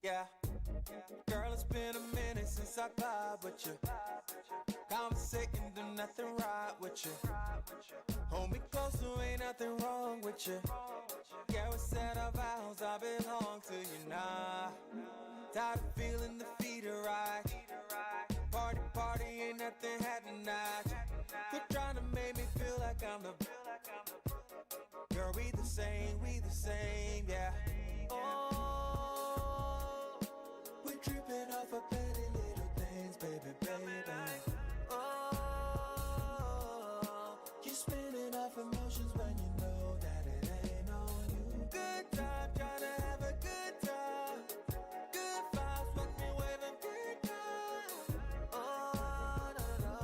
Yeah, girl, it's been a minute since I cried with you. Conversating, do nothing right with you. Hold me close, so ain't nothing wrong with you. Yeah, we said our vows, I belong to you now. Tired of feeling the feet are right. Party, party, ain't nothing had tonight. Quit trying to make me feel like I'm the. Girl, we the same, yeah. Oh, we're tripping off of petty little things, baby, baby. Oh, you're spinning off emotions when you know that it ain't on you. Good time, trying to have a good time. Good vibes, watch me waving good time. Oh, no.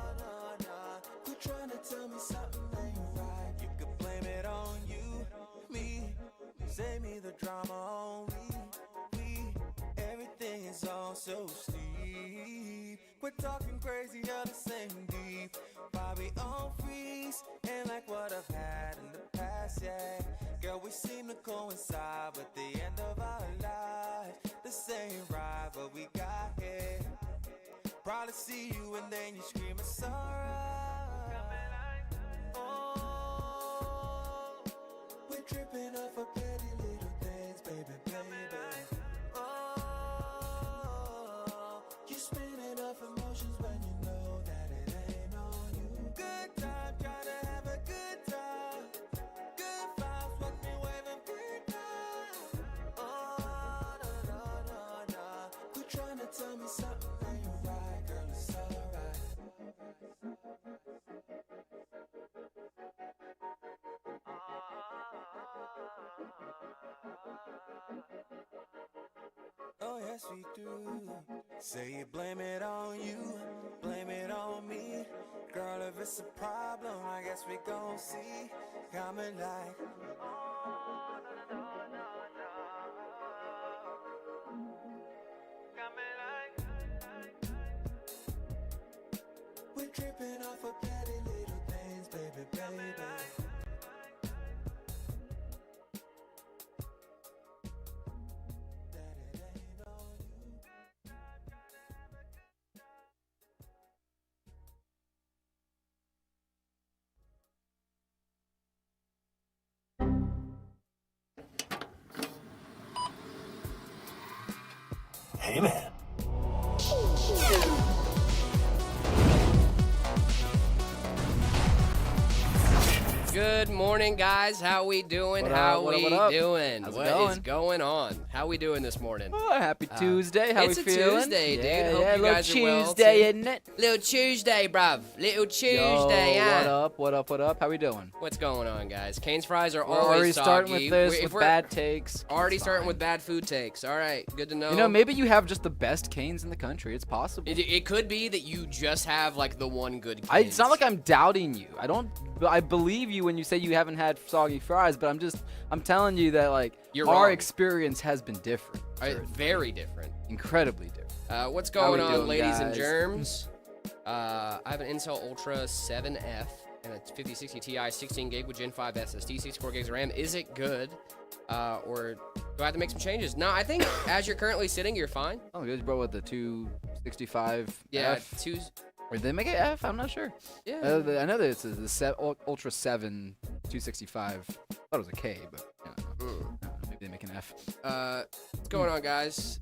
Quit trying to tell me something ain't right. You could blame it on you, me. Save me the drama on we. Everything is all so steep. We're talking crazy, you're the same deep. Bobby on freeze, and like what I've had in the past, yeah. Girl, we seem to coincide with the end of our lives. The same ride, but we got here. Probably see you and then you scream, it's alright. Oh, we're tripping off of petty little things, baby, baby. Oh, you're spinning off emotions when you know that it ain't on you. Good time, try to have a good time. Good vibes, watch me waving good time. Oh, no. Quit trying to tell me something ain't right, girl, it's alright. Oh, yes, we do. Say you blame it on you, blame it on me. Girl, if it's a problem, I guess we gon' see. Coming like. We're tripping off of petty little things, baby, baby. That it ain't on you. Hey, man. Good morning, guys. How we doing? What How up, what up, we what up? doing? How's it What going? is going on? How we doing this morning? Oh, happy Tuesday. How it's we a feeling? Tuesday, dude. Yeah, Hope yeah, you little guys are well, Tuesday, too. isn't it? Little Tuesday, bruv. Little Tuesday, Yo, huh? what up? How we doing? What's going on, guys? Cane's fries are We're always already starting soggy. with this, If with we're bad takes. already It's starting fine. with bad food takes. All right, good to know. You know, maybe you have just the best canes in the country. It's possible. It could be that you just have like the one good Cane's. It's not like I'm doubting you. I believe you when you say you haven't had soggy fries, but I'm telling you that like You're our wrong. experience has been different. Very different. Incredibly different. What's How we going on, doing, ladies and guys? germs? I have an Intel Ultra 7F and a 5060 Ti 16 gig with Gen 5 SSD, 64 gigs of RAM. Is it good? Or do I have to make some changes? No, I think as you're currently sitting, you're fine. Oh, you guys brought with the 265 Yeah, F. two. Or did they make it F? I'm not sure. Yeah. I know that it's the Ultra 7 265. I thought it was a K, but you know, maybe they make an F. What's going on, guys?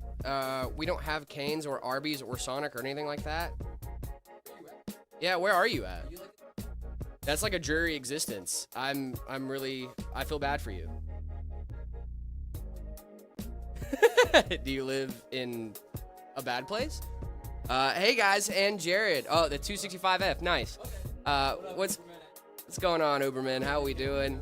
We don't have Cane's or Arby's or Sonic or anything like that. Yeah, where are you at? That's like a dreary existence. I feel bad for you. Do you live in a bad place? Hey guys, and Jared. Oh, the 265F, nice. What's going on, Uberman? How we doing?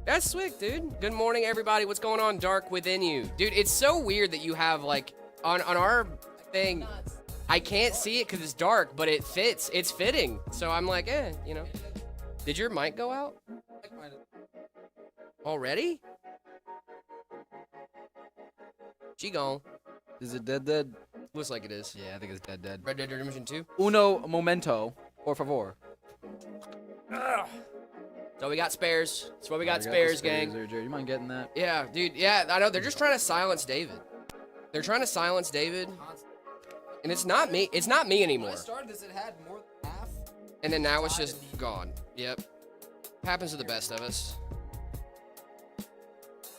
That's slick, dude. Good morning, everybody. What's going on, Dark Within You? Dude, it's so weird that you have, like, on our thing, I can't see it because it's dark, but it fits. It's fitting. So I'm like, you know. Did your mic go out? Already? She gone. Is it dead? Looks like it is. Yeah, I think it's dead. Red Dead Redemption 2? Uno momento, por favor. So we got spares. That's why we got I got the spares, gang. there, Jared. You mind getting that? Yeah, dude. Yeah, I know. They're just trying to silence David. They're trying to silence David. And it's not me. It's not me anymore. When I started this, it had more than half. And then now it's just gone. Yep. Happens to the best of us.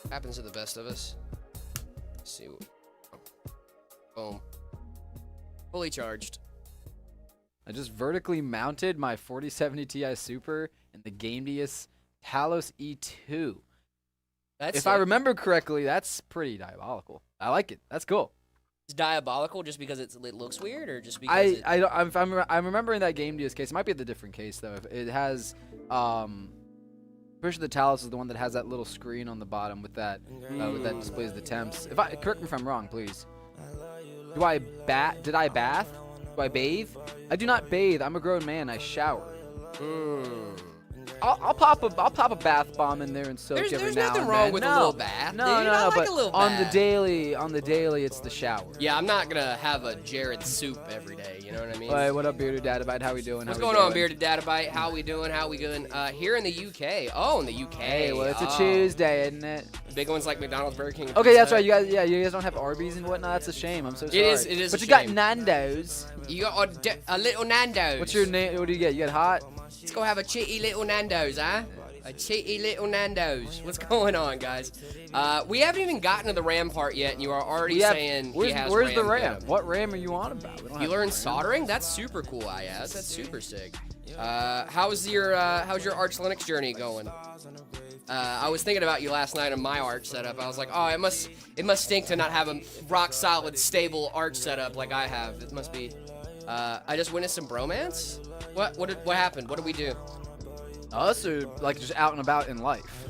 Happens to the best of us. Let's see. Boom. Fully charged. I just vertically mounted my 4070 Ti Super in the GameDius Talos E2. That's If I remember correctly, that's pretty diabolical. I like it. That's cool. it's diabolical just because it looks weird, or just because I'm remembering that GameDius case. It might be the different case though. If it has pretty sure the Talos is the one that has that little screen on the bottom with that displays the temps. Correct me if I'm wrong, please. Did I bath? Do I bathe? I do not bathe. I'm a grown man. I shower. I'll pop a bath bomb in there and soak every There's now nothing and wrong then. with a little bath. No, dude. I like but a little on bath. the daily, it's the shower. Yeah, I'm not gonna have a Jared soup every day. You know what I mean? Hey, what up, Bearded Databite? How we doing? What's going on, Bearded Databite? How we doing? How we good? Here in the UK. Oh, in the UK. Hey, well, it's a Tuesday, isn't it? Big ones like McDonald's, Burger King. Okay, that's right. You guys don't have Arby's and whatnot. That's a shame. I'm so sorry. It is. But a you got shame. Nando's. You got a little Nando's. What's your name? What do you get? You get hot? Let's go have a cheaty little Nando's, huh? A cheaty little Nando's. What's going on, guys? We haven't even gotten to the RAM part yet, and you are already saying he has where's the RAM? RAM? What RAM are you on about? We don't You have learned RAM. soldering? That's super cool, IS. That's super sick. How's your Arch Linux journey going? I was thinking about you last night on my Arch setup. I was like, oh, it must stink to not have a rock solid, stable Arch setup like I have. It must be. I just witnessed some bromance. What happened? What did we do? Us or like just out and about in life?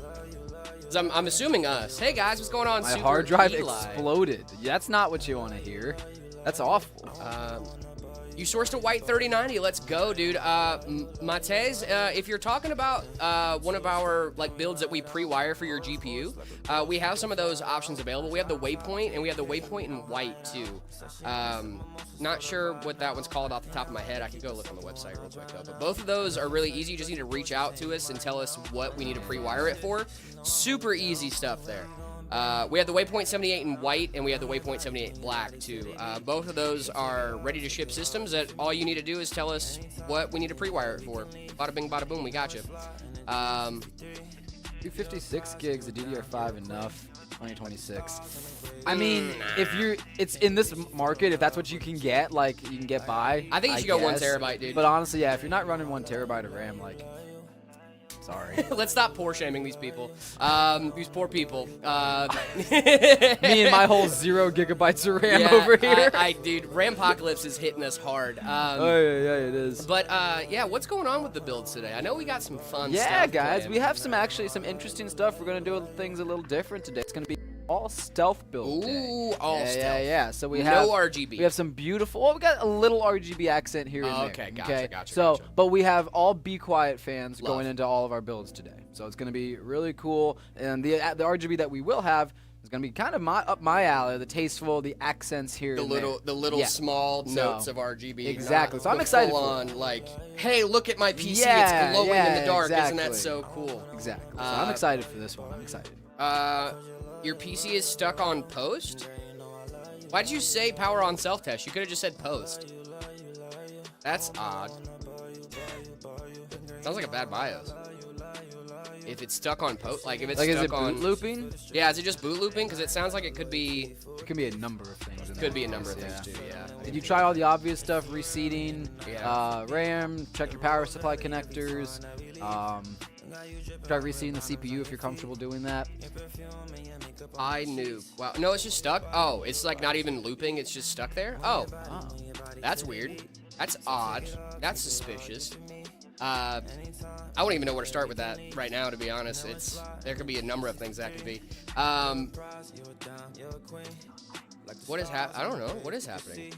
'Cause I'm assuming us. Hey guys, what's going on? My Super hard drive Eli? exploded. That's not what you want to hear. That's awful. You sourced a white 3090. Let's go, dude. Matez, if you're talking about one of our builds that we pre-wire for your GPU, we have some of those options available. We have the Waypoint, and we have the Waypoint in white too. Not sure what that one's called off the top of my head. I could go look on the website real quick though. But both of those are really easy. You just need to reach out to us and tell us what we need to pre-wire it for. Super easy stuff there. We have the Waypoint 78 in white, and we have the Waypoint 78 black, too. Both of those are ready-to-ship systems that all you need to do is tell us what we need to pre-wire it for. Bada bing, bada boom, we got you. 256 gigs of DDR5 enough. 2026. I mean, it's in this market, if that's what you can get, you can get by. I think you should go 1 guess. terabyte, dude. But honestly, yeah, if you're not running 1 terabyte of RAM, sorry. Let's stop poor shaming these people. These poor people. Me and my whole 0 gigabytes of RAM over here. Dude, Rampocalypse is hitting us hard. Oh, yeah, it is. But, yeah, what's going on with the builds today? I know we got some fun stuff. Yeah, guys, planned. we have some interesting stuff. We're going to do things a little different today. It's going to be all stealth build day. Ooh, all stealth. Yeah. So we have no RGB. We have some beautiful. Well, we got a little RGB accent here and there. Okay, gotcha. So, but we have all Be Quiet fans going into all of our builds today. So it's going to be really cool. And the RGB that we will have is going to be kind of up my alley. The tasteful, the accents here. The little small notes of RGB. Exactly. So I'm excited. Full on, hey, look at my PC. It's glowing in the dark. Exactly. Isn't that so cool? Exactly. So I'm excited for this one. I'm excited. Your PC is stuck on post? Why did you say power on self-test? You could have just said post. That's odd. Sounds like a bad BIOS. If it's stuck on post, if it's stuck is it on boot looping? Yeah, is it just boot looping? Because it sounds like it could be. It could be a number of things. Could be a number of things too. Yeah. Did you try all the obvious stuff? Reseating, Yeah. RAM, check your power supply connectors. Try reseating the CPU if you're comfortable doing that. I knew. Wow. No, it's just stuck. Oh, it's not even looping. It's just stuck there. Oh, that's weird. That's odd. That's suspicious. I wouldn't even know where to start with that right now, to be honest. There could be a number of things that could be. What is I don't know. What is happening?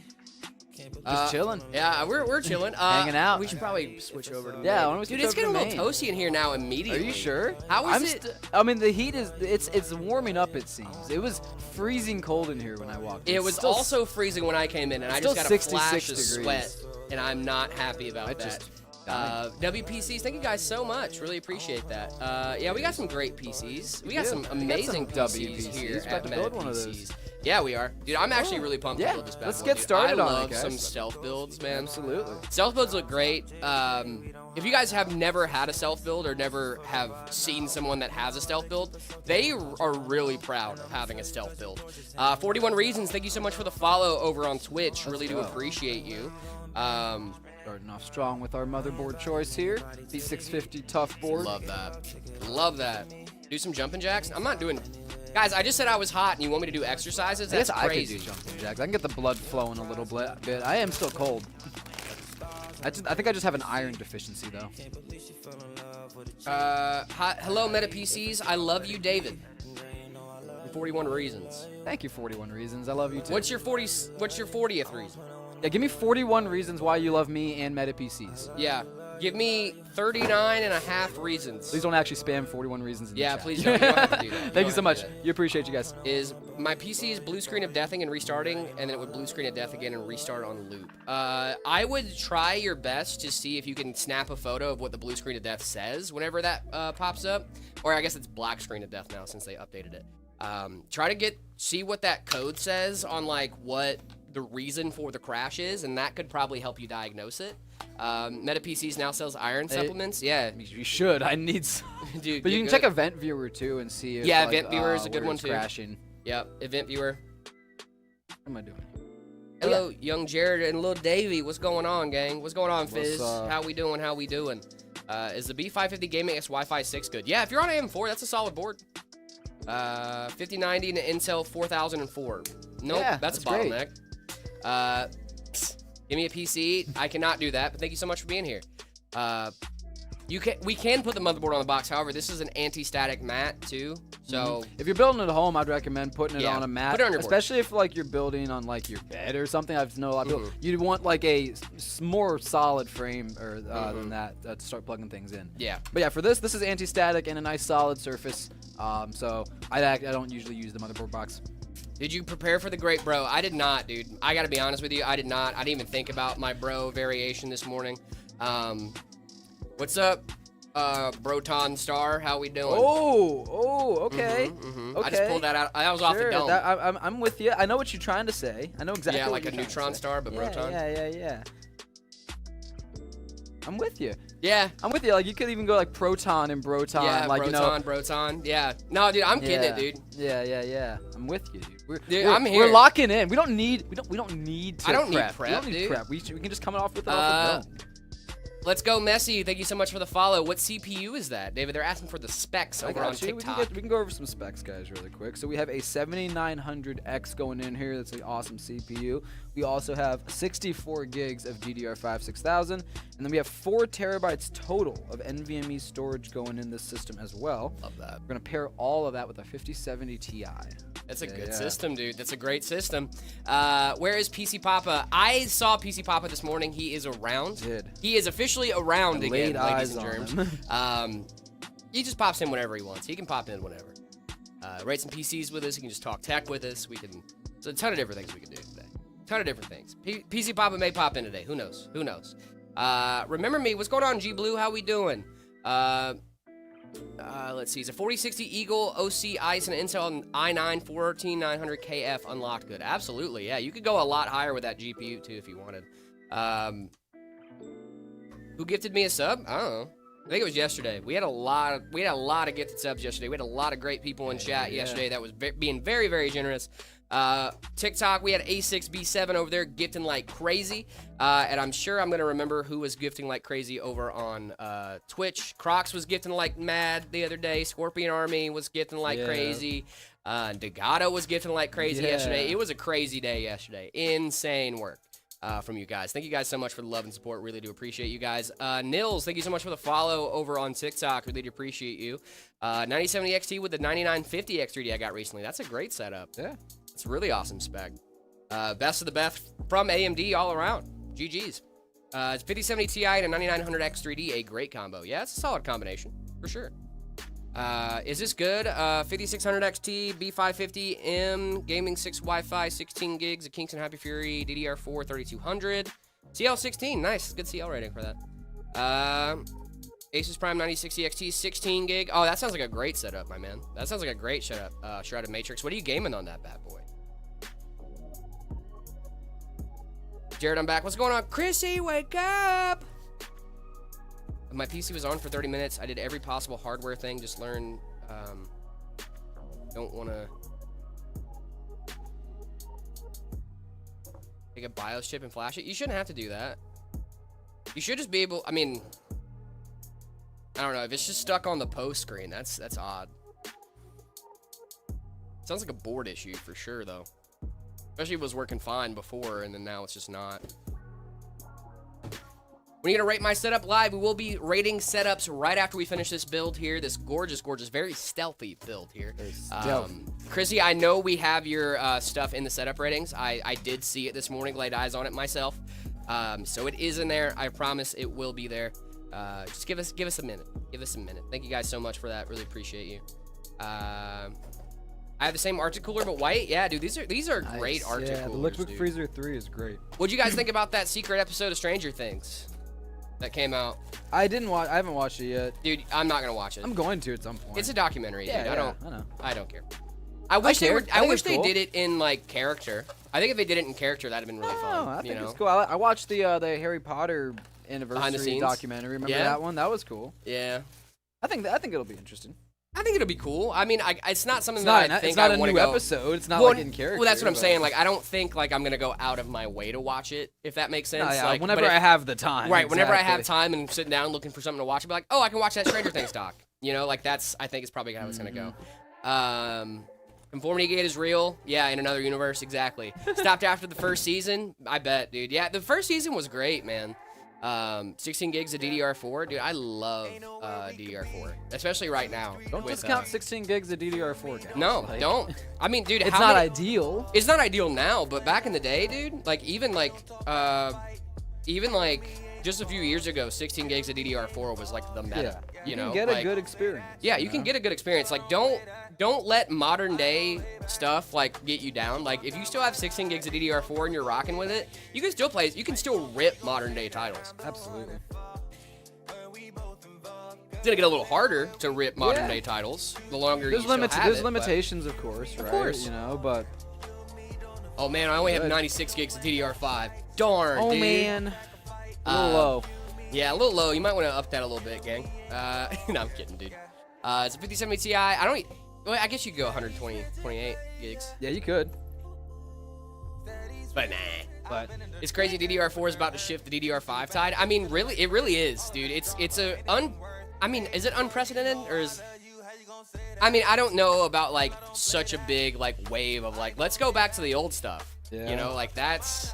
Just chilling. Yeah, we're chilling. Hanging out. We should probably switch over to the Yeah, main. why don't we switch Dude, it's over to getting a little main? toasty in here now immediately. Are you sure? How is it? I mean, the heat is it's warming up. It seems it was freezing cold in here when I walked in. It was also freezing when I came in, and I just got a 66 flash of degrees. sweat, and I'm not happy about that. WPCs, thank you guys so much. Really appreciate that. Yeah, we got some great PCs. We got some amazing PCs here at Meta PCs. Yeah, we are. Dude, I'm actually really pumped to build this bad let's boy, get dude. started I on it, love guys. some stealth builds, man. Absolutely. Stealth builds look great. If you guys have never had a stealth build or never have seen someone that has a stealth build, they are really proud of having a stealth build. 41 Reasons, thank you so much for the follow over on Twitch. Really do appreciate you. Starting off strong with our motherboard choice here. B650 tough board. Love that. Love that. Do some jumping jacks. I'm not doing... Guys, I just said I was hot and you want me to do exercises? That's I guess crazy. I could do jumping jacks. I can get the blood flowing a little bit. I am still cold. I think I just have an iron deficiency, though. Hello, Meta PCs. I love you, David. 41 Reasons. Thank you, 41 Reasons. I love you, too. What's your 40th reason? Yeah, give me 41 reasons why you love me and Meta PCs. Yeah. Give me 39 and a half reasons. Please don't actually spam 41 reasons in the chat. Please don't. You don't have to do that. Thank you so much. You appreciate you guys. Is my PC is blue screen of deathing and restarting, and then it would blue screen of death again and restart on loop. I would try your best to see if you can snap a photo of what the blue screen of death says whenever that pops up. Or I guess it's black screen of death now since they updated it. Try to see what that code says on like what the reason for the crash is, and that could probably help you diagnose it. Meta PCs now sells iron supplements. Yeah, you should. I need some. Dude, but you can check Event Viewer too and see if Event Viewer is a good one too. Crashing. Yep, Event Viewer. What am I doing? Hello, young Jared and little Davey. What's going on, gang? What's going on, Fizz? How we doing? Is the B550 Gaming X Wi-Fi 6 good? Yeah, if you're on AM4, that's a solid board. 5090 and an Intel 4004. Nope, Yeah, that's a great. bottleneck. Give me a PC. I cannot do that, but thank you so much for being here. We can put the motherboard on the box. However, this is an anti-static mat too. So if you're building at home, I'd recommend putting it on a mat, put it on your board. especially if like you're building on like your bed or something. I've known a lot of people. You'd want like a more solid frame or than that to start plugging things in. Yeah. But yeah, for this is anti-static and a nice solid surface. So I don't usually use the motherboard box. Did you prepare for the great bro? I did not, dude. I gotta be honest with you. I did not. I didn't even think about my bro variation this morning. What's up, Broton Star? How we doing? Okay. Okay. Okay. I just pulled that out. That was off the dome. I'm with you. I know what you're trying to say. I know exactly. Yeah, what like you're a trying to neutron say. star, but Broton. Yeah. I'm with you. Yeah. I'm with you. Like you could even go like proton and broton. Yeah, like Broton. Yeah. No, dude, I'm getting it, dude. Yeah. I'm with you, dude. I'm here. We're locking in. We don't need to I don't need prep. prep, We don't need dude. prep. We can just come off with it off the dome. Let's go, Messi. Thank you so much for the follow. What CPU is that, David? They're asking for the specs over on TikTok. We can go over some specs, guys, really quick. So we have a 7900X going in here. That's an awesome CPU. We also have 64 gigs of DDR5 6000, and then we have 4 terabytes total of NVMe storage going in this system as well. Love that. We're gonna pair all of that with a 5070 Ti. That's a good system, dude. That's a great system. Where is PC Papa? I saw PC Papa this morning. He is around. He is officially around again, ladies and germs. He just pops in whenever he wants. He can pop in whenever. Rate some PCs with us. He can just talk tech with us. There's a ton of different things we can do today. Ton of different things. PC Papa may pop in today. Who knows? Remember me. What's going on, G Blue? How we doing? Let's see. It's a 4060 Eagle OC Ice and an Intel i9 14900KF unlocked good. Absolutely, yeah. You could go a lot higher with that GPU too if you wanted. Who gifted me a sub? I don't know. I think it was yesterday. We had a lot of gifted subs yesterday. We had a lot of great people in chat yesterday that was being very, very generous. TikTok, we had A6B7 over there gifting like crazy. And I'm sure I'm going to remember who was gifting like crazy over on Twitch. Crocs was gifting like mad the other day. Scorpion Army was gifting like crazy. Degado was gifting like crazy yesterday. It was a crazy day yesterday. Insane work from you guys. Thank you guys so much for the love and support. Really do appreciate you guys. Nils, thank you so much for the follow over on TikTok. Really do appreciate you. 9070 XT with the 9950 X3D I got recently. That's a great setup. Yeah. It's a really awesome spec. Best of the best from AMD all around. GG's. It's 5070 Ti and a 9900 X3D, a great combo. Yeah, it's a solid combination, for sure. Is this good? 5600 XT, B550M, Gaming 6 Wi-Fi, 16 gigs, a Kingston Happy Fury, DDR4 3200. CL16, nice. Good CL rating for that. Asus Prime 9060 XT 16 gig. Oh, that sounds like a great setup, my man. That sounds like a great setup. Shrouded Matrix. What are you gaming on that bad boy? Jared, I'm back. What's going on? Chrissy, wake up! My PC was on for 30 minutes. I did every possible hardware thing. Just learn. Don't want to take a BIOS chip and flash it. You shouldn't have to do that. You should just be able. I mean, I don't know. If it's just stuck on the post screen, that's odd. Sounds like a board issue for sure, though. Especially if it was working fine before, and then now it's just not. When are you gonna rate my setup live? We will be rating setups right after we finish this build here. This gorgeous, very stealthy build here. Chrissy, I know we have your stuff in the setup ratings. I did see it this morning, laid eyes on it myself. So it is in there. I promise it will be there. Just give us a minute. Give us a minute. Thank you guys so much for that. Really appreciate you. I have the same Arctic cooler but white. Yeah, dude, these are Nice. great Arctic Yeah, coolers. the Liquid dude. Freezer 3 is great. What'd you guys think about that secret episode of Stranger Things that came out? I haven't watched it yet. Dude, I'm not gonna watch it. I'm going to at some point. It's a documentary, dude. yeah, I don't know. I don't care. I wish they cared. I think it's they cool. did it in like character. I think if they did it in character, that'd have been really fun. I think you know? it's cool. I watched the Harry Potter anniversary scenes? documentary. Remember Yeah. that one? That was cool. Yeah. I think it'll be interesting. I think it'll be cool. I mean, it's not something It's that not I think it's not I a want to new go. episode. It's not Well, like in character. well, that's what I'm but- saying. Like, I don't think like I'm gonna go out of my way to watch it, if that makes sense. No, yeah, Like, whenever but I have the time. right, whenever I have exactly. time and sitting down looking for something to watch, I'll be like, oh, I can watch that Stranger Things doc. You know, like I think it's probably how it's gonna go. Conformity gate is real. Yeah, in another universe, exactly. Stopped after the first season. I bet, dude. Yeah, the first season was great, man. 16 gigs of DDR4, dude. I love DDR4, especially right now. Don't with, discount 16 gigs of DDR4, guys. No, Like, don't. I mean, dude, It's how not many- ideal. It's not ideal now, but back in the day, dude, like even like just a few years ago, 16 gigs of DDR4 was like the meta. Yeah, You can know, get like, a good experience. yeah, you can get a good experience. Like, don't let modern day stuff like get you down. Like, if you still have 16 gigs of DDR4 and you're rocking with it, you can still play. You can still rip modern day titles. Absolutely. It's gonna get a little harder to rip modern day titles the longer There's you still have there's it, but- limitations, of course, right? course. You know, but Oh man, I only have Good. 96 gigs of DDR5. Darn, oh dude. man, a little Uh, low. Yeah, a little low. You might want to up that a little bit, gang. No, I'm kidding, dude. It's a 5070 Ti. Well, I guess you could go 28 gigs. Yeah, you could. But nah. But it's crazy. DDR4 is about to shift the DDR5 tide. I mean, really, it really is, dude. It's I mean, is it unprecedented or is? I mean, I don't know about like such a big like wave of like let's go back to the old stuff. Yeah. You know, like that's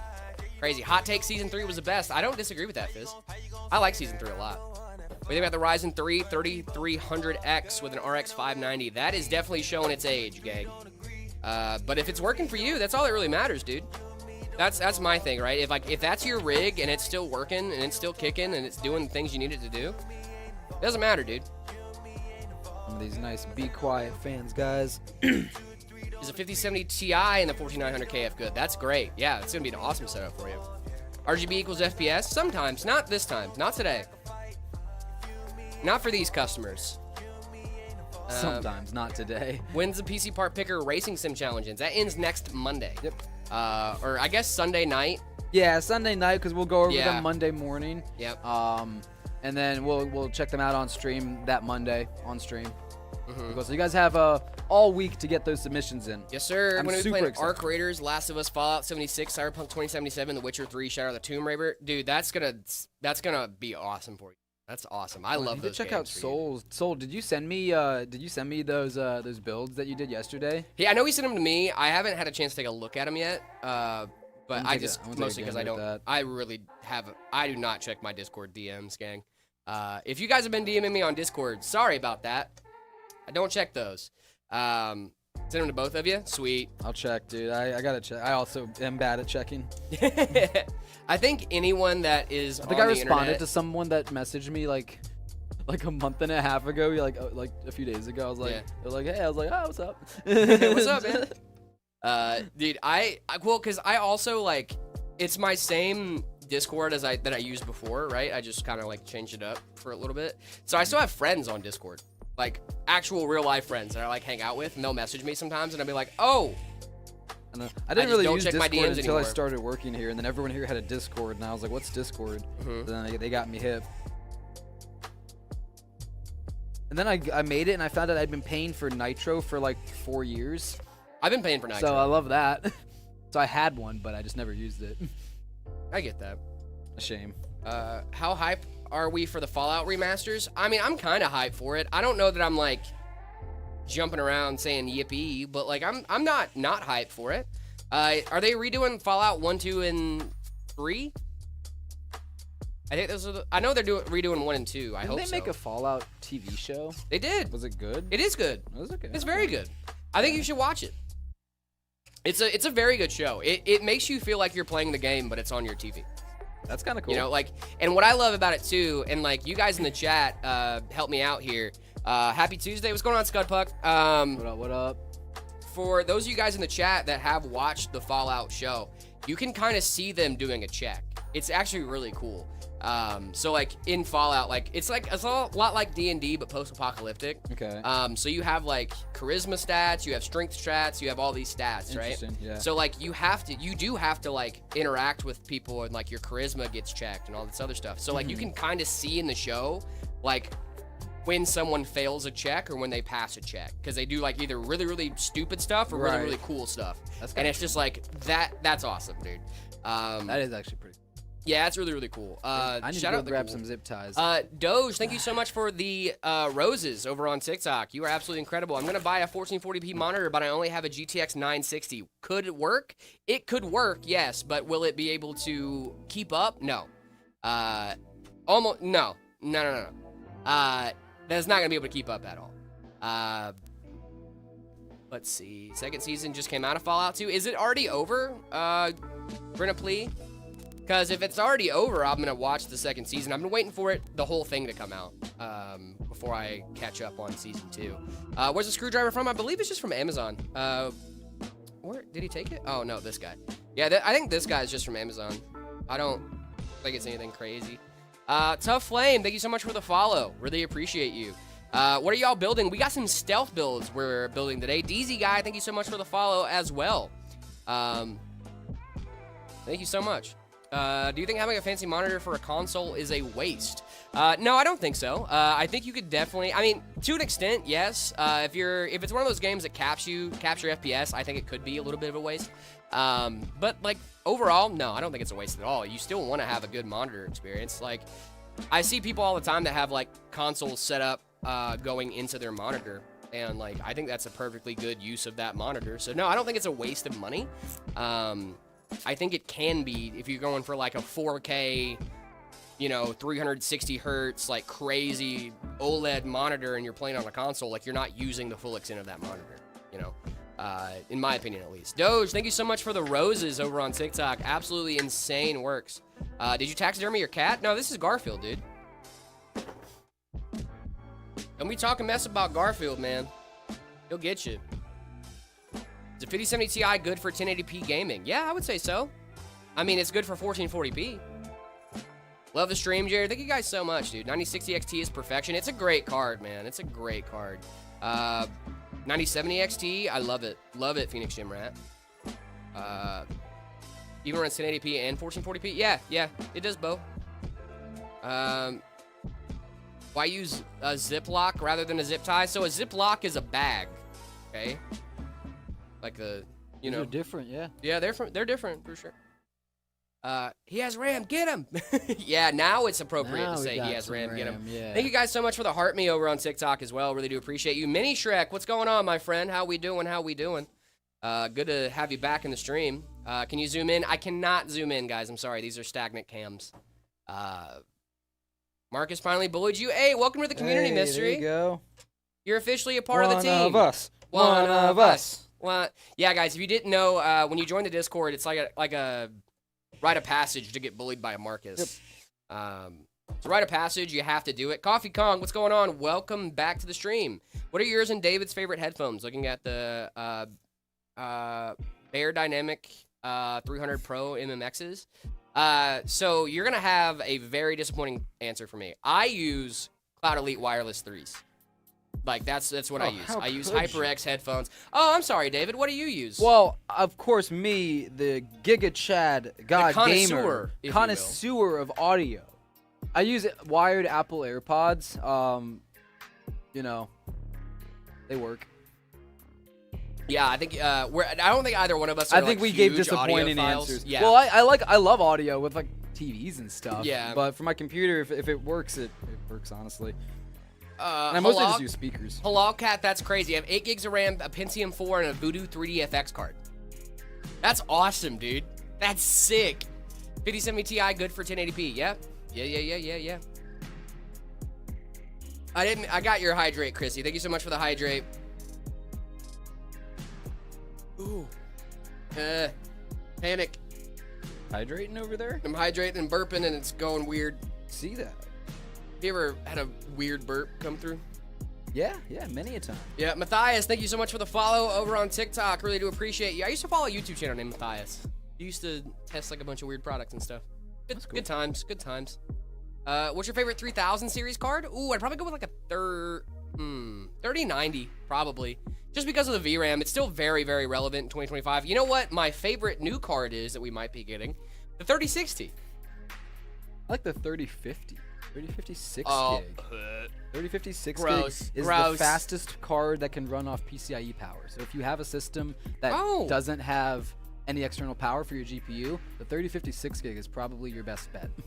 crazy. Hot take season 3 was the best. I don't disagree with that, Fizz. I like season 3 a lot. What do you think about the Ryzen 3 3300X with an RX 590? That is definitely showing its age, gang. But if it's working for you, that's all that really matters, dude. That's my thing, right? If that's your rig and it's still working and it's still kicking and it's doing the things you need it to do, it doesn't matter, dude. Some of these nice be quiet fans, guys. Is a 5070 Ti and the 14900 KF good? That's great. Yeah, it's gonna be an awesome setup for you. RGB equals FPS? Sometimes, not this time, not today. Not for these customers. Sometimes, not today. When's the PC Part Picker Racing Sim Challenge ends? That ends next Monday. Yep. Or I guess Sunday night. Yeah, Sunday night because we'll go over Yeah. them Monday morning. Yep. And then we'll check them out on stream that Monday on stream. Mm-hmm. So you guys have all week to get those submissions in. Yes, sir. I'm When we super playing excited. Arc Raiders, Last of Us, Fallout 76, Cyberpunk 2077, The Witcher 3, Shadow of the Tomb Raider, dude, that's gonna be awesome for you. That's awesome. I love You those should check games out for you. Soul. Soul, did you send me those builds that you did yesterday? Yeah, I know he sent them to me. I haven't had a chance to take a look at them yet. But gonna I take a- just I'm gonna take a mostly because I gander at don't. that. I really have. I do not check my Discord DMs, gang. If you guys have been DMing me on Discord, sorry about that. I don't check those. Send them to both of you. Sweet. I'll check, dude. I gotta check. I also am bad at checking. I think anyone that is I think on I the responded internet, to someone that messaged me like a month and a half ago, like a few days ago. I was like, Yeah. they're like, hey, I was like, oh, what's up? Hey, what's up, man? Dude, well, cause I also like, it's my same Discord that I used before, right? I just kind of like changed it up for a little bit. So I still have friends on Discord, like actual real life friends that I like hang out with, and they'll message me sometimes, and I'll be like, oh. I didn't really don't use check my Discord DMs until I anymore. started working here, and then everyone here had a Discord, and I was like, what's Discord? Mhm. So then they got me hip. And then I made it, and I found out I'd been paying for Nitro for like 4 years. I've been paying for Nitro. So I love that. So I had one, but I just never used it. I get that. A shame. How hype are we for the Fallout remasters? I mean, I'm kind of hyped for it. I don't know that I'm like jumping around saying yippee, but like I'm not hyped for it. Are they redoing Fallout 1, 2, and 3? I think those are I know they're redoing 1 and 2. I hope Didn't they make a Fallout TV show? They did. Was it good? It is good. Was it good? It's very good. I think you should watch it. It's a very good show. It makes you feel like you're playing the game, but it's on your TV. That's kind of cool. You know, like, and what I love about it too, and like you guys in the chat help me out here. Happy Tuesday. What's going on, Scudpuck? What up? What up? For those of you guys in the chat that have watched the Fallout show, you can kind of see them doing a check. It's actually really cool. So like in Fallout, like it's a lot like D&D but post-apocalyptic. Okay. So you have like charisma stats, you have strength stats, you have all these stats, right? Interesting, yeah. So like you do have to like interact with people, and like your charisma gets checked and all this other stuff. So like you can kind of see in the show like when someone fails a check or when they pass a check, because they do like either really, really stupid stuff or really, Right. really cool stuff. That's And it's just like that's awesome, dude. That is actually pretty. Yeah, it's really, really cool. I need to shout go out the grab cool. some zip ties. Doge, thank you so much for the roses over on TikTok. You are absolutely incredible. I'm gonna buy a 1440p monitor, but I only have a GTX 960. Could it work? It could work, yes, but will it be able to keep up? No. Almost no. That's not gonna be able to keep up at all. Let's see. Second season just came out of Fallout 2. Is it already over? Brenna Plea? Because if it's already over, I'm going to watch the second season. I've been waiting for the whole thing to come out before I catch up on season 2. Where's the screwdriver from? I believe it's just from Amazon. Where did he take it? Oh, no, this guy. Yeah, I think this guy is just from Amazon. I don't think it's anything crazy. Tough Flame, thank you so much for the follow. Really appreciate you. What are y'all building? We got some stealth builds we're building today. DZ Guy, thank you so much for the follow as well. Thank you so much. Do you think having a fancy monitor for a console is a waste? No, I don't think so. I think you could definitely, I mean, to an extent, yes. If it's one of those games that capture FPS, I think it could be a little bit of a waste. But like overall, no, I don't think it's a waste at all. You still want to have a good monitor experience. Like I see people all the time that have like consoles set up going into their monitor, and like I think that's a perfectly good use of that monitor. So no, I don't think it's a waste of money. I think it can be if you're going for like a 4K, 360 hertz, like crazy OLED monitor, and you're playing on a console, like you're not using the full extent of that monitor, in my opinion at least. Doge, thank you so much for the roses over on TikTok. Absolutely insane works. Did you taxidermy your cat? No, this is Garfield, dude. Don't be talking mess about Garfield, man. He'll get you. Is a 5070 Ti good for 1080p gaming? Yeah, I would say so. I mean, it's good for 1440p. Love the stream, Jared. Thank you guys so much, dude. 9060 XT is perfection. It's a great card, man. It's a great card. 9070 XT, I love it. Love it, Phoenix Gym Rat. Even runs 1080p and 1440p? Yeah, it does both. Why use a Ziploc rather than a zip tie? So a Ziploc is a bag, okay? Like the, They're different, yeah. Yeah, they're different for sure. He has RAM, get him. Yeah, now it's appropriate Now to we say got he has some RAM, get him. yeah. Thank you guys so much for the heart me over on TikTok as well. Really do appreciate you. Mini Shrek, what's going on, my friend? How we doing? Good to have you back in the stream. Can you zoom in? I cannot zoom in, guys. I'm sorry. These are stagnant cams. Marcus finally bullied you. Hey, welcome to the community, mystery. There you go. You're officially a part of the team. One of us. One of us. Well, yeah, guys, if you didn't know, when you join the Discord, it's like a rite of passage to get bullied by a Marcus. Yep. It's a rite of passage. You have to do it. Coffee Kong, what's going on? Welcome back to the stream. What are yours and David's favorite headphones? Looking at the Bear Dynamic 300 Pro MMXs. So you're gonna have a very disappointing answer for me. I use Cloud Elite wireless 3s. Like that's what I use. how I use could HyperX headphones. Oh, I'm sorry, David. What do you use? Well, of course, me, the Giga Chad God connoisseur, gamer, if you will. connoisseur of audio. I use wired Apple AirPods. You know, they work. Yeah, I think I don't think either one of us. I Are, think like, we gave huge disappointing audiophiles. answers. Yeah. Well, I love audio with like TVs and stuff. Yeah. But for my computer, if it works, it works honestly. And I Halal- mostly just use speakers. Halal Cat, that's crazy. I have 8 gigs of RAM, a Pentium 4, and a Voodoo 3D FX card. That's awesome, dude. That's sick. 5070 Ti, good for 1080p. Yeah. Yeah. I got your hydrate, Chrissy. Thank you so much for the hydrate. Ooh. Panic. Hydrating over there? I'm hydrating and burping, and it's going weird. See that? Have you ever had a weird burp come through? Yeah, many a time. Yeah, Matthias, thank you so much for the follow over on TikTok. Really do appreciate you. I used to follow a YouTube channel named Matthias. He used to test like a bunch of weird products and stuff. Good, cool. good times. What's your favorite 3000 series card? Ooh, I'd probably go with like a 3090, probably. Just because of the VRAM, it's still very, very relevant in 2025. You know what my favorite new card is that we might be getting? The 3060. I like the 3050. 3056 Oh, gig. 3056 gross, gig is gross. the fastest card that can run off PCIe power. So if you have a system that Oh. doesn't have any external power for your GPU, the 3056 gig is probably your best bet. I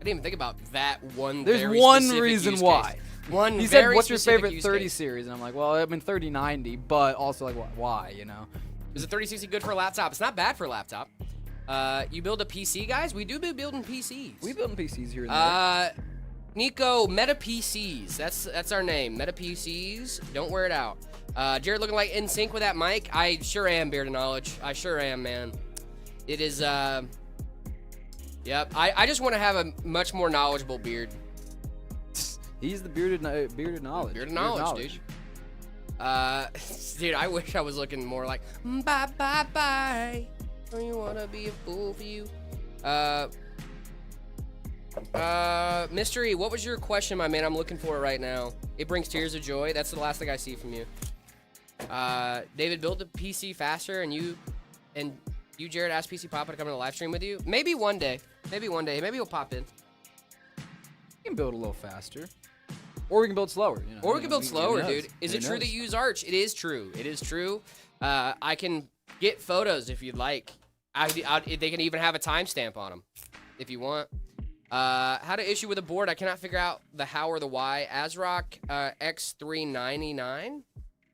didn't even think about that one. There's very one specific reason use why. Case. One. He said, very "What's your specific favorite use 30 case. series?" And I'm like, "Well, I mean 3090, but also like why, you know?" Is the 3060 good for a laptop? It's not bad for a laptop. You build a PC, guys? We do be building PCs. We building PCs here and there. Nico, Meta PCs. That's our name. Meta PCs. Don't wear it out. Jared looking like in sync with that mic. I sure am, Beard of Knowledge. I sure am, man. It is, yep. I just want to have a much more knowledgeable beard. He's the bearded knowledge. Beard of knowledge, dude. Dude, I wish I was looking more like, bye, bye, bye. Don't you want to be a fool for you? Mystery, what was your question, my man? I'm looking for it right now. It brings tears of joy. That's the last thing I see from you. David, build the PC faster, and you, Jared, asked PC Papa to come in a live stream with you. Maybe one day. Maybe he'll pop in. We can build a little faster. Or we can build slower. You know? Or we can build slower, who knows? dude. Is Who it true knows? that you use Arch? It is true. It is true. I can get photos if you'd like. They can even have a timestamp on them if you want. How to issue with a board. I cannot figure out the how or the why. ASRock X399.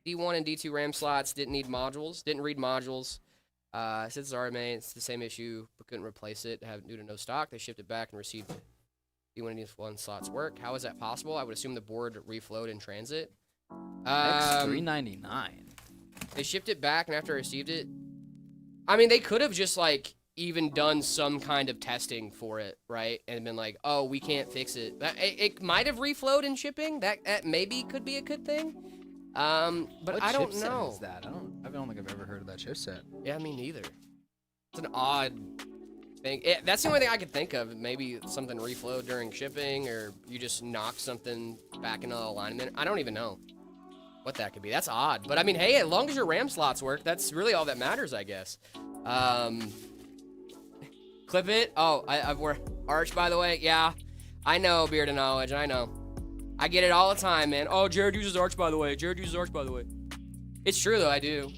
D1 and D2 RAM slots didn't read modules. Since it's RMA, it's the same issue, but couldn't replace it. Due to no stock, they shipped it back and received it. D1 and D1 slots work. How is that possible? I would assume the board reflowed in transit. X399. They shipped it back, and after I received it, I mean, they could have just like even done some kind of testing for it, right? And been like, oh, we can't fix it. It might have reflowed in shipping. That maybe could be a good thing. But What I don't chipset know. is that? I don't think I've ever heard of that chipset. Yeah, me neither. It's an odd thing. That's the only thing I could think of. Maybe something reflowed during shipping, or you just knocked something back into alignment. I don't even know what that could be. That's odd. But I mean, hey, as long as your RAM slots work, that's really all that matters, I guess. Clip it. Oh, we're Arch, by the way. Yeah, I know, Beard of Knowledge. I know. I get it all the time, man. Oh, Jared uses Arch, by the way. It's true, though. I do.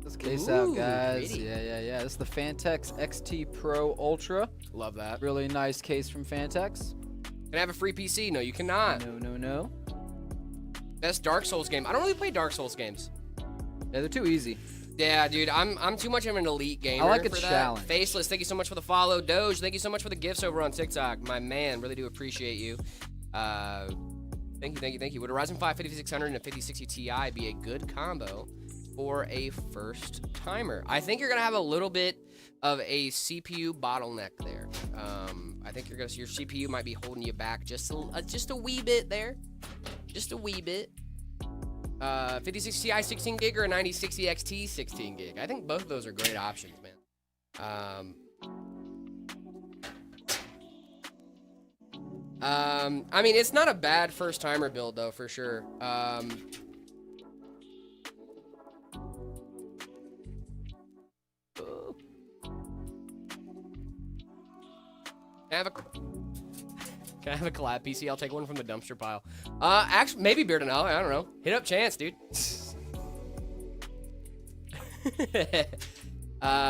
This case Ooh, out, guys. pretty. Yeah. This is the Fantex XT Pro Ultra. Love that. Really nice case from Fantex. Can I have a free PC? No, you cannot. No. Best Dark Souls game. I don't really play Dark Souls games. Yeah, they're too easy. Yeah, dude, I'm too much of an elite gamer. I like a for that. challenge. Faceless, thank you so much for the follow. Doge, thank you so much for the gifts over on TikTok. My man, really do appreciate you. Thank you. Would a Ryzen 5 5600 and a 5060 Ti be a good combo for a first timer? I think you're gonna have a little bit of a CPU bottleneck there. I think your CPU might be holding you back just a wee bit there, just a wee bit. 5060 Ti 16 gig or a 9060 XT 16 gig. I think both of those are great options, man. I mean, it's not a bad first timer build though, for sure. Can I have a collab PC? I'll take one from the dumpster pile. Actually, maybe Beard and I don't know. Hit up Chance, dude.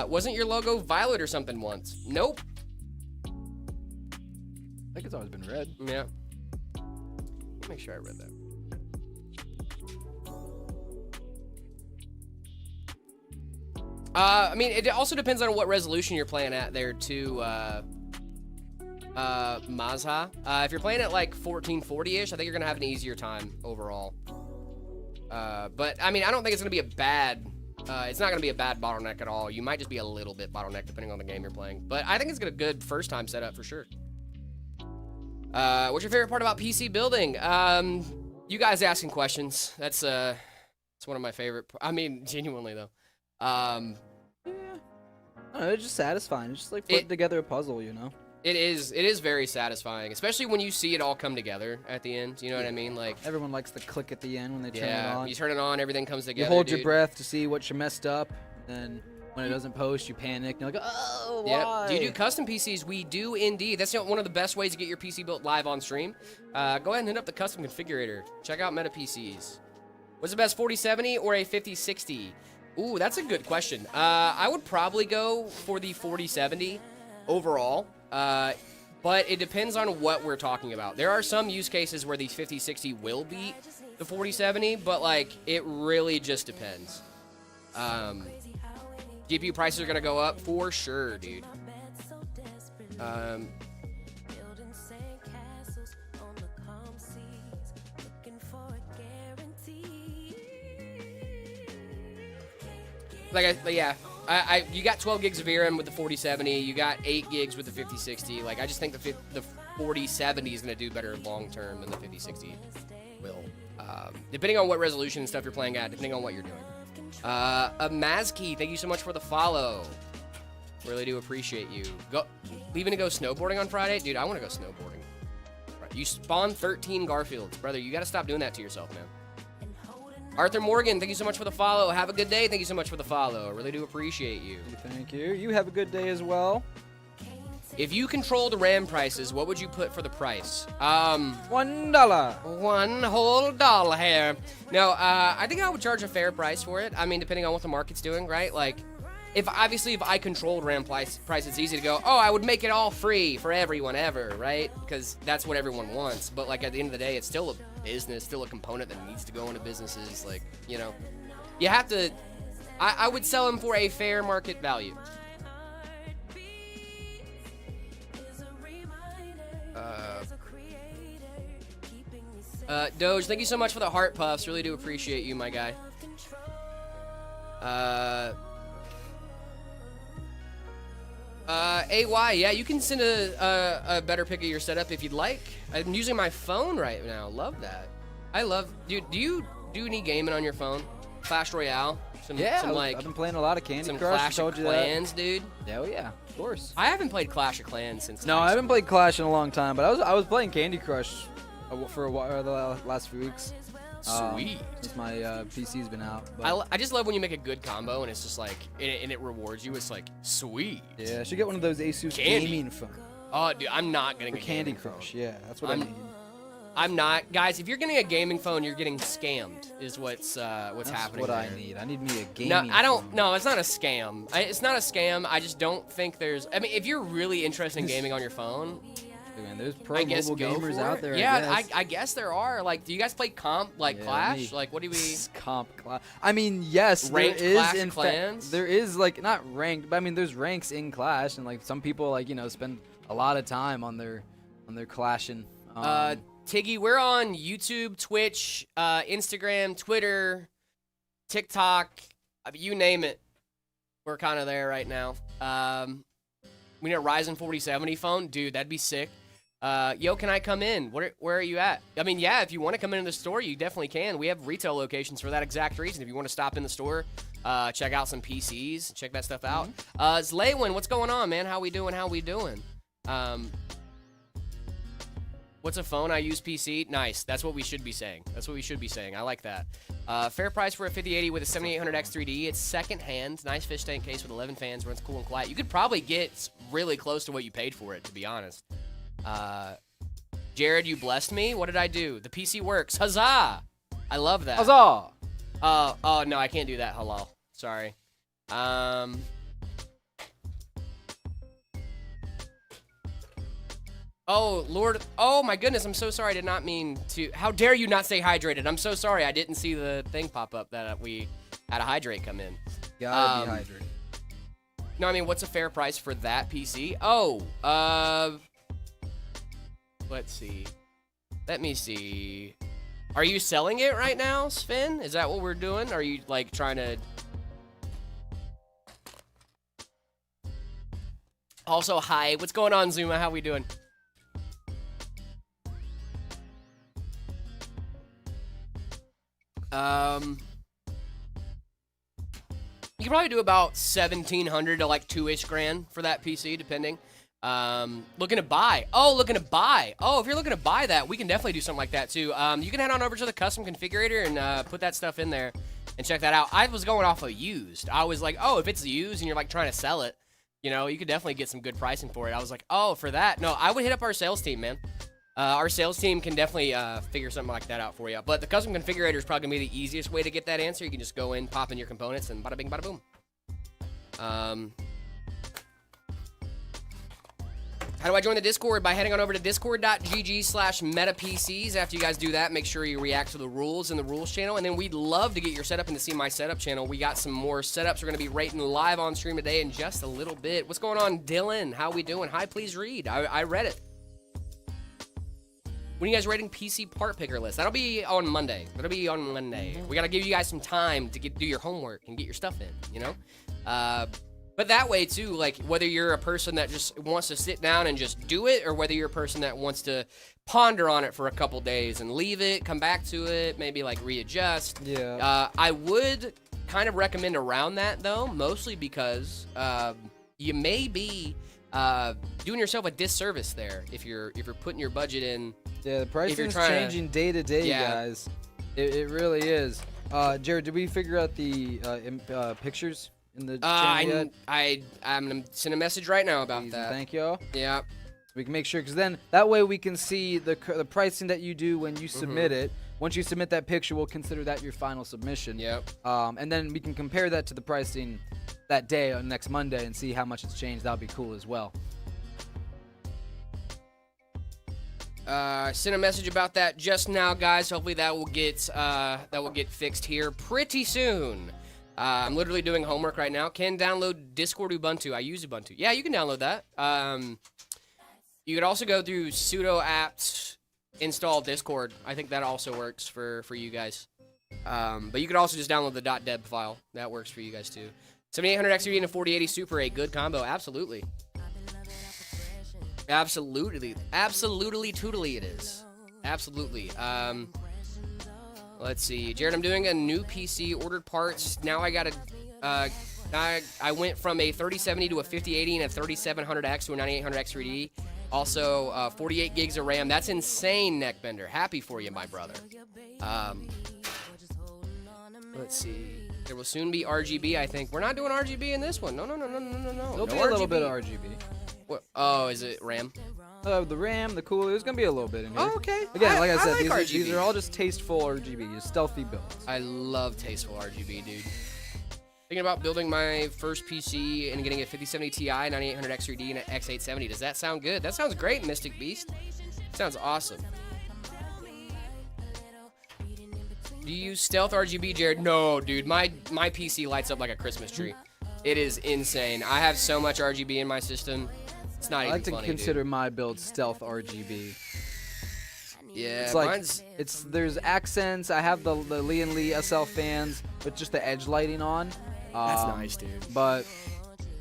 Wasn't your logo violet or something once? Nope. I think it's always been red. Yeah. Make sure I read that. I mean, it also depends on what resolution you're playing at there, too, Mazha. If you're playing at, like, 1440-ish, I think you're going to have an easier time overall. But, I mean, I don't think it's going to be a bad... it's not going to be a bad bottleneck at all. You might just be a little bit bottleneck depending on the game you're playing. But I think it's a good first-time setup for sure. What's your favorite part about PC building? You guys asking questions. That's one of my favorite... I mean, genuinely, though. Yeah. I don't know, it's just satisfying. It's just like putting together a puzzle, you know? It is very satisfying, especially when you see it all come together at the end. You know what I mean? Like Everyone likes the click at the end when they turn it on. You turn it on, everything comes together. You hold your dude. breath to see what you messed up, and when it doesn't post, you panic. And you're like, oh, why? Do you do custom PCs? We do indeed. That's one of the best ways to get your PC built live on stream. Go ahead and hit up the custom configurator. Check out Meta PCs. What's the best, 4070 or a 5060? Ooh, that's a good question. I would probably go for the 4070 overall. But it depends on what we're talking about. There are some use cases where the 5060 will beat the 4070, but like it really just depends. GPU prices are gonna go up for sure, dude. You got 12 gigs of VRAM with the 4070. You got 8 gigs with the 5060. Like, I just think the 4070 is going to do better long term than the 5060 will. Depending on what resolution and stuff you're playing at, depending on what you're doing. Mazkey, thank you so much for the follow. Really do appreciate you. Leaving to go snowboarding on Friday? Dude, I want to go snowboarding. You spawned 13 Garfields. Brother, you got to stop doing that to yourself, man. Arthur Morgan, thank you so much for the follow. Have a good day. Thank you so much for the follow. I really do appreciate you. Thank you. You have a good day as well. If you control the RAM prices, what would you put for the price? $1. One whole dollar here. No, I think I would charge a fair price for it. I mean, depending on what the market's doing, right? Like, if I controlled RAM price, it's easy to go, oh, I would make it all free for everyone ever, right? Because that's what everyone wants. But, like, at the end of the day, it's still a business, still a component that needs to go into businesses. Like, you know, you have to... I would sell them for a fair market value. Doge, thank you so much for the heart puffs. Really do appreciate you, my guy. AY, yeah, you can send a better pic of your setup if you'd like. I'm using my phone right now. Love that. Dude, do you do any gaming on your phone? Clash Royale? I've been playing a lot of Candy Crush. Clash of Clans, dude. Hell yeah, of course. I haven't played Clash of Clans since. No, I haven't played Clash in a long time, but I was playing Candy Crush for a while the last few weeks. Sweet. Since my PC's been out. I just love when you make a good combo and it's just like, and it rewards you. It's like, sweet. Yeah, I should get one of those Asus gaming phones. Oh, dude, I'm not getting a Candy gaming Crush. phone. Yeah, that's what I need. I'm not, guys. If you're getting a gaming phone, you're getting scammed. Is what's happening. That's what I need. I need me a gaming. No, I don't. phone. No, it's not a scam. It's not a scam. I just don't think there's. I mean, if you're really interested in gaming on your phone, man, there's pro I guess mobile go gamers for out it. there. Yeah, I guess there are. Like, do you guys play comp like Yeah, Clash? Like, what do we? Comp Clash. I mean, yes, Ranked there is Clash in of Clans? there is like not ranked, but I mean, there's ranks in Clash, and like some people like spend a lot of time on their clashing. Tiggy, we're on YouTube, Twitch, Instagram, Twitter, TikTok, you name it. We're kind of there right now. We need a Ryzen 4070 phone. Dude, that'd be sick. Yo, can I come in? Where are you at? I mean, yeah, if you want to come into the store, you definitely can. We have retail locations for that exact reason. If you want to stop in the store, check out some PCs, check that stuff out. Zlaywin, what's going on, man? How we doing? What's a phone? I use PC. Nice. That's what we should be saying. That's what we should be saying. I like that. Fair price for a 5080 with a 7800X3D. It's secondhand. Nice fish tank case with 11 fans. Runs cool and quiet. You could probably get really close to what you paid for it, to be honest. Jared, you blessed me. What did I do? The PC works. Huzzah! I love that. Huzzah! Oh, no, I can't do that. Halal. Sorry. Oh, Lord. Oh, my goodness. I'm so sorry. I did not mean to. How dare you not stay hydrated? I'm so sorry. I didn't see the thing pop up that we had a hydrate come in. Gotta be hydrated. No, I mean, what's a fair price for that PC? Oh, let's see. Let me see. Are you selling it right now, Sven? Is that what we're doing? Are you, like, trying to... Also, hi. What's going on, Zuma? How we doing? You could probably do about 1,700 to like 2-ish grand for that PC, depending. Looking to buy. Oh, looking to buy. Oh, if you're looking to buy that, we can definitely do something like that too. You can head on over to the custom configurator and put that stuff in there and check that out. I was going off of used. I was like, oh, if it's used and you're like trying to sell it, you know, you could definitely get some good pricing for it. I was like, oh, for that. No, I would hit up our sales team, man. Our sales team can definitely figure something like that out for you. But the custom configurator is probably going to be the easiest way to get that answer. You can just go in, pop in your components, and bada bing, bada boom. How do I join the Discord? By heading on over to discord.gg/metapcs. After you guys do that, make sure you react to the rules in the rules channel. And then we'd love to get your setup and to see my setup channel. We got some more setups we're going to be rating live on stream today in just a little bit. What's going on, Dylan? How we doing? Hi, please read. I read it. When are you guys rating PC part picker list? That'll be on Monday. We gotta give you guys some time to do your homework and get your stuff in, you know? But that way too, like whether you're a person that just wants to sit down and just do it, or whether you're a person that wants to ponder on it for a couple days and leave it, come back to it, maybe like readjust. Yeah. I would kind of recommend around that though, mostly because you may be doing yourself a disservice there if you're putting your budget in. Yeah, the pricing's changing day to day, guys. It really is. Jared, did we figure out the pictures in the channel yet? I'm gonna send a message right now about that. Thank you. Yeah. So we can make sure, because then that way we can see the pricing that you do when you submit it. Once you submit that picture, we'll consider that your final submission. Yep. And then we can compare that to the pricing that day on next Monday and see how much it's changed. That'll be cool as well. Sent a message about that just now, guys. Hopefully that will get fixed here pretty soon. I'm literally doing homework right now. Can download Discord Ubuntu. I use Ubuntu. Yeah, you can download that. You could also go through sudo apt install Discord. I think that also works for you guys. But you could also just download the .deb file. That works for you guys too. 7800 XRD and a 4080 Super 8. Good combo. Absolutely. Absolutely tootally it is. Absolutely. Let's see. Jared, I'm doing a new PC, ordered parts. Now I gotta, I went from a 3070 to a 5080 and a 3700X to a 9800X 3D. Also, 48 gigs of RAM. That's insane, Neckbender. Happy for you, my brother. Let's see. There will soon be RGB, I think. We're not doing RGB in this one. No. There'll be a little bit of RGB. What? Oh, is it RAM? The RAM, the cooler, there's gonna be a little bit in here. Oh, okay. Again, like I said, like these are all just tasteful RGB, just stealthy builds. I love tasteful RGB, dude. Thinking about building my first PC and getting a 5070 Ti, 9800 X3D, and an X870. Does that sound good? That sounds great, Mystic Beast. Sounds awesome. Do you use Stealth RGB, Jared? No, dude. My PC lights up like a Christmas tree. It is insane. I have so much RGB in my system. It's not even funny, I like to consider my build Stealth RGB. Yeah, it's like there's accents. I have the Lee and Lee SL fans, but just the edge lighting on. That's nice, dude. But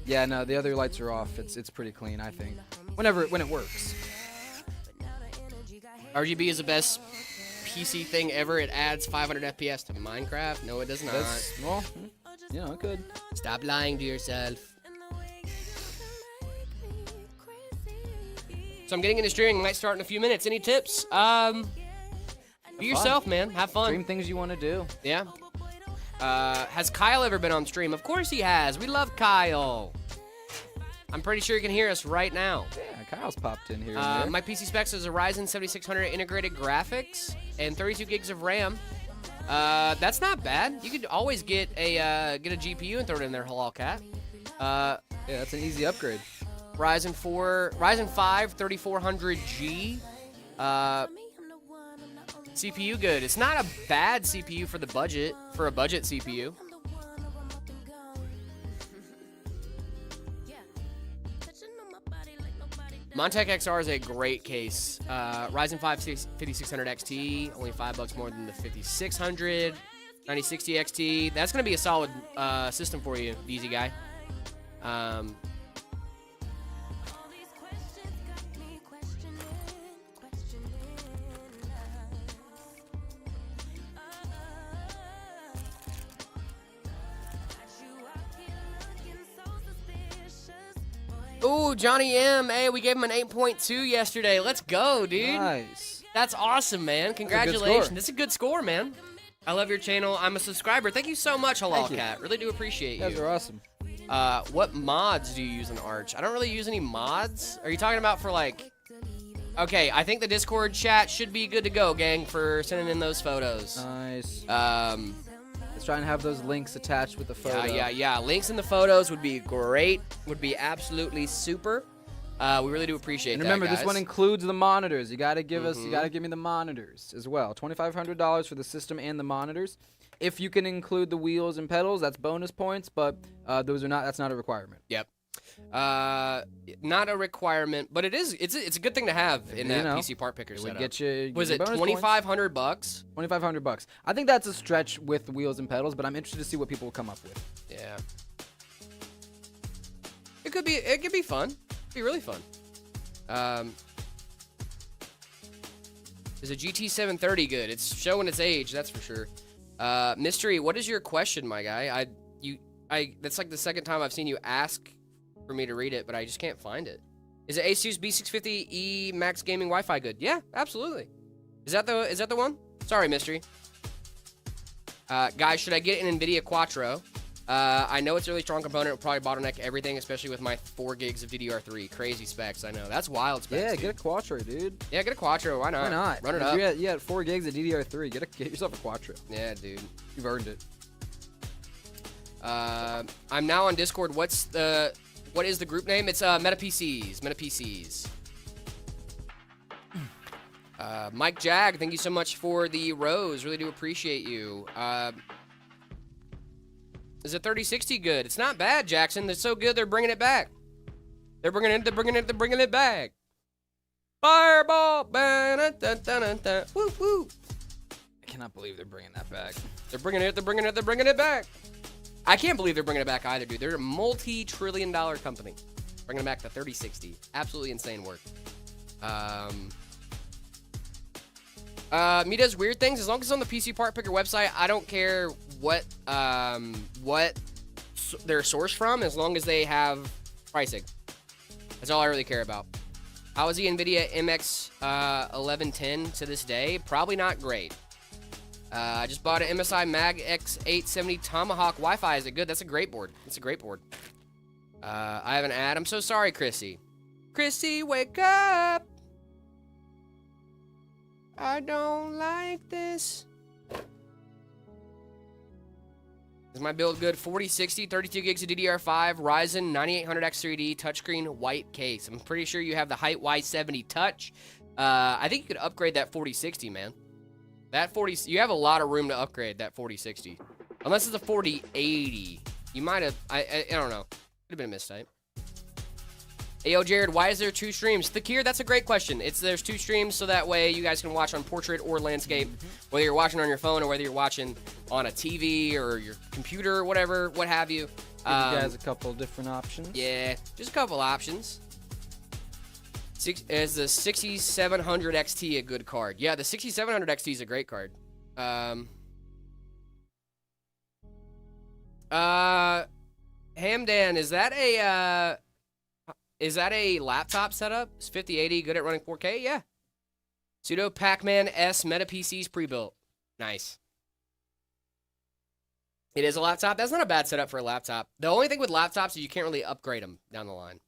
yeah, no, the other lights are off. It's pretty clean, I think. When it works. RGB is the best PC thing ever. It adds 500 FPS to Minecraft. No, it does not. Well, you know, it could. Stop lying to yourself. So I'm getting into streaming. Might start in a few minutes. Any tips? Be yourself, man. Have fun. Dream things you want to do. Yeah. Has Kyle ever been on stream? Of course he has. We love Kyle. I'm pretty sure you can hear us right now. Yeah, Kyle's popped in here. And there. My PC specs is a Ryzen 7600 integrated graphics and 32 gigs of RAM. That's not bad. You could always get a GPU and throw it in there, halal cat. Yeah, that's an easy upgrade. Ryzen 5 3400G. CPU good. It's not a bad CPU for the budget, for a budget CPU. Montec XR is a great case. Ryzen 5 5600 XT, only $5 more than the 5600. 9060 XT. That's going to be a solid system for you, easy guy. Ooh, Johnny M. Hey, we gave him an 8.2 yesterday. Let's go, dude. Nice. That's awesome, man. Congratulations. That's a good score, man. I love your channel. I'm a subscriber. Thank you so much, Halal Cat. Really do appreciate You guys you. are awesome. What mods do you use in Arch? I don't really use any mods. Are you talking about for like... Okay, I think the Discord chat should be good to go, gang, for sending in those photos. Nice. Um... Let's try and have those links attached with the photo. Yeah. Links in the photos would be great. Would be absolutely super. We really do appreciate And that, remember, guys. this one includes the monitors. You gotta give us, you gotta give me the monitors as well. $2,500 for the system and the monitors. If you can include the wheels and pedals, that's bonus points. But those are not. That's not a requirement. Yep. Not a requirement, but it's a good thing to have in that PC part picker It would setup. get you. Was it $2,500? $2,500. I think that's a stretch with the wheels and pedals, but I'm interested to see what people will come up with. Yeah. It could be fun. It'd be really fun. Is a GT 730 good? It's showing its age, that's for sure. Mystery, what is your question, my guy? That's like the second time I've seen you ask for me to read it, but I just can't find it. Is it Asus B650E Max Gaming Wi-Fi good? Yeah, absolutely. Is that the one? Sorry, Mystery. Guys, should I get an NVIDIA Quattro? I know it's a really strong component. It'll probably bottleneck everything, especially with my 4 gigs of DDR3. Crazy specs, I know. That's wild specs. Yeah, dude. get a Quattro, dude. Yeah, get a Quattro. Why not? Why not? Run it If up. you had 4 gigs of DDR3. Get yourself a Quattro. Yeah, dude. You've earned it. I'm now on Discord. What is the group name? It's MetaPCs. Mike Jag, thank you so much for the rose. Really do appreciate you. Is it 3060 good? It's not bad, Jackson. They're so good. They're bringing it back. They're bringing it back. Fireball. Woo woo. I cannot believe they're bringing that back. They're bringing it back. I can't believe they're bringing it back either, dude. They're a multi-trillion-dollar company. Bringing back the 3060. Absolutely insane work. Me does weird things. As long as it's on the PC Part Picker website, I don't care what they're sourced from, as long as they have pricing. That's all I really care about. How is the NVIDIA MX 1110 to this day? Probably not great. I just bought an MSI Mag X870 Tomahawk Wi-Fi. Is it good? That's a great board. It's a great board. I have an ad. I'm so sorry, Chrissy. Chrissy, wake up. I don't like this. Is my build good? 4060, 32 gigs of DDR5, Ryzen 9800X3D, touchscreen, white case. I'm pretty sure you have the Height Y70 Touch. I think you could upgrade that 4060, man. That 40, you have a lot of room to upgrade that 4060. Unless it's a 4080. You might have, I don't know. Could have been a mistype. Ayo, Jared, why is there 2 streams? Thakir, that's a great question. There's 2 streams, so that way you guys can watch on portrait or landscape, whether you're watching on your phone or whether you're watching on a TV or your computer, whatever, what have you. Give you guys a couple different options. Yeah, just a couple options. Is the 6700 XT a good card? Yeah, the 6700 XT is a great card. Hamdan, is that a Is that a laptop setup? Is 5080 good at running 4K? Yeah. Pseudo Pac-Man S Meta PCs pre-built. Nice. It is a laptop. That's not a bad setup for a laptop. The only thing with laptops is you can't really upgrade them down the line.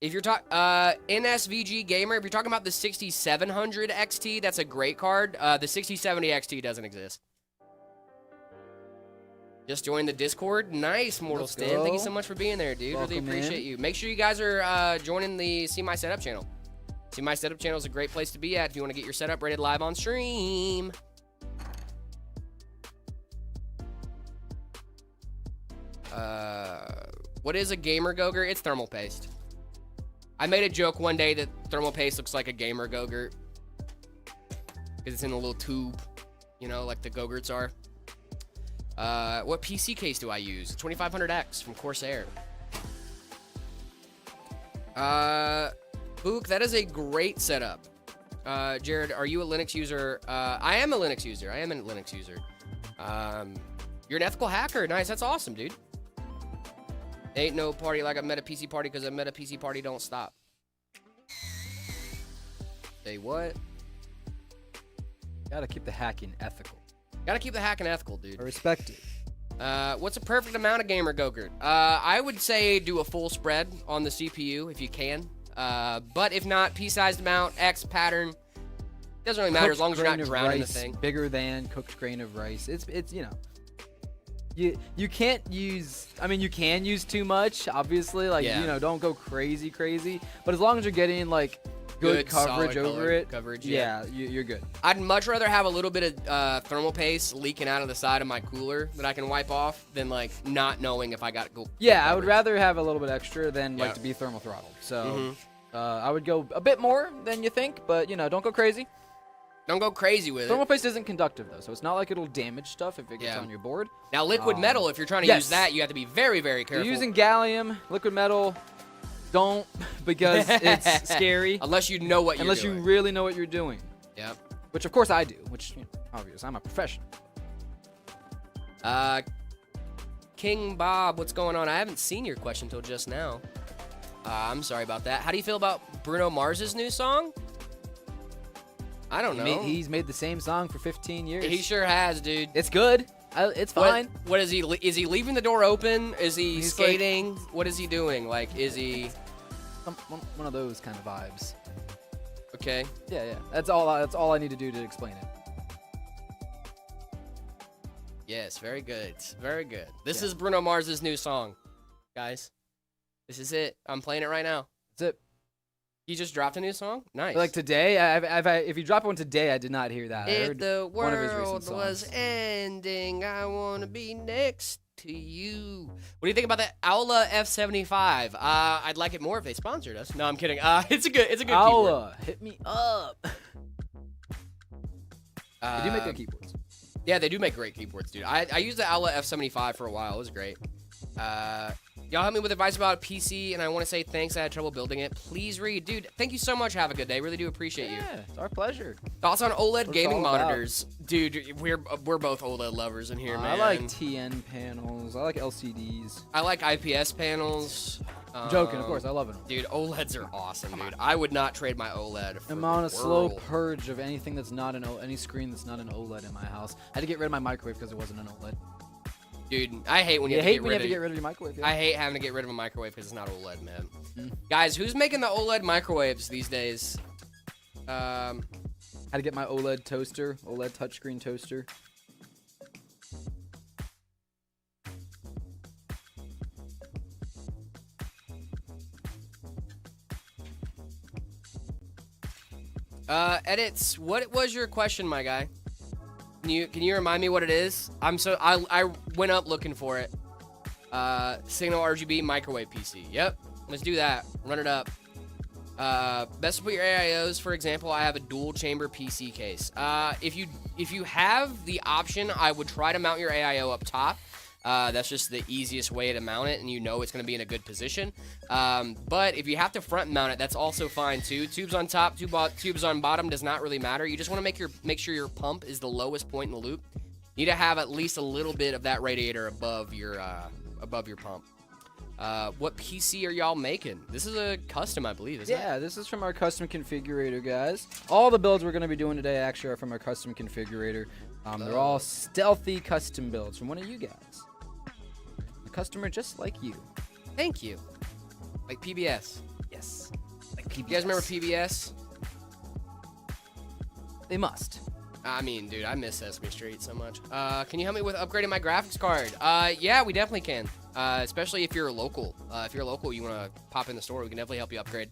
If you're talking NSVG Gamer, if you're talking about the 6700 XT, that's a great card. The 6070 XT doesn't exist. Just joined the Discord. Nice, Mortal Let's Stin. go. Thank you so much for being there, dude. Welcome really appreciate in. you. Make sure you guys are joining the See My Setup channel. See My Setup channel is a great place to be at if you want to get your setup rated live on stream. What is a gamer Gogurt? It's thermal paste. I made a joke one day that thermal paste looks like a gamer Gogurt because it's in a little tube, you know, like the Gogurts are. What PC case do I use? 2500X from Corsair. Book, that is a great setup. Jared, are you a Linux user? I am a Linux user. You're an ethical hacker. Nice. That's awesome, dude. Ain't no party like a Meta PC party because a Meta PC party don't stop. Say what? Gotta keep the hacking ethical. Gotta keep the hacking ethical, dude. I respect it. What's a perfect amount of gamer Gogurt? I would say do a full spread on the CPU if you can. But if not, P-sized amount, X pattern. Doesn't really matter as long as you're not drowning the thing. Bigger than cooked grain of rice. It's you know. You can't use. I mean, you can use too much. Obviously, like Yeah. you know, don't go crazy. But as long as you're getting like good coverage solid over color it, coverage, yeah, you're good. I'd much rather have a little bit of thermal paste leaking out of the side of my cooler that I can wipe off than like not knowing if I got good Yeah, I would coverage. rather have a little bit extra than like Yeah. to be thermal throttled. So I would go a bit more than you think, but you know, don't go crazy. Don't go crazy with Thermal it. paste isn't conductive though, so it's not like it'll damage stuff if it gets Yeah. on your board. Now, liquid metal, if you're trying to yes. use that, you have to be very, very If careful. you're using gallium, liquid metal, don't because it's scary. Unless you know what you're Unless doing. you really know what you're doing. Yep. Which of course I do, which you know, obvious. I'm a professional. King Bob, what's going on? I haven't seen your question till just now. I'm sorry about that. How do you feel about Bruno Mars's new song? I don't know. He's made the same song for 15 years. He sure has, dude. It's good. It's fine. What is he? Is he leaving the door open? Is he He's skating? What is he doing? Like, is he? One of those kind of vibes. Okay. Yeah. That's all I need to do to explain it. Yes, very good. Very good. This Yeah. is Bruno Mars's new song, guys. This is it. I'm playing it right now. That's it. He just dropped a new song. Nice. Like today, if you drop one today, I did not hear that. I If heard the one of his recent world was songs. ending, I wanna be next to you. What do you think about the Aula F75? I'd like it more if they sponsored us. No, I'm kidding. It's a good keyboard. Aula, hit me up. They do make good Um, keyboards. Yeah, they do make great keyboards, dude. I used the Aula F75 for a while. It was great. Y'all help me with advice about PC, and I want to say thanks. I had trouble building it. Please read. Dude, thank you so much. Have a good day. Really do appreciate you. Yeah, it's our pleasure. Thoughts on OLED it's gaming all about. monitors? Dude, we're both OLED lovers in here, man. I like TN panels. I like LCDs. I like IPS panels. I'm joking, of course. I love it. Dude, OLEDs are awesome, dude. I would not trade my OLED for I'm on a the slow world. purge of anything that's not any screen that's not an OLED in my house. I had to get rid of my microwave because it wasn't an OLED. Dude, I hate when you You have to hate get when you rid have to get of rid of your microwave. Yeah. I hate having to get rid of a microwave because it's not OLED, man. Mm. Guys, who's making the OLED microwaves these days? Had to get my OLED toaster, OLED touchscreen toaster. Edits. What was your question, my guy? Can you remind me what it is? I went up looking for it. Signal RGB microwave PC. Yep. Let's do that. Run it up. Best to put your AIOs, for example, I have a dual chamber PC case. If you have the option, I would try to mount your AIO up top. That's just the easiest way to mount it, and you know it's going to be in a good position. But if you have to front mount it, that's also fine too. Tubes on top, tubes on bottom does not really matter. You just want to make sure your pump is the lowest point in the loop. You need to have at least a little bit of that radiator above your pump. What PC are y'all making? This is a custom, I believe, isn't it? Yeah, this is from our custom configurator, guys. All the builds we're going to be doing today actually are from our custom configurator. They're all stealthy custom builds from one of you guys. A customer just like you. Thank you. Like PBS. Yes. Like PBS. You guys remember PBS? They must. I mean, dude, I miss Sesame Street so much. Can you help me with upgrading my graphics card? Yeah, we definitely can. Especially if you're local. If you're local, you want to pop in the store, we can definitely help you upgrade.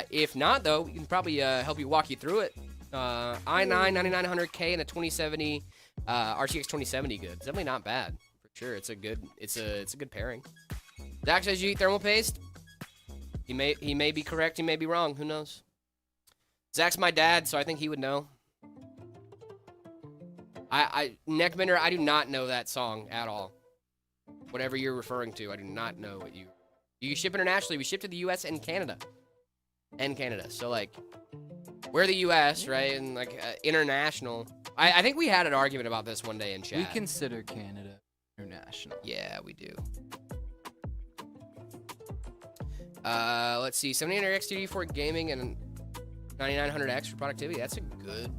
If not, though, we can probably help you walk you through it. i9 9900K and a 2070 RTX 2070 good. It's definitely not bad for sure. It's a good pairing. Zach says you eat thermal paste. He may be correct. He may be wrong. Who knows? Zach's my dad, so I think he would know. Neckbender, I do not know that song at all. Whatever you're referring to, I do not know what you ship internationally. We ship to the U.S. and Canada. So, like, we're the U.S., right? And, like, international. I think we had an argument about this one day in chat. We consider Canada international. Yeah, we do. Let's see. 7900X TD for gaming and 9900X for productivity. That's a good.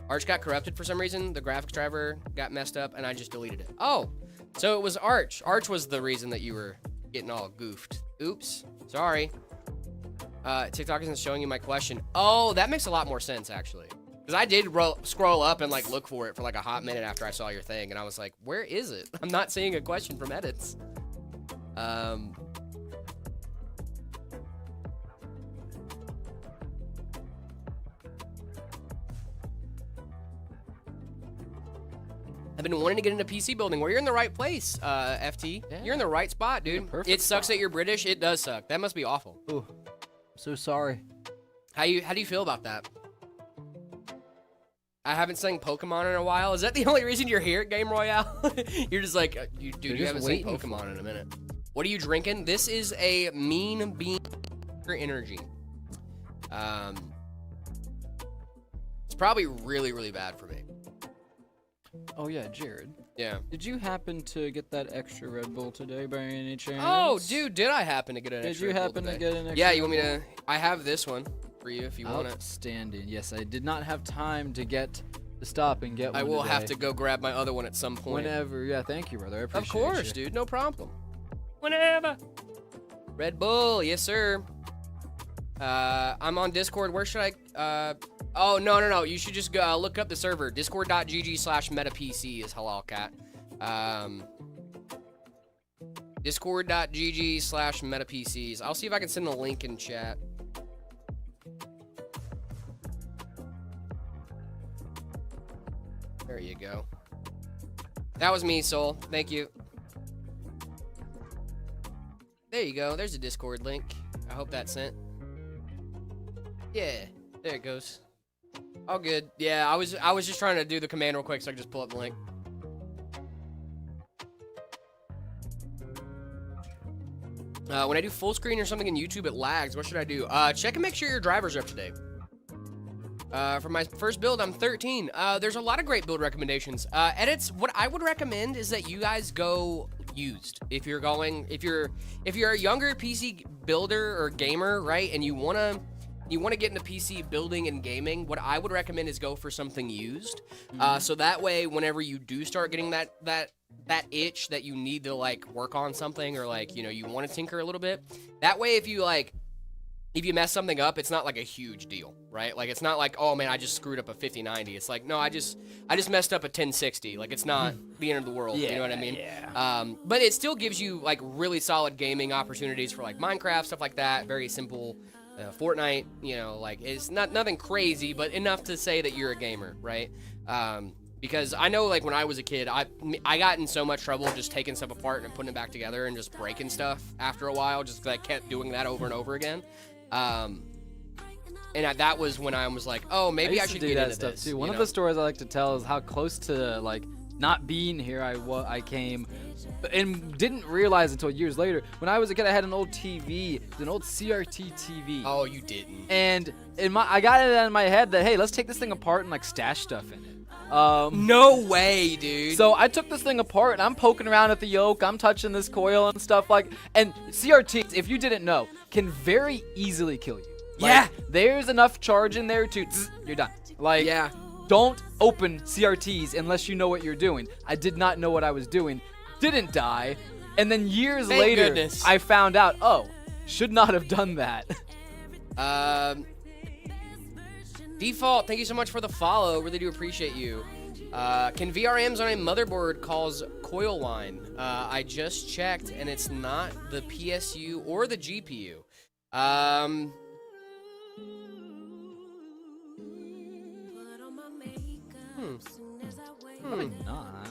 Arch got corrupted for some reason. The graphics driver got messed up, and I just deleted it. Oh, so it was Arch. Arch was the reason that you were getting all goofed. Oops. Sorry. TikTok isn't showing you my question. Oh, that makes a lot more sense, actually. Because I did scroll up and, like, look for it for, like, a hot minute after I saw your thing, and I was like, where is it? I'm not seeing a question from edits. I've been wanting to get into PC building. Well, you're in the right place, FT. Yeah. You're in the right spot, dude. It sucks that you're British. It does suck. That must be awful. Ooh, so sorry. How do you feel about that? I haven't sung Pokemon in a while. Is that the only reason you're here at Game Royale? You're just like, you haven't sung Pokemon in a minute. What are you drinking? This is a Mean Bean Energy. It's probably really, really bad for me. Oh, yeah, Jared. Yeah. Did you happen to get that extra Red Bull today by any chance? Oh, dude, did I happen to get an extra Red Bull Red Bull today? today? Did you happen to get an extra Yeah, you want me Red to... I have this one for you if you want it. Outstanding. Yes, I did not have time to stop and get one I will today. have to go grab my other one at some point. Whenever. Yeah, thank you, brother. I appreciate Of course, you. dude. No problem. Whenever. Red Bull. Yes, sir. I'm on Discord. Where should I... Oh, no. You should just go look up the server. Discord.gg/metapc is halal cat. Discord.gg/metapcs. I'll see if I can send the link in chat. There you go. That was me, Soul. Thank you. There you go. There's a Discord link. I hope that's sent. Yeah, there it goes. All good. Yeah, I was just trying to do the command real quick so I could just pull up the link. When I do full screen or something in YouTube, it lags. What should I do? Check and make sure your drivers are up to date. For my first build, I'm 13. There's a lot of great build recommendations. Edits, what I would recommend is that you guys go used. If you're a younger PC builder or gamer, right, and you wanna get into PC building and gaming, what I would recommend is go for something used. So that way, whenever you do start getting that itch that you need to, like, work on something, or, like, you know, you want to tinker a little bit, that way if you mess something up, it's not like a huge deal, right? Like, it's not like, oh man, I just screwed up a 5090. It's like, no, I just messed up a 1060. Like, it's not the end of the world. Yeah, you know what I mean? Yeah. But it still gives you, like, really solid gaming opportunities for, like, Minecraft, stuff like that. Very simple. Fortnite, you know, like, it's nothing crazy, but enough to say that you're a gamer, right? Because I know, like, when I was a kid, I got in so much trouble just taking stuff apart and putting it back together and just breaking stuff after a while, just 'cause I kept doing that over and over again. And that was when I was like, oh, maybe I should do get that into stuff this. too. One of the stories I like to tell is how close to, like, not being here I came, and didn't realize until years later. When I was a kid, I had an old TV, an old CRT TV. Oh, you didn't. And I got it in my head that, hey, let's take this thing apart and, like, stash stuff in it. No way, dude. So I took this thing apart and I'm poking around at the yoke. I'm touching this coil and stuff and CRTs, if you didn't know, can very easily kill you. Yeah. There's enough charge in there to you're done. Yeah. Don't open CRTs unless you know what you're doing. I did not know what I was doing. Didn't die. And then years Thank later, goodness. I found out, should not have done that. Default, thank you so much for the follow. Really do appreciate you. Can VRMs on a motherboard cause coil whine? I just checked, and it's not the PSU or the GPU. Probably not.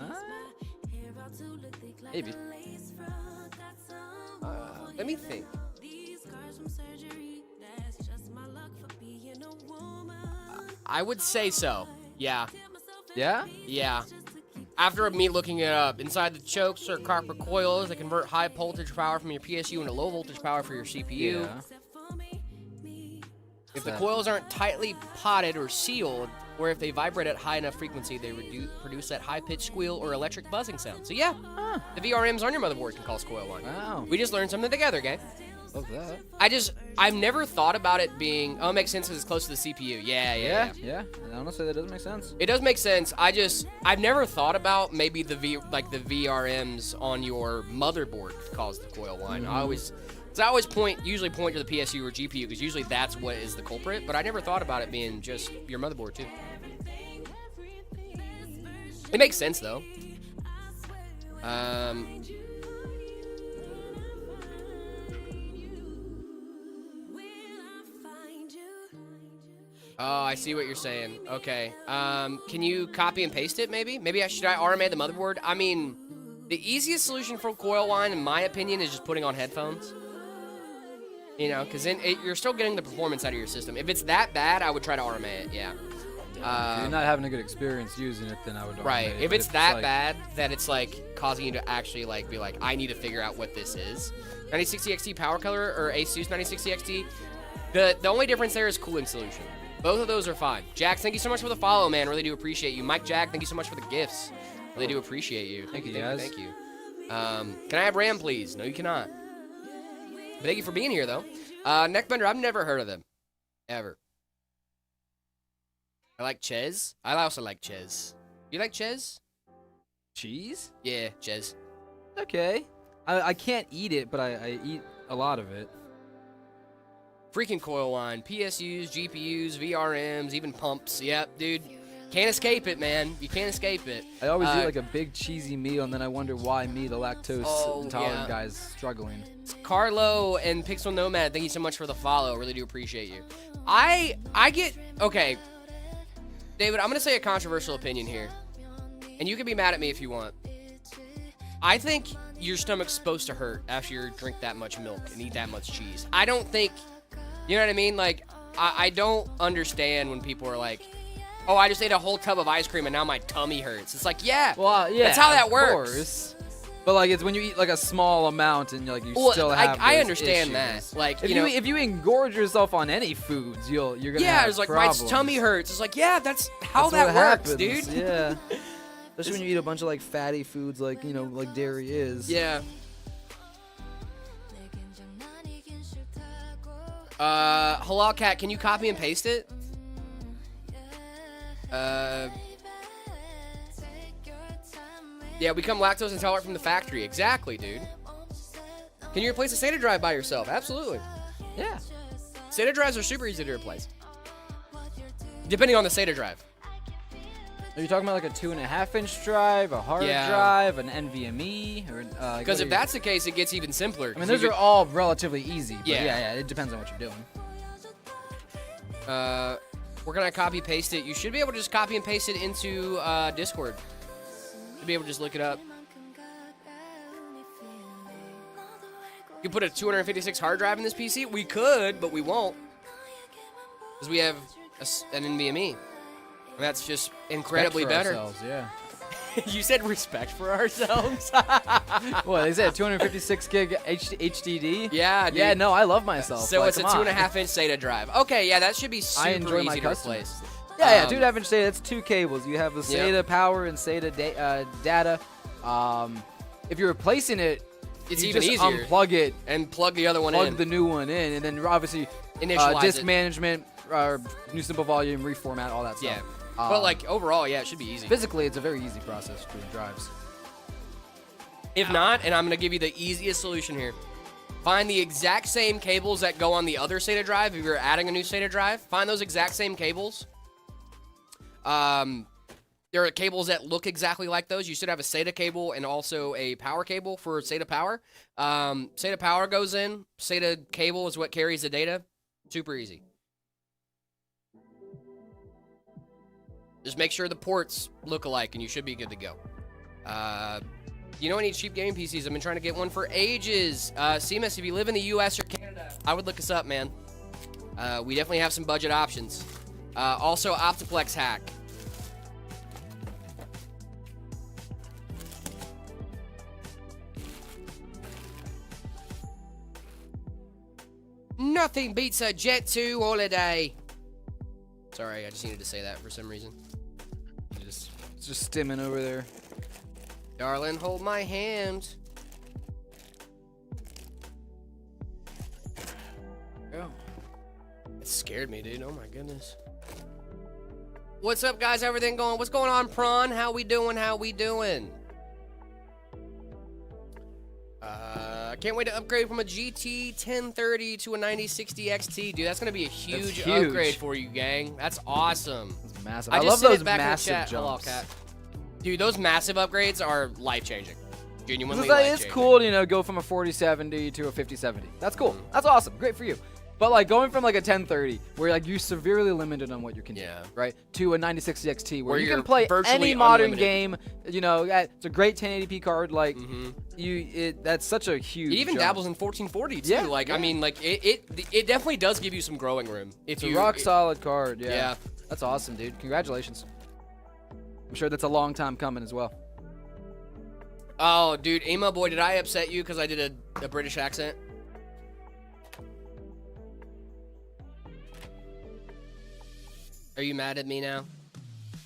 Maybe. Let me think. I would say so. Yeah. Yeah? Yeah. After me looking it up, inside the chokes are copper coils that convert high voltage power from your PSU into low voltage power for your CPU. Yeah. If the coils aren't tightly potted or sealed, or if they vibrate at high enough frequency, they produce that high-pitched squeal or electric buzzing sound. So yeah, the VRMs on your motherboard can cause coil whine. Wow. We just learned something together, gang. Love that. I've never thought about it being, it makes sense because it's close to the CPU. Yeah. Yeah. And honestly, that does make sense. It does make sense. I've never thought about maybe the VRMs on your motherboard cause the coil whine. I always usually point to the PSU or GPU because usually that's what is the culprit, but I never thought about it being just your motherboard too. It makes sense though. Oh, I see what you're saying. Okay. Can you copy and paste it maybe? Should I RMA the motherboard? I mean, the easiest solution for coil whine, in my opinion, is just putting on headphones. You know, because then you're still getting the performance out of your system. If it's that bad, I would try to RMA it, yeah. If you're not having a good experience using it, then I would. Right. RMA it. If But it's that bad that it's like causing you to actually like be like, I need to figure out what this is. 9060 XT power color or Asus 9060 XT. The only difference there is cooling solution. Both of those are fine. Jax, thank you so much for the follow, man. Really do appreciate you. Mike Jack, thank you so much for the gifts. Really do appreciate you. Thank you, guys. Thank you. Can I have RAM, please? No, you cannot. But thank you for being here, though. Neckbender, I've never heard of them. Ever. I like Ches. I also like Ches. You like Ches? Cheese? Yeah, Ches. Okay. I can't eat it, but I eat a lot of it. Freaking coil line. PSUs, GPUs, VRMs, even pumps. Yep, dude. Can't escape it, man. You can't escape it. I always eat like a big cheesy meal, and then I wonder why me, the lactose intolerant yeah. guy, is struggling. Carlo and Pixel Nomad, thank you so much for the follow. Really do appreciate you. I get... Okay. David, I'm going to say a controversial opinion here. And you can be mad at me if you want. I think your stomach's supposed to hurt after you drink that much milk and eat that much cheese. I don't think... You know what I mean? Like, I don't understand when people are like, oh, I just ate a whole tub of ice cream and now my tummy hurts. It's like, yeah, that's how that works. Course. But like, it's when you eat like a small amount and like you still have. I those understand issues. that. Like, if if you engorge yourself on any foods, you're gonna. Yeah, have it's like problems. my tummy hurts. It's like, yeah, that's how That's that what works, happens, dude. Yeah. Especially when you eat a bunch of like fatty foods, like like dairy is. Yeah. Halal Cat, can you copy and paste it? Yeah, become lactose intolerant from the factory. Exactly, dude. Can you replace a SATA drive by yourself? Absolutely. Yeah. SATA drives are super easy to replace. Depending on the SATA drive. Are you talking about like a 2.5-inch drive, a hard drive, an NVMe, or? Because if that's the case, it gets even simpler. I mean, those are all relatively easy. But Yeah. yeah, it depends on what you're doing. Where can I copy paste it? You should be able to just copy and paste it into Discord. You'll be able to just look it up. You could put a 256 hard drive in this PC? We could, but we won't. Because we have an NVMe. And that's just incredibly Respect for better. ourselves, yeah. You said respect for ourselves? What, they said 256 gig HDD? Yeah, dude. Yeah, no, I love myself. So like, it's a come on. 2.5-inch SATA drive. Okay, yeah, that should be super I enjoy my easy to customs. replace. Yeah, 2.5-inch SATA. That's 2 cables. You have the SATA Yep. power and SATA data. If you're replacing it, It's you even just easier. unplug it, And plug the other one plug in. the new one in, and then obviously Initialize disk it. management, new simple volume, reformat, all that stuff. Yeah. But like overall, yeah, it should be easy. Physically, it's a very easy process for the drives. If not, and I'm going to give you the easiest solution here. Find the exact same cables that go on the other SATA drive if you're adding a new SATA drive. Find those exact same cables. There are cables that look exactly like those. You should have a SATA cable and also a power cable for SATA power. SATA power goes in. SATA cable is what carries the data. Super easy. Just make sure the ports look alike and you should be good to go. You know any cheap gaming PCs? I've been trying to get one for ages. CMS, if you live in the US or Canada, I would look us up, man. We definitely have some budget options. Also, Optiplex hack. Nothing beats a Jet 2 holiday. Sorry, I just needed to say that for some reason. It's just stimming over there. Darling, hold my hand. Yeah. It scared me, dude. Oh my goodness. What's up, guys? Everything going? What's going on, Prawn? How we doing? How we doing? I can't wait to upgrade from a GT 1030 to a 9060 XT, dude. That's gonna be a huge huge. upgrade for you, gang. That's awesome. It's massive. I I just love sent those it back in the massive chat. Hello, jumps. cat. Dude, those massive upgrades are life-changing. Genuinely It's life-changing. cool to, go from a 4070 to a 5070. That's cool. That's awesome. Great for you. But like going from like a 1030, where like you're severely limited on what you can do, Yeah. right, to a 9060 XT, where you you're can play virtually any modern unlimited. game. It's a great 1080p card. Like that's such a huge. It even jump. dabbles in 1440 too. Yeah, Like yeah. I mean, like it definitely does give you some growing room. If It's a you rock solid card. Yeah. Yeah. That's awesome, dude. Congratulations. I'm sure that's a long time coming as well. Oh, dude, Ema boy, did I upset you because I did a British accent? Are you mad at me now?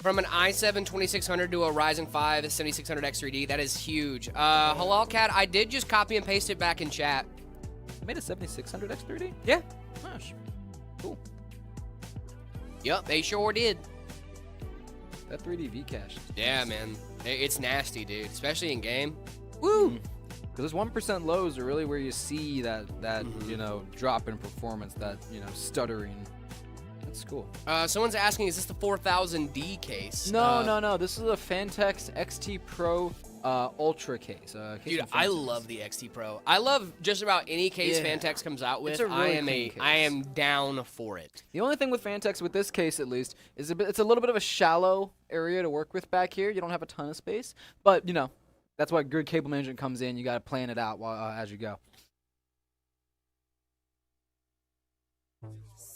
From an i7 2600 to a Ryzen 5 7600X3D, that is huge. Halal Cat, I did just copy and paste it back in chat. You made a 7600 X3D? Yeah. Gosh. Cool. Yep, they sure did. That 3D V cache. Yeah, man. It's nasty, dude, especially in game. Woo! Because those 1% lows are really where you see that drop in performance, that stuttering. That's cool. Someone's asking, is this the 4000D case? No. This is a Fantex XT Pro Ultra case. Dude, I love the XT Pro. I love just about any case Yeah. Fantex comes out with. It's a really clean case. I am down for it. The only thing with Fantex, with this case at least, is it's a little bit of a shallow area to work with back here. You don't have a ton of space, but that's why good cable management comes in. You got to plan it out as you go.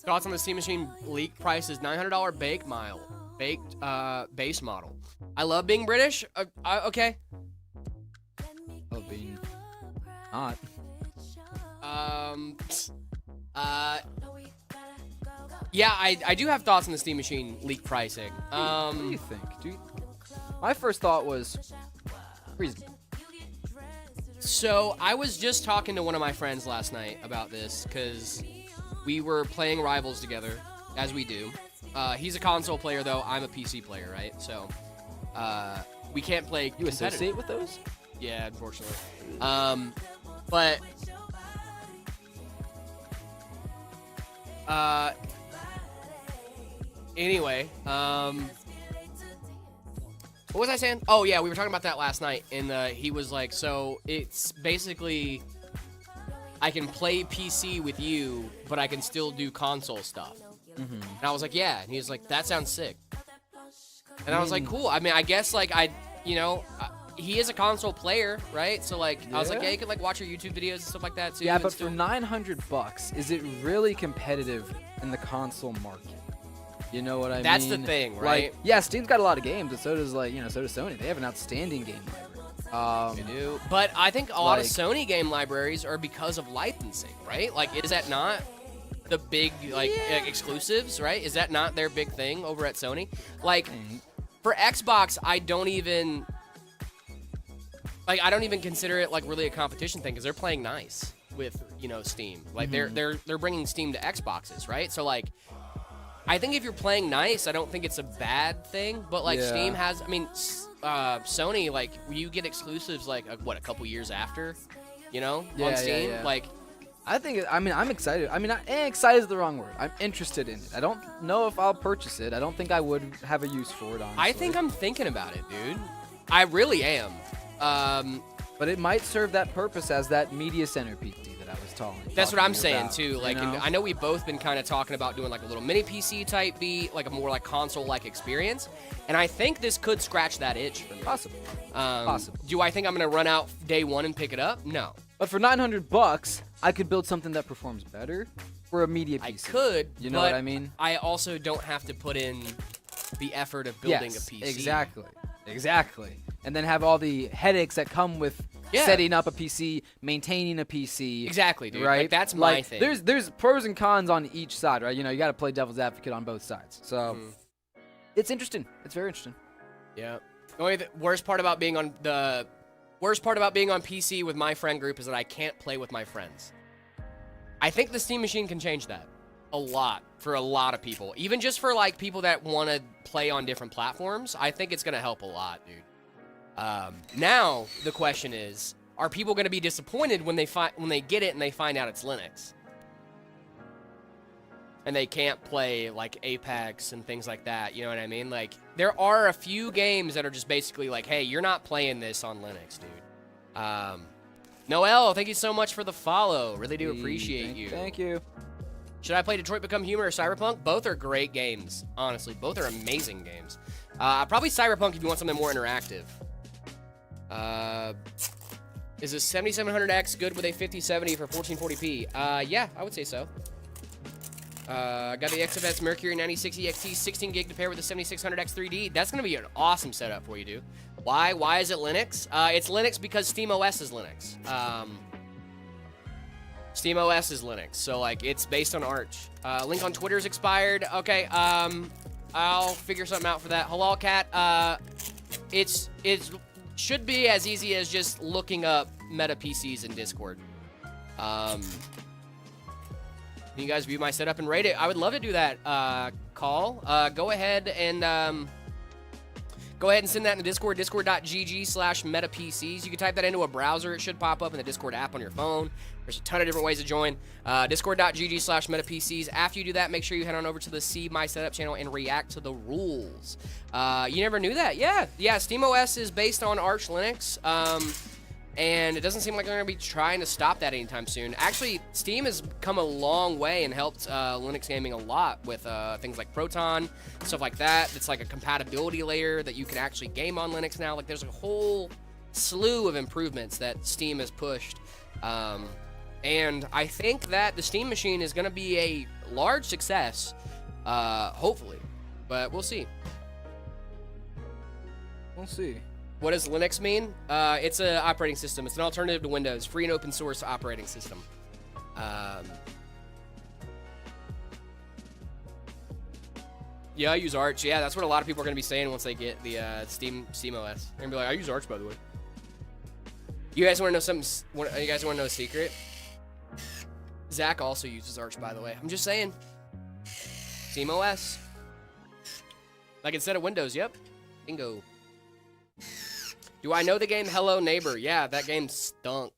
Thoughts on the Steam Machine leak price is $900 baked base model. I love being British. Okay. Oh, being not. Yeah, I do have thoughts on the Steam Machine leak pricing. What do you think? My first thought was reasonable. So I was just talking to one of my friends last night about this because we were playing Rivals together, as we do. He's a console player, though. I'm a PC player, right? So we can't play You competitive. associate with those? Yeah, unfortunately. But anyway, what was I saying? Oh yeah, we were talking about that last night, and he was like, so it's basically I can play PC with you, but I can still do console stuff. And I was like, yeah, and he was like, that sounds sick. And I was like, cool. I mean, I guess like he is a console player, right? So like, I was like, yeah, you could like watch your YouTube videos and stuff like that too. Yeah, and but still- for $900, is it really competitive in the console market? You know what I mean? That's the thing, right? Like, yeah, Steam's got a lot of games, and so does so does Sony. They have an outstanding game library. They do. But I think a lot of like- Sony game libraries are because of licensing, right? Like, is that not? the big like exclusives, right? Is that not their big thing over at Sony? Like for Xbox, I don't even consider it like really a competition thing because they're playing nice with, you know, Steam. Like they're bringing Steam to Xboxes, right? So like I think if you're playing nice, I don't think it's a bad thing, but like Steam has, I mean, Sony, like you get exclusives like what, a couple years after, you know, on Steam. Like I'm excited. I mean, excited is the wrong word. I'm interested in it. I don't know if I'll purchase it. I don't think I would have a use for it, honestly. I think I'm thinking about it, dude. I really am. But it might serve that purpose as that media center PC that I was talking. That's what I'm saying about, too. Like, you know? and I know we've both been kind of talking about doing like a little mini PC type beat, like a more like console-like experience. And I think this could scratch that itch for me. Possible. Do I think I'm gonna run out day one and pick it up? No. But for $900, I could build something that performs better for a media PC. I could. You know what I mean? I also don't have to put in the effort of building a PC. Exactly. And then have all the headaches that come with setting up a PC, maintaining a PC. Exactly, dude. Right? Like, that's my thing. There's pros and cons on each side, right? You know, you got to play devil's advocate on both sides. So it's interesting. It's very interesting. Yeah. The worst part about being on PC with my friend group is that I can't play with my friends. I think the Steam machine can change that a lot for a lot of people. Even just for like people that want to play on different platforms, I think it's going to help a lot, dude. Now the question is, are people going to be disappointed when they get it and they find out it's Linux? And they can't play like Apex and things like that, you know what I mean? Like there are a few games that are just basically like, hey, you're not playing this on Linux, dude. Noel, thank you so much for the follow. Really do appreciate you. Thank you. Should I play Detroit Become Human or Cyberpunk? Both are great games, honestly. Both are amazing games. Probably Cyberpunk if you want something more interactive. Is a 7700X good with a 5070 for 1440p? Yeah, I would say so. Got the XFS Mercury 9060 XT 16 gig to pair with the 7600X 3D. That's going to be an awesome setup for you, dude. Why? Why is it Linux? It's Linux because SteamOS is Linux. SteamOS is Linux, so like it's based on Arch. Link on Twitter is expired. Okay, I'll figure something out for that. Halal Cat. It's should be as easy as just looking up Meta PCs in Discord. Can you guys view my setup and rate it? I would love to do that. Call. Go ahead and send that in the Discord. Discord.gg/metapcs. You can type that into a browser. It should pop up in the Discord app on your phone. There's a ton of different ways to join. Discord.gg/metapcs. After you do that, make sure you head on over to the See My Setup channel and react to the rules. You never knew that? Yeah. SteamOS is based on Arch Linux. And it doesn't seem like they're going to be trying to stop that anytime soon. Actually, Steam has come a long way and helped Linux gaming a lot with things like Proton, stuff like that. It's like a compatibility layer that you can actually game on Linux now. Like, there's a whole slew of improvements that Steam has pushed. And I think that the Steam machine is going to be a large success, hopefully. But we'll see. We'll see. What does Linux mean? It's an operating system. It's an alternative to Windows. Free and open source operating system. Yeah, I use Arch. Yeah, that's what a lot of people are going to be saying once they get the SteamOS. They're going to be like, I use Arch, by the way. You guys want to know something? You guys want to know a secret? Zach also uses Arch, by the way. I'm just saying. SteamOS. Like instead of Windows, yep. Bingo. Do I know the game Hello Neighbor? Yeah, that game stunk.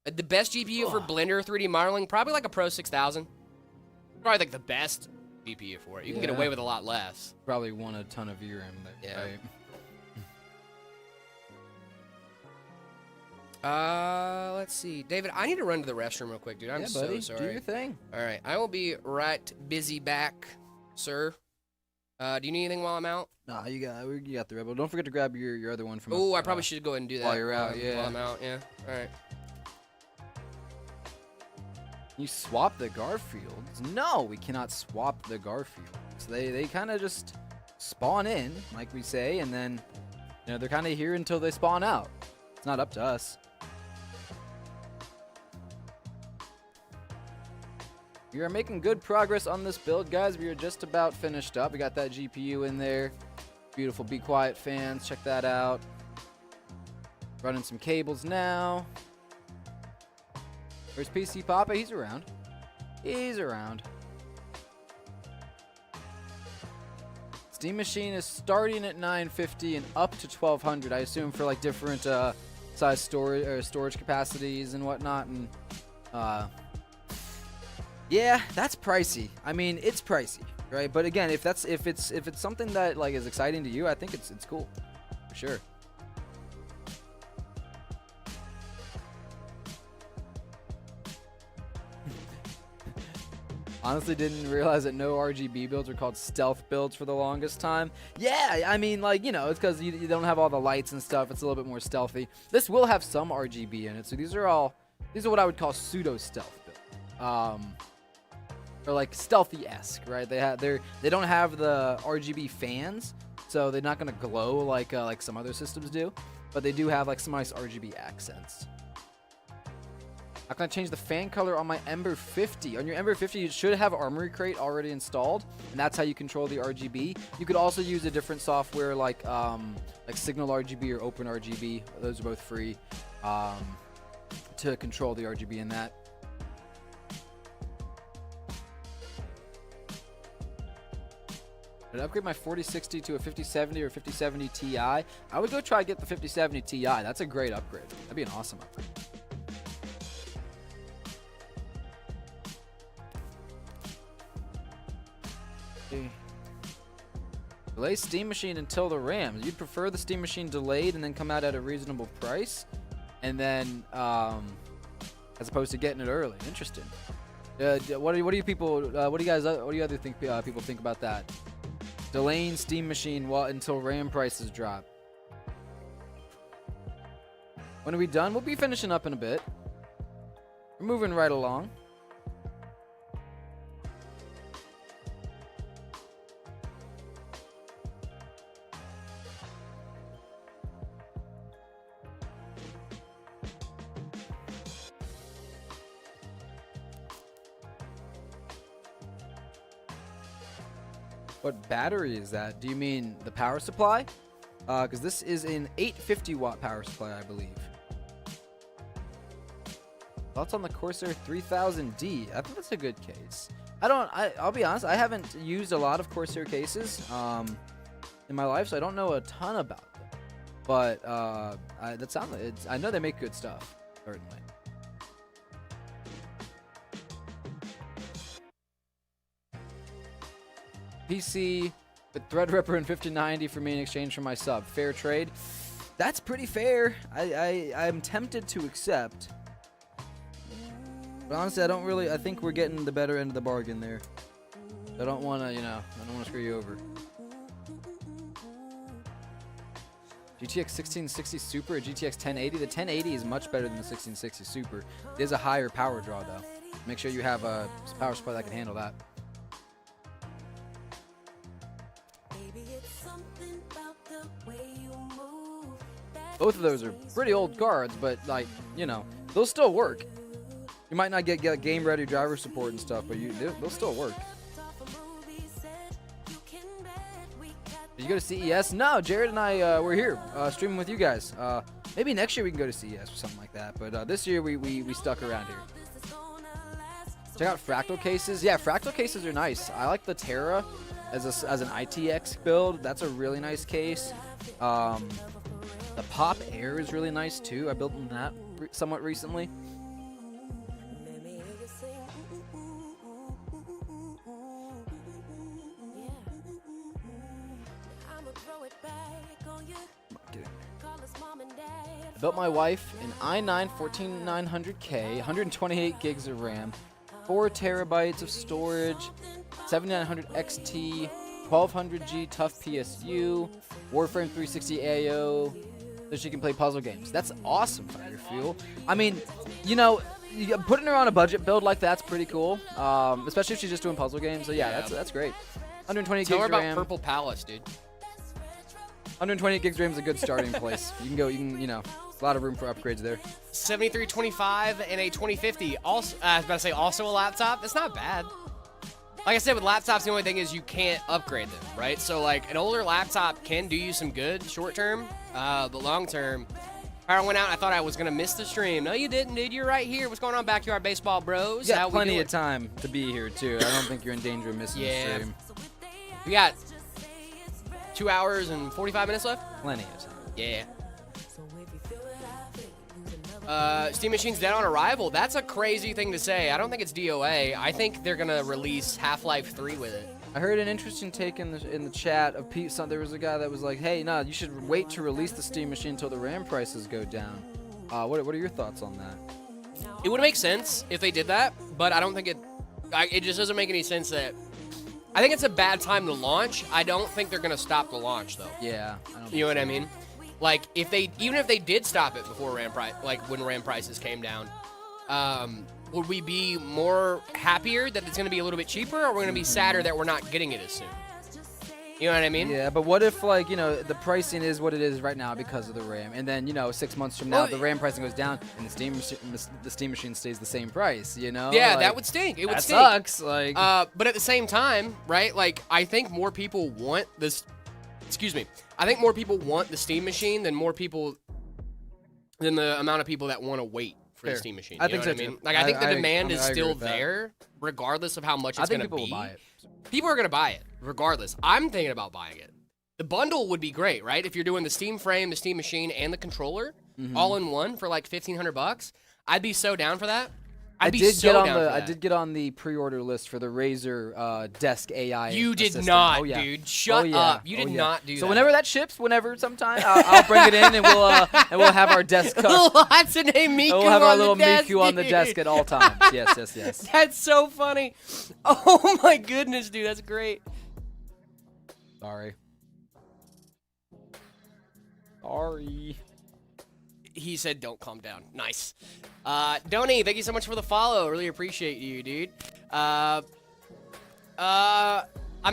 The best GPU for Blender 3D modeling, probably like a Pro 6000. Probably like the best GPU for it. You can get away with a lot less. Probably won a ton of VRAM there. Yeah. Right? Let's see. David, I need to run to the restroom real quick, dude. I'm so sorry. Do your thing. All right. I will be right busy back, sir. Do you need anything while I'm out? Nah, you got the Rebel. Don't forget to grab your other one from. Oh, I probably should go ahead and do that while you're out. While I'm out, yeah. All right. You swap the Garfields? No, we cannot swap the Garfields. They kind of just spawn in, like we say, and then they're kind of here until they spawn out. It's not up to us. We are making good progress on this build, guys. We are just about finished up. We got that GPU in there. Beautiful Be Quiet fans. Check that out. Running some cables now. Where's PC Papa? He's around. He's around. Steam Machine is starting at 950 and up to 1200. I assume for like different size storage capacities and whatnot. And yeah, that's pricey. I mean, it's pricey, right? But again, if it's something that like is exciting to you, I think it's cool, for sure. Honestly, didn't realize that no RGB builds are called stealth builds for the longest time. Yeah, I mean, like, you know, it's because you don't have all the lights and stuff. It's a little bit more stealthy. This will have some RGB in it, so these are what I would call pseudo stealth builds. Or like stealthy-esque, right? They don't have the RGB fans, so they're not gonna glow like some other systems do, but they do have like some nice RGB accents. How can I change the fan color on my Ember 50? On your Ember 50, you should have Armory Crate already installed, and that's how you control the RGB. You could also use a different software like Signal RGB or Open RGB. Those are both free to control the RGB in that. Did I upgrade my 4060 to a 5070 or 5070 Ti? I would go try to get the 5070 Ti. That's a great upgrade. That'd be an awesome upgrade. Delay Steam Machine until the RAM. You'd prefer the Steam Machine delayed and then come out at a reasonable price, and then as opposed to getting it early. Interesting. What do you other think people think about that? Delaying Steam Machine until RAM prices drop. When are we done? We'll be finishing up in a bit. We're moving right along. What battery is that? Do you mean the power supply? Because this is an 850 watt power supply, I believe. Thoughts on the Corsair 3000D? I think that's a good case. I'll be honest, I haven't used a lot of Corsair cases in my life, so I don't know a ton about them. But I know they make good stuff, certainly. PC with Threadripper and 5090 for me in exchange for my sub. Fair trade. That's pretty fair. I'm tempted to accept. But honestly, I think we're getting the better end of the bargain there. I don't want to screw you over. GTX 1660 Super or GTX 1080? The 1080 is much better than the 1660 Super. It is a higher power draw, though. Make sure you have a power supply that can handle that. Both of those are pretty old cards, but like, you know, they'll still work. You might not get game-ready driver support and stuff, but they'll still work. Did you go to CES? No, Jared and I were here streaming with you guys. Maybe next year we can go to CES or something like that, but this year we stuck around here. Check out Fractal cases. Yeah, Fractal cases are nice. I like the Terra as an ITX build. That's a really nice case. The Pop Air is really nice too. I built that somewhat recently. I built my wife an i9 14900K, 128 gigs of RAM, 4 terabytes of storage, 7900 XT, 1200G tough PSU, Warframe 360 AO, so she can play puzzle games. That's awesome, Fire Fuel. I mean, you know, putting her on a budget build like that's pretty cool, especially if she's just doing puzzle games. So yeah, that's great. 120 gigs Tell her of about RAM. Purple Palace, dude. 128 gigs RAM is a good starting place. You can go. You know, a lot of room for upgrades there. 7325 and a 2050. Also, I was about to say also a laptop. That's not bad. Like I said, with laptops, the only thing is you can't upgrade them, right? So, like, an older laptop can do you some good short term, but long term. I went out, I thought I was going to miss the stream. No, you didn't, dude. You're right here. What's going on, Backyard Baseball Bros? You got How we plenty doing? of time to be here, too. I don't think you're in danger of missing the stream. We got 2 hours and 45 minutes left? Plenty of time. Yeah. Steam Machine's dead on arrival. That's a crazy thing to say. I don't think it's DOA. I think they're going to release Half-Life 3 with it. I heard an interesting take in the chat of Pete. There was a guy that was like, "Hey, no, you should wait to release the Steam Machine until the RAM prices go down." What are your thoughts on that? It would make sense if they did that, but I don't think it. It just doesn't make any sense that. I think it's a bad time to launch. I don't think they're gonna stop the launch though. Yeah, I don't You know what I mean? Like even if they did stop it before RAM price, like when RAM prices came down, would we be more happier that it's gonna be a little bit cheaper, or we're gonna be sadder that we're not getting it as soon? You know what I mean? Yeah, but what if, like, you know, the pricing is what it is right now because of the RAM, and then, you know, 6 months from now, Well, the RAM pricing goes down, and the Steam Machine stays the same price, you know? Yeah, Like, that would stink. It would that stink. sucks. Like, But at the same time, right? Like, I think more people want this. Excuse me. I think more people want the Steam Machine than the amount of people that want to wait for the Fair. Steam Machine. I You think know so, what I mean? too. Like, I think the I demand is agree still with that. there, regardless of how much I it's think going to people be. will buy it. People are going to buy it, regardless. I'm thinking about buying it. The bundle would be great, right? If you're doing the Steam frame, the Steam Machine, and the controller all in one for like $1,500, I'd be so down for that. I did get on the pre-order list for the Razer Desk AI. You did assistant. not, Oh, yeah. dude. Shut yeah. up. You did Oh, yeah. not do that. So whenever that ships, sometime, I'll bring it in and we'll have our desk covered. Lots of name Miku And we'll have our on little the desk, Miku on the dude. desk at all times. Yes. That's so funny. Oh my goodness, dude. That's great. Sorry. He said, don't calm down. Nice. Donnie, thank you so much for the follow. Really appreciate you, dude. I'm not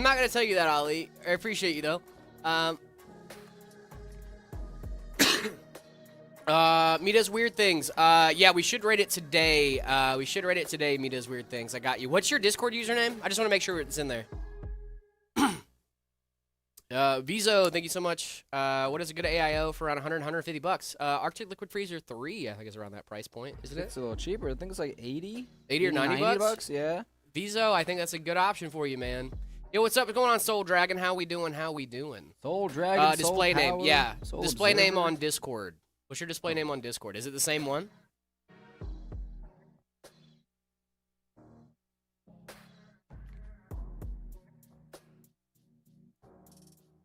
going to tell you that, Ali. I appreciate you, though. Me does weird things. Yeah, we should rate it today. Me does weird things. I got you. What's your Discord username? I just want to make sure it's in there. Vizo, thank you so much. What is a good AIO for around 100, 150 bucks? Arctic Liquid Freezer 3, I think is around that price point, isn't it? It's a little cheaper. I think it's like 80. 80 or 90 bucks. Yeah. Vizo, I think that's a good option for you, man. Yo, what's up? What's going on, Soul Dragon? How we doing? Soul Dragon. Display Soul name, Power, yeah. Soul Display name Observer. on Discord. What's your display name on Discord? Is it the same one?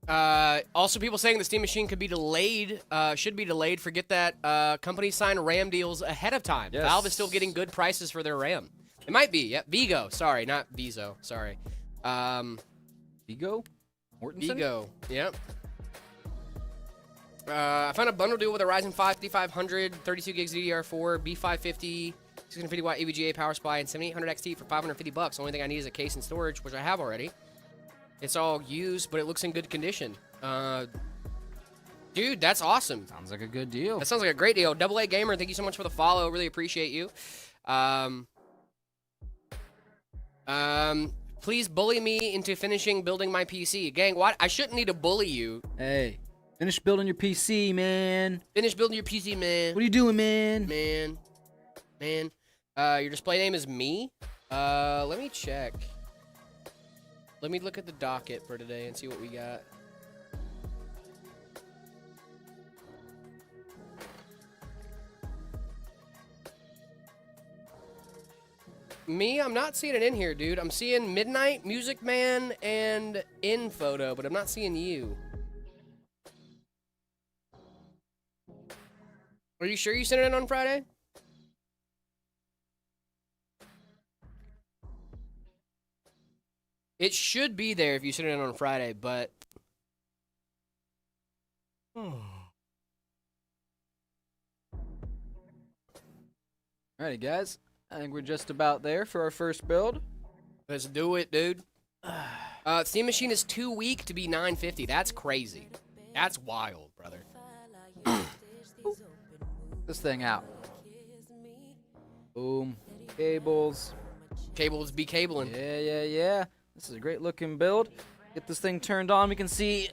Also, people saying the Steam Machine could be delayed, should be delayed. Forget that. Companies sign RAM deals ahead of time. Yes. Valve is still getting good prices for their RAM. It might be. Yep. Vigo. Sorry, not Vizo. Sorry. Vigo? Mortensen? Vigo. Yep. I found a bundle deal with a Ryzen 5 5500, 32 gigs DDR4, B550, 650 watt EVGA power supply, and 7800 XT for 550 bucks. Only thing I need is a case and storage, which I have already. It's all used, but it looks in good condition. Dude, that's awesome. Sounds like a good deal. That sounds like a great deal. Double A Gamer, thank you so much for the follow. Really appreciate you. Please bully me into finishing building my PC. Gang, what? I shouldn't need to bully you. Hey, finish building your PC, man. Finish building your PC, man. What are you doing, man? Man. Your display name is me? Let me check. Let me look at the docket for today and see what we got. Me? I'm not seeing it in here, dude. I'm seeing Midnight, Music Man, and In Photo, but I'm not seeing you. Are you sure you sent it in on Friday? It should be there if you sent it in on Friday, but... Alrighty, guys. I think we're just about there for our first build. Let's do it, dude. Steam Machine is too weak to be $950. That's crazy. That's wild, brother. This thing out. Boom. Cables. Cables be cabling. Yeah. This is a great looking build. Get this thing turned on. We can see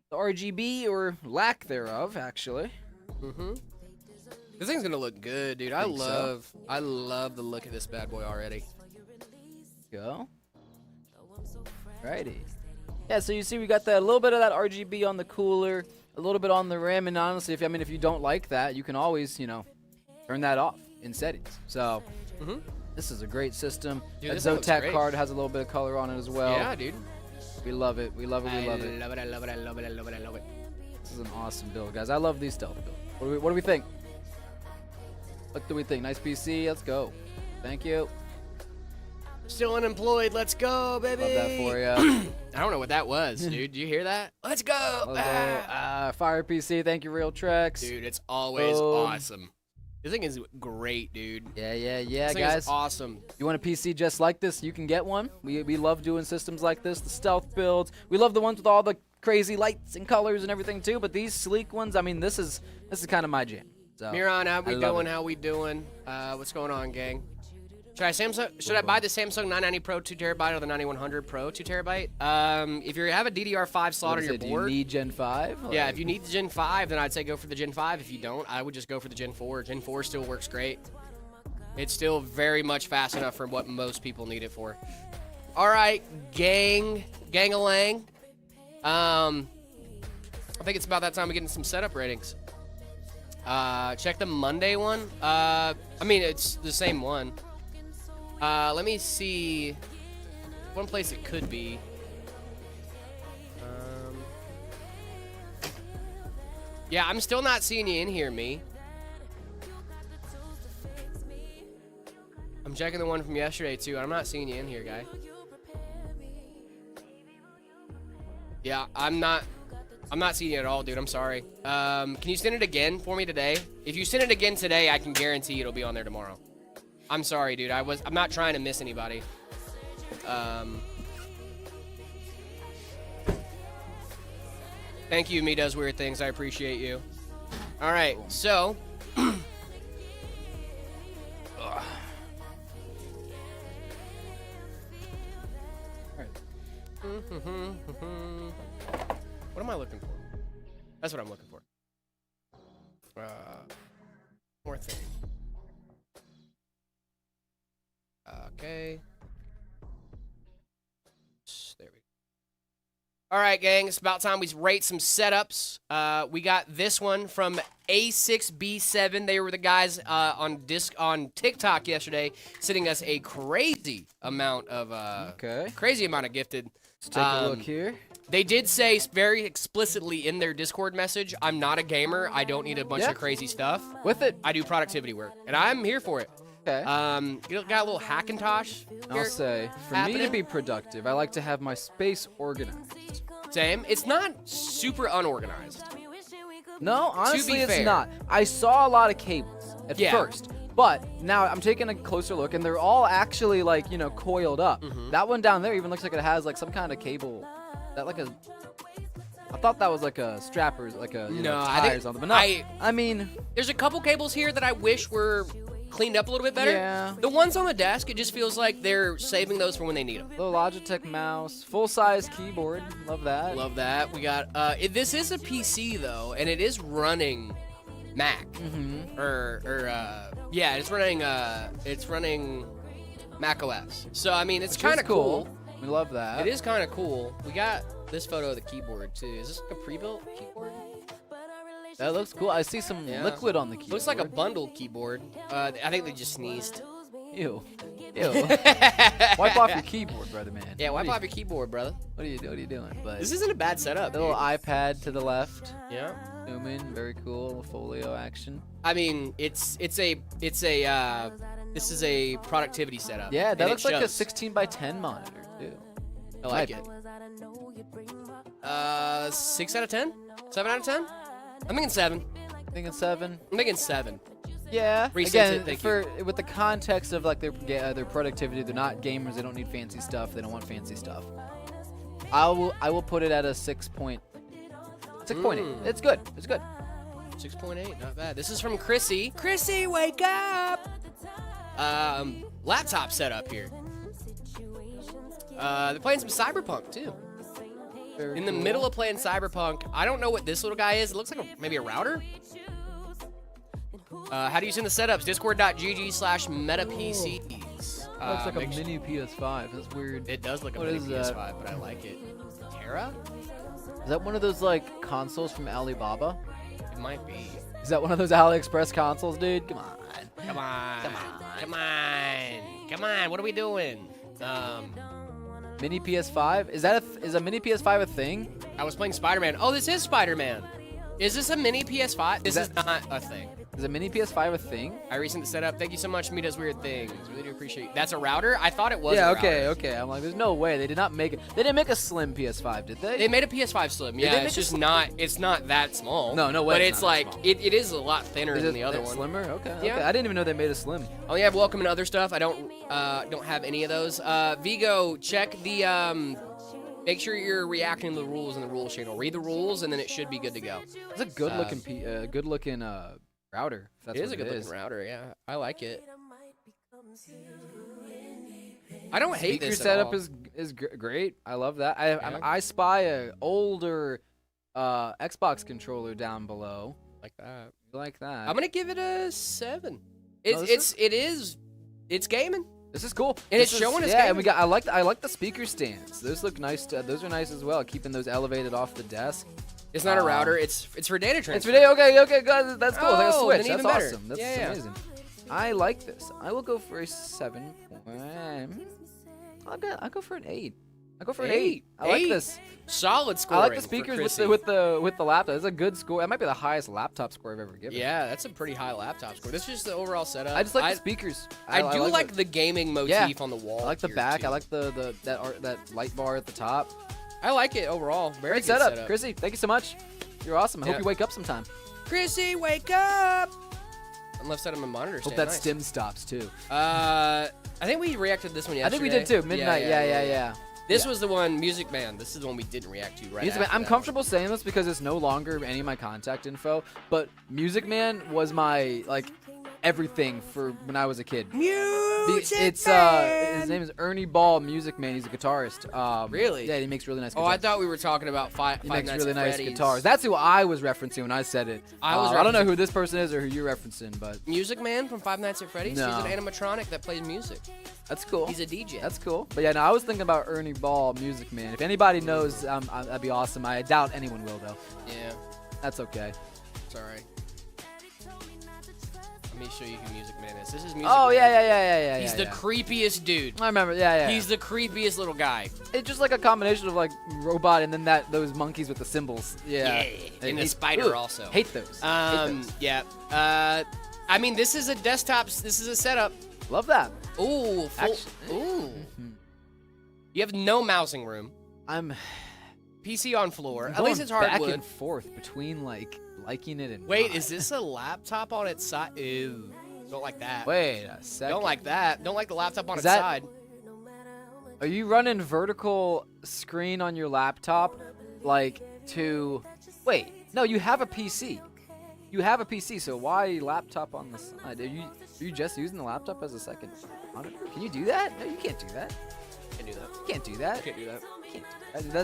the RGB or lack thereof, actually. This thing's gonna look good, dude. I love the look of this bad boy already. Go. Righty. Yeah, so you see we got that a little bit of that RGB on the cooler, a little bit on the RAM, and honestly, if you don't like that, you can always, turn that off in settings. So, this is a great system. Dude, that this thing looks Zotac great. card has a little bit of color on it as well. Yeah, dude. We love it. We love it. We love it. I love it. I love it. I love it. I love it. I love it. This is an awesome build, guys. I love these stealth builds. What do we think? What do we think? Nice PC. Let's go. Thank you. Still unemployed. Let's go, baby. Love that for you. I don't know what that was, dude. Did you hear that? Let's go. Fire PC. Thank you, Real Trex. Dude, it's always Boom. awesome. This thing is great, dude. Yeah, This thing guys. is awesome. You want a PC just like this? You can get one. We love doing systems like this, the stealth builds. We love the ones with all the crazy lights and colors and everything too. But these sleek ones, I mean, this is kind of my jam. So, Miran, how we I love doing? it. How we doing? What's going on, gang? Should I buy the Samsung 990 Pro 2TB or the 9100 Pro 2TB? If you have a DDR5 slot on your Do board, you need Gen 5? yeah, if you need the Gen 5, then I'd say go for the Gen 5. If you don't, I would just go for the Gen 4. Gen 4 still works great. It's still very much fast enough for what most people need it for. All right, gang-a-lang. I think it's about that time we get into some setup ratings. Check the Monday one. I mean, it's the same one. Let me see one place it could be. Yeah, I'm still not seeing you in here, me. I'm checking the one from yesterday too. I'm not seeing you in here, guy. Yeah, I'm not seeing you at all, dude. I'm sorry. Can you send it again for me today? If you send it again today, I can guarantee it'll be on there tomorrow. I'm sorry, dude. I'm not trying to miss anybody. Thank you, Me Does Weird Things. I appreciate you. All right, so. What am I looking for? That's what I'm looking for. More thing. Okay. There we go. All right, gang. It's about time we rate some setups. We got this one from A6B7. They were the guys on TikTok yesterday, sending us a crazy amount of gifted. Let's take a look here. They did say very explicitly in their Discord message, "I'm not a gamer. I don't need a bunch of crazy stuff. With it. I do productivity work, and I'm here for it." Okay. You got a little Hackintosh. I'll say, for me to be productive, I like to have my space organized. Same. It's not super unorganized. No, honestly, it's fair. not. I saw a lot of cables at Yeah. first, but now I'm taking a closer look, and they're all actually, like, coiled up. That one down there even looks like it has, like, some kind of cable. That, like, I thought that was, like, a strapper, like a, No, I tie think- or something. But no, I mean... There's a couple cables here that I wish were cleaned up a little bit better. Yeah. The ones on the desk, it just feels like they're saving those for when they need them. Little Logitech mouse, full-size keyboard. Love that. Love that. We got, this is a PC, though, and it is running Mac. Yeah, it's running Mac OS. So, I mean, it's kind of cool. We love that. It is kind of cool. We got this photo of the keyboard, too. Is this like a pre-built keyboard? That looks cool. I see some liquid on the keyboard. Looks like a bundled keyboard. I think they just sneezed. Ew. Wipe off your keyboard, brother, man. Yeah, wipe off your keyboard, brother. What are you doing? But This isn't a bad setup, the little dude. iPad to the left. Yeah. Zoom in, very cool. Folio action. I mean, this is a productivity setup. Yeah, that and looks it like a shows. 16 by 10 monitor too. I like Might it. 6 out of 10? 7 out of 10? I'm thinking 7. Thinking 7. I'm thinking 7. Yeah. Reset Again, it, thank with the context of like their productivity, they're not gamers. They don't need fancy stuff. They don't want fancy stuff. I will put it at a 6.5. 6.8. It's good. It's good. 6.8, not bad. This is from Chrissy. Chrissy, wake up! Laptop setup here. They're playing some Cyberpunk too. Very In the cool. middle of playing Cyberpunk, I don't know what this little guy is. It looks like maybe a router. How do you send the setups? Discord.gg/metapcs. Looks like a mini PS5. That's weird. It does look a What mini is PS5, that? but I like it. Terra? Is that one of those like consoles from Alibaba? It might be. Is that one of those AliExpress consoles, dude? Come on. Come on. Come on. Come on. What are we doing? Mini PS5? Is that is a mini PS5 a thing? I was playing Spider-Man. Oh, this is Spider-Man. Is this a mini PS5? This is that- not a thing. Is a mini PS5 a thing? I recently set up. Thank you so much. Me does weird things. Really do appreciate. That's a router. I thought it was. Yeah. a Okay. router. Okay. I'm like, there's no way they did not make it. They didn't make a slim PS5, did they? They made a PS5 Slim. Yeah, they it's make a just not. It's not that small. No, no way But it's it's not that like small. it is a lot thinner Is than it the other one. slimmer? Okay. Yeah. Okay. I didn't even know they made a slim. Oh yeah, welcome and other stuff. I don't have any of those. Vigo, check the Make sure you're reacting to the rules in the rules channel. Read the rules, and then it should be good to go. It's a good looking router. If that's It is what a good looking router. Yeah, I like it. I don't hate Speaker this setup at all. is great. I love that. Yeah. I spy a older Xbox controller down below. like that. You like that? I'm gonna give it a 7. Oh, this It's gaming. This is cool. And This it's showing us Yeah, and gaming. we got. I like the speaker stands. Those look nice. Those are nice as well. Keeping those elevated off the desk. It's not a router. It's for data transfer. It's for day. Okay, guys. That's cool. It's like a Oh, Switch. then That's even better. awesome. That's Yeah. amazing. I like this. I will go for a 7. I'll go for an 8. I'll go for an 8. I like 8? this. Solid I scoring. like the for speakers Chrissy. with the laptop. It's a good score. That might be the highest laptop score I've ever given. Yeah, that's a pretty high laptop score. This is just the overall setup. I just like the speakers. I do like it. the gaming motif on the wall. I like the here, back. too. I like that light bar at the top. I like it overall. Very Great good setup, Chrissy. Thank you so much. You're awesome. I hope Yeah. you wake up sometime. Chrissy, wake up! On left side of my monitor. Hope stand. that Nice. stim stops too. I think we reacted to this one I yesterday. think we did too. Midnight. Yeah. This Yeah. was the one, Music Man. This is the one we didn't react to right Music Man. after I'm that. comfortable saying this because it's no longer any of my contact info. But Music Man was my everything for when I was a kid. Music It's Man! his name is Ernie Ball, Music Man. He's a guitarist. Really? Yeah, he makes really nice. Oh, guitars. I thought we were talking about Five He Nights makes really at nice Freddy's. guitars. That's who I was referencing when I said it. I was I don't know referencing- who this person is or who you're referencing, but Music Man from Five Nights at Freddy's. No. He's an animatronic that plays music. that's cool. He's a DJ. That's cool. But yeah, no, I was thinking about Ernie Ball, Music Man. If anybody knows, that'd be awesome. I doubt anyone will though. Yeah, That's okay. it's all right. Let me show you who Music Man is. This is Music Oh Man. yeah. He's yeah, the yeah. creepiest dude. I remember. Yeah. He's the creepiest little guy. It's just like a combination of robot and then those monkeys with the symbols. Yeah. And the hate- spider also. Hate those. Hate those. Yeah. I mean, this is a desktop. This is a setup. Love that. Ooh, full. Actually- Ooh. You have no mousing room. I'm PC on floor. At going least it's back hardwood. and forth between liking it and Wait, not. is this a laptop on its side? Ew. Don't like that. Wait a second. Don't like that. Don't like the laptop on Is its that- side. Are you running vertical screen on your laptop, Wait, no, you have a PC. You have a PC, so why laptop on the side? Are you just using the laptop as a second monitor? Can you do that? No, you can't do that. Can't do that. You can't do that. Can't do that.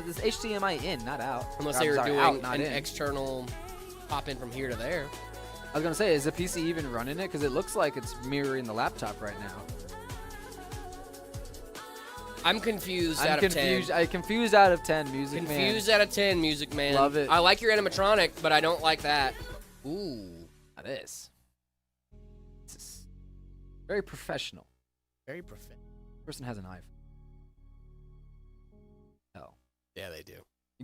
That's HDMI in, not out. Unless Or, they I'm were sorry, doing out, not an in. external pop in from here to there. I was gonna say, is the PC even running it? Because it looks like it's mirroring the laptop right now. I'm confused I'm out confused. of 10. I confused out of 10. Music Man. Confused out of 10, Music Man. Love it. I like your animatronic, but I don't like that. Ooh. That is. This is very professional. Very perfect. Person has an iPhone. Oh, Yeah, they do.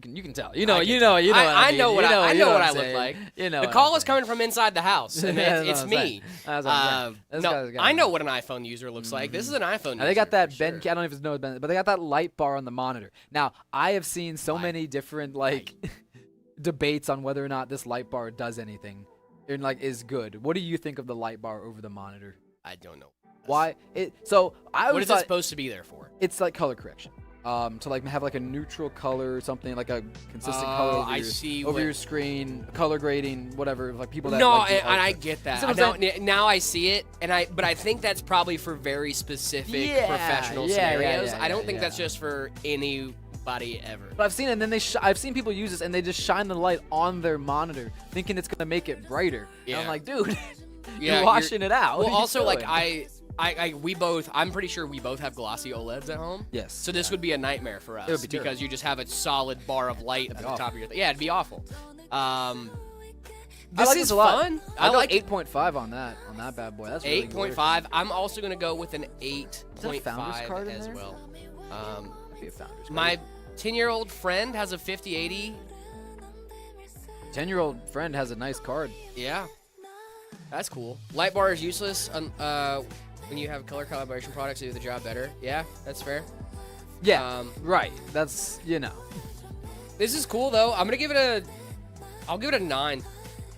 you can tell. I know what I look like. You know The what call I'm is coming from inside the house, and That's it's what I'm me. saying. That's what I'm saying. This No, guy's got I it. know what an iPhone user looks like. This is an iPhone user. Now, they got that for Ben. sure. I don't know if it's no Ben, but they got that light bar on the monitor. Now, I have seen so many different debates on whether or not this light bar does anything and is good. What do you think of the light bar over the monitor? I don't know. Why? So I What always is it thought supposed to be there for? it's like color correction. to like have like a neutral color or something, like a consistent color over, I see over what- your screen, color grading, whatever. Like people that No, like, do and art I for- get that. You see what I'm saying? Now I see it, but I think that's probably for very specific Yeah, professional yeah, scenarios. yeah, I don't yeah, think yeah. that's just for anybody ever. But I've seen it, and then I've seen people use this, and they just shine the light on their monitor, thinking it's gonna make it brighter. And I'm Yeah. like, dude, Yeah, you're washing it out. What Well, are you also, like doing? I'm pretty sure we both have glossy OLEDs at home. Yes. So this would be a nightmare for us It would be because terrible. you just have a solid bar of light at the awful. top of your. Yeah, it'd be awful. I This like is this a lot. fun. I I like 8.5 on that bad boy. That's really good. 8.5. I'm also gonna go with an Is there a Founders 8.5 card in as there? well. That'd be a Founders card. My 10-year-old friend has a 5080. 10-year-old friend has a nice card. Yeah, that's cool. Light bar is useless when you have color calibration products to do the job better. Yeah, that's fair. Yeah, Um, right. That's, you know. This is cool though. I'll give it a 9.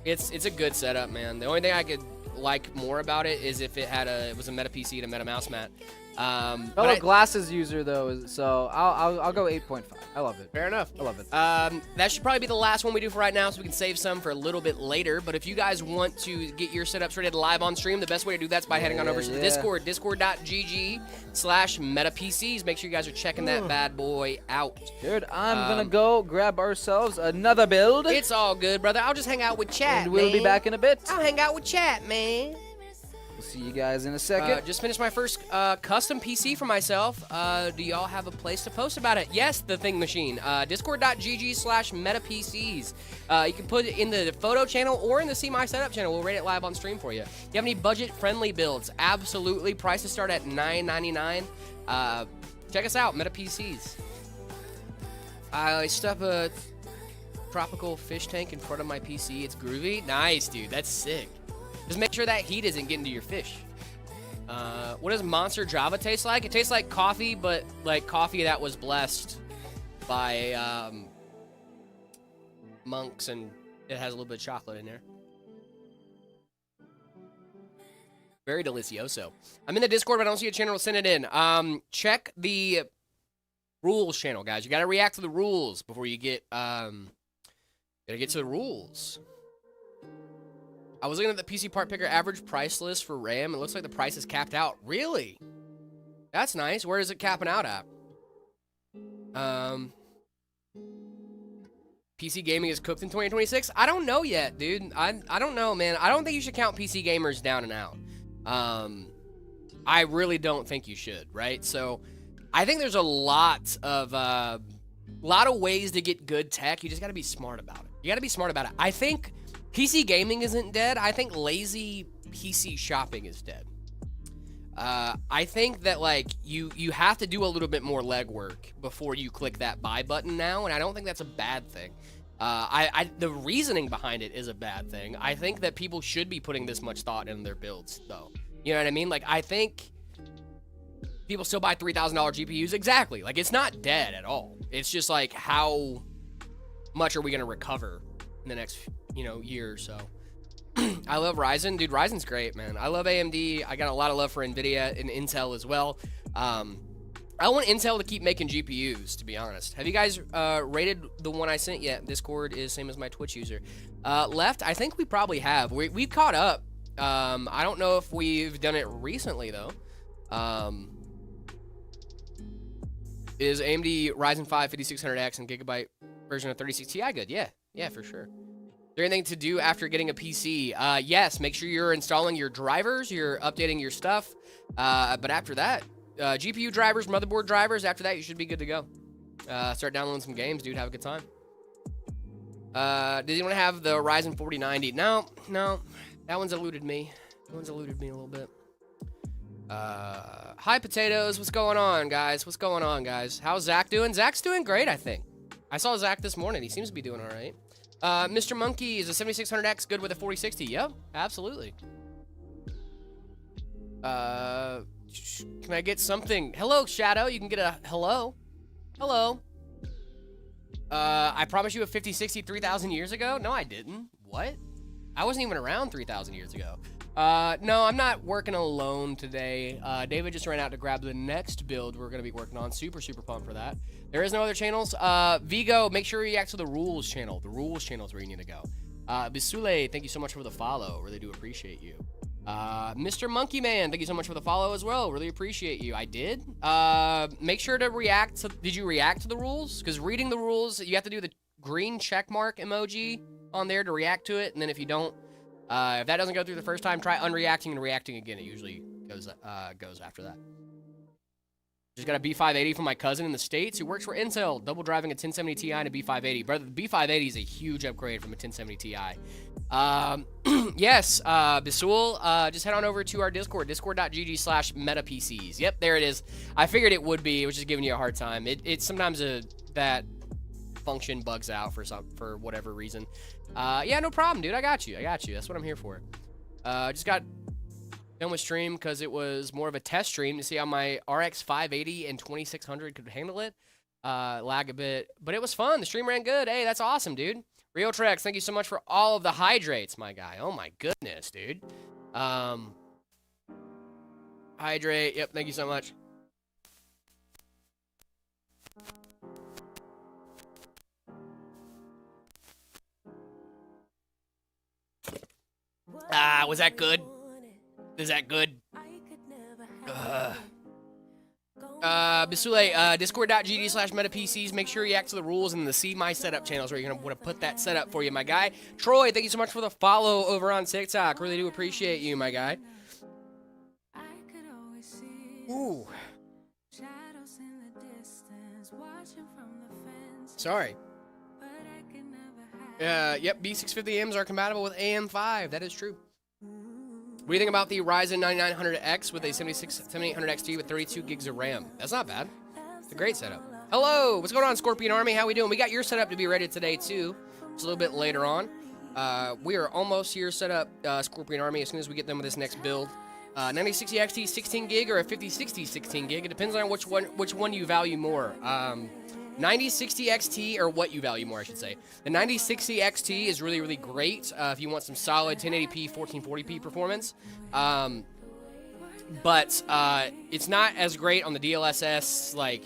It's a good setup, man. The only thing I could like more about it is if it was a Meta PC and a Meta mouse mat. But Fellow I- glasses user though, so I'll go 8.5. I love it. Fair enough. I love it. That should probably be the last one we do for right now, so we can save some for a little bit later. But if you guys want to get your setups ready live on stream, the best way to do that's by heading on over to the Yeah. Discord, discord.gg/metapcs. Make sure you guys are checking that bad boy out. Dude, I'm gonna go grab ourselves another build, It's all good, brother. I'll just hang out with chat. and we'll be man. back in a bit. I'll hang out with chat, man. We'll see you guys in a second. Just finished my first custom PC for myself. Do y'all have a place to post about it? Yes, the Thing Machine. Discord.gg/metapcs. You can put it in the photo channel or in the See My Setup channel. We'll rate it live on stream for you. If you have any budget-friendly builds, absolutely. Prices start at $9.99. Check us out, MetaPCs. I stuck a tropical fish tank in front of my PC. It's groovy. Nice, dude. That's sick. Just make sure that heat isn't getting to your fish. What does Monster Java taste like? It tastes like coffee, but like coffee that was blessed by monks, and it has a little bit of chocolate in there. Very delicioso. I'm in the Discord, but I don't see a channel to send it in. Check the rules channel, guys. You got to react to the rules before you get gotta get to the rules. I was looking at the PC part picker average price list for RAM. It looks like the price is capped out. Really? That's nice. Where is it capping out at? PC gaming is cooked in 2026? I don't know yet, dude. I don't know, man. I don't think you should count PC gamers down and out. I really don't think you should, right? So I think there's a lot of ways to get good tech. You just got to be smart about it. You got to be smart about it. I think PC gaming isn't dead. I think lazy PC shopping is dead. I think that like you have to do a little bit more legwork before you click that buy button now, and I don't think that's a bad thing. The reasoning behind it is a bad thing. I think that people should be putting this much thought in their builds, though. You know what I mean? Like I think people still buy $3,000 GPUs. Exactly. Like it's not dead at all. It's just like how much are we gonna recover in the next year or so. I love Ryzen. Dude, Ryzen's great, man. I love AMD. I got a lot of love for NVIDIA and Intel as well. I want Intel to keep making GPUs, to be honest. Have you guys rated the one I sent yet? Discord is same as my Twitch user. Left, I think we probably have. We've caught up. I don't know if we've done it recently, though. Is AMD Ryzen 5 5600X and Gigabyte version of 36 Ti good? Yeah, for sure. Is there anything to do after getting a PC? Yes, make sure you're installing your drivers, you're updating your stuff. But after that, GPU drivers, motherboard drivers, after that, you should be good to go. Start downloading some games, dude. Have a good time. Does anyone have the Ryzen 4090? No. That one's eluded me. A little bit. Hi, Potatoes. What's going on, guys? How's Zach doing? Zach's doing great, I think. I saw Zach this morning. He seems to be doing all right. Mr. Monkey, is a 7600X good with a 4060? Yep, absolutely. Can I get something? Hello, Shadow. You can get a hello. I promise you a 5060 3,000 years ago? No, I didn't. What? I wasn't even around 3,000 years ago. No, I'm not working alone today. David just ran out to grab the next build we're going to be working on. Super, super pumped for that. There is no other channels. Vigo, make sure you react to the rules channel. The rules channel is where you need to go. Bisule, thank you so much for the follow. Really do appreciate you. Mr. Monkey Man, thank you so much for the follow as well. Really appreciate you. I did. Make sure to react to. Did you react to the rules? Because reading the rules, you have to do the green check mark emoji on there to react to it. And then if you don't, if that doesn't go through the first time, try unreacting and reacting again. It usually goes after that. Just got a B580 from my cousin in the States who works for Intel, double driving a 1070 Ti and a B580. Brother, the B580 is a huge upgrade from a 1070 Ti. Yes, Bisul, just head on over to our Discord, discord.gg/metapcs. Yep, there it is. I figured it would be. It was just giving you a hard time. It sometimes that function bugs out for whatever reason. Yeah, no problem, dude. I got you. That's what I'm here for. Just got done with stream because it was more of a test stream to see how my RX 580 and 2600 could handle it. Lag a bit, but it was fun. The stream ran good. Hey, that's awesome, dude. Rio Trex, thank you so much for all of the hydrates, my guy. Oh my goodness, dude. Hydrate. Yep, thank you so much. Was that good? Is that good? Bisule, discord.gg/metapcs. Make sure you react to the rules and the See My Setup channels where you're going to want to put that setup for you, my guy. Troy, thank you so much for the follow over on TikTok. Really do appreciate you, my guy. Ooh. Sorry. Yep, B650Ms are compatible with AM5. That is true. What do you think about the Ryzen 9900X with a 7800 XT with 32 gigs of RAM? That's not bad. It's a great setup. Hello, what's going on, Scorpion Army? How we doing? We got your setup to be ready today, too. It's a little bit later on. We are almost here set up, Scorpion Army, as soon as we get done with this next build. 9060 XT 16 gig or a 5060 16 gig. It depends on which one you value more. 9060 XT, or what you value more, I should say. The 9060 XT is really, really great if you want some solid 1080p, 1440p performance. But it's not as great on the DLSS, like,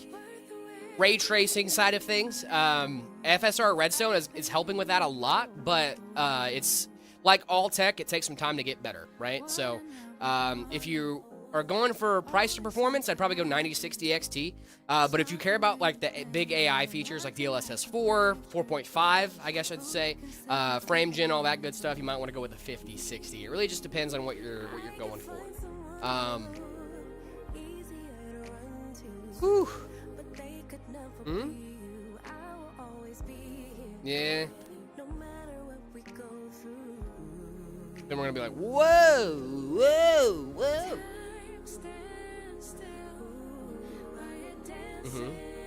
ray tracing side of things. FSR Redstone is helping with that a lot, but it's like all tech, it takes some time to get better, right? So if you are going for price to performance, I'd probably go 9060 XT. But if you care about like the big AI features like DLSS 4, 4.5, I guess I'd say, frame gen, all that good stuff, you might want to go with a 5060. It really just depends on what you're going for. Whew. Yeah. Then we're gonna be like, whoa, whoa, whoa.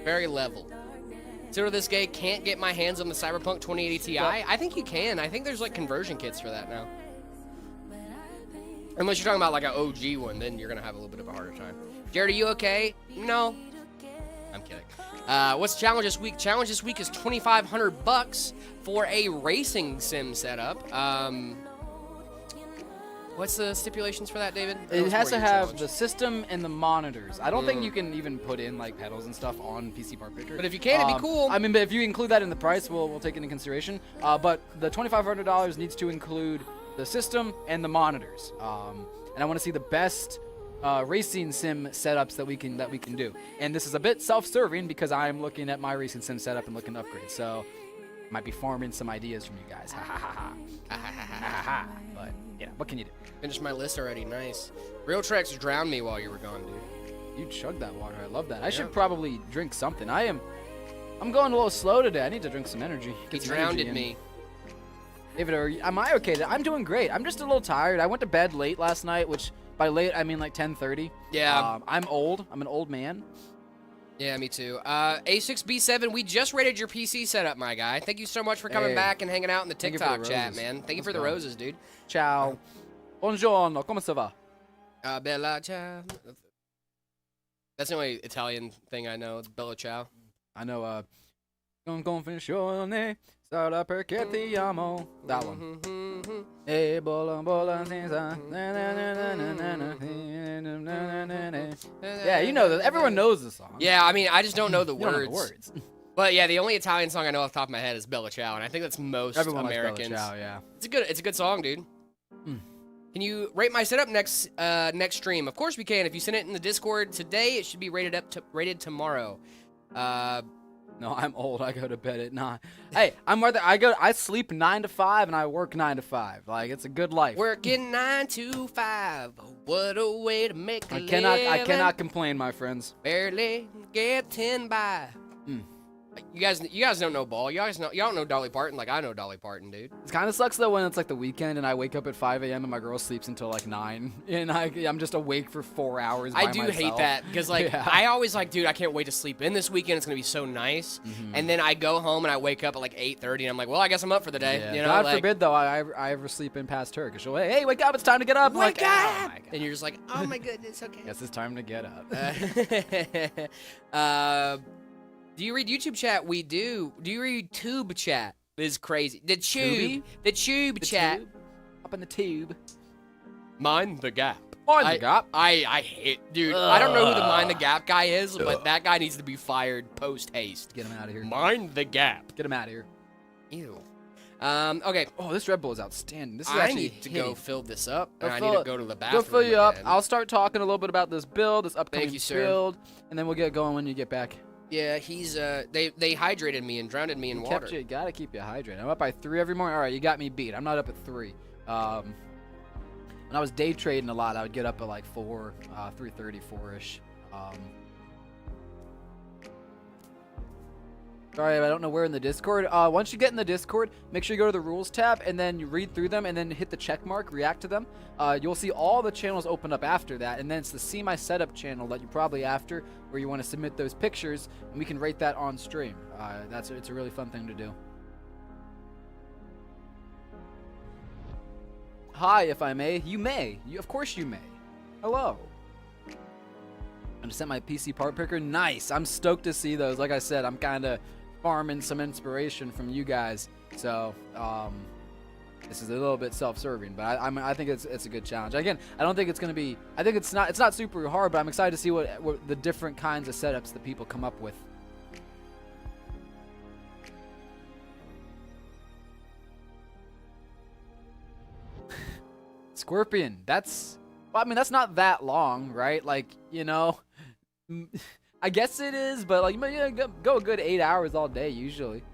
Very level. Zero this gay can't get my hands on the Cyberpunk 2080 Ti. I think you can. I think there's like conversion kits for that now. Unless you're talking about like an OG one, then you're gonna have a little bit of a harder time. Jared, are you okay? No. I'm kidding. What's the challenge this week? Challenge this week is $2,500 for a racing sim setup. What's the stipulations for that, David? It has to have the system and the monitors. I don't think you can even put in like pedals and stuff on PC Part Picker. But if you can, it'd be cool. I mean, but if you include that in the price, we'll take it into consideration. But the $2,500 needs to include the system and the monitors. And I want to see the best racing sim setups that we can do. And this is a bit self-serving because I'm looking at my racing sim setup and looking to upgrade. So I might be farming some ideas from you guys. Ha ha ha ha. Ha ha ha ha. But yeah, what can you do? Finished my list already. Nice. Real Trex drowned me while you were gone, dude. You chugged that water. I love that. I should probably drink something. I'm going a little slow today. I need to drink some energy. He drowned me. David, am I okay? I'm doing great. I'm just a little tired. I went to bed late last night, which by late I mean like 10:30. Yeah. I'm old. I'm an old man. Yeah, me too. A6B7, we just rated your PC setup, my guy. Thank you so much for coming back and hanging out in the TikTok chat, man. Thank you for the roses, dude. Ciao. Buongiorno. Come ça va? Bella ciao. That's the only Italian thing I know. Bella ciao. I know, Con confessione, sarà perché ti amo. That one. Hey, bola, bola, na, na, na, na, na, na, na. Yeah, you know that. Everyone knows the song. Yeah, I mean, I just don't know the You don't know words. the words. But yeah, the only Italian song I know off the top of my head is Bella Ciao, and I think that's most Everyone Americans. likes Bella Ciao, yeah. It's a good song, dude. Can you rate my setup next stream? Of course we can. If you send it in the Discord today, it should be rated tomorrow. No, I'm old. I go to bed at 9. Hey, I'm right there. I sleep 9 to 5 and I work 9 to 5. Like, it's a good life. Working 9 to 5. What a way to make a I living. cannot complain, my friends. Barely getting by. You guys don't know ball. Y'all don't know Dolly Parton like I know Dolly Parton, dude. It kind of sucks though when it's like the weekend and I wake up at 5 a.m. and my girl sleeps until like 9 and I'm just awake for 4 hours. I by do myself. hate that because like Yeah. I always like, dude, I can't wait to sleep in this weekend. It's gonna be so nice. And then I go home and I wake up at like 8:30 and I'm like, well, I guess I'm up for the day. Yeah. You know, God like, forbid though I ever sleep in past her because she'll hey wake up, it's time to get up. I'm wake like, up, oh my God. and you're just like, oh my goodness, okay. Guess it's time to get up. Do you read YouTube chat? We do. Do you read tube chat? This is crazy. The Tubi? tube chat. Tube. Up in the tube. Mind the gap. Mind the gap. I hate, dude. I don't know who the Mind the Gap guy is, but that guy needs to be fired post haste. Get him out of here. Mind the gap. Get him out of here. Ew. Okay. Oh, this Red Bull is outstanding. This is I actually need to go hitting. fill this up, Go and I fill need to it. go to the bathroom. Go fill you up. again. I'll start talking a little bit about this build, this upcoming you, sir. build, and then we'll get going when you get back. Yeah, he's they hydrated me and drowned me in water. Kept you gotta keep you hydrated. I'm up by 3 every morning. All right, you got me beat. I'm not up at 3. When I was day trading a lot, I would get up at like 4, 3:30, 4-ish. Sorry, I don't know where in the Discord. Once you get in the Discord, make sure you go to the rules tab and then you read through them and then hit the check mark, react to them. You'll see all the channels open up after that, and then it's the See My Setup channel that you probably after where you want to submit those pictures, and we can rate that on stream. It's a really fun thing to do. Hi, if I may. You may. Of course you may. Hello. I just sent my PC part picker. Nice. I'm stoked to see those. Like I said, I'm kind of farming some inspiration from you guys. So, this is a little bit self-serving, but I think it's a good challenge. Again, I don't think it's going to be. I think it's not super hard, but I'm excited to see what the different kinds of setups that people come up with. Scorpion. That's not that long, right? Like, you know, I guess it is, but like, go a good 8 hours all day usually.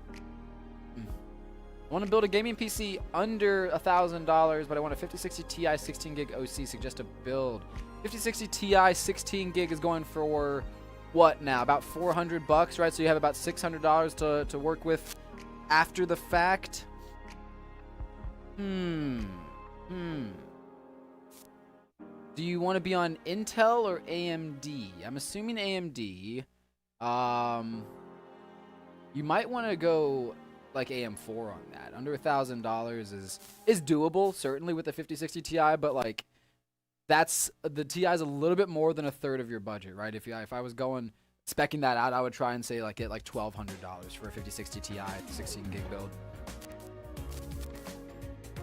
I want to build a gaming PC under $1,000, but I want a 5060 Ti 16 gig OC. Suggest a build. 5060 Ti 16 gig is going for what now? About $400, right? So you have about $600 to work with after the fact. Do you want to be on Intel or AMD? I'm assuming AMD. You might want to go like AM4 on that. Under $1,000 is doable, certainly with the 5060 Ti, but like the Ti is a little bit more than a third of your budget, right? If I was going specking that out, I would try and say like get like $1,200 for a 5060 Ti 16 gig build.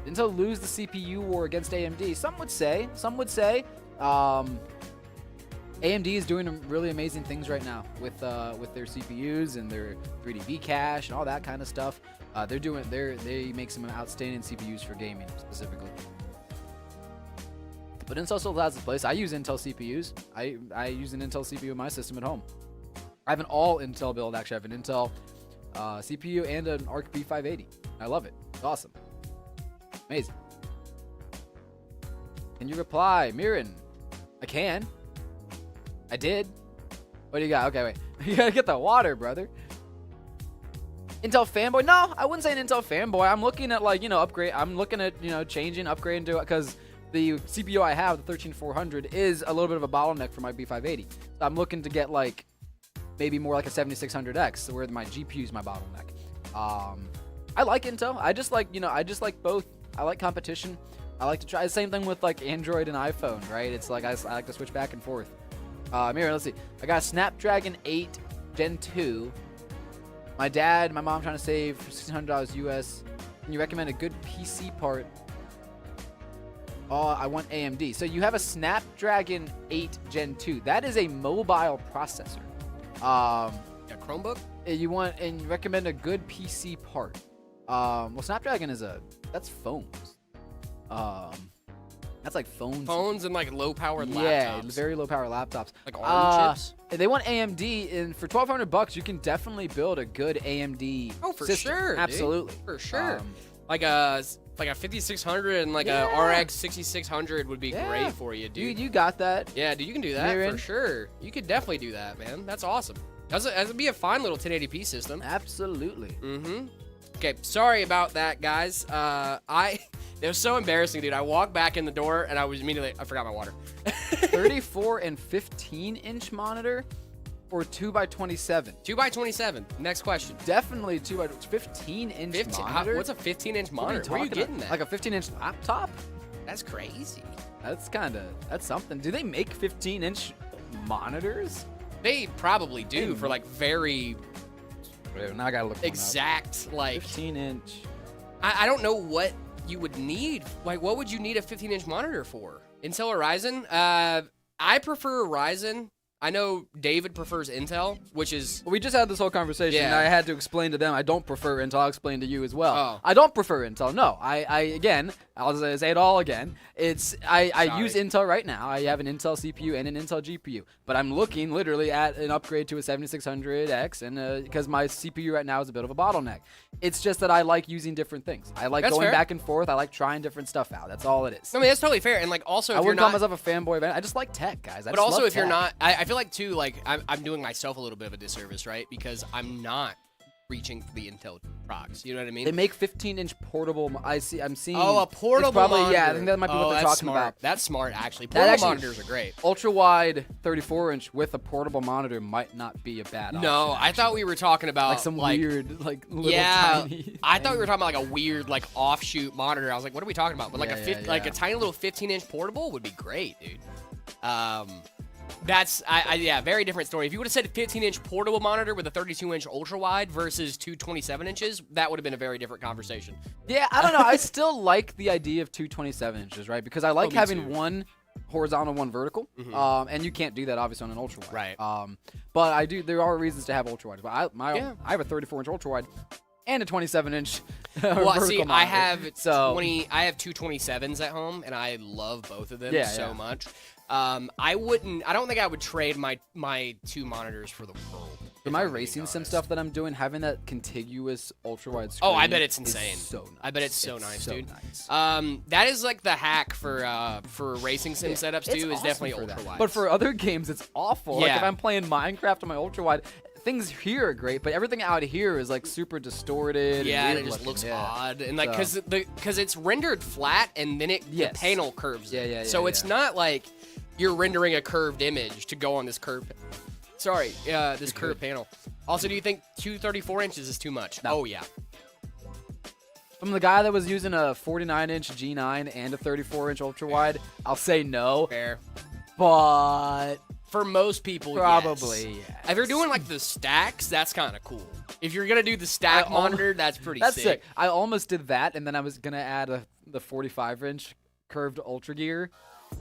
Intel lose the CPU war against AMD. Some would say. AMD is doing really amazing things right now with their CPUs and their 3D cache and all that kind of stuff. They make some outstanding CPUs for gaming specifically. But Intel still has its place. I use Intel CPUs. I use an Intel CPU in my system at home. I have an all Intel build actually. I have an Intel CPU and an Arc B580. I love it. It's awesome. Amazing. Can you reply, Miran? I can. I did. What do you got? Okay, wait. You gotta get the water, brother. Intel fanboy? No, I wouldn't say an Intel fanboy. I'm looking at upgrade. I'm looking at changing, upgrading to it because the CPU I have, the 13400, is a little bit of a bottleneck for my B580. So I'm looking to get like maybe more like a 7600X, where my GPU is my bottleneck. I like Intel. I just like both. I like competition. I like to try the same thing with like Android and iPhone, right? It's like I like to switch back and forth. Here, let's see. I got a Snapdragon 8 Gen 2. My mom trying to save $1,600 US. Can you recommend a good PC part Oh, I want AMD. So you have a Snapdragon 8 Gen 2. That is a mobile processor. Yeah, Chromebook. You want and recommend a good PC part. Well, Snapdragon that's phones. That's like phones. And like low powered Yeah, laptops. very low power laptops. Like ARM chips. They want AMD, and for $1,200, you can definitely build a good AMD. Oh, for system. sure, dude. Absolutely, For sure. Um, Like a 5600 and like a RX 6600 would be great for you, dude. You got that. Yeah, dude, you can do that Mirroring. for sure. You could definitely do that, man. That's awesome. That'd be a fine little 1080p system. Absolutely. Mm-hmm. Okay, sorry about that, guys. It was so embarrassing, dude. I walked back in the door and I forgot my water. 34 and 15-inch monitor, or 2x27. 2x27. Next question. Definitely 15-inch monitor. What's a 15-inch What are monitor? Where are you talking getting about? that? Like a 15-inch laptop? That's crazy. That's something. Do they make 15-inch monitors? They probably do for like very Wait, now I gotta look exact, like 15-inch. I don't know what you would need. Like, what would you need a 15-inch monitor for? Intel or Ryzen? I prefer Ryzen. I know David prefers Intel, which is We just had this whole conversation, and Yeah. I had to explain to them I don't prefer Intel. I'll explain to you as well. Oh. I don't prefer Intel. No, again, I'll say it all again. I use Intel right now. I have an Intel CPU and an Intel GPU, but I'm looking literally at an upgrade to a 7600X, and because my CPU right now is a bit of a bottleneck. It's just that I like using different things. I like That's going fair. back and forth. I like trying different stuff out. That's all it is. I mean, that's totally fair. And like, also, I if you're wouldn't call not, myself a fanboy, man. I just like tech, guys. I but just also love if you're tech. not, I feel like too, like I'm doing myself a little bit of a disservice, right? Because I'm not reaching for the Intel procs. You know what I mean? They make 15-inch portable. I'm seeing. Oh, a portable it's probably, monitor. Yeah, I think that might be what they're that's talking smart. about. That's smart, actually. That Portable actually- monitors are great. Ultra wide 34-inch with a portable monitor might not be a bad option. No, I thought we were talking about like some weird, like little yeah, tiny. I thought we were talking about like a weird like offshoot monitor. I was like, what are we talking about? But like like Yeah. a tiny little 15-inch portable would be great, dude. That's very different story. If you would have said 15-inch portable monitor with a 32-inch ultra wide versus two 27 inches, that would have been a very different conversation. Yeah, I don't know. I still like the idea of two 27 inches, right? Because I like me having too. one horizontal, one vertical. And you can't do that obviously on an ultra wide. Right. But I do. There are reasons to have ultra wide. But I have a 34-inch ultra wide and a 27-inch. Well, see, vertical I monitor. have So- I have two 27s at home, and I love both of them so Yeah. much. I don't think I would trade my two monitors for the world. For if my I'm being racing sim honest. stuff that I'm doing, having that contiguous ultra wide screen. Oh, I bet it's is insane. so nice. I bet it's so nice, so dude. Nice. That is like the hack for racing sim setups It's too. Is awesome definitely for ultra that. wide. But for other games, it's awful. Like Yeah. if I'm playing Minecraft on my ultra wide, things here are great, but everything out here is like super distorted. yeah, and weird it just looking. looks Yeah. odd, and like So- because it's rendered flat, and then the Yes. panel curves. Yeah, it. yeah, So yeah, it's yeah. not like you're rendering a curved image to go on this curved. Sorry, this curved panel. Also, do you think 234 inches is too much? No. Oh yeah. From the guy that was using a 49-inch G9 and a 34-inch ultra wide, I'll say no. Fair. But For most people, probably yes. yes. If you're doing like the stacks, that's kind of cool. If you're gonna do the stack I al- monitor, that's pretty That's sick. sick. I almost did that, and then I was gonna add the 45-inch curved ultra gear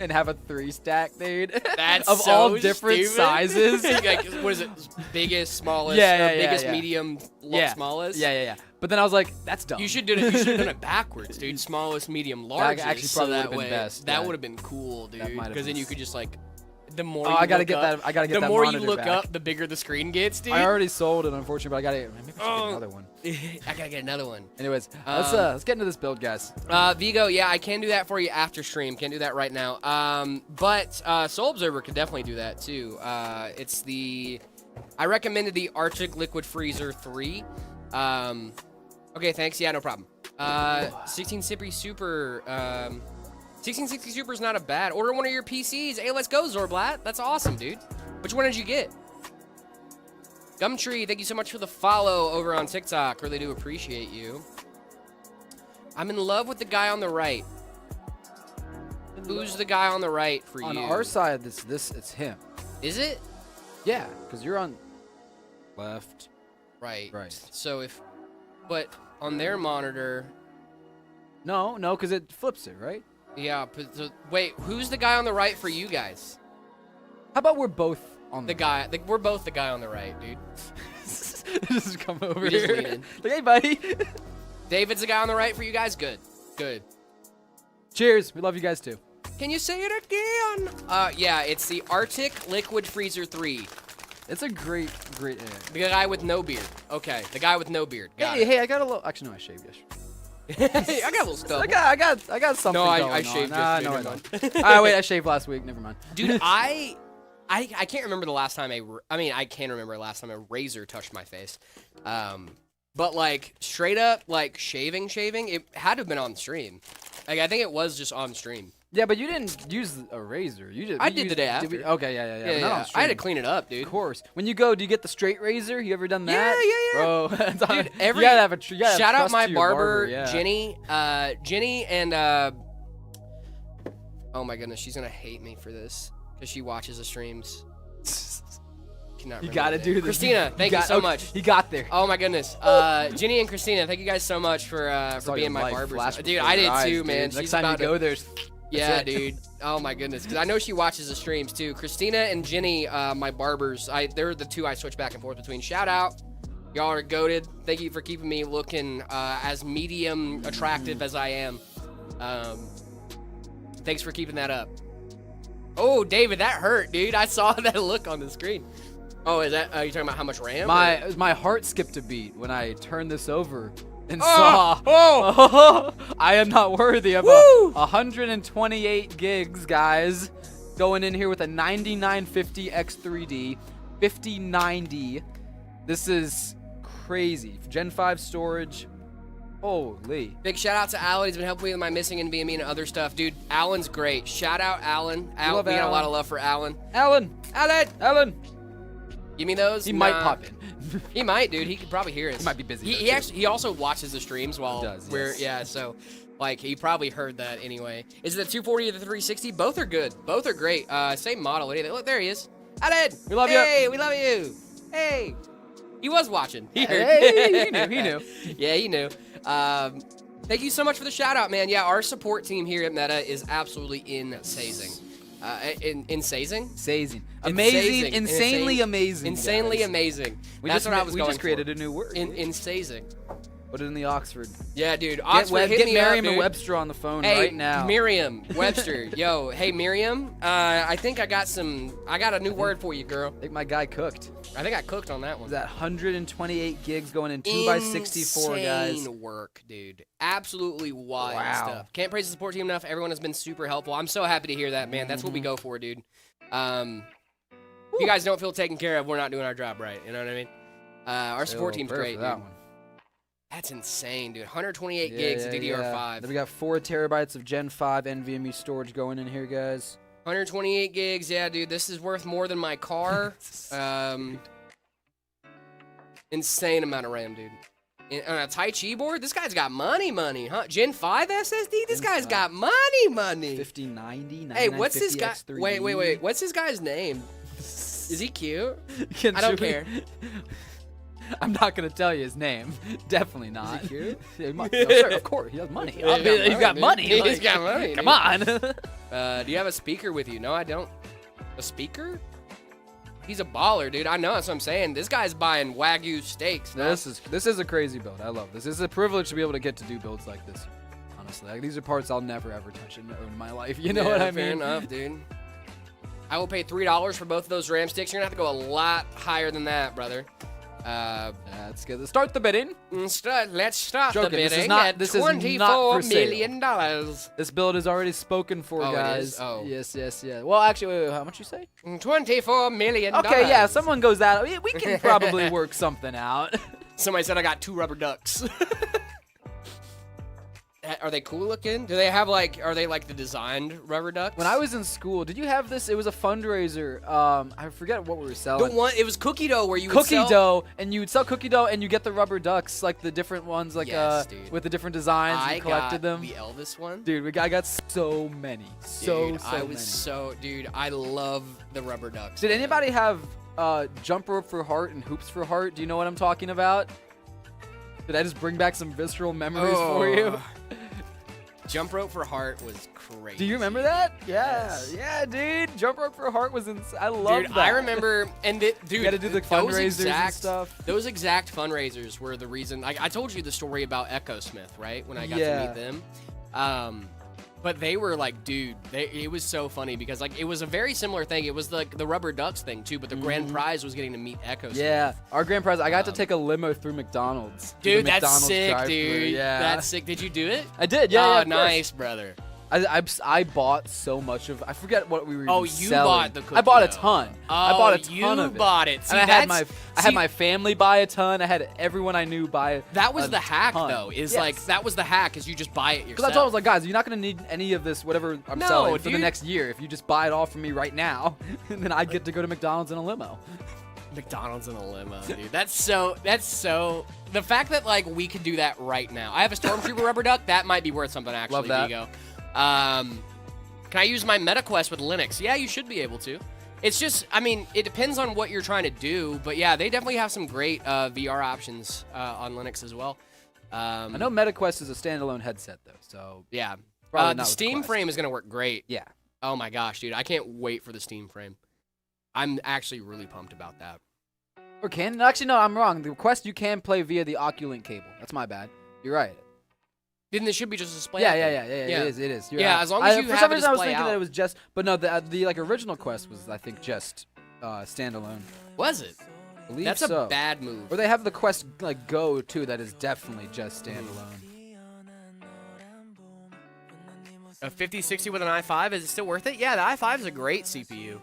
and have a 3-stack, dude. That's of so all different stupid. sizes. Like, what is it? Biggest, smallest, Yeah, or yeah, biggest, yeah. medium, Yeah. smallest. Yeah. But then I was like, that's dumb. You should have done it backwards, dude. Smallest, medium, largest. actually so probably that would've been way, best, That yeah. would have been cool, dude. That might have Because then been you could just like, the more Oh, you I gotta look get up, that. I gotta get the that more you monitor look back. up, the bigger the screen gets, dude. I already sold it, unfortunately, but I gotta maybe I should Oh. get another one. I gotta get another one. Anyways, let's get into this build, guys. Vigo, yeah, I can do that for you after stream. Can't do that right now. But Soul Observer could definitely do that too. I recommended the Arctic Liquid Freezer 3. Okay, thanks. Yeah, no problem. 1660 Super. 1660 Super is not a bad. Order one of your PCs. Hey, let's go, Zorblat. That's awesome, dude. Which one did you get? Gumtree, thank you so much for the follow over on TikTok. Really do appreciate you. I'm in love with the guy on the right. Who's the guy on the right for On you? our side, it's him. Is it? Yeah, because you're on left. Right. Right. So but on their monitor, No, because it flips it, right? Yeah. But wait, who's the guy on the right for you guys? How about we're both on The guy. We're both the guy on the right, dude. Just come over You just here. lean in. Like, hey, buddy. David's the guy on the right for you guys. Good. Good. Cheers. We love you guys too. Can you say it again? Yeah, it's the Arctic Liquid Freezer 3. It's a great. The guy with no beard. Okay, the guy with no beard. Got Hey, it. hey, I got a little. Actually, no, I shaved yesterday. I got a little stuff. I got something. No, I going shaved on. Nah, yesterday, no, I never don't. All right, wait, I shaved last week. Never mind. Dude, I can't remember the last time I can remember the last time a razor touched my face. But like straight up like shaving, it had to have been on stream. Like I think it was just on stream. Yeah, but you didn't use a razor. You did. I you did used, the day did we- after. okay, yeah. but not on I had to stream. clean it up, dude. Of course. When you go, do you get the straight razor? You ever done that? Yeah. Bro, Dude, you gotta have a you gotta have shout out trust my to your barber, yeah. Jenny. Jenny and oh my goodness, she's gonna hate me for this because she watches the streams. Cannot You remember gotta the do name. this. Christina, thank you so okay, much. He got there. Oh my goodness, Jenny and Christina, thank you guys so much for Saw being your my light barbers. flash Dude, before I your did eyes, too, dude. man. Next She's time you about to- go, there's. Yeah, it. dude. Oh my goodness, because I know she watches the streams too. Christina and Jenny, my barbers, they're the two I switch back and forth between. Shout out, y'all are goated. Thank you for keeping me looking as medium attractive as I am. Thanks for keeping that up. Oh, David, that hurt, dude. I saw that look on the screen. Oh, is that? You talking about how much RAM? My heart skipped a beat when I turned this over and Oh, saw. oh. I am not worthy of Woo! 128 gigs, guys. Going in here with a 9950 X3D, 5090. This is crazy. Gen 5 storage. Holy. Big shout out to Alan. He's been helping me with my missing and NVMe and other stuff, dude. Alan's great. Shout out Alan. We love got a Alan. lot of love for Alan. Alan. Alan, give me those. He might pop in. He might, dude. He could probably hear us. He might be busy, though, He too. actually he also watches the streams while He does, we're yes. yeah. So like he probably heard that anyway. Is it the 240 or the 360? Both are good. Both are great. Same model. What do you think? Look, there he is. Alan, We love you. Hey, we love you. Hey, he was watching. He heard. Hey, he knew. Yeah, he knew. Thank you so much for the shout out, man. Yeah, our support team here at Meta is absolutely insane. Insane? Sazing. Amazing. Insazing. Insanely amazing. Insanely guys. amazing. We That's just, what I was we going just created a new word. Insazing. Put it in the Oxford. Yeah, dude. Oxford, hit Get me Merriam up, and dude. Webster on the phone Hey, right now. Miriam Webster. Yo, hey Miriam. I think I got a new word for you, girl. I think my guy cooked. I think I cooked on that one. That 128 gigs going in 2x64, guys. Insane work, dude. Absolutely wild Wow. stuff. Can't praise the support team enough. Everyone has been super helpful. I'm so happy to hear that, man. That's what we go for, dude. If you guys don't feel taken care of, we're not doing our job right. You know what I mean? Our support team's great, dude. That one. That's insane, dude. 128 gigs of DDR5. Then we got 4 terabytes of Gen 5 NVMe storage going in here, guys. 128 gigs, yeah, dude. This is worth more than my car. Insane amount of RAM, dude. On a Tai Chi board, this guy's got money, huh? Gen 5 SSD, this guy's got money. 5090. Hey, what's this guy? 9950X3D. Wait. What's this guy's name? Is he cute? Can I don't should we- care. I'm not gonna tell you his name. Definitely not. Is he cute? Sure, of course, he has money. He's got He's got money. dude. He's like, got money, Come dude. on. Do you have a speaker with you? No, I don't. A speaker? He's a baller, dude. I know, that's what I'm saying. This guy's buying Wagyu steaks. man. This is a crazy build. I love this. This is a privilege to be able to get to do builds like this. Honestly, like, these are parts I'll never ever touch in my life. You know Yeah, what I fair mean? enough, dude. I will pay $3 for both of those RAM sticks. You're gonna have to go a lot higher than that, brother. Let's get Start the bidding. Let's start the Joking, this is bidding not- at this is not $24 for sale. million. This build is already spoken for, Oh, it guys. is? Oh. Yes. Well, actually, wait, how much you say? $24 million. Okay, yeah. Someone goes that. We can probably work something out. Somebody said I got 2 rubber ducks. Are they cool looking? Do they have are they like the designed rubber ducks? When I was in school, did you have this? It was a fundraiser. I forget what we were the selling. one, it was cookie dough where you would Cookie sell. dough, and you would sell cookie dough, and you get the rubber ducks, like the different ones, like Yes, dude. with the different designs. I You collected got them. the Elvis one. Dude, I got so many, Dude, I many. was dude, I love the rubber ducks. Did anybody have jump rope for heart and hoops for heart? Do you know what I'm talking about? Did I just bring back some visceral memories for you? Jump rope for heart was crazy. Do you remember that? Yeah, Yes. yeah, dude. Jump rope for heart was insane. I love Dude, that. I remember, and dude, You got to do the those fundraisers and exact- stuff. Those exact fundraisers were the reason. Like I told you the story about Echo Smith, right? When I got to Yeah. meet them. But they were like, dude, it was so funny because like it was a very similar thing. It was like the rubber ducks thing too, but the grand prize was getting to meet Echo Smith. Yeah, our grand prize. I got to take a limo through McDonald's. through the Dude, that's McDonald's sick, drive-thru. dude. Yeah, That's sick. Did you do it? I did. Yeah, Oh, yeah. Of course. nice, brother. I bought so much of. I forget what we were. Oh, even you selling. bought the I bought a cookie dough. ton. I bought a ton you of it. bought it. See, And I had see, my family buy a ton. I had everyone I knew buy. That was a the hack, ton. though. Is Yes. like that was the hack. Is you just buy it yourself. Because that's what I was like, guys, you're not gonna need any of this, whatever I'm No, selling, for the dude. next year. If you just buy it all from me right now, and then I get to go to McDonald's in a limo. McDonald's in a limo, dude. That's so. The fact that like we could do that right now. I have a Stormtrooper rubber duck. That might be worth something actually. Love that. Vigo. Can I use my MetaQuest with Linux? Yeah, you should be able to. It's just, I mean, it depends on what you're trying to do, but yeah, they definitely have some great VR options on Linux as well. I know MetaQuest is a standalone headset though, so Yeah. Probably The not with Steam Quest. frame is going to work great. yeah. Oh my gosh, dude. I can't wait for the Steam frame. I'm actually really pumped about that. Or can actually no, I'm wrong. The Quest you can play via the Oculink cable. That's my bad. You're right. Then this should be just a display. Yeah, out yeah, there. yeah. It is. It is. You're Yeah, right. as long as you for have some a reason I was display thinking that out. it was just, but no, the like original Quest was I think just standalone. Was it? I believe That's so. a bad move. Or they have the Quest like Go too. That is definitely just standalone. A 5060 with an i5, is it still worth it? Yeah, the i5 is a great CPU.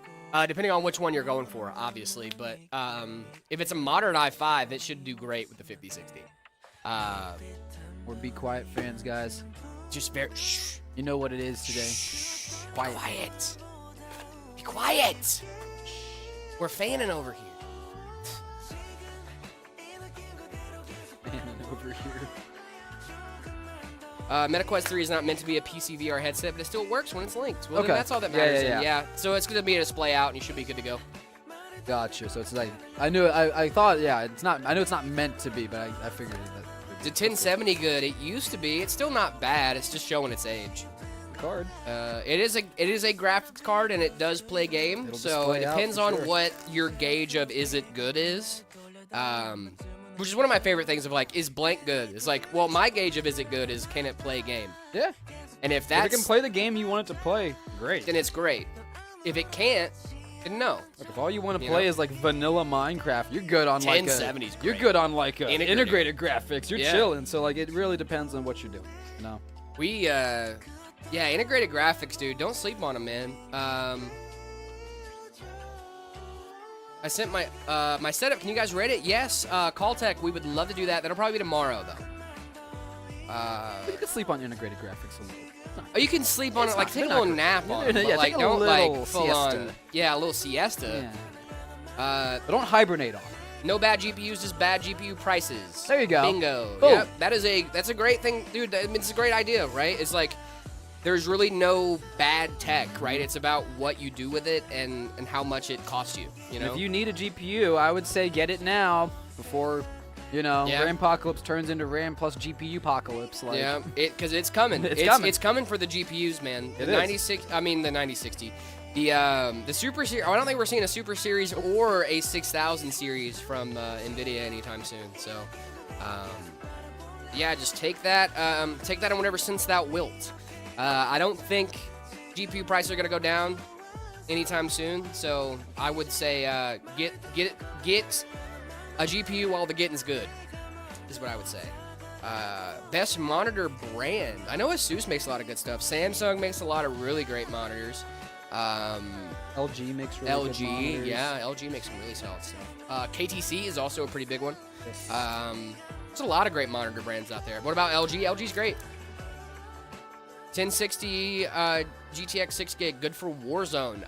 Depending on which one you're going for, obviously. But if it's a modern i5, it should do great with the 5060. Or be quiet, fans, guys. Just very... Shh. You know what it is today. Quiet. Quiet. Be quiet. We're fanning over here. Over here. MetaQuest 3 is not meant to be a PC VR headset, but it still works when it's linked. Well, then Okay. that's all that Yeah, matters. yeah, then. yeah. So it's going to be a display out, and you should be good to go. Gotcha. So it's like I knew. I thought. Yeah. It's not. I know it's not meant to be, but I figured that. The 1070 good. It used to be. It's still not bad. It's just showing its age. Card. It is a graphics card, and it does play game. It'll So it display out depends for on sure. what your gauge of is it good is. Which is one of my favorite things of like, is blank good? It's like, well, my gauge of is it good is can it play game? Yeah. And if If that's it can play the game you want it to play, great. then it's great. If it can't, then no. Like if all you want to You play know? is like vanilla Minecraft, you're good on like 1070's you're great. good on like Integrated. integrated graphics. You're Yeah. chilling. So like it really depends on what you're doing. No. We yeah, integrated graphics, dude. Don't sleep on them, man. I sent my my setup. Can you guys rate it? Yes. Caltech, we would love to do that. That'll probably be tomorrow, though. But you can sleep on integrated graphics a little. Oh, you can sleep on It's it, like not- take a they're not little great. nap on it, Yeah, but take like a don't little like full on. siesta. Yeah, a little siesta. Yeah. But don't hibernate on. No bad GPUs, just bad GPU prices. There you go. Bingo. Boom. Yep, that's a great thing, dude. I mean, it's a great idea, right? It's like there's really no bad tech, right? It's about what you do with it and how much it costs you. You know. If you need a GPU, I would say get it now before, Yeah. Rampapocalypse turns into RAM plus GPU apocalypse. Like, Yeah, because it's coming. It's coming. It's coming for the GPUs, man. It The is. 96. I mean the 9060. The Super Series. I don't think we're seeing a Super Series or a 6000 series from Nvidia anytime soon. So, yeah, just take that. Take that and whatever sense thou wilt. I don't think GPU prices are gonna go down anytime soon. So I would say get a GPU while the getting's good. Is what I would say. Best monitor brand. I know Asus makes a lot of good stuff. Samsung makes a lot of really great monitors. LG makes really good LG, monitors. yeah, LG makes some really solid stuff. KTC is also a pretty big one. Yes. There's a lot of great monitor brands out there. What about LG? LG's great. 1060 GTX 6 gig, good for Warzone.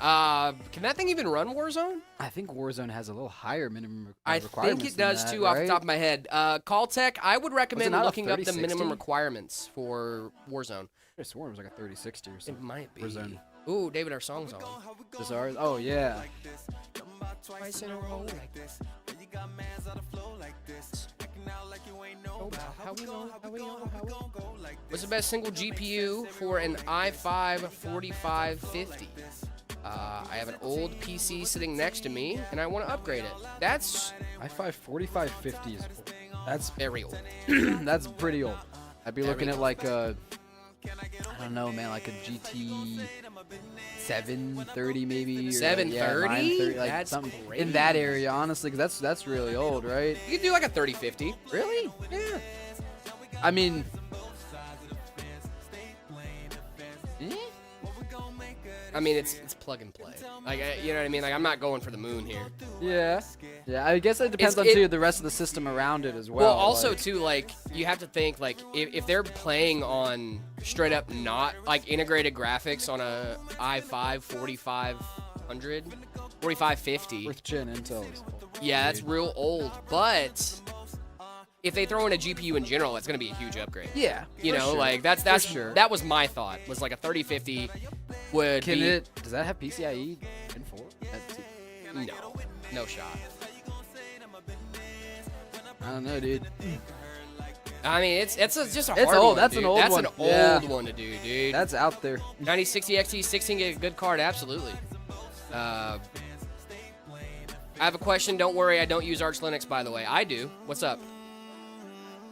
Can that thing even run Warzone? I think Warzone has a little higher minimum I requirements think it than does that, too, off the right? top of my head. Caltech, I would recommend not a looking up the 3060? minimum requirements for Warzone. I sworn it was like a 3060 or It something. might be. Warzone. Ooh, David, our song's on. Is ours? Oh yeah. Twice in a row like this. know about? How we know? How we know? How we know? What's the best single GPU for an i5 4550? I have an old PC sitting next to me, and I want to upgrade it. That's i5 4550 is old. That's very old. that's pretty old. I'd be looking Very at like a, I don't know, man, like a GT 730 maybe. Or 730? 930, like That's something crazy. in that area, honestly, because that's really old, right? You could do like a 3050. Really? Yeah. I mean, I mean, it's plug and play. Like, you know what I mean? Like, I'm not going for the moon here. yeah. I guess it depends on too the rest of the system around it as well. Well, also like, too, like you have to think like if they're playing on straight up not like integrated graphics on a i5 4500, 4550. fourth gen Intel is old. Yeah, that's real old. But if they throw in a GPU in general, it's gonna be a huge upgrade. Yeah, You for know, sure. like that's For sure. that was my thought. Was like a 3050 would Can be it? Does that have PCIe Gen 4? no shot. I don't know, dude. I mean, it's just a It's hard old. one, That's dude. an old That's one. an Yeah. old one to do, dude. That's out there. 9060 XT 16 gig, good card, absolutely. I have a question. Don't worry, I don't use Arch Linux, by the way. I do. What's up?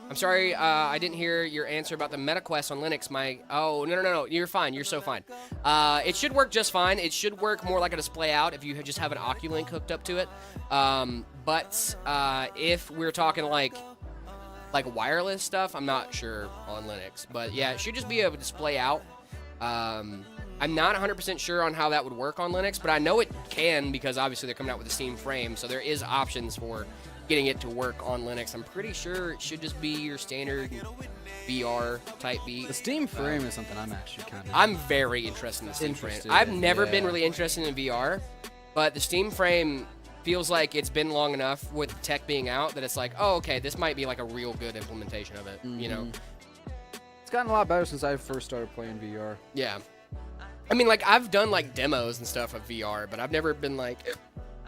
I'm sorry, I didn't hear your answer about the MetaQuest on Linux. No. You're fine. You're so fine. It should work just fine. It should work more like a display out if you just have an Oculink hooked up to it. But if we're talking like wireless stuff, I'm not sure on Linux. But yeah, it should just be a display out. I'm not 100% sure on how that would work on Linux, but I know it can because obviously they're coming out with a Steam frame, so there is options for getting it to work on Linux. I'm pretty sure it should just be your standard VR type beat. The Steam frame is something I'm actually kind of. I'm very interested in the Steam frame. Interested I've in, never been yeah. really interested in VR, but the Steam frame feels like it's been long enough with tech being out that it's like, oh, okay, this might be like a real good implementation of it, you know? It's gotten a lot better since I first started playing VR. Yeah. I mean, like, I've done, like, demos and stuff of VR, but I've never been like,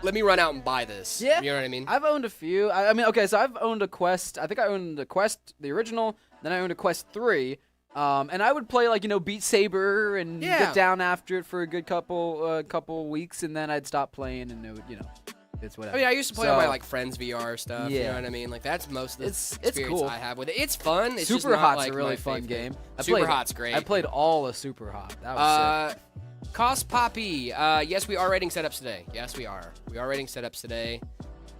let me run out and buy this. Yeah. You know what I mean? I've owned a few. I mean, okay, so I've owned a Quest. I think I owned the Quest, the original. Then I owned a Quest 3. And I would play, like, you know, Beat Saber and Yeah. get down after it for a good couple weeks, and then I'd stop playing, and it would, you know, it's whatever. I mean, I used to play on my, So- like, friends VR stuff. You Yeah. know what I mean? Like, that's most of the It's experience cool. I have with it. It's fun. It's just Super not, Hot's like, a really my fun favorite. game. Super Hot's great. I played all of Super Hot. That was sick. Cost Poppy. Yes, we are rating setups today. Yes, we are. We are rating setups today.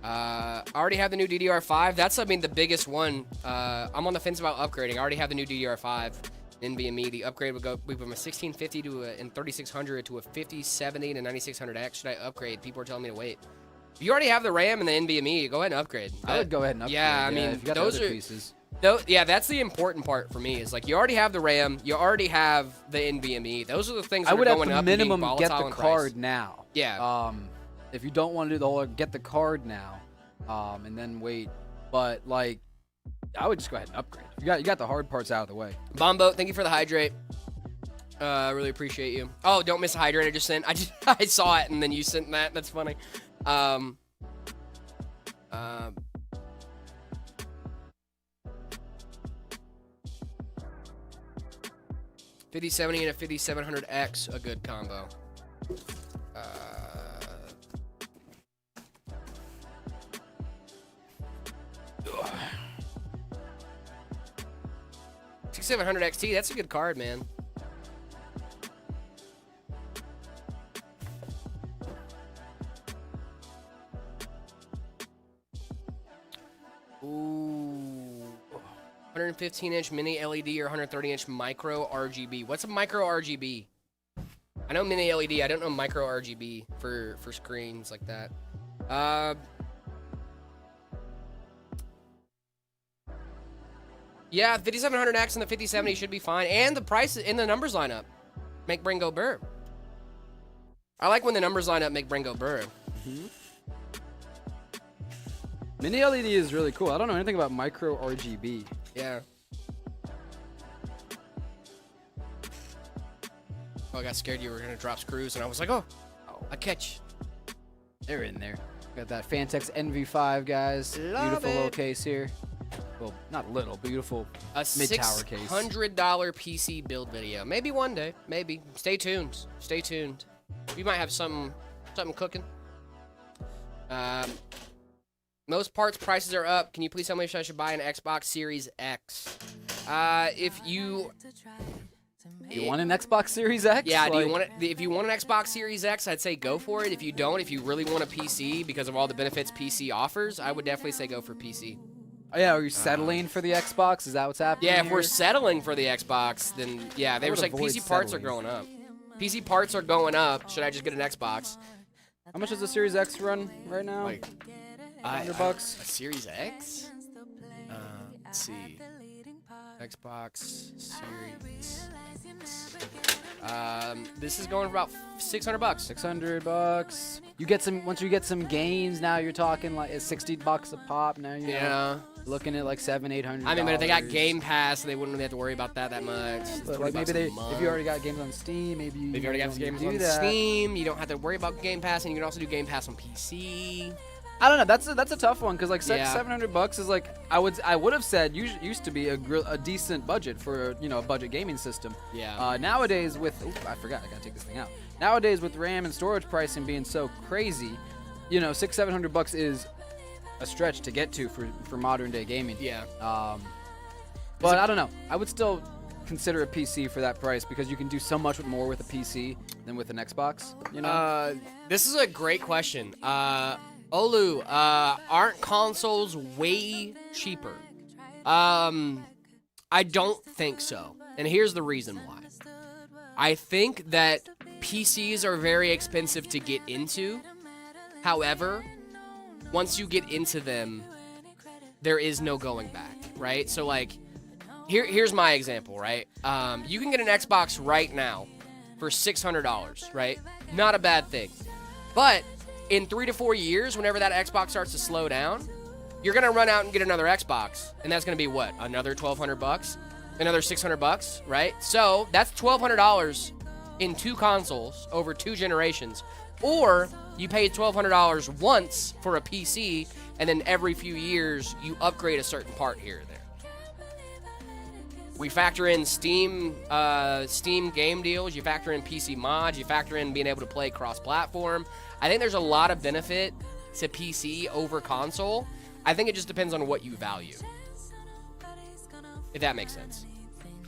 I already have the new DDR5. That's, I mean, the biggest one. I'm on the fence about upgrading. I already have the new DDR5 NVMe. The upgrade would go from a 1650 and 3600 to a 5070 and a 9600X. Should I upgrade? People are telling me to wait. If you already have the RAM and the NVMe, go ahead and upgrade. I would go ahead and upgrade. Yeah, I mean, if you got those the other are pieces. Yeah, that's the important part for me. Is like you already have the RAM, you already have the NVMe. Those are the things that I would are at going the up and being minimum get volatile the in price. card now. Yeah. If you don't want to do the whole, get the card now, and then wait. But like, I would just go ahead and upgrade. You got the hard parts out of the way. Bombo, thank you for the hydrate. Really appreciate you. Oh, don't miss a hydrate. I just sent. I saw it and then you sent that. That's funny. 5070 and a 5700X, a good combo. 6700 XT, that's a good card, man. Ooh. 115-inch mini LED or 130-inch micro RGB. What's a micro RGB? I know mini LED. I don't know micro RGB for screens like that. Yeah, 5700X and the 5070 should be fine. And the price and the numbers line up. Make brain go burr. I like when the numbers line up, make brain go burr. Mini LED is really cool. I don't know anything about micro RGB. Yeah. Oh, I got scared you were going to drop screws, and I was like, oh, I catch. They're in there. Got that Fantex NV5, guys. Love Beautiful little it. case here. well, not little, beautiful A mid-tower case. $600 PC build video. Maybe one day. Maybe. Stay tuned. Stay tuned. We might have something cooking. Most parts prices are up. Can you please tell me if I should buy an Xbox Series X? If you want an Xbox Series X? Yeah, do you want it? If you want an Xbox Series X, I'd say go for it. If you don't, if you really want a PC because of all the benefits PC offers, I would definitely say go for PC. Oh, yeah, are you settling for the Xbox? Is that what's happening? Yeah, if here? we're settling for the Xbox, then yeah, they were would like avoid PC parts are settling. going up. PC parts are going up. Should I just get an Xbox? How much does the Series X run right now? Like, $100? A Series X? Let's see. Xbox Series. This is going for about $600. $600. You get some once you get some games. Now you're talking like it's $60 a pop. Now you're Yeah. looking at like $700-800. I mean, but if they got Game Pass, they wouldn't really have to worry about that much. It's But 20 like bucks maybe a month. if you already got games on Steam, maybe you If you already got don't games do on that. Steam, you don't have to worry about Game Pass, and you can also do Game Pass on PC. I don't know. That's a tough one because like Yeah. $700 is like I would have said used to be a decent budget for a budget gaming system. Yeah. Nowadays with I forgot I gotta take this thing out. Nowadays with RAM and storage pricing being so crazy, $600-700 is a stretch to get to for modern day gaming. Yeah. But I don't know. I would still consider a PC for that price because you can do so much more with a PC than with an Xbox. This is a great question. Olu, aren't consoles way cheaper? I don't think so. And here's the reason why. I think that PCs are very expensive to get into. However, once you get into them, there is no going back, right? So like, here's my example, right? You can get an Xbox right now for $600, right? Not a bad thing. But in 3 to 4 years, whenever that Xbox starts to slow down, you're gonna run out and get another Xbox, and that's gonna be what? Another $1,200, another $600, right? So that's $1,200 in 2 consoles over 2 generations, or you pay $1,200 once for a PC, and then every few years you upgrade a certain part here or there. We factor in Steam game deals, you factor in PC mods, you factor in being able to play cross-platform. I think there's a lot of benefit to PC over console. I think it just depends on what you value, if that makes sense.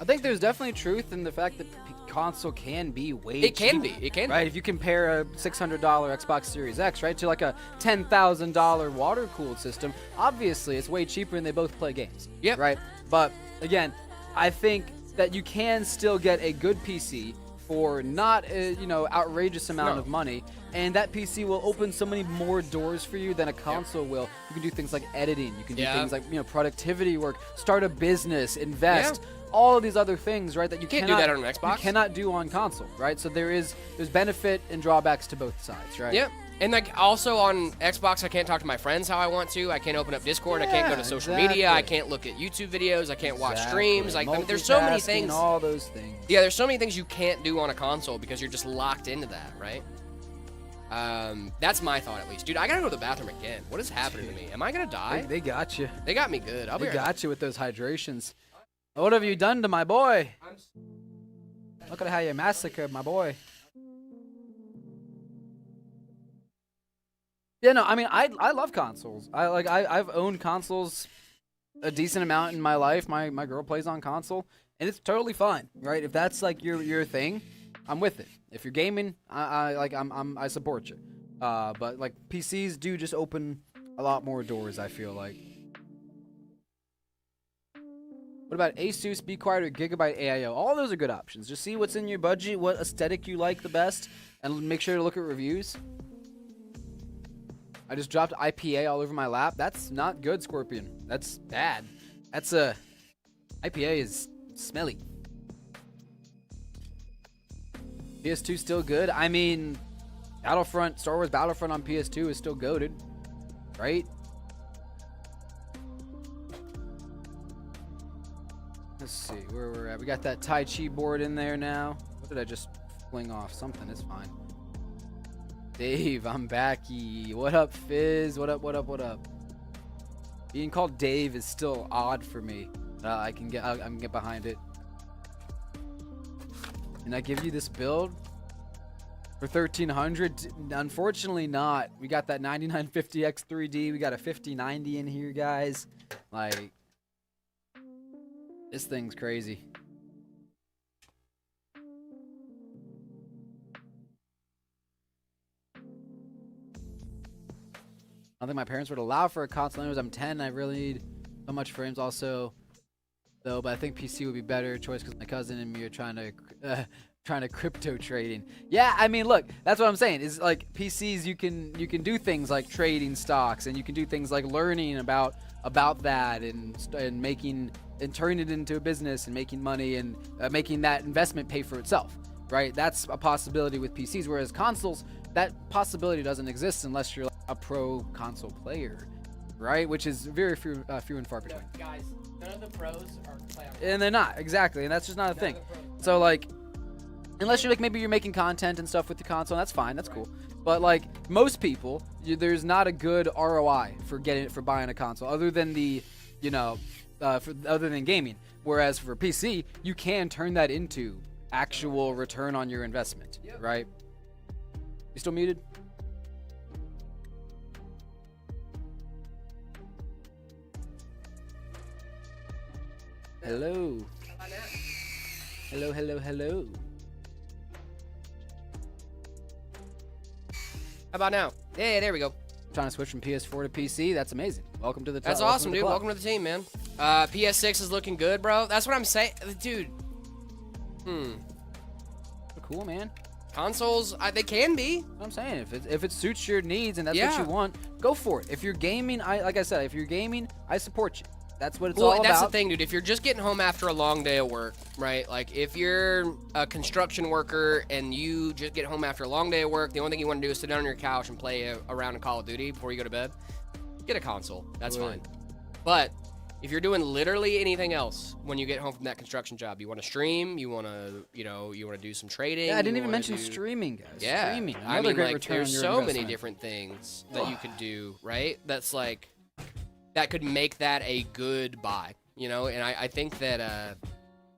I think there's definitely truth in the fact that console can be way It can cheaper, be. It can right? be. If you compare a $600 Xbox Series X, right, to like a $10,000 water-cooled system, obviously it's way cheaper and they both play games. Yep. Right? But again, I think that you can still get a good PC for not a outrageous amount of money, and that PC will open so many more doors for you than a console will. You can do things like editing, you can do things like productivity work, start a business, invest, all of these other things, right? That you can't cannot do that on an Xbox. You cannot do on console, right? So there's benefit and drawbacks to both sides, right? Yep. And like also on Xbox, I can't talk to my friends how I want to. I can't open up Discord. I can't go to social media. I can't look at YouTube videos. I can't watch streams. Like, I mean, there's so many Multitasking, things. all those things. Yeah, there's so many things you can't do on a console because you're just locked into that, right? That's my thought, at least. Dude, I gotta go to the bathroom again. What is happening to me? Am I gonna die? They got you. They got me good. I'll be They right back. got you with those hydrations. What have you done to my boy? Look at how you massacred my boy. Yeah, no, I mean, I love consoles. I've owned consoles a decent amount in my life. My girl plays on console, and it's totally fine, right? If that's like your thing, I'm with it. If you're gaming, I support you. But like PCs do just open a lot more doors, I feel like. What about Asus, Be Quiet, or Gigabyte AIO? All those are good options. Just see what's in your budget, what aesthetic you like the best, and make sure to look at reviews. I just dropped IPA all over my lap. That's not good, Scorpion. That's bad. IPA is smelly. PS2 still good. I mean, Star Wars Battlefront on PS2 is still goated, right? Let's see where we're at. We got that Tai Chi board in there now. What did I just fling off? Something is fine. Dave, I'm backy. What up, Fizz? What up? Being called Dave is still odd for me. I can get behind it. And I give you this build for 1,300? Unfortunately not. We got that 9950X 3D. We got a 5090 in here, guys. Like, this thing's crazy. I don't think my parents would allow for a console. Anyways, I'm 10. I really need so much frames also, though. But I think PC would be better choice because my cousin and me are trying to crypto trading. Yeah, I mean, look, that's what I'm saying. Is like PCs, you can do things like trading stocks, and you can do things like learning about that and making and turning it into a business and making money and making that investment pay for itself. Right? That's a possibility with PCs. Whereas consoles, that possibility doesn't exist unless you're a pro console player, right? Which is very few and far between. Guys, none of the pros are playing. And they're not, exactly, and that's just not a thing. So like, unless you're like maybe you're making content and stuff with the console, that's fine, that's cool. But like most people, there's not a good ROI for buying a console other than the, other than gaming. Whereas for PC, you can turn that into actual return on your investment, right? You still muted? Hello. Hello, hello, hello. How about now? Yeah, there we go. Trying to switch from PS4 to PC. That's amazing. Welcome to the That's awesome, dude. Welcome to the team, man. PS6 is looking good, bro. That's what I'm saying, dude. Cool, man. Consoles, they can be. I'm saying if it suits your needs and that's what you want, go for it. If you're gaming, like I said, if you're gaming, I support you. That's what it's all about. That's the thing, dude. If you're just getting home after a long day of work, right? Like if you're a construction worker and you just get home after a long day of work, the only thing you want to do is sit down on your couch and play a round of Call of Duty before you go to bed, get a console. That's fine. But if you're doing literally anything else when you get home from that construction job, you want to stream, you want to, you want to do some trading. Yeah, I didn't even mention streaming, guys. Yeah, streaming. I mean, great like, return there's on your so investment. many different things that you could do, right? That's like, that could make that a good buy, and I think that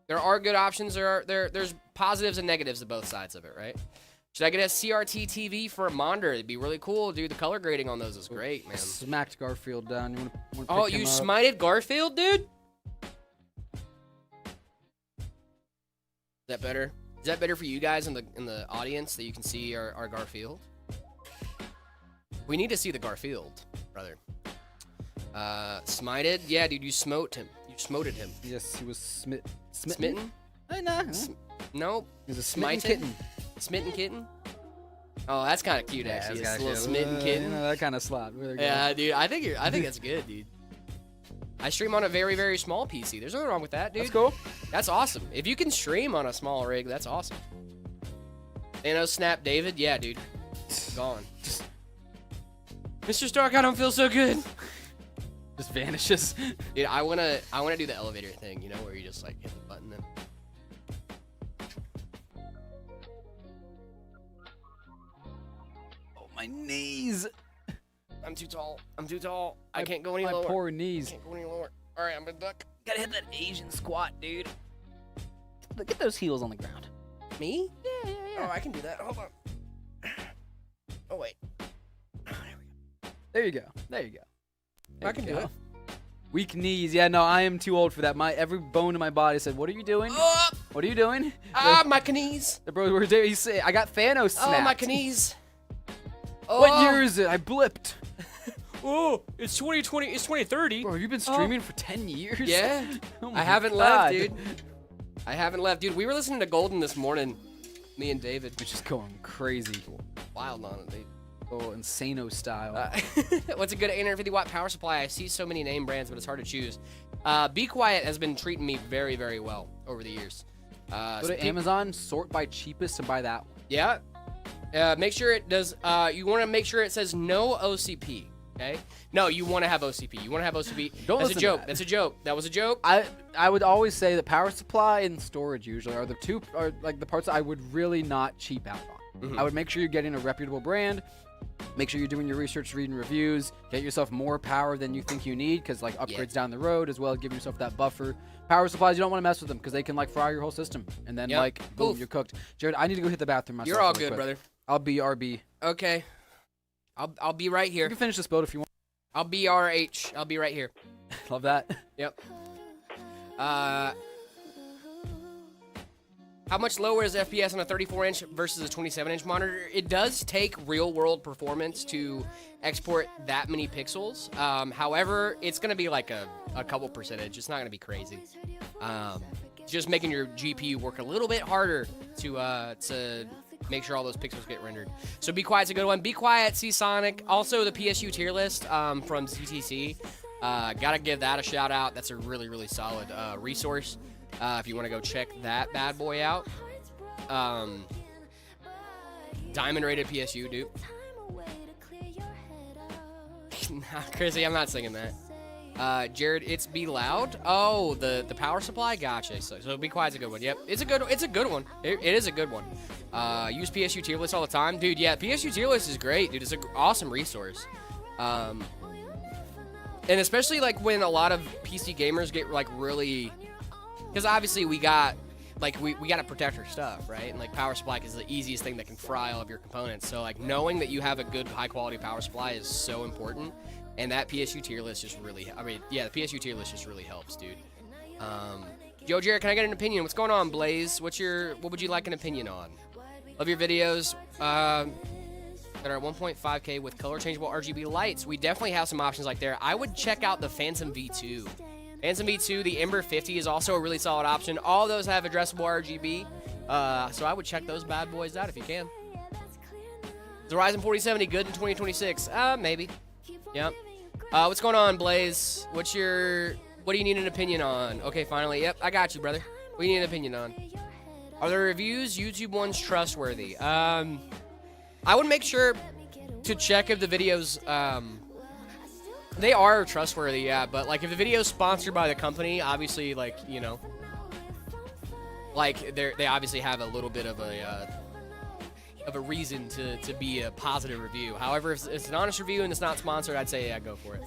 there are good options. There's positives and negatives to both sides of it, right? Should I get a CRT TV for a monitor? It'd be really cool, dude. The color grading on those is great, man. Smacked Garfield down. You want Oh, you smited Garfield, dude? Is that better? Is that better for you guys in the audience that you can see our Garfield? We need to see the Garfield, brother. Smited? Yeah, dude, you smote him. You smoted him. Yes, he was smitten. Smitten? Nah. Nope. He was a smitten Smited? kitten. Smitten kitten? Oh, that's kind of cute, actually. It's a little smitten kitten. That kind of slap. Yeah, dude. I think that's good, dude. I stream on a very, very small PC. There's nothing wrong with that, dude. That's cool. That's awesome. If you can stream on a small rig, that's awesome. Thanos snap David? Yeah, dude. Gone. Mr. Stark, I don't feel so good. Just vanishes. Dude, I wanna do the elevator thing, where you just like hit the button and. Oh, my knees. I'm too tall. I can't go any my lower. My poor knees. I can't go any lower. All right, I'm gonna duck. Gotta hit that Asian squat, dude. Get those heels on the ground. Me? Yeah. Oh, I can do that. Hold on. Oh wait. There you go. I can do it. Weak knees. Yeah, no, I am too old for that. Every bone in my body said, "What are you doing? What are you doing?" My knees. The bro were there. He said, "I got Thanos snapped." Oh, my knees. What year is it? I blipped. Oh, it's 2020. It's 2030. Bro, you've been streaming for 10 years? Yeah. Oh I haven't left, dude. I haven't left, dude. We were listening to Golden this morning, me and David. Which is going crazy. Wild on it, dude. Oh, Insano style. What's a good 850-watt power supply? I see so many name brands, but it's hard to choose. Be Quiet has been treating me very, very well over the years. Go to Amazon, sort by cheapest, and buy that one. Yeah. Make sure it does. You want to make sure it says no OCP. Okay. No, you want to have OCP. You want to have OCP. That's a joke. That's a joke. That was a joke. I would always say that power supply and storage usually are the parts I would really not cheap out on. I would make sure you're getting a reputable brand. Make sure you're doing your research, reading reviews. Get yourself more power than you think you need, because like upgrades down the road as well. Give yourself that buffer. Power supplies, you don't want to mess with them because they can like fry your whole system, and then like boom, you're cooked. Jared, I need to go hit the bathroom myself. You're all really good, quick. brother. I'll be RB. Okay. I'll be right You here. can finish this build if you want. I'll be RH. I'll be right here. Love that. Yep. How much lower is FPS on a 34-inch versus a 27-inch monitor? It does take real-world performance to export that many pixels. However, it's going to be like a couple percentage. It's not going to be crazy. Just making your GPU work a little bit harder to make sure all those pixels get rendered. So Be Quiet's a good one. Be Quiet, C-Sonic. Also, the PSU tier list from CTC. Gotta give that a shout out. That's a really, really solid resource. If you want to go check that bad boy out. Diamond rated PSU, dude. Nah, Chrissy, I'm not singing that. Jared, it's Be Loud. Oh, the power supply. Gotcha. So Be Quiet's a good one. Yep, it's a good one. It is a good one. Use PSU tier list all the time, dude. Yeah, PSU tier list is great, dude. It's an awesome resource. And especially like when a lot of PC gamers get like really, because obviously we got like we got to protect our stuff, right? And like power supply is the easiest thing that can fry all of your components. So like knowing that you have a good high quality power supply is so important. And that PSU tier list just really, the PSU tier list just really helps, dude. Yo, Jared, can I get an opinion? What's going on, Blaze? What would you like an opinion on? Love your videos. That are 1.5K with color changeable RGB lights. We definitely have some options like there. I would check out the Phantom V2. Phantom V2, the Ember 50 is also a really solid option. All those have addressable RGB. So I would check those bad boys out if you can. Is the Ryzen 4070 good in 2026? Maybe. Yep. What's going on, Blaze? What do you need an opinion on? Okay, finally. Yep, I got you, brother. What do you need an opinion on? Are the reviews, YouTube ones, trustworthy? I would make sure to check if the videos, they are trustworthy, yeah, but like if the video is sponsored by the company, obviously, like, you know, like they obviously have a little bit of a reason to be a positive review. However, if it's an honest review and it's not sponsored, I'd say, yeah, go for it.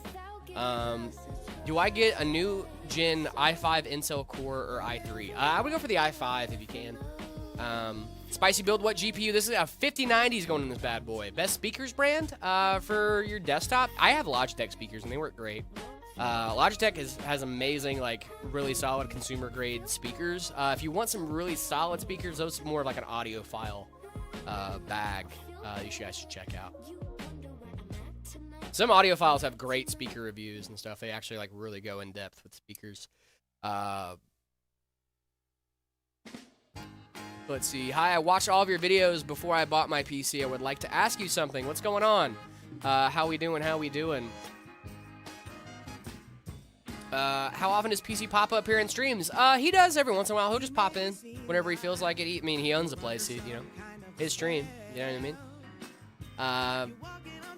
Do I get a new gen i5 Intel Core or i3? I would go for the i5 if you can. Spicy build, what GPU? This is a 5090 is going in this bad boy. Best speakers brand for your desktop? I have Logitech speakers and they work great. Logitech has amazing, like, really solid consumer grade speakers. If you want some really solid speakers, those are more like an audiophile bag you guys should check out. Some audiophiles have great speaker reviews and stuff. They actually like really go in depth with speakers. Let's see. Hi, I watched all of your videos before I bought my PC. I would like to ask you something. What's going on? How we doing? How often does PC pop up here in streams? He does every once in a while. He'll just pop in whenever he feels like it. I mean, he owns the place, you know. His stream. You know what I mean?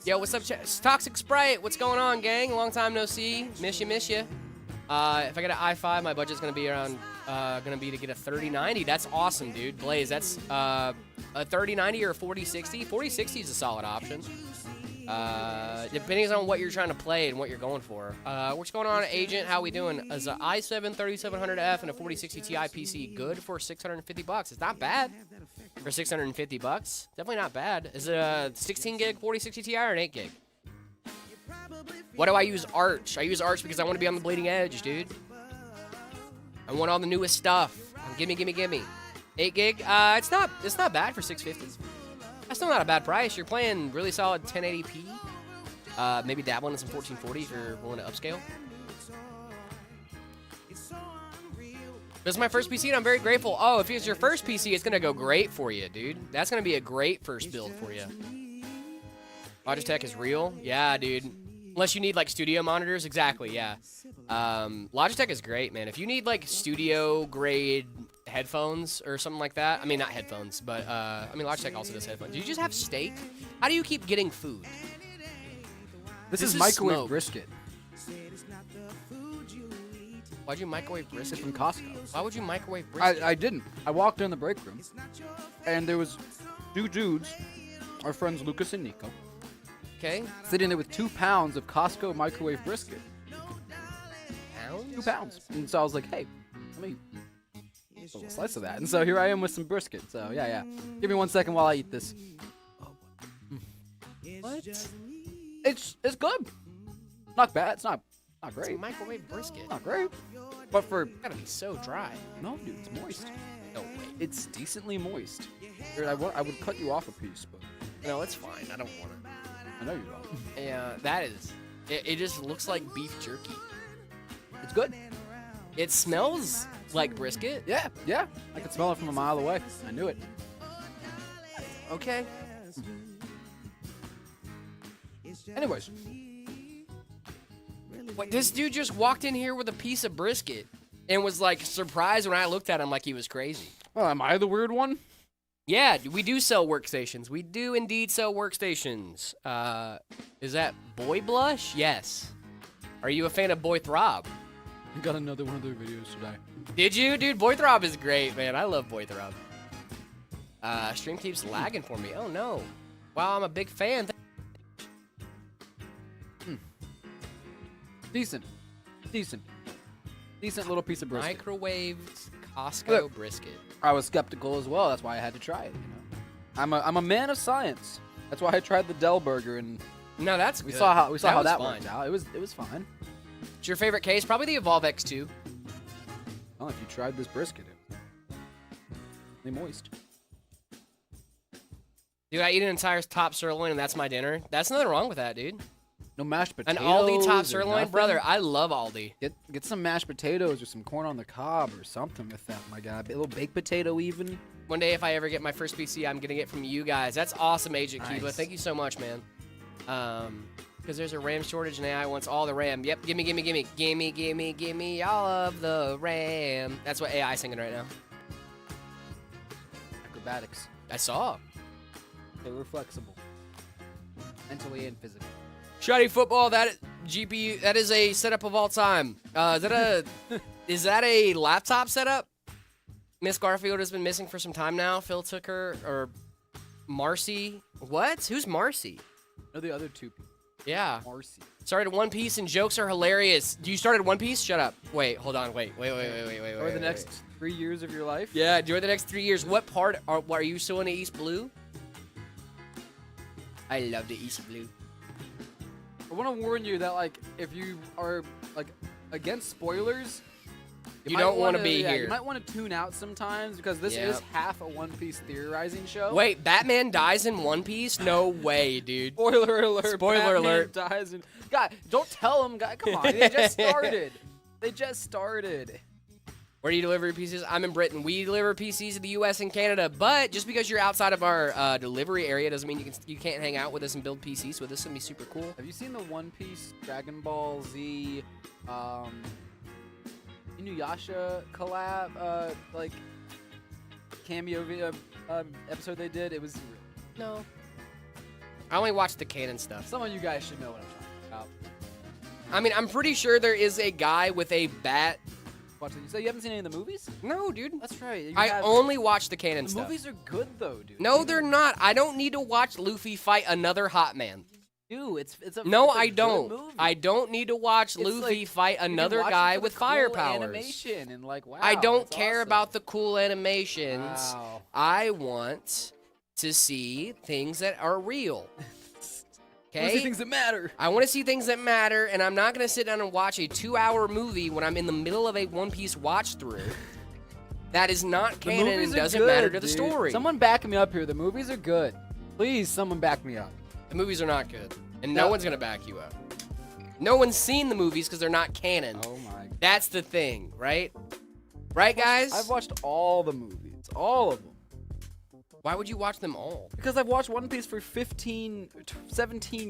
Yo, what's up, Toxic Sprite? What's going on, gang? Long time no see. Miss you. If I get an i5, my budget's gonna be around, to get a 3090. That's awesome, dude. Blaze, that's a 3090 or a 4060. 4060 is a solid option. Depending on what you're trying to play and what you're going for. What's going on, Agent? How we doing? Is an i7 3700F and a 4060 Ti PC good for $650? It's not bad for $650. Definitely not bad. Is it a 16 gig 4060 Ti or an 8 gig? Why do I use Arch? I use Arch because I want to be on the bleeding edge, dude. I want all the newest stuff. Gimme. 8 gig. It's not bad for $650. That's still not a bad price. You're playing really solid 1080p. Maybe dabbling in some 1440 if you're willing to upscale. This is my first PC and I'm very grateful. Oh, if it's your first PC, it's gonna go great for you, dude. That's gonna be a great first build for you. Logitech is real. Yeah, dude. Unless you need like studio monitors, exactly. Yeah. Logitech is great, man. If you need like studio grade headphones or something like that. I mean, not headphones, but I mean, Logitech also does headphones. Do you just have steak? How do you keep getting food? This is microwave smoke. brisket. Why'd you microwave brisket? It's from Costco. Why would you microwave brisket? I didn't. I walked in the break room, and there was two dudes, our friends Lucas and Nico, Okay. Sitting there with 2 pounds of Costco microwave brisket. Pounds? 2 pounds. And so I was like, hey, let me a little slice of that. And so here I am with some brisket. So yeah. Give me 1 second while I eat this. What? It's good. Not bad. It's not It's great. a microwave brisket. Not great. But for It's gotta be so dry. no, dude, it's moist. No way. It's decently moist. Dude, I would cut you off a piece, but No, it's fine. I don't want it. I know you don't. Yeah, that is. It just looks like beef jerky. It's good. It smells like brisket. Yeah. I could smell it from a mile away. I knew it. Okay. Anyways, Wait, this dude just walked in here with a piece of brisket and was like surprised when I looked at him like he was crazy. well, am I the weird one? Yeah, we do sell workstations. We do indeed sell workstations. Is that Boy Blush? Yes. Are you a fan of Boy Throb? I got another one of their videos today. Did you? Dude, Boy Throb is great, man. I love Boy Throb. Stream keeps lagging for me. Oh, no. Wow, I'm a big fan. Decent little piece of brisket. Microwaved Costco Look. brisket. I was skeptical as well. That's why I had to try it. You know, I'm a man of science. That's why I tried the Dell burger, and No, that's we good. saw how that was worked fine. out. It was fine. It's your favorite case? Probably the Evolve X2. Well, if you tried this brisket, it was moist. Dude, I eat an entire top sirloin and that's my dinner. That's nothing wrong with that, dude. No mashed An potatoes. Aldi top or sirloin, nothing? brother. I love Aldi. Get some mashed potatoes or some corn on the cob or something with that. My God, a little baked potato even. One day, if I ever get my first PC, I'm getting it from you guys. That's awesome, Agent Kiba. Nice. Thank you so much, man. Because there's a RAM shortage and AI wants all the RAM. Yep, gimme all of the RAM. That's what AI singing right now. Acrobatics. I saw. They were flexible, mentally and physically. Shotty football. That GPU. That is a setup of all time. Is that a laptop setup? Miss Garfield has been missing for some time now. Phil took her, or Marcy. What? Who's Marcy? No, the other two people. Yeah. Marcy. Started One Piece and jokes are hilarious. You started One Piece? Shut up. Wait, hold on. Wait. Or the next 3 years of your life. Yeah, during the next 3 years. What part are you still in the East Blue? I love the East Blue. I want to warn you that, like, if you are, like, against spoilers, You don't want to be yeah, here. You might want to tune out sometimes because this Yep. is half a One Piece theorizing show. Wait, Batman dies in One Piece? No way, dude. Spoiler alert. Spoiler Batman alert. Dies in... God, don't tell them. God, come on. They just started. They just started. Where do you deliver your PCs? I'm in Britain. We deliver PCs to the U.S. and Canada, but just because you're outside of our delivery area doesn't mean you can't hang out with us and build PCs with us. It'd be super cool. Have you seen the One Piece Dragon Ball Z Inuyasha collab like cameo video episode they did? It was No. I only watch the canon stuff. some of you guys should know what I'm talking about. I mean, I'm pretty sure there is a guy with a bat. Watch it. So you haven't seen any of the movies? No, dude. That's right. You I have- only watch the canon the stuff. movies are good though, dude. No, they're not. I don't need to watch Luffy fight another hot man. Dude, it's a No, it's a I good don't. movie. I don't need to watch It's Luffy like, fight you can another watch it guy for the with cool fire powers. animation and like wow. I don't that's care awesome. about the cool animations. Wow. I want to see things that are real. Wanna see Okay? things that matter. I want to see things that matter, and I'm not going to sit down and watch a 2-hour movie when I'm in the middle of a One Piece watch through. That is not The canon movies and are doesn't good, matter to the dude. story. Someone back me up here. The movies are good. Please, someone back me up. The movies are not good, and no No. one's going to back you up. No one's seen the movies because they're not canon. Oh my. That's the thing, right? Right, guys? I've watched all the movies. All of them. Why would you watch them all? Because I've watched One Piece for 17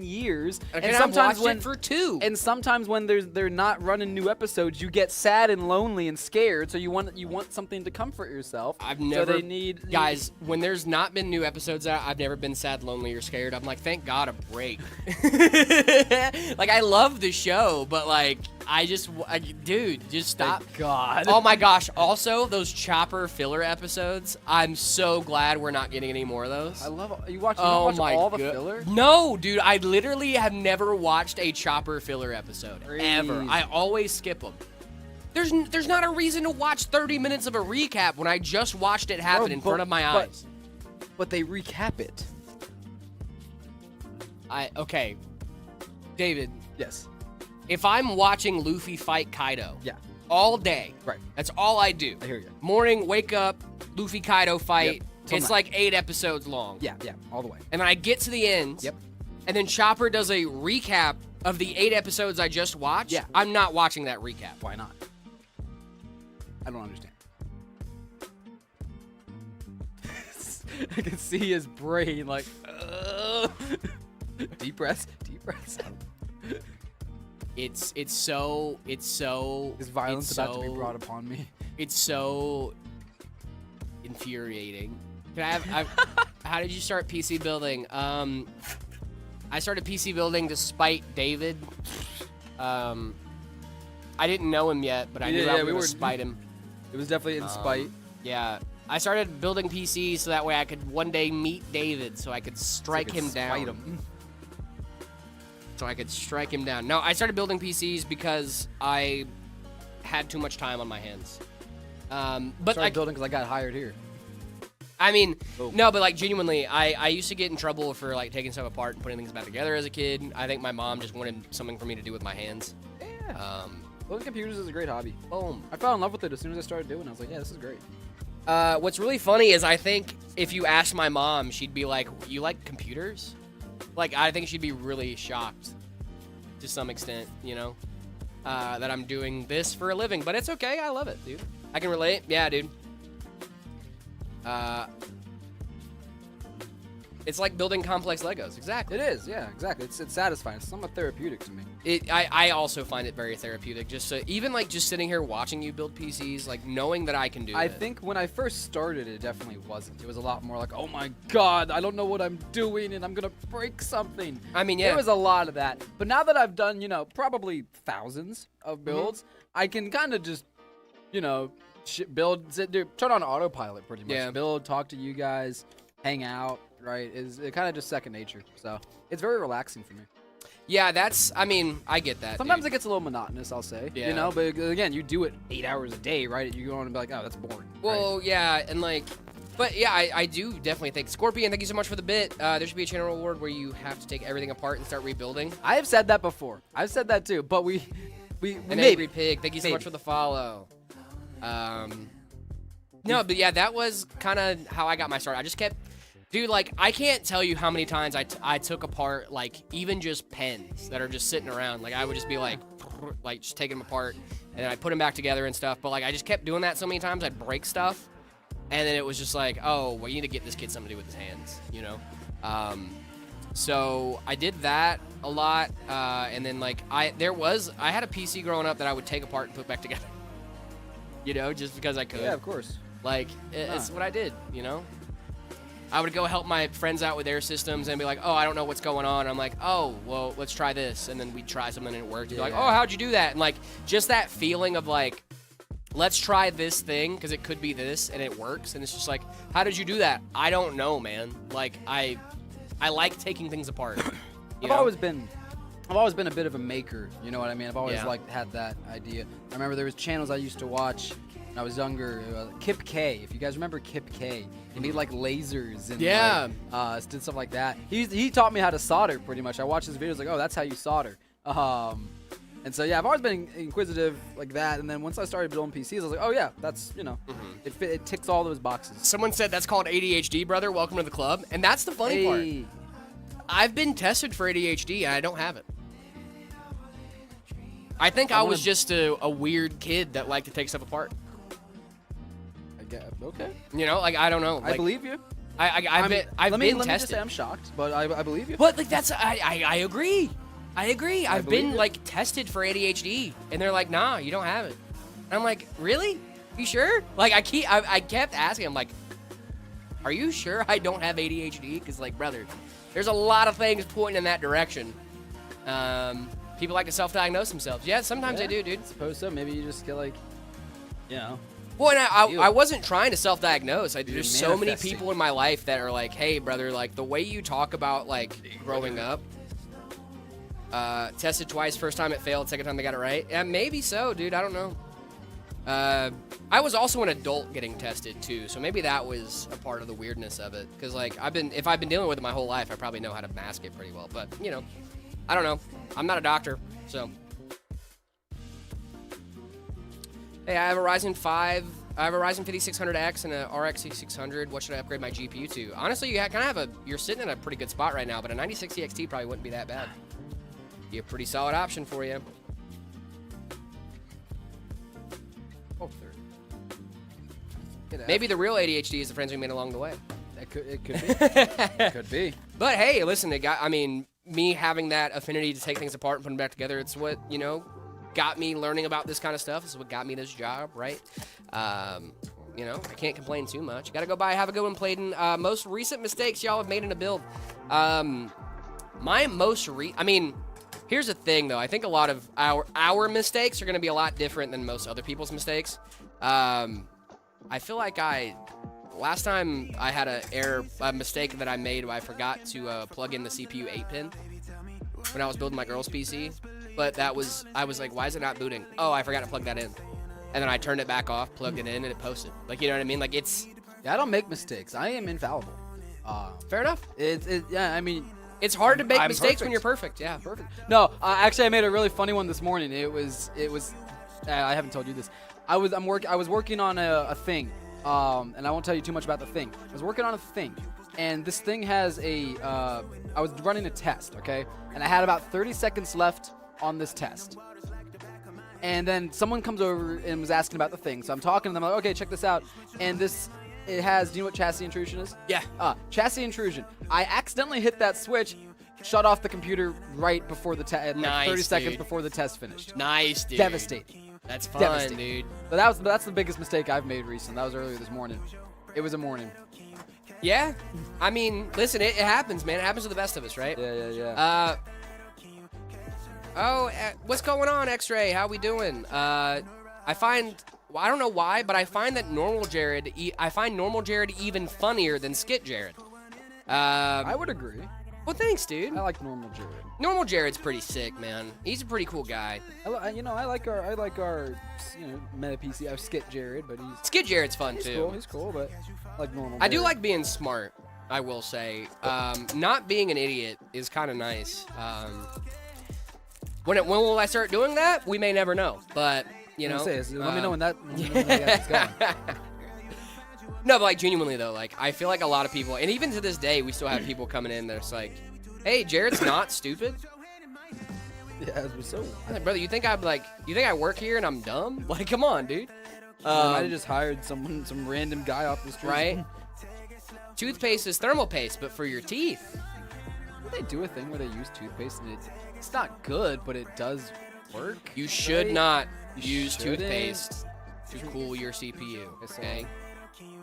years. Okay, I've watched it for 2. And sometimes when they're not running new episodes, you get sad and lonely and scared. So you want something to comfort yourself. I've So never, they need guys. When there's not been new episodes out, I've never been sad, lonely, or scared. I'm like, thank God, a break. Like I love the show, but like, dude, just stop. Thank God. Oh my gosh. Also, those Chopper filler episodes. I'm so glad we're not getting any more of those. I love you watch. You Oh don't watch my all the God. filler. No, dude, I literally have never watched a Chopper filler episode ever. Crazy. I always skip them. There's not a reason to watch 30 minutes of a recap when I just watched it happen in front of my eyes. But they recap it. Okay, David, Yes. if I'm watching Luffy fight Kaido Yeah. all day, Right. that's all I do. I hear you. Morning, wake up, Luffy Kaido fight. Till It's night. like 8 episodes long. Yeah. All the way. And then I get to the end. Yep. And then Chopper does a recap of the 8 episodes I just watched. Yeah. I'm not watching that recap. Why not? I don't understand. I can see his brain like, deep breaths. It's so Is violence it's about to be so- brought upon me? It's so infuriating. Can I have? How did you start PC building? I started PC building to spite David. I didn't know him yet, but I knew I was going to spite him. It was definitely in spite. Yeah, I started building PCs so that way I could one day meet David, so I could strike him down. Spite him. So I could strike him down. No, I started building PCs because I had too much time on my hands. But Started building because I got hired here. I mean, Boom. no, but like genuinely, I used to get in trouble for like taking stuff apart and putting things back together as a kid. I think my mom just wanted something for me to do with my hands. Yeah. Building computers is a great hobby. Boom. I fell in love with it as soon as I started doing it. I was like, yeah, this is great. What's really funny is I think if you asked my mom, she'd be like, "You like computers?" Like, I think she'd be really shocked to some extent, you know, that I'm doing this for a living. But it's okay. I love it, dude. I can relate. Yeah, dude. It's like building complex Legos. Exactly. It is, yeah, exactly. It's satisfying. It's somewhat therapeutic to me. I also find it very therapeutic. Just even like just sitting here watching you build PCs, like knowing that I can do I that. think when I first started, it definitely wasn't. It was a lot more like, oh my god, I don't know what I'm doing and I'm gonna break something. I mean, yeah. There was a lot of that. But now that I've done, probably thousands of builds, I can kind of just, build, turn on autopilot pretty much. Yeah. Build, talk to you guys, hang out, right? Is it kind of just second nature. So it's very relaxing for me. Yeah, I mean, I get that. Sometimes dude. it gets a little monotonous, I'll say. Yeah. But again, you do it 8 hours a day, right? You go on and be like, oh, that's boring. right? Well, yeah, and like, but yeah, I do definitely think Scorpion. Thank you so much for the bit. There should be a channel reward where you have to take everything apart and start rebuilding. I have said that before. I've said that too, but we And maybe. Angry Pig, thank you so much for the follow. No, but yeah, that was kind of how I got my start. I just kept, dude, like, I can't tell you how many times I took apart, like, even just pens that are just sitting around. Like, I would just be like just taking them apart, and then I put them back together and stuff. But like, I just kept doing that so many times, I'd break stuff, and then it was just like, oh, well, you need to get this kid something to do with his hands, you know? So I did that a lot, and then like I had a PC growing up that I would take apart and put back together, just because I could. Yeah, of course. Like it's what I did, I would go help my friends out with their systems and be like, oh, I don't know what's going on. I'm like, oh, well, let's try this, and then we'd try something and it worked. You'd be like, oh, how'd you do that? And like just that feeling of like, let's try this thing because it could be this and it works, and it's just like, how did you do that? I don't know, man. Like I like taking things apart. I've always been a bit of a maker, you know what I mean? I've always Yeah. like had that idea. I remember there was channels I used to watch when I was younger. Kip K, if you guys remember Kip K, he made like lasers and Yeah. did stuff like that. He taught me how to solder pretty much. I watched his videos like, oh, that's how you solder. And so yeah, I've always been inquisitive like that. And then once I started building PCs, I was like, oh yeah, that's it ticks all those boxes. Someone said that's called ADHD, brother. Welcome to the club. And that's the funny part. Hey. I've been tested for ADHD and I don't have it. I think I was just a weird kid that liked to take stuff apart. I guess, okay. Like I don't know. Like, I believe you. I've been let me tested. just say I'm shocked, but I believe you. But like that's I agree. I agree. I've believe been it. like tested for ADHD and they're like, nah, you don't have it. And I'm like, really? You sure? Like I kept asking. I'm like, are you sure I don't have ADHD? Because like, brother, there's a lot of things pointing in that direction. People like to self-diagnose themselves. Yeah, sometimes they do, dude. I suppose so. Maybe you just get like, you know. Well, and I wasn't trying to self-diagnose. There's so many manifesting. people in my life that are like, hey, brother, like the way you talk about like growing up. Tested twice, first time it failed, second time they got it right. Yeah, maybe so, dude. I don't know. I was also an adult getting tested too, so maybe that was a part of the weirdness of it. Because like if I've been dealing with it my whole life, I probably know how to mask it pretty well. But you know, I don't know. I'm not a doctor, so. Hey, I have a Ryzen 5600X and a RX 6600. What should I upgrade my GPU to? Honestly, you kind of you're sitting in a pretty good spot right now, but a 9060 XT probably wouldn't be that bad. Be a pretty solid option for you. Oh, Maybe the real ADHD is the friends we made along the way. It could be. It could be. But hey, listen, me having that affinity to take things apart and put them back together, it's what, you know, got me learning about this kind of stuff. It's what got me this job, right? You know, I can't complain too much. Got to go by. Have a good one, Playden. Most recent mistakes y'all have made in a build. Here's the thing, though. I think a lot of our mistakes are going to be a lot different than most other people's mistakes. I feel like last time I had a mistake that I made, I forgot to plug in the CPU 8-pin when I was building my girl's PC. But I was like, why is it not booting? Oh, I forgot to plug that in. And then I turned it back off, plugged it in, and it posted. Like, you know what I mean? Like, it's... Yeah, I don't make mistakes. I am infallible. Fair enough. Yeah, I mean... It's hard to make I'm mistakes perfect. when you're perfect. Yeah. Perfect. No, actually, I made a really funny one this morning. It was. I haven't told you this. I was working on a thing, and I won't tell you too much about the thing. I was working on a thing, and this thing has I was running a test, okay, and I had about 30 seconds left on this test. And then someone comes over and was asking about the thing, so I'm talking to them. I'm like, okay, check this out. And it has, do you know what chassis intrusion is? Yeah. Chassis intrusion. I accidentally hit that switch, shut off the computer right before the test, Nice, 30 seconds dude. before the test finished. Nice, dude. Devastating. That's fun, Devastating. dude. But that's the biggest mistake I've made recently. That was earlier this morning. It was a morning. Yeah. I mean, listen, it happens, man. It happens to the best of us, right? Yeah. What's going on, X-Ray? How we doing? I don't know why, but I find normal Jared even funnier than Skit Jared. I would agree. Well, thanks, dude. I like normal Jared. Normal Jared's pretty sick, man. He's a pretty cool guy. I like our meta PC. I Skit Jared, but Skit Jared's fun he's too. cool. He's cool, but I like normal. I do Jared. like being smart, I will say. Not being an idiot is kind of nice. When will I start doing that? We may never know, but you know. Let me know when that gets going. No, but like genuinely though, like I feel like a lot of people, and even to this day, we still have people coming in that's like, "Hey, Jared's not stupid." Yeah, so. I'm like, brother, you think I work here and I'm dumb? Like, come on, dude. I just hired some random guy off the street. Right? Toothpaste is thermal paste, but for your teeth. Don't they do a thing where they use toothpaste and it's not good, but it does work? You should not use shouldn't. toothpaste to cool your CPU. Okay.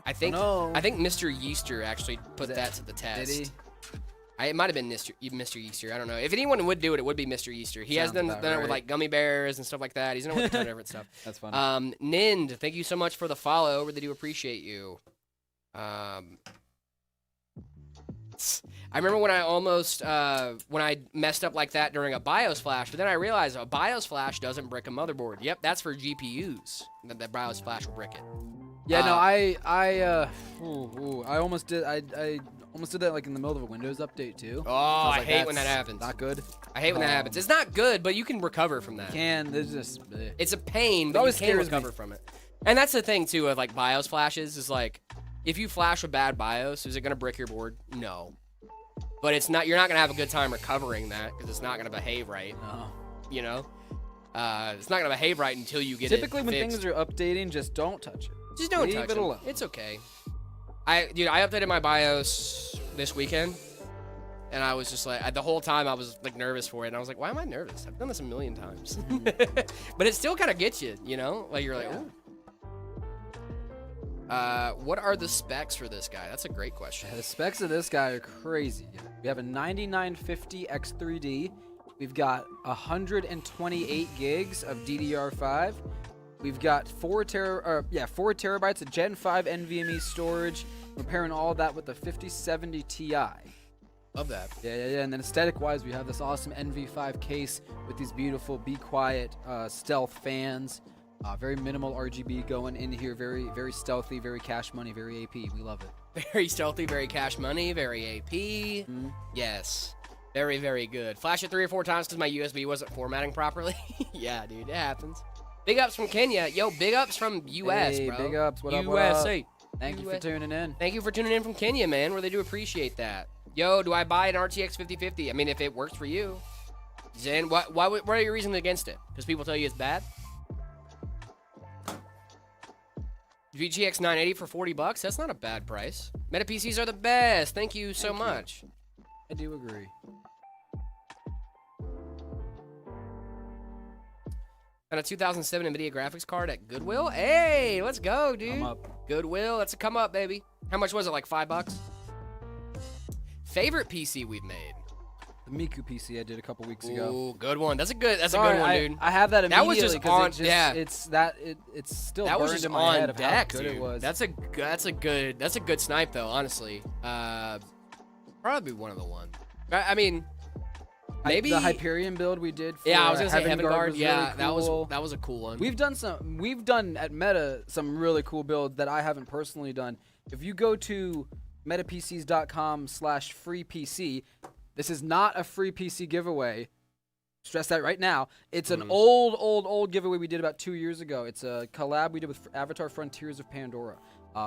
I think no. Mr. Yeaster actually put that to the test. Did he? It might have been Mr. Yeaster. I don't know. If anyone would do it, it would be Mr. Yeaster. He has done it right. with like gummy bears and stuff like that. He's done it with a ton of different stuff. That's funny. Nind, thank you so much for the follow. Really do appreciate you. I remember when I almost when I messed up like that during a BIOS flash, but then I realized a BIOS flash doesn't brick a motherboard. Yep, that's for GPUs. That BIOS flash will brick it. Yeah, no, I almost did. I almost did that like in the middle of a Windows update too. Oh, I I hate when that happens. Not good. I hate when that happens. It's not good, but you can recover from that. There's just. It's a pain, but always you can scares recover me. from it. And that's the thing too of like BIOS flashes is like, if you flash a bad BIOS, is it gonna brick your board? No. But it's not. You're not gonna have a good time recovering that because it's not gonna behave right. No. You know, it's not gonna behave right until you get Typically, it when fixed. things are updating, just don't touch it. Just don't Leave touch it them. alone. It's okay. I updated my BIOS this weekend, and I was just like, the whole time I was like nervous for it, and I was like, why am I nervous? I've done this a million times. But it still kind of gets you, you know? Like you're like, ooh. What are the specs for this guy? That's a great question. The specs of this guy are crazy. We have a 9950 X3D. We We've got 128 gigs of DDR5. We've got 4 terabytes of Gen 5 NVMe storage. We're pairing all that with the 5070 Ti. Love that. Yeah. And then aesthetic-wise, we have this awesome NV5 case with these beautiful Be Quiet stealth fans. Very minimal RGB going in here. Very, very stealthy, very cash money, very AP. We love it. Very stealthy, very cash money, very AP. Yes. Very, very good. Flash it 3 or 4 times because my USB wasn't formatting properly. Yeah, dude, it happens. Big ups from Kenya. Yo, big ups from US, Hey, bro. big ups. What up, USA. Thank you for tuning in. Thank you for tuning in from Kenya, man. Really do appreciate that. Yo, do I buy an RTX 5050? I mean, if it works for you. Zen, what are your reasons against it? Because people tell you it's bad? VGX 980 for $40? That's not a bad price. Meta PCs are the best. Thank you so much. I do agree. And a 2007 NVIDIA graphics card at Goodwill? Hey, let's go, dude. Come up. Goodwill, that's a come up, baby. How much was it, like $5? Favorite PC we've made? The Miku PC I did a couple weeks ago. Ooh, good one. That's a good one, dude. I have that immediately. That was just 'cause on, it just, yeah. It's still That was burned just in my head on of deck, how good dude. it was. That's a good snipe though, honestly. Probably one of the ones. I mean, maybe the Hyperion build we did. For, yeah, I was gonna say Heaven Heaven Guard. was Yeah, really cool. that was a cool one. We've done at Meta some really cool builds that I haven't personally done. If you go to metapcs.com/freepc, this is not a free PC giveaway. Stress that right now. It's an old giveaway we did about 2 years ago. It's a collab we did with Avatar Frontiers of Pandora.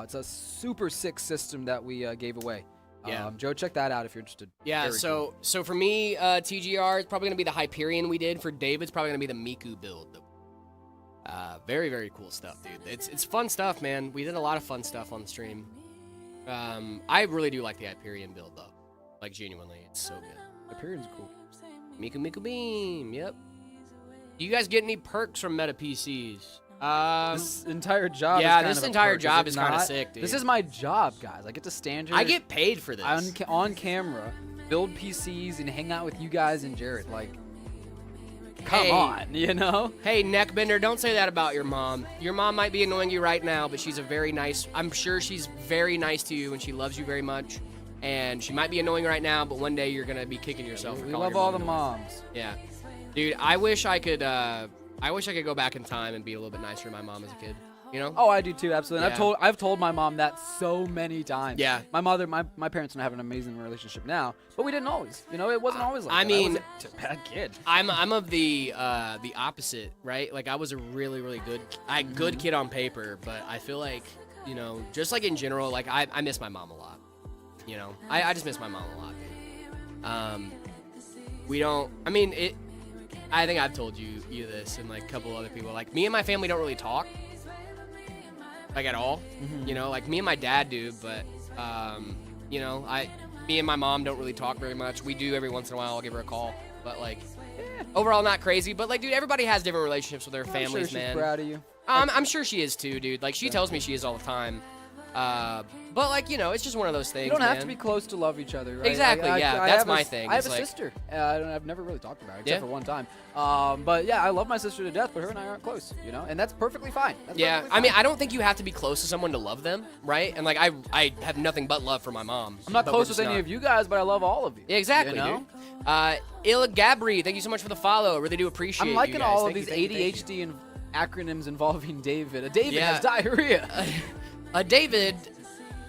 It's a super sick system that we gave away. Yeah. Joe, check that out if you're interested. Yeah, Very so cool. so for me, TGR is probably gonna be the Hyperion we did. For David's probably gonna be the Miku build. Very, very cool stuff, dude. It's fun stuff, man. We did a lot of fun stuff on the stream. I really do like the Hyperion build though. Like genuinely, it's so good. Hyperion's cool. Miku Beam, yep. Do you guys get any perks from Meta PCs? This entire job. yeah, is kind this of a entire perk, job it is kinda not? sick, dude. This is my job, guys. I get to stand here. I get paid for this. on camera, build PCs, and hang out with you guys and Jared. Like, come Hey. on, you know? Hey, neckbender, don't say that about your mom. Your mom might be annoying you right now, but she's a very nice, I'm sure she's very nice to you and she loves you very much. And she might be annoying right now, but one day you're going to be kicking yourself. for We calling love your all mom the annoying. moms. Yeah. Dude, I wish I could go back in time and be a little bit nicer to my mom as a kid. You know? Oh, I do too, absolutely. And Yeah. I've told my mom that so many times. Yeah. My parents and I have an amazing relationship now, but we didn't always. You know, it wasn't always like I that. mean, I was a bad kid. I'm of the opposite, right? Like I was a really, really good kid on paper, but I feel like, you know, just like in general, like I miss my mom a lot. You know, I just miss my mom a lot, dude. We don't. I mean, I think I've told you this and like a couple other people. Like me and my family don't really talk, like at all. You know, like me and my dad do, but you know, me and my mom don't really talk very much. We do every once in a while. I'll give her a call, but like overall not crazy. But like, dude, everybody has different relationships with their I'm families, sure she's man. proud of you. I'm sure she is too, dude. Like she tells me she is all the time. But like, you know, it's just one of those things. You don't have man. to be close to love each other, right? Exactly, yeah, that's have my thing. I have It's a like- sister. I've never really talked about her except Yeah. for one time. But yeah, I love my sister to death, but her and I aren't close, you know, and that's perfectly fine. That's Yeah, perfectly I mean, fine. I don't think you have to be close to someone to love them, right? And like, I have nothing but love for my mom. I'm not but close we're with just any not. of you guys, but I love all of you. Yeah, exactly, you know? dude. Illa Gabri, thank you so much for the follow. Really do appreciate I'm you liking guys. all of Thank you, these thank you, ADHD and acronyms involving David. David Yeah. has diarrhea. David.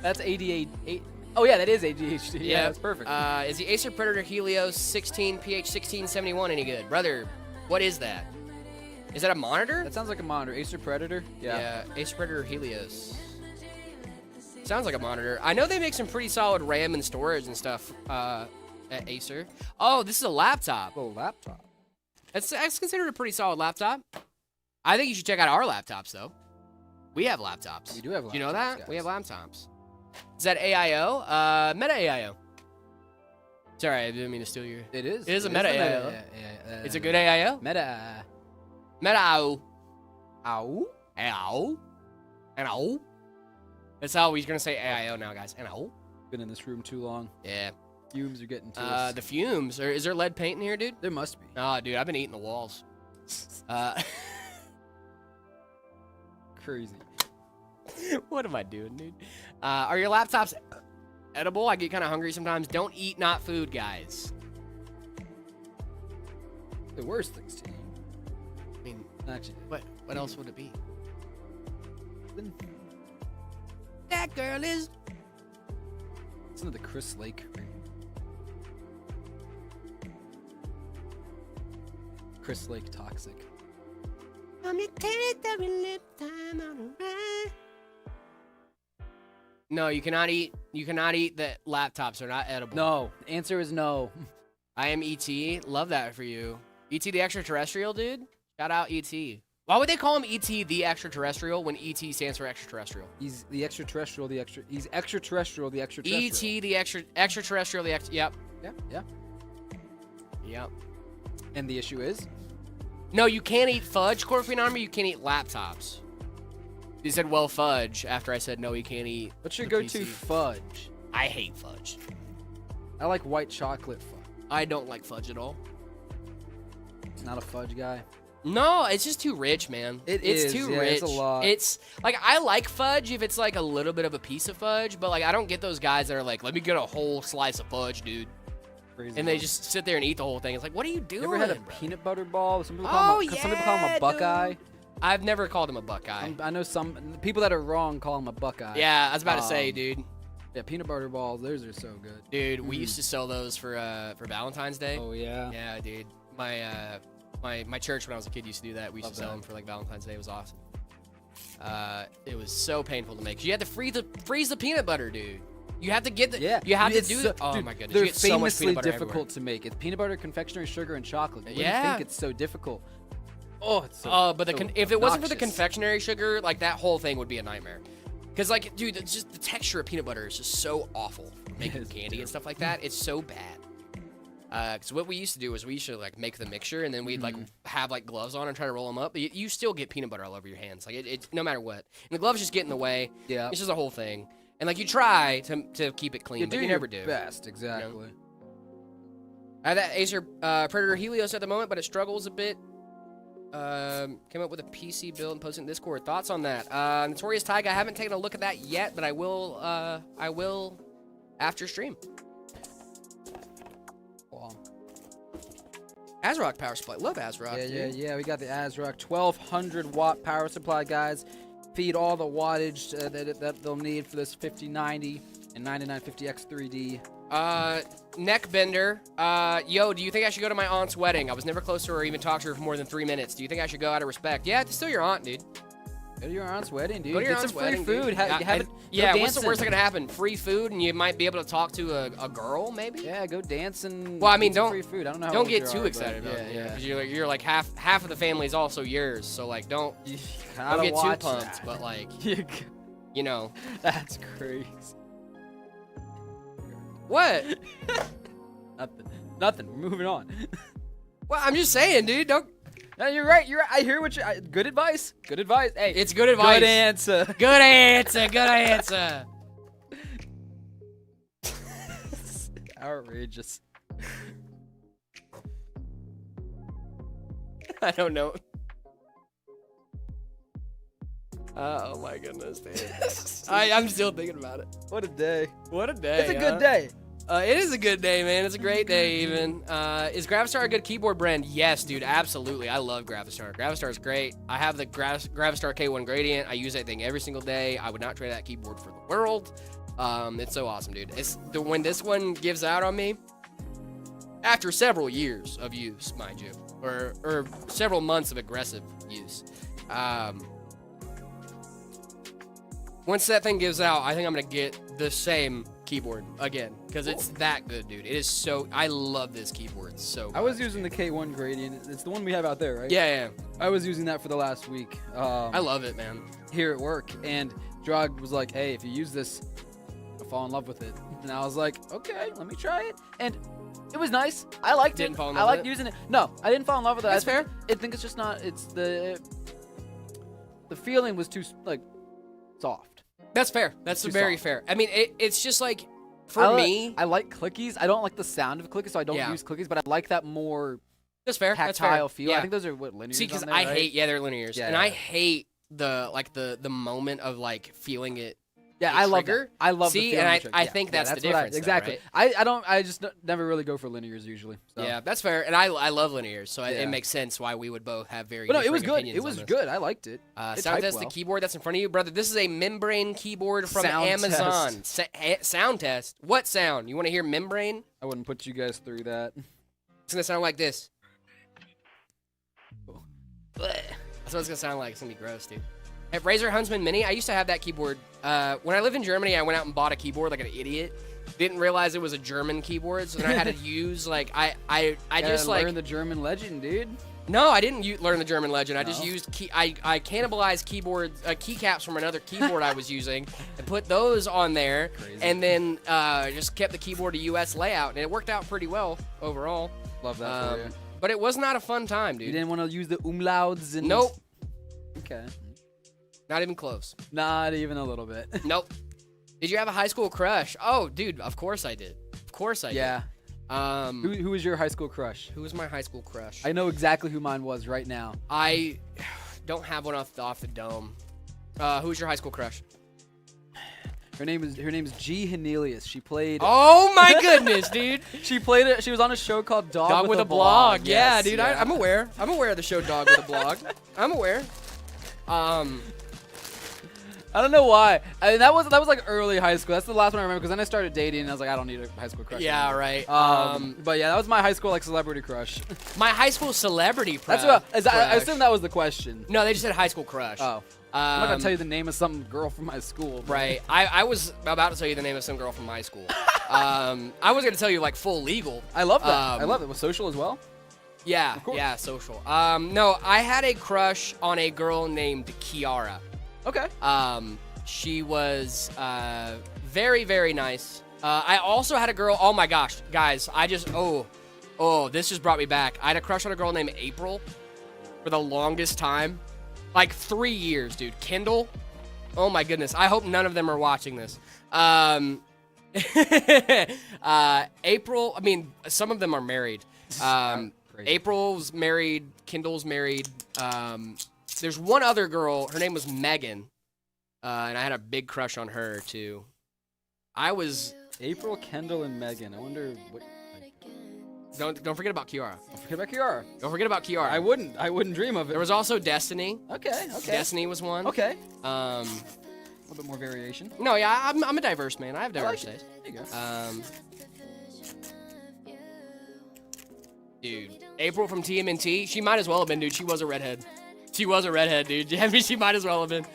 That's ADHD. Oh yeah, that is ADHD. Yeah, that's perfect. Is the Acer Predator Helios 16 PH1671 any good? Brother, what is that? Is that a monitor? That sounds like a monitor. Acer Predator. Yeah. Acer Predator Helios. Sounds like a monitor. I know they make some pretty solid RAM and storage and stuff at Acer. Oh, this is a laptop. Little laptop. That's considered a pretty solid laptop. I think you should check out our laptops, though. We have laptops. We do have laptops. You know that? guys. We have laptops. Is that AIO? Meta AIO. Sorry, I didn't mean to steal your... It is. It is a Meta AIO. It's a good AIO? Meta. Meta AIO. Ow. AIO. AIO. That's how we're going to say AIO now, guys. AIO. Been in this room too long. Yeah. Fumes are getting to us. The fumes. Or is there lead paint in here, dude? There must be. Nah, dude, I've been eating the walls. Crazy. What am I doing, dude? Are your laptops edible? I get kind of hungry sometimes. Don't eat not food, guys. The worst things to eat. I mean, Actually, what else would it be? That girl is... listen to the Chris Lake. Chris Lake Toxic. No, you cannot eat. You cannot eat the laptops. They're not edible. No, the answer is no. I am ET. Love that for you. ET the extraterrestrial, dude. Shout out ET. Why would they call him ET the extraterrestrial when ET stands for extraterrestrial? He's the extraterrestrial, He's extraterrestrial, the extraterrestrial. ET the extraterrestrial, Yep. Yeah. Yep. And the issue is? No, you can't eat fudge, Corporate Army. You can't eat laptops. He said, well, fudge, after I said, no, you can't eat. What's your the go-to PC. fudge? I hate fudge. I like white chocolate fudge. I don't like fudge at all. Not a fudge guy. No, it's just too rich, man. It's too yeah, rich. it's a lot. It's like I like fudge if it's like a little bit of a piece of fudge, but like I don't get those guys that are like, let me get a whole slice of fudge, dude. Crazy. And they just sit there and eat the whole thing. It's like, what are you doing? You ever had a bro? peanut butter ball? Some people call him a Buckeye. Dude. I've never called him a Buckeye. I know some people that are wrong call him a Buckeye. Yeah, I was about to say, dude. Yeah, peanut butter balls. Those are so good. Dude, we used to sell those for Valentine's Day. Oh yeah. Yeah, dude. My church when I was a kid used to do that. We used to sell them for like Valentine's Day. It was awesome. It was so painful to make. You had to freeze the peanut butter, dude. You have to get the. Yeah. You have to It's do. so- Oh dude, my goodness. They're you get so much famously peanut butter difficult everywhere. to make. It's peanut butter, confectionery, sugar, and chocolate. You wouldn't Yeah. think it's so difficult. Oh, it's so. But so if it wasn't for the obnoxious. confectionery sugar, like that whole thing would be a nightmare. Cause like, dude, it's just the texture of peanut butter is just so awful. Making It's candy and stuff like that, it's so bad. Cause what we used to do is we used to like make the mixture and then we'd like have like gloves on and try to roll them up. But you still get peanut butter all over your hands. Like it's no matter what. And the gloves just get in the way. Yeah. It's just a whole thing. And like you try to keep it clean, You but do you your never do. best, exactly. I have that Acer Predator Helios at the moment, but it struggles a bit. Came up with a PC build and posted in Discord. Thoughts on that? Notorious Tyga, I haven't taken a look at that yet, but I will after stream. Wow. ASRock power supply. Love ASRock. Yeah. We got the ASRock 1200 watt power supply, guys. Feed all the wattage that they'll need for this 5090 and 9950X3D. Neck bender. Yo, do you think I should go to my aunt's wedding? I was never close to her or even talked to her for more than 3 minutes. Do you think I should go out of respect? Yeah, it's still your aunt, dude. Go to your aunt's wedding, dude. Go to your Get aunt's some free wedding, food. dude. Yeah, what's the worst that can happen? Free food, and you might be able to talk to a girl, maybe. Yeah, go dance and. Well, I mean, get some don't free food. I don't know. How Don't old get you too are, but excited about it. Yeah. Because you're like half of the family is also yours. So like, don't Gotta get too watch pumped. that. But like, You you know That's crazy. what? Nothing. We're moving on. Well, I'm just saying, dude. Don't. No, you're right. I hear what you. Good advice. Good advice. Hey, It's good advice. Good answer. Good answer. Good answer. Outrageous. I don't know. Oh my goodness, dude. I'm still thinking about it. What a day. What a day. It's a good day. It is a good day, man. It's a great day, even. Is Gravistar a good keyboard brand? Yes, dude. Absolutely. I love Gravistar. Gravistar is great. I have the Gravistar K1 Gradient. I use that thing every single day. I would not trade that keyboard for the world. It's so awesome, dude. When this one gives out on me, after several years of use, mind you, or several months of aggressive use, once that thing gives out, I think I'm gonna get the same keyboard again because it's that good, dude. It is so. I love this keyboard so. I was much, using dude. the K1 Gradient. It's the one we have out there, right? Yeah. I was using that for the last week. I love it, man. Here at work, and Drog was like, "Hey, if you use this, I'll fall in love with it." And I was like, "Okay, let me try it." And it was nice. I liked Didn't it. fall in I love with liked it? using it. No, I didn't fall in love with it. That's I think it's just not. It's the feeling was too like soft. That's fair. That's Too very soft. fair. I mean, it's just like For me, I like clickies. I don't like the sound of clickies, so I don't Yeah. use clickies. But I like that more that's fair. That's fair. tactile feel. Yeah. I think those are what linears. See, because on there, I right? hate they're linears, Yeah, and yeah. I hate the moment of like feeling it. Yeah, the I love trigger. that. I love See, the feeling and of the I trigger. think Yeah, that's the what I- difference, though, exactly. right? I don't. I just never really go for linears usually. So. Yeah, that's fair, and I love linears, so Yeah. it makes sense why we would both have very. But no, it was differing good. It opinions was on this. good. I liked it. It Sound typed test the well. keyboard that's in front of you, brother. This is a membrane keyboard from Sound Amazon. Sound test. What sound? You want to hear membrane? I wouldn't put you guys through that. It's gonna sound like this. Blech. That's what it's gonna sound like. It's gonna be gross, dude. At Razer Huntsman Mini, I used to have that keyboard. When I lived in Germany, I went out and bought a keyboard like an idiot. Didn't realize it was a German keyboard, so then I had to use like I just learn like the German legend, dude. no, I didn't learn the German legend. I just No? used I cannibalized keycaps from another keyboard I was using and put those on there, Crazy. and then just kept the keyboard a US layout, and it worked out pretty well overall. Love that for you. But it was not a fun time, You dude. didn't want to use the umlauts and. Nope, Okay. not even close. Not even a little bit. Nope. Did you have a high school crush? Oh, dude, of course I did. Of course I Yeah. did. Who was your high school crush? Who was my high school crush? I know exactly who mine was right now. I don't have one off the dome. Who's your high school crush? Her name is G. Henelius. She played. Oh my goodness, dude. She played it. She was on a show called Dog with a blog. Yeah, Yes, dude. yeah. I'm aware. I'm aware of the show Dog with a blog. I'm aware. I don't know why. I mean, that was like early high school. That's the last one I remember because then I started dating and I was like, I don't need a high school crush. Yeah, anymore. right. But yeah, that was my high school like celebrity crush. My high school celebrity That's crush. what I assume that was the question. No, they just said high school crush. Oh, I'm not gonna tell you the name of some girl from my school. but- Right. I was about to tell you the name of some girl from my school. I was gonna tell you like full legal. I love that. I Um, love it. Was social as well? Yeah, course. yeah, social. No, I had a crush on a girl named Kiara. Okay. She was very, very nice. I also had a girl. Oh my gosh, guys! This just brought me back. I had a crush on a girl named April for the longest time, like 3 years, dude. Kendall. Oh my goodness. I hope none of them are watching this. April. I mean, some of them are married. Crazy. April's married. Kendall's married. There's one other girl. Her name was Megan. And I had a big crush on her too. I was April, Kendall, and Megan. I wonder what. don't forget about Kiara. Don't forget about Kiara. Don't forget about Kiara. I wouldn't dream of it. There was also Destiny. Okay. Destiny was one. Okay. Um, A little bit more variation. no, yeah, I'm a diverse man. I have diverse like it. taste. There you go. Dude, April from TMNT. She might as well have been, dude. She was a redhead. She was a redhead, dude. I mean, she might as well have been.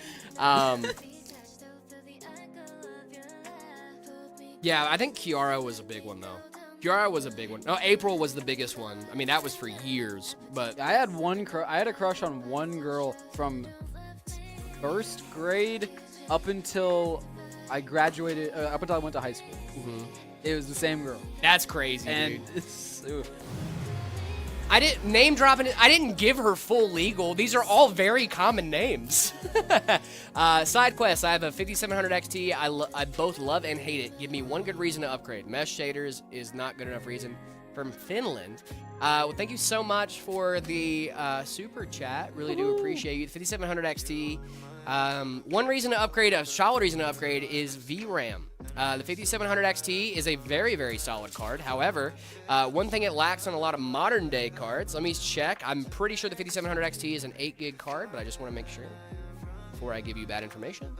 Yeah, I think Kiara was a big one though. Kiara was a big one. No, April was the biggest one. I mean, that was for years. But I had I had a crush on one girl from first grade up until I graduated. Up until I went to high school. It was the same girl. that's crazy, And dude. it's, ooh. I didn't name dropping it. I didn't give her full legal. These are all very common names. Side quests. I have a 5700 XT. I both love and hate it. Give me one good reason to upgrade. Mesh shaders is not good enough reason. From Finland. Well, thank you so much for the super chat. Really do appreciate you. The 5700 XT. One reason to upgrade, a solid reason to upgrade, is VRAM. The 5700 XT is a very, very solid card. However, one thing it lacks on a lot of modern day cards, let me check. I'm pretty sure the 5700 XT is an 8 gig card, but I just want to make sure before I give you bad information.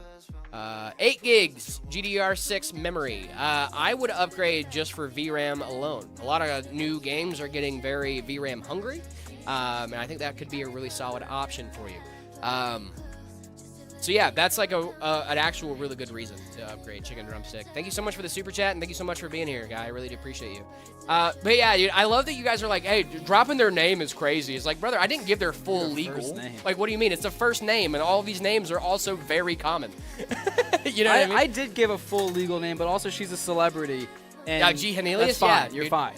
8 gigs, GDDR6 memory. I would upgrade just for VRAM alone. A lot of new games are getting very VRAM hungry, and I think that could be a really solid option for you. So yeah, that's like an actual really good reason to upgrade Chicken Drumstick. Thank you so much for the super chat, and thank you so much for being here, guy. I really do appreciate you. But yeah, dude, I love that you guys are like, hey, dropping their name is crazy. It's like, brother, I didn't give their full Their legal. first name. Like, what do you mean? It's the first name, and all of these names are also very common. You know what I mean? I did give a full legal name, but also she's a celebrity. And G. Henelius? that's fine. Yeah, You're dude. fine.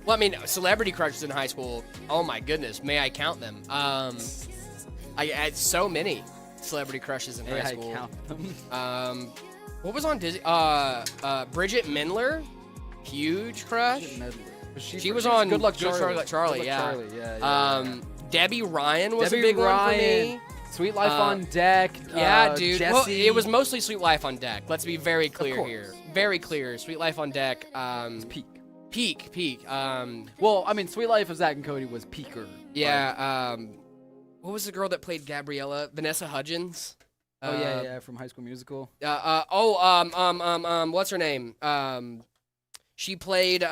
Well, I mean, celebrity crushes in high school. Oh my goodness, may I count them? I had so many celebrity crushes in high I school. count them. What was on Disney? Bridget Mendler, huge crush. She was on Good Luck Good Charlie. Charlie, Good Luck yeah. Charlie, yeah. Debbie Ryan was Debbie a big Ryan, one for me. Sweet Life on Deck. Yeah, dude. Jesse. Well, it was mostly Sweet Life on Deck. Let's be very clear course. here. Very clear. Sweet Life on Deck. Peak. Peak. Well, I mean, Sweet Life of Zack and Cody was peaker. Yeah. What was the girl that played Gabriella? Vanessa Hudgens. Oh yeah, from High School Musical. What's her name? She played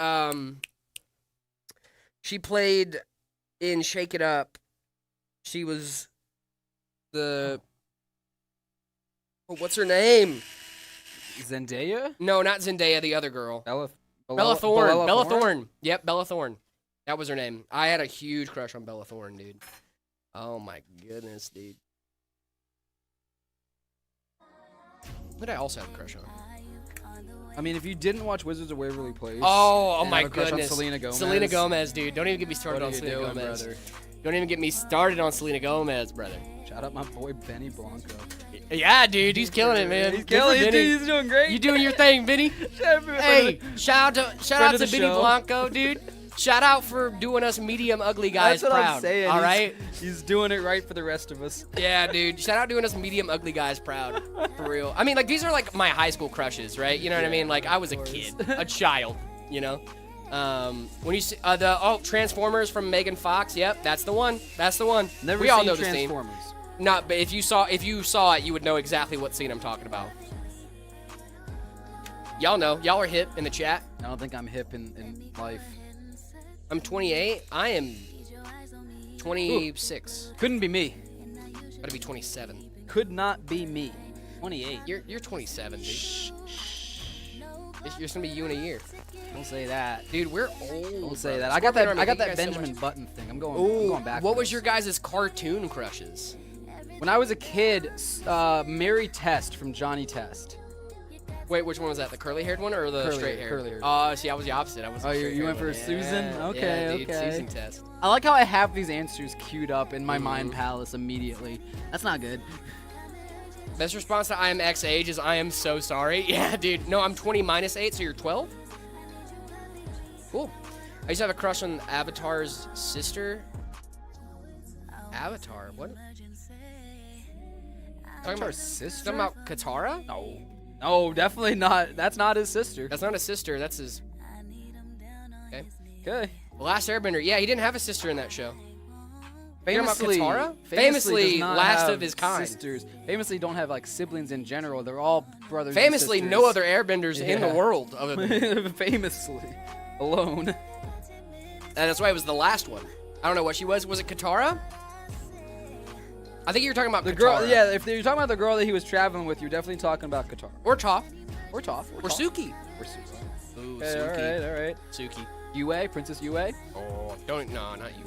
in Shake It Up. She was the. Oh, what's her name? Zendaya? No, not Zendaya. The other girl. Bella Thorne. Bella Thorne. Yep, Bella Thorne. That was her name. I had a huge crush on Bella Thorne, dude. Oh my goodness, dude. Who did I also have a crush on? I mean, if you didn't watch Wizards of Waverly Place. Oh and my have a crush on goodness. Selena Gomez. Selena Gomez, dude. Don't even get me What started are on you Selena doing, Gomez. brother? Don't even get me started on Selena Gomez, brother. Shout out my boy Benny Blanco. Yeah, dude, he's killing it, man. He's Good killing for it. Benny. He's doing great. You doing your thing, Benny. Hey, shout out Friend to of the Benny show. Blanco, dude. Shout out for doing us medium ugly guys That's what proud. I'm saying. All right. He's doing it right for the rest of us. Yeah, dude. Shout out doing us medium ugly guys proud. For real. I mean, like, these are like my high school crushes, right? You know what I mean? Like, I was a kid, a child, you know? When you see Transformers from Megan Fox, yep, that's the one. That's the one. Never we all seen know this scene. Transformers. Not, but if you saw it, you would know exactly what scene I'm talking about. Y'all know. Y'all are hip in the chat. I don't think I'm hip in life. I'm 28. I am 26. Couldn't be me. About to be 27. Could not be me. 28. You're 27, dude. You're gonna be you in a year, Don't say that. dude. We're old. Don't say brother. that. I got Scorpion that. Army, I got thank you that guys so Benjamin much. Button thing. I'm going Ooh, back. what was your guys' cartoon crushes? When I was a kid, Mary Test from Johnny Test. Wait, which one was that? The curly-haired one or the Curly straight hair, hair? curly hair. Oh, see, I was the opposite. I was. Oh, you went for Susan? Yeah, Okay, dude, okay. Susan Test. I like how I have these answers queued up in my mind palace immediately. That's not good. Best response to I am X age is I am so sorry. Yeah, dude. No, I'm 20 minus 8, so you're 12? Cool. I used to have a crush on Avatar's sister. Avatar? What? Talking about sister? Talking about Katara? No. No, definitely not. That's not his sister. That's not his sister. That's his. Okay. Okay. The Last Airbender. Yeah, he didn't have a sister in that show. Talking about Famously, Katara? does Famously not last have of his kind. Sisters. Famously don't have like siblings in general. They're all brothers. Famously, and no other Airbenders in the Yeah. world other than. sisters. Famously, alone. And that's why it was the last one. I don't know what she was. Was it Katara? I think you were talking about The Katara. girl, yeah. If you're talking about the girl that he was traveling with, you're definitely talking about Qatar. Or Toph. Or Toph. Or Suki. Or Suki. Ooh, Okay, Suki. all right. Suki. Yue, Princess Yue. Oh, don't. No, not Yue.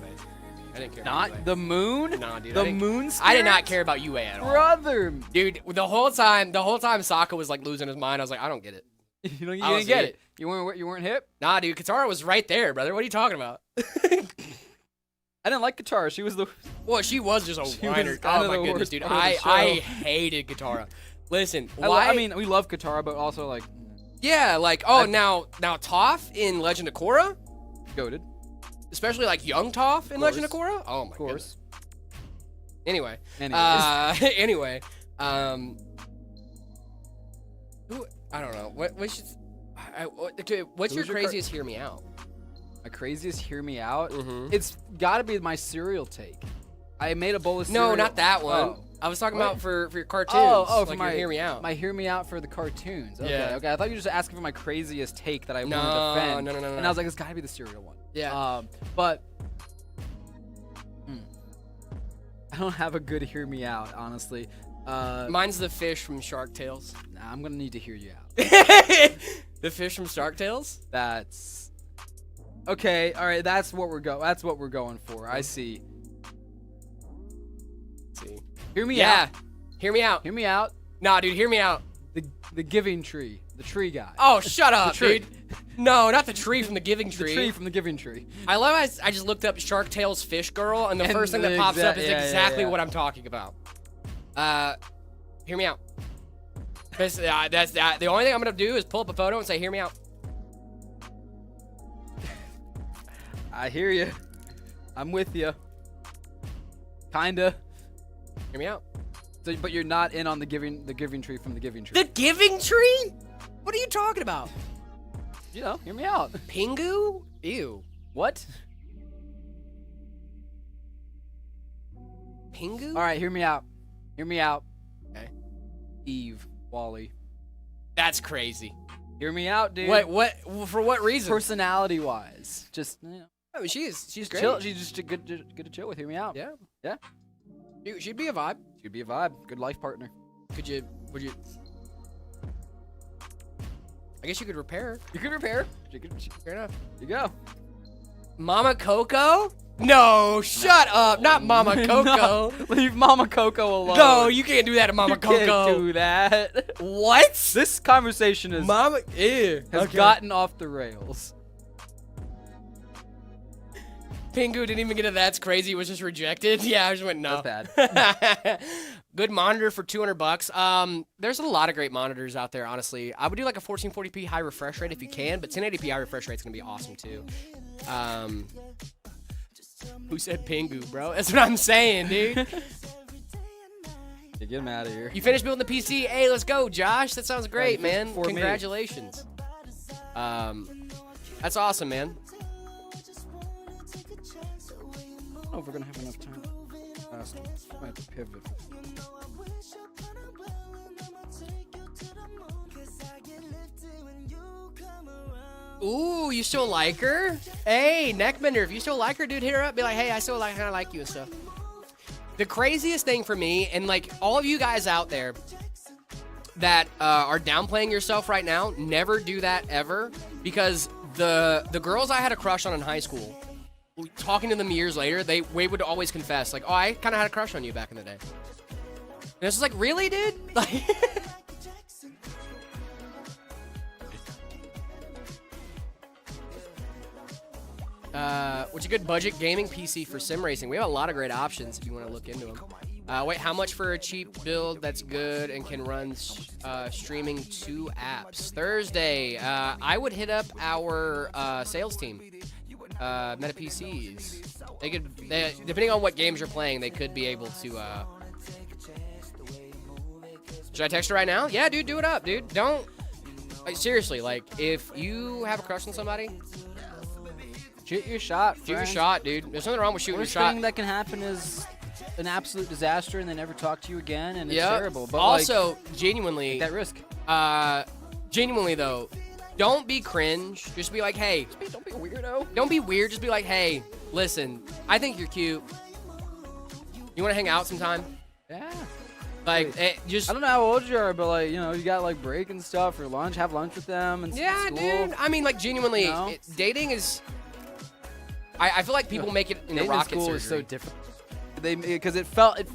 I didn't care about Not Yue. the moon. Nah, dude. The moon. I did not spirit? care about Yue at all. Brother. Dude, the whole time Sokka was like losing his mind. I was like, I don't get it. You I didn't was get it. it. You weren't hip. Nah, dude, Katara was right there, brother. What are you talking about? I didn't like Katara. She was the. Well, she was just a She was whiner. kinda Oh my the goodness, worst dude. part of the I show. hated Katara. Listen, I why? mean, we love Katara, but also like yeah, like now Toph in Legend of Korra, goated. especially like young Toph in Legend of course. Korra. Oh my Of course. goodness. Anyway. Anyways. Anyway. Who? I don't know. What should? What's your Who's your craziest? Hear me out. My craziest hear me out. Mhm. It's got to be my cereal take. I made a bowl of cereal. No, not that one. Oh. I was talking What? about for your cartoons. Oh, for like my your hear me out. My hear me out for the cartoons. Okay, Yeah. okay. I thought you were just asking for my craziest take that I No, want to defend. no. And I was like, it's got to be the cereal one. Yeah. But I don't have a good hear me out, honestly. Mine's the fish from Shark Tales. Nah, I'm gonna need to hear you out. The fish from Shark Tales? That's okay. All right, that's what we're going for. I see. Let's see. Hear me Yeah. out. Hear me out. Hear me out. Nah, dude, hear me out. The giving tree, the tree guy. Oh, shut up, tree. dude. No, not the tree from the Giving Tree. The tree from the giving tree. I love I just looked up Shark Tales Fish Girl, and the And first thing that the pops up is yeah, exactly yeah. what I'm talking about. Hear me out. That's the only thing I'm gonna do is pull up a photo and say, "Hear me out." I hear you. I'm with you. Kinda. Hear me out. So, but you're not in on the giving tree from the giving tree. The giving tree? What are you talking about? You know, hear me out. Pingu? Ew. What? Pingu? All right, hear me out. Hear me out. Okay. Eve, Wally. That's crazy. Hear me out, dude. What? For what reason? Personality-wise, just I mean, she's great. chill. She's just good to chill with. Hear me out. Yeah. Yeah. She'd be a vibe. She'd be a vibe. Good life partner. Would you? I guess you could repair her. You could repair. Fair enough. You go. Mama Coco? No, shut up. Not Mama Coco. No, leave Mama Coco alone. No, you can't do that to Mama You Coco. can't do that. What? This conversation has Mama ew. gotten off the rails. Pingu didn't even get a that's crazy, was just rejected. Yeah, I just went no. That's bad. Good monitor for $200. There's a lot of great monitors out there, honestly. I would do like a 1440p high refresh rate if you can, but 1080p high refresh rate's gonna be awesome too. Who said Pingu, bro? That's what I'm saying, dude. Yeah, get him out of here. You finished building the PC? Hey, let's go, Josh. That sounds great, Yeah, man. for me. Congratulations. That's awesome, man. I don't know if we're gonna have enough time. Last one. Might have to pivot. Ooh, you still like her? Hey, Neckbender, if you still like her, dude, hit her up. Be like, hey, I still kind of like you and stuff. The craziest thing for me, and like all of you guys out there that are downplaying yourself right now, never do that ever, because the girls I had a crush on in high school, talking to them years later, they would always confess, like, oh, I kind of had a crush on you back in the day. And it's just like, really, dude? Like. What's a good budget gaming PC for sim racing? We have a lot of great options if you want to look into them. Wait, how much for a cheap build that's good and can run streaming 2 apps? Thursday, I would hit up our sales team, Meta PCs. Depending on what games you're playing, they could be able to. Should I text her right now? Yeah, dude, do it up, dude. Don't. Like, seriously, like, if you have a crush on somebody, Shoot your shot. shoot your shot, dude. There's nothing wrong with shooting your Worst shot. thing that can happen is an absolute disaster, and they never talk to you again, and it's Yeah. terrible. But Also, like, genuinely, take that risk. genuinely though, don't be cringe. Just be like, hey, Don't be a weirdo. don't be weird. Just be like, hey, listen, I think you're cute. You want to hang out sometime? Yeah. Like, just. I don't know how old you are, but like, you know, you got like break and stuff or lunch. Have lunch with them and Yeah, school. dude. I mean, like, genuinely, You know? dating is. I feel like people make it in the Dating in rocket school surgery. is so different. Because it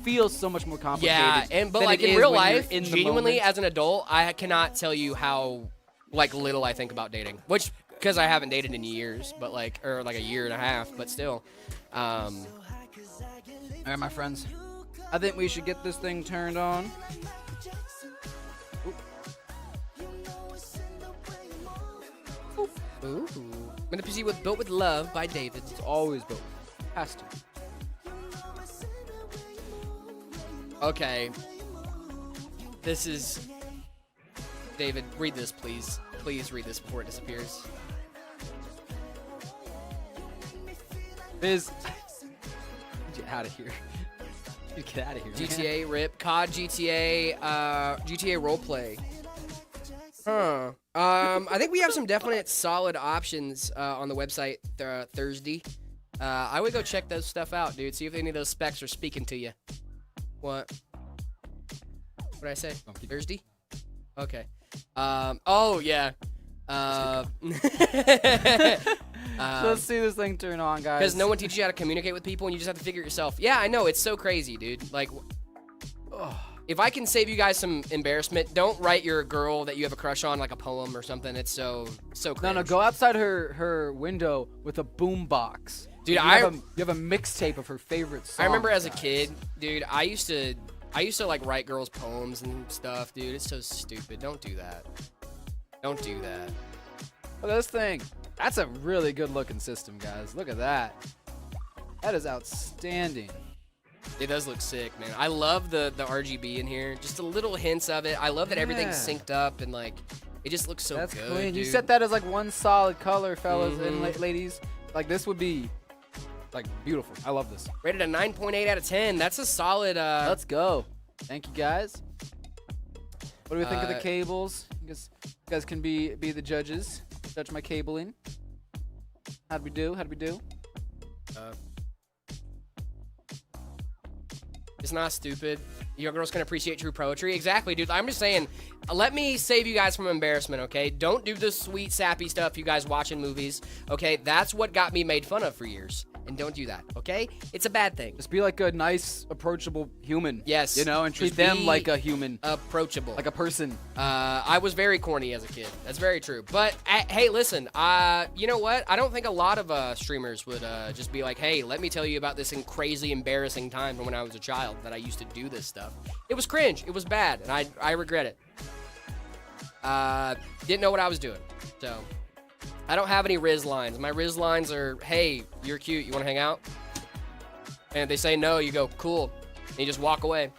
feels so much more complicated. Yeah, but than like it in is real when you're life, in the genuinely, moment. as an adult, I cannot tell you how like little I think about dating. Which, because I haven't dated in years, but like, or like a year and a half, but still. All right, my friends. I think we should get this thing turned on. Ooh. Meta PC was built with love by David. It's always built. Has to. Okay. This is. David, read this, please. Please read this before it disappears. Biz. Get out of here. Get out of here. man. GTA RIP, COD GTA, GTA roleplay. Huh. I think we have some definite solid options on the website Thursday. I would go check those stuff out, dude. See if any of those specs are speaking to you. What? What did I say? Thursday? Okay. Oh yeah. So let's see this thing turn on, guys. Because no one teaches you how to communicate with people, and you just have to figure it yourself. Yeah, I know. It's so crazy, dude. Like, if I can save you guys some embarrassment, don't write your girl that you have a crush on like a poem or something. It's so cringe. No, go outside her window with a boom box. Dude, you have a mixtape of her favorite songs. I remember as a guys. kid, dude, I used to I used to like write girls poems and stuff, dude. It's so stupid. Don't do that. Don't do that. Look at this thing. That's a really good looking system, guys. Look at that. That is outstanding. It does look sick, man. I love the RGB in here. Just the little hints of it. I love that everything's synced up and like it just looks so That's good. clean. You dude. set that as like one solid color, fellas and ladies. Like this would be like beautiful. I love this. Rated a 9.8 out of 10. That's a solid. Let's go. Thank you, guys. What do we think of the Uh, cables? You guys can be the judges. Judge my cabling. How'd we do? It's not stupid. Your girls can appreciate true poetry. Exactly, dude. I'm just saying, let me save you guys from embarrassment, okay? Don't do the sweet, sappy stuff you guys watch in movies, okay? That's what got me made fun of for years. And don't do that, okay? It's a bad thing. Just be like a nice, approachable human. Yes. You know, and treat Just them be like a human. Approachable. Like a person. I was very corny as a kid. That's very true. But hey, listen. You know what? I don't think a lot of streamers would just be like, "Hey, let me tell you about this crazy, embarrassing time from when I was a child that I used to do this stuff." It was cringe. It was bad, and I regret it. Didn't know what I was doing. So I don't have any Riz lines. My Riz lines are, "Hey, you're cute. You want to hang out?" And if they say no, you go, "Cool," and you just walk away.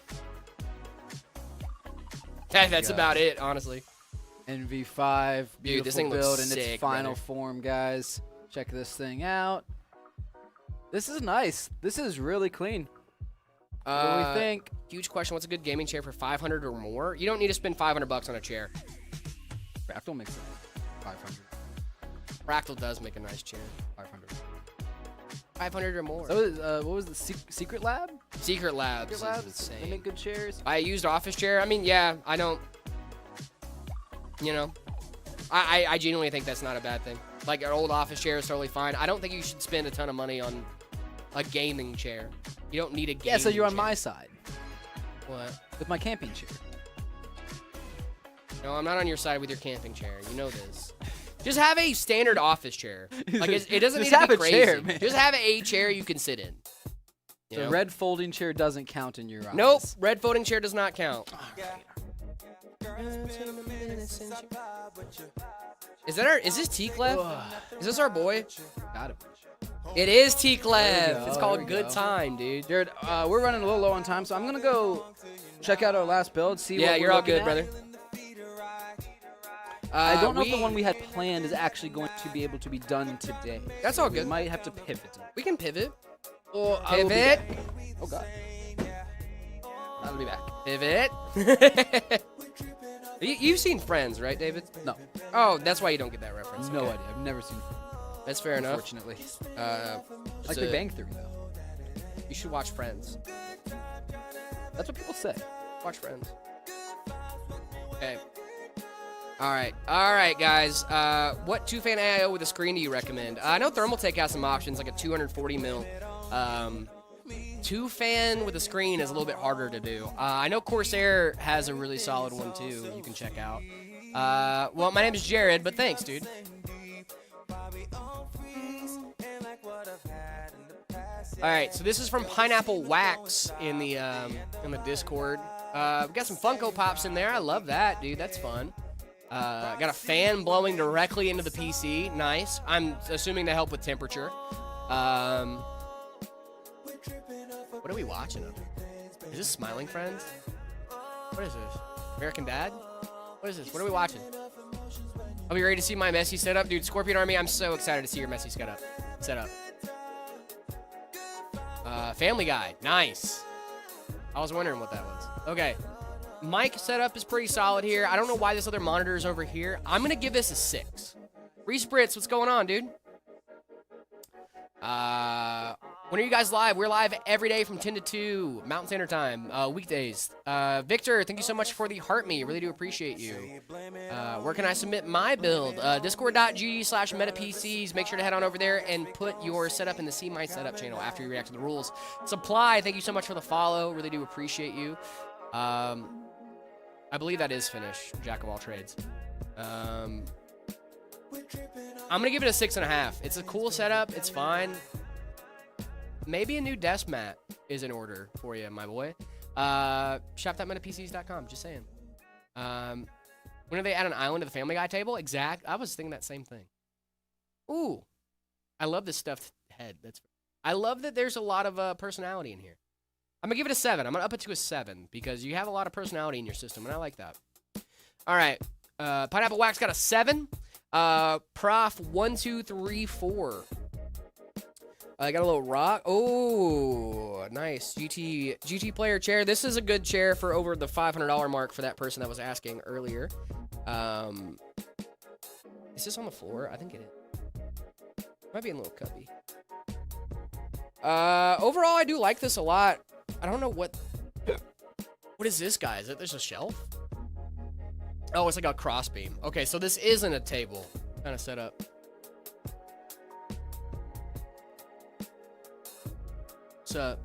That's about it, honestly. NV5, beautiful this thing looks build in sick, its final brother. form, guys. Check this thing out. This is nice. This is really clean. What do we think? Huge question. What's a good gaming chair for 500 or more? You don't need to spend 500 bucks on a chair. Fractal makes it 500. Fractal does make a nice chair. 500. 500 or more. What was the Secret Lab? Secret Labs is They insane. make good chairs. I used office chair. I mean, yeah, I don't. You know, I genuinely think that's not a bad thing. Like an old office chair is totally fine. I don't think you should spend a ton of money on a gaming chair. You don't need a gaming Yeah, so you're on chair. my side What? with my camping chair. No, I'm not on your side with your camping chair. You know this. Just have a standard office chair. Like it doesn't Just need to have be a crazy. chair, man. Just have a chair you can sit in. You The know? red folding chair doesn't count in your office. Nope, red folding chair does not count. Is this T-Clef? Is this our boy? Got it. It is There we T-Clef. go, It's there called we Good go. Time, dude. Jared, we're running a little low on time, so I'm gonna go check out our last build. See Yeah, what you're we're all looking good, at. brother. I don't know if the one we had planned is actually going to be able to be done today. That's all We good. might have to pivot. We can pivot. Or I will be Pivot. back. Oh god. I'll be back. Pivot. You've seen Friends, right, David? No, Oh, that's why you don't get that reference. no Okay. idea. I've never seen. That's fair enough. Unfortunately, like So Big Bang Theory though. You should watch Friends. That's what people say. Watch Friends. Okay. All right, guys. What two-fan AIO with a screen do you recommend? I know Thermaltake has some options, like a 240 mil. Two-fan with a screen is a little bit harder to do. I know Corsair has a really solid one too. You can check out. Well, my name is Jared, but thanks, dude. All right, so this is from Pineapple Wax in the Discord. We got some Funko Pops in there. I love that, dude. That's fun. Got a fan blowing directly into the PC. Nice. I'm assuming to help with temperature. What are we watching of? Is this Smiling Friends? What is this? American Dad? What is this? What are we watching? Are we ready to see my messy setup? Dude, Scorpion Army, I'm so excited to see your messy setup. Family Guy. Nice. I was wondering what that was. Okay. Mic setup is pretty solid here. I don't know why this other monitor is over here. I'm going to give this a 6. Respritz, what's going on, dude? When are you guys live? We're live every day from 10 to 2 Mountain Standard Time, weekdays. Victor, thank you so much for the heart me. Really do appreciate you. Where can I submit my build? Discord.gg/metapcs. Make sure to head on over there and put your setup in the See My Setup channel after you react to the rules. Supply, thank you so much for the follow. Really do appreciate you. I believe that is Finish, Jack of all trades. I'm going to give it a 6.5. It's a cool setup. It's fine. Maybe a new desk mat is in order for you, my boy. Shop.metapcs.com. Just saying. When do they add an island to the Family Guy table? Exact. I was thinking that same thing. Ooh, I love this stuffed head. I love that there's a lot of personality in here. I'm gonna give it a 7. I'm gonna up it to a 7 because you have a lot of personality in your system, and I like that. All right, Pineapple Wax got a 7. Prof 1, 2, 3, 4. I got a little rock. Oh, nice. GT player chair. This is a good chair for over the $500 mark for that person that was asking earlier. Is this on the floor? I think it is. Might be in a little cubby. Overall, I do like this a lot. I don't know what is this, guy? Is it there's a shelf? Oh, it's like a crossbeam. Okay, so this isn't a table kind of setup. What's up?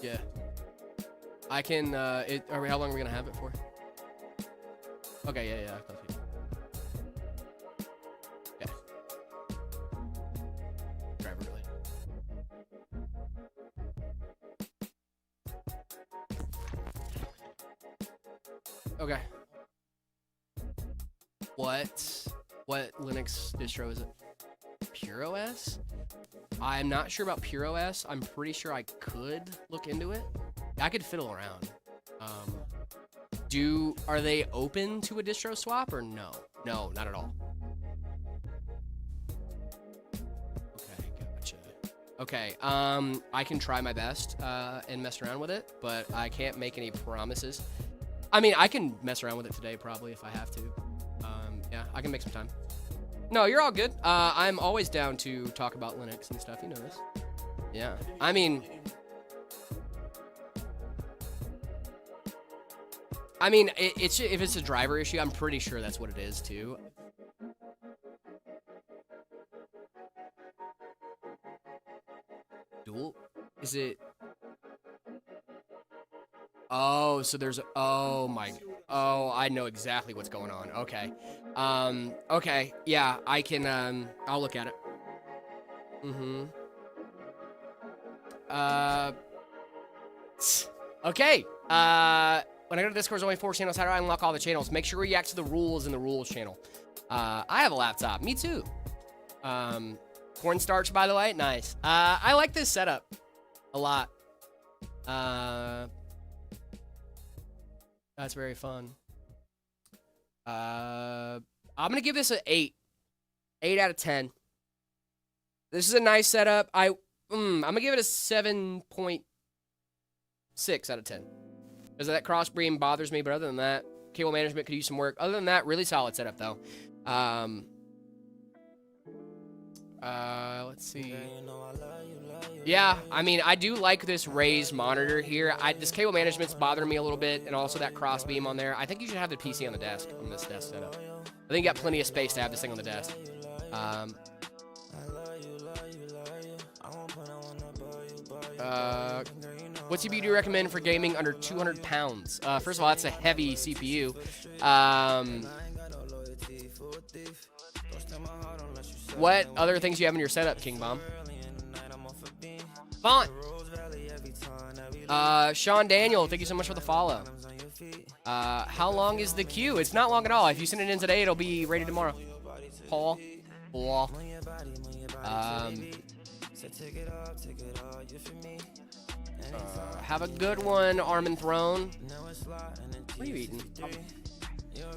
Yeah. I can, how long are we gonna have it for? Okay, yeah. Yeah. Driver really. Okay. What Linux distro is it? PureOS? I'm not sure about PureOS. I'm pretty sure I could look into it. I could fiddle around. Are they open to a distro swap or no? No, not at all. Okay, gotcha. Okay, I can try my best and mess around with it, but I can't make any promises. I mean, I can mess around with it today probably if I have to. Yeah, I can make some time. No, you're all good. I'm always down to talk about Linux and stuff. You know this. Yeah. I mean, if it's a driver issue, I'm pretty sure that's what it is too. Dual? Is it? Oh, so there's, oh, I know exactly what's going on. Okay. Okay. Yeah, I can, I'll look at it. Okay. When I go to Discord, there's only 4 channels. How do I unlock all the channels? Make sure you react to the rules in the rules channel. I have a laptop. Me too. Cornstarch, by the way. Nice. I like this setup a lot. That's very fun. I'm gonna give this an 8. 8 out of 10. This is a nice setup. I'm gonna give it a 7.6 out of 10. Because that cross beam bothers me, but other than that, cable management could use some work. Other than that, really solid setup though. Let's see. Yeah, I mean, I do like this raised monitor here. This cable management's bothering me a little bit, and also that cross beam on there. I think you should have the PC on the desk on this desk setup. I think you got plenty of space to have this thing on the desk. What CPU do you recommend for gaming under 200 pounds? First of all, that's a heavy CPU. What other things do you have in your setup, King Bomb? Font. Sean Daniel, thank you so much for the follow. How long is the queue? It's not long at all. If you send it in today, it'll be ready tomorrow. Paul. Have a good one, Armin Throne. What are you eating?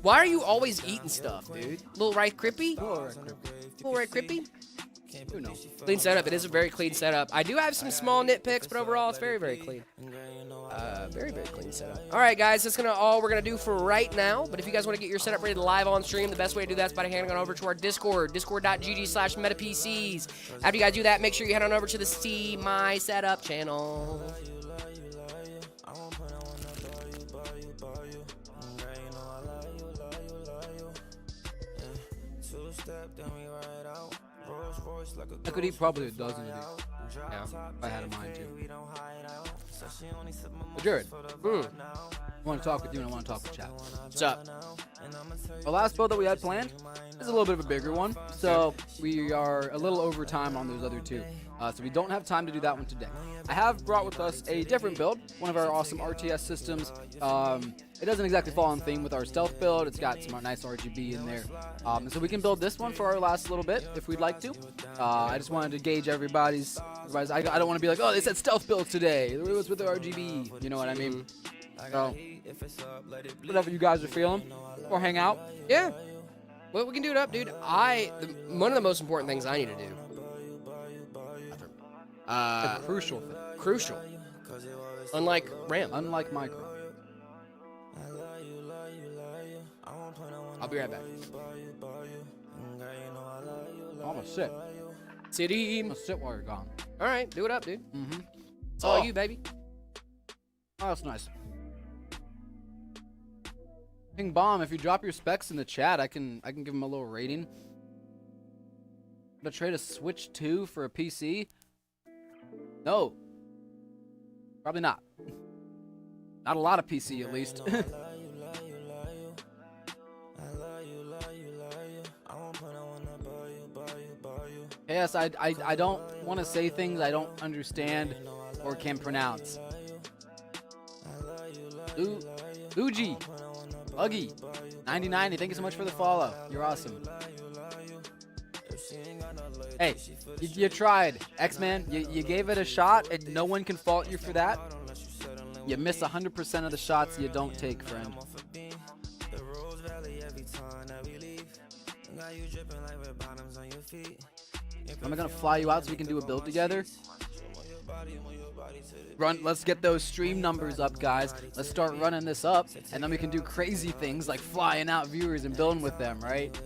Why are you always eating stuff, dude? Little Rice Krippy? Little Rice Krippy? Who knows? Clean setup. It is a very clean setup. I do have some small nitpicks, but overall, it's very, very clean. Very, very clean setup. All right, guys, that's all we're gonna do for right now. But if you guys want to get your setup ready live on stream, the best way to do that is by heading on over to our Discord, discord.gg/metapcs. After you guys do that, make sure you head on over to the See My Setup channel. Then we ride out. I could eat probably a dozen of these. Yeah. If I had a mind to. But Jared, I want to talk with you and I want to talk with chat. What's up? The last build that we had planned is a little bit of a bigger one, so we are a little over time on those other two. So we don't have time to do that one today. I have brought with us a different build, one of our awesome RTS systems. It doesn't exactly fall in theme with our stealth build. It's got some nice RGB in there. And so we can build this one for our last little bit if we'd like to. I just wanted to gauge everybody's I don't want to be like, oh, they said stealth build today. What's with the RGB? You know what I mean? So, whatever you guys are feeling, or hang out. Yeah. Well, we can do it up, dude. One of the most important things I need to do. A crucial thing. Crucial. Unlike RAM. Unlike micro. I'll be right back. I'm gonna sit. City. I'm gonna sit while you're gone. All right, do it up, dude. Mm-hmm. It's all you, baby. Oh, that's nice. King Bomb, if you drop your specs in the chat, I can give him a little rating. Would I trade a Switch 2 for a PC? No. Probably not. Not a lot of PC, at least. Yes, I don't want to say things I don't understand or can pronounce. Uji, Buggy, 9090, thank you so much for the follow. You're awesome. Hey, you tried. X-Man, you gave it a shot, and no one can fault you for that. You miss 100% of the shots you don't take, friend. Am I gonna fly you out so we can do a build together? Let's get those stream numbers up, guys. Let's start running this up, and then we can do crazy things like flying out viewers and building with them, right?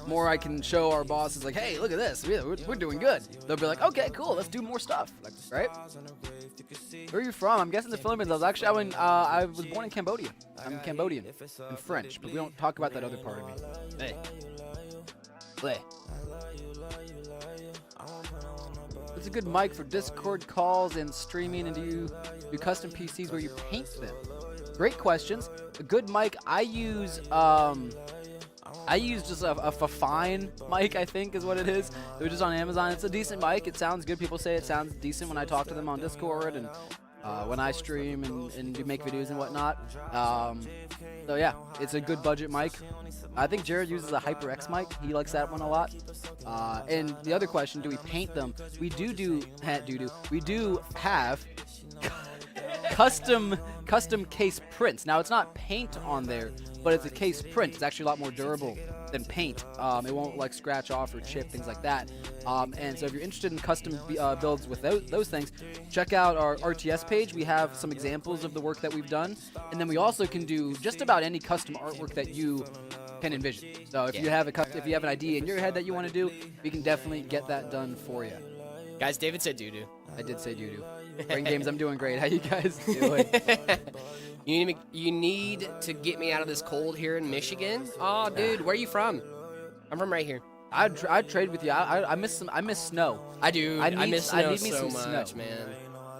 More I can show our bosses, like, hey, look at this. We're doing good. They'll be like, okay, cool. Let's do more stuff, right? Where are you from? I'm guessing the Philippines. I was born in Cambodia. I'm Cambodian and French, but we don't talk about that other part of me. Hey. Play. What's a good mic for Discord calls and streaming, and do you do custom PCs where you paint them? Great questions. A good mic, I use just a fine mic, I think is what it is. It was just on Amazon. It's a decent mic. It sounds good. People say it sounds decent when I talk to them on Discord and when I stream and do make videos and whatnot. So yeah, it's a good budget mic. I think Jared uses a HyperX mic. He likes that one a lot. And the other question, do we paint them? We do have custom case prints. Now it's not paint on there, but it's a case print. It's actually a lot more durable than paint. It won't like scratch off or chip, things like that. And so if you're interested in custom builds with those things, check out our RTS page. We have some examples of the work that we've done, and then we also can do just about any custom artwork that you can envision. So if you have an idea in your head that you want to do, we can definitely get that done for you. Guys, David said doo-doo. I did say doo-doo. Brain games, I'm doing great. How you guys doing? You need to get me out of this cold here in Michigan. Oh, dude, where are you from? I'm from right here. I'd trade with you. I miss snow. I do. I miss snow me so some much, snow. man.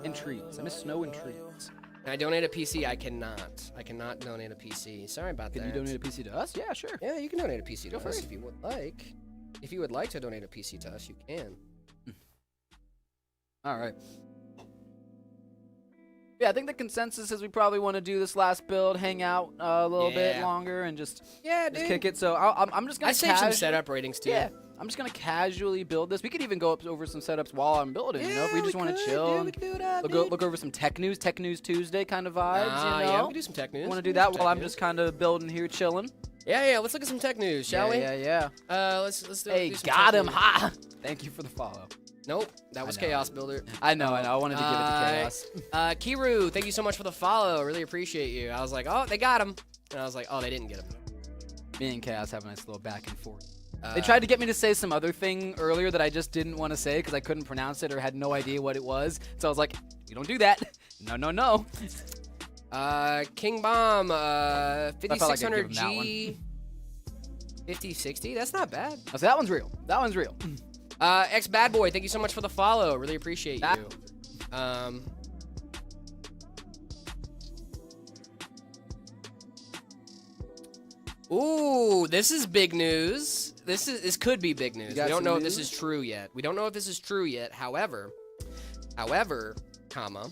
And trees. I miss snow and trees. Can I donate a PC? I cannot. I cannot donate a PC. Sorry about that. Can you donate a PC to us? Yeah, sure. Yeah, you can donate a PC to Go for us it. if you would like. If you would like to donate a PC to us, you can. All right. Yeah, I think the consensus is we probably want to do this last build, hang out a little bit longer, and just kick it. So I'm just gonna. I saved some setup ratings too. Yeah, I'm just gonna casually build this. We could even go over some setups while I'm building. You know, if we just want to chill, look over some tech news Tuesday kind of vibes. You know, yeah, we can do some tech news. Want to do that while I'm just kind of building here, chilling. Yeah. Let's look at some tech news, shall we? Yeah. Let's do. Hey, do some got tech him! news. Ha! Thank you for the follow. Nope, that was I know. Chaos Builder. I know. I wanted to give it to Chaos. Kiru, thank you so much for the follow. Really appreciate you. I was like, oh, they got him. And I was like, oh, they didn't get him. Me and Chaos have a nice little back and forth. They tried to get me to say some other thing earlier that I just didn't want to say because I couldn't pronounce it or had no idea what it was. So I was like, you don't do that. No. King Bomb, like I'd give him that 5600G. 5060. That's not bad. Oh, so that one's real. That one's real. X Bad Boy, thank you so much for the follow. Really appreciate you. Ooh, this is big news. This could be big news. We don't know if this is true yet. We don't know if this is true yet. However, comma,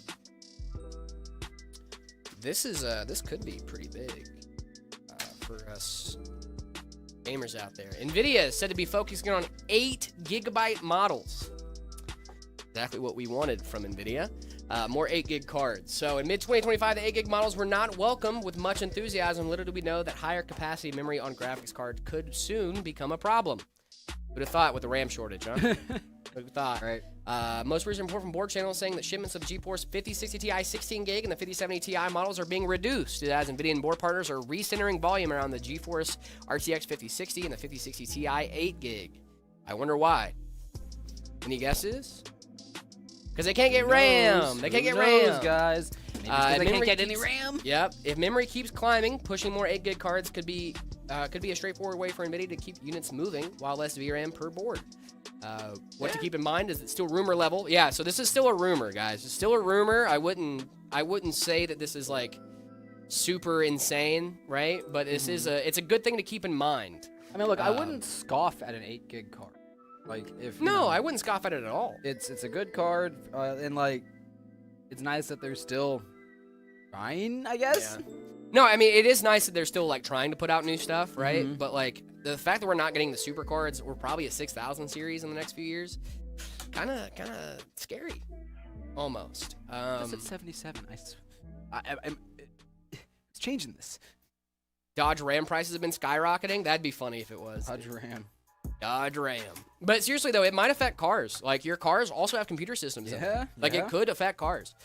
this could be pretty big for us gamers out there. NVIDIA is said to be focusing on 8 GB models. Exactly what we wanted from NVIDIA. More 8 gig cards. So in mid-2025, the 8 gig models were not welcomed with much enthusiasm. Little do we know that higher capacity memory on graphics cards could soon become a problem. Who'd have thought with the RAM shortage, huh? Who'd have thought? Right. Most recent report from Board Channel saying that shipments of GeForce 5060 Ti 16 gig and the 5070 Ti models are being reduced as NVIDIA and board partners are recentering volume around the GeForce RTX 5060 and the 5060 Ti 8 gig. I wonder why. Any guesses? Because they can't get RAM. They can't get RAM, guys. Maybe they can't get any RAM. Yep. If memory keeps climbing, pushing more 8 gig cards could be a straightforward way for NVIDIA to keep units moving while less VRAM per board. What to keep in mind is it's still rumor level. Yeah. So this is still a rumor, guys. It's still a rumor. I wouldn't say that this is like super insane, right? But this is it's a good thing to keep in mind. I mean, look, I wouldn't scoff at an 8 gig card. Like if I wouldn't scoff at it at all. It's a good card, and like it's nice that they're still trying, I guess. Yeah. No, I mean it is nice that they're still like trying to put out new stuff, right? Mm-hmm. But like the fact that we're not getting the super cards, we're probably a 6000 series in the next few years, kind of scary, almost. That's at 77. It's changing this. Dodge Ram prices have been skyrocketing. That'd be funny if it was. Dodge Ram. But seriously though, it might affect cars. Like your cars also have computer systems in them. Like it could affect cars.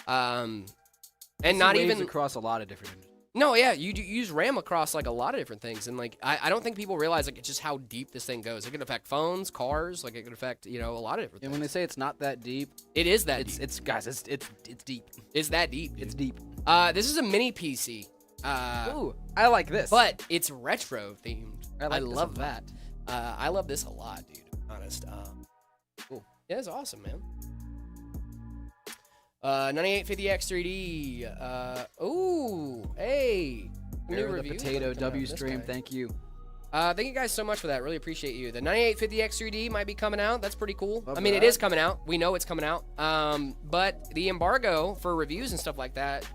And not even across a lot of different. No, yeah, you use RAM across like a lot of different things, and like I don't think people realize like just how deep this thing goes. It can affect phones, cars, like it could affect a lot of different things. And when they say it's not that deep, it is that deep. It's guys, it's deep. It's that deep. It's deep. This is a mini PC. Ooh, I like this. But it's retro themed. I love that. I love this a lot, dude. Honest. Cool. Yeah, it's awesome, man. 9850X 3D. Ooh, hey. New review. Potato W stream. Thank you. Thank you guys so much for that. Really appreciate you. The 9850X 3D might be coming out. That's pretty cool. I mean, it is coming out. We know it's coming out. But the embargo for reviews and stuff like that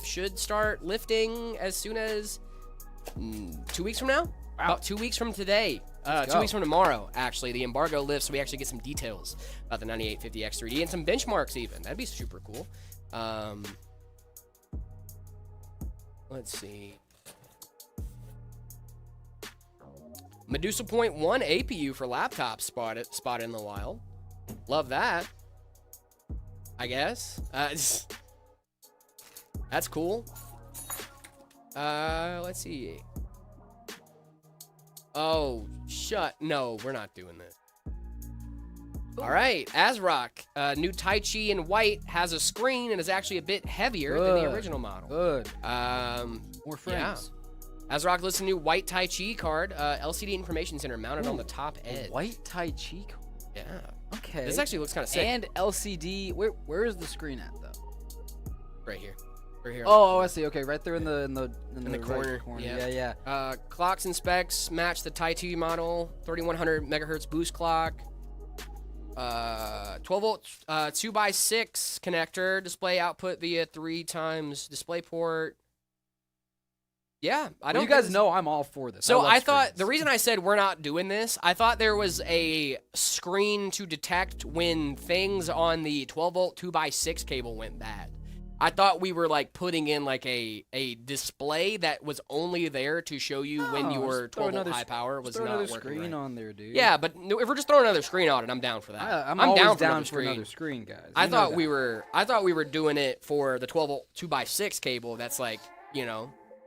should start lifting as soon as 2 weeks from now. Wow. About 2 weeks from today. 2 weeks from tomorrow, actually, the embargo lifts, so we actually get some details about the 9850X 3D and some benchmarks even. That'd be super cool. Let's see. Medusa Point 1 APU for laptops spotted in the wild. Love that. I guess. That's cool. Let's see. Oh, no, we're not doing this. All right, ASRock, new Tai Chi in white has a screen and is actually a bit heavier than the original model. Good. More frames. Yeah. ASRock lists a new white Tai Chi card, LCD information center mounted on the top edge. White Tai Chi card? Yeah. Okay. This actually looks kind of sick. And LCD. Where is the screen at though? Right here. Right here. Oh, I see. Okay, right there in the corner. Right corner. Yeah. Yeah. Clocks and specs match the Tai Chi model. 3100 megahertz boost clock. 12 volt 2x6 connector. Display output via 3 times DisplayPort. Yeah, I don't. You guys know I'm all for this. So I thought the reason I said we're not doing this, I thought there was a screen to detect when things on the 12 volt 2x6 cable went bad. I thought we were like putting in like a display that was only there to show you when your 12 volt high power was not working. Screen right. on there, dude. Yeah, but if we're just throwing another screen on it, I'm down for that. I'm always down for another screen, guys. I thought we were doing it for the 12 volt 2x6 cable. That's like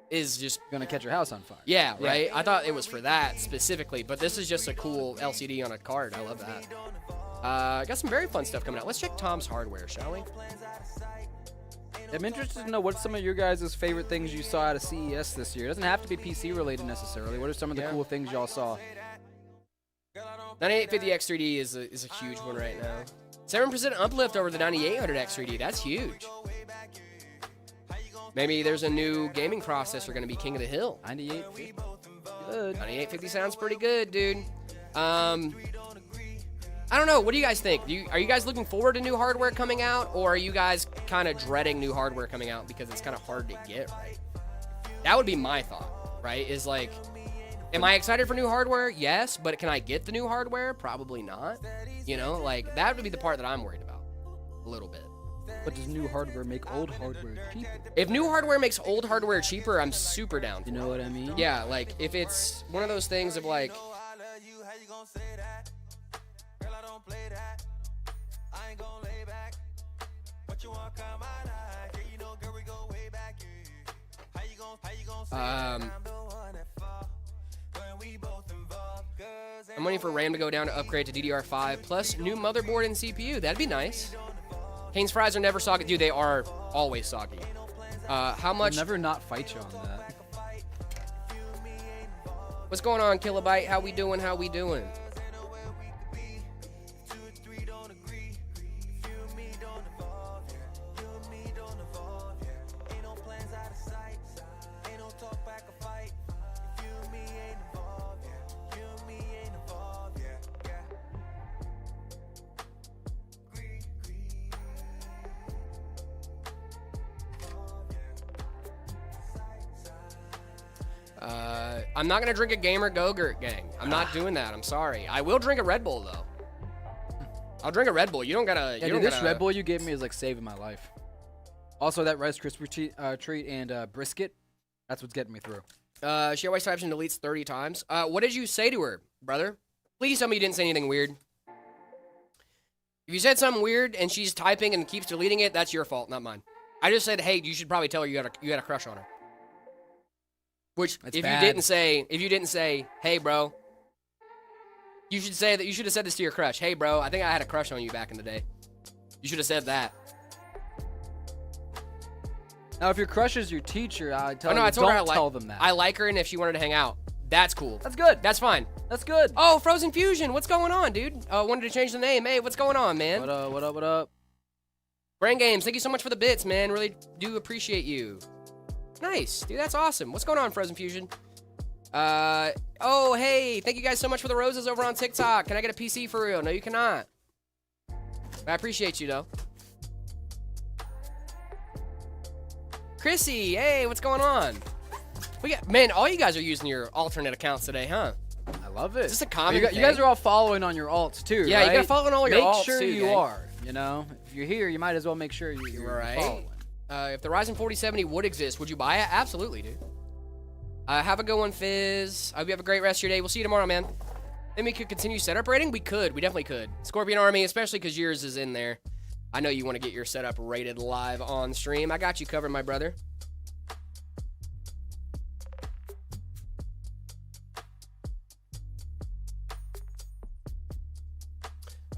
is just gonna catch your house on fire. Yeah, right. I thought it was for that specifically, but this is just a cool LCD on a card. I love that. Got some very fun stuff coming out. Let's check Tom's hardware, shall we? I'm interested to know what's some of your guys' favorite things you saw at a CES this year. It doesn't have to be PC related necessarily. What are some of the cool things y'all saw? 9850X3D is a huge one right now. 7% uplift over the 9800X3D. That's huge. Maybe there's a new gaming processor going to be king of the hill. 9850. Good. 9850 sounds pretty good, dude. I don't know. What do you guys think? Are you guys looking forward to new hardware coming out, or are you guys kind of dreading new hardware coming out because it's kind of hard to get right? That would be my thought, right? Is like, am I excited for new hardware? Yes, but can I get the new hardware? Probably not. You know, like that would be the part that I'm worried about a little bit. But does new hardware make old hardware cheaper? If new hardware makes old hardware cheaper, I'm super down. You know what I mean? Yeah, like if it's one of those things of like, I'm waiting for RAM to go down to upgrade to DDR5 plus new motherboard and CPU. That'd be nice. Cane's fries are never soggy. Dude, they are always soggy. How much? I'll never not fight you on that. What's going on, Kilobyte? How we doing? How we doing? I'm not going to drink a Gamer Go-Gurt, gang. I'm not doing that. I'm sorry. I will drink a Red Bull, though. I'll drink a Red Bull. You don't gotta... Yeah, dude, this Red Bull you gave me is like saving my life. Also, that Rice Krispie treat and brisket, that's what's getting me through. She always types and deletes 30 times. What did you say to her, brother? Please tell me you didn't say anything weird. If you said something weird and she's typing and keeps deleting it, that's your fault, not mine. I just said, hey, you should probably tell her you got a crush on her. Which, That's if bad. you didn't say, hey, bro, you should say that. You should have said this to your crush. Hey, bro, I think I had a crush on you back in the day. You should have said that. Now, if your crush is your teacher, I told her tell them that. I like her, and if she wanted to hang out, that's cool. That's good. That's fine. That's good. Oh, Frozen Fusion, what's going on, dude? Wanted to change the name. Hey, what's going on, man? What up? What up? What up? Brain Games, thank you so much for the bits, man. Really do appreciate you. Nice, dude. That's awesome. What's going on, Frozen Fusion? Oh, hey, thank you guys so much for the roses over on TikTok. Can I get a PC for real? No, you cannot. I appreciate you, though. Chrissy, hey, what's going on? Man, all you guys are using your alternate accounts today, huh? I love it. Is this a common You guys are all following on your alts, too, Yeah, right? you gotta follow on all your alts, Make sure too, you gang. are, you know? If you're here, you might as well make sure you're right. following. If the Ryzen 4070 would exist, would you buy it? Absolutely, dude. Have a good one, Fizz. I hope you have a great rest of your day. We'll see you tomorrow, man. Then we could continue setup rating? We could. We definitely could. Scorpion Army, especially because yours is in there. I know you want to get your setup rated live on stream. I got you covered, my brother.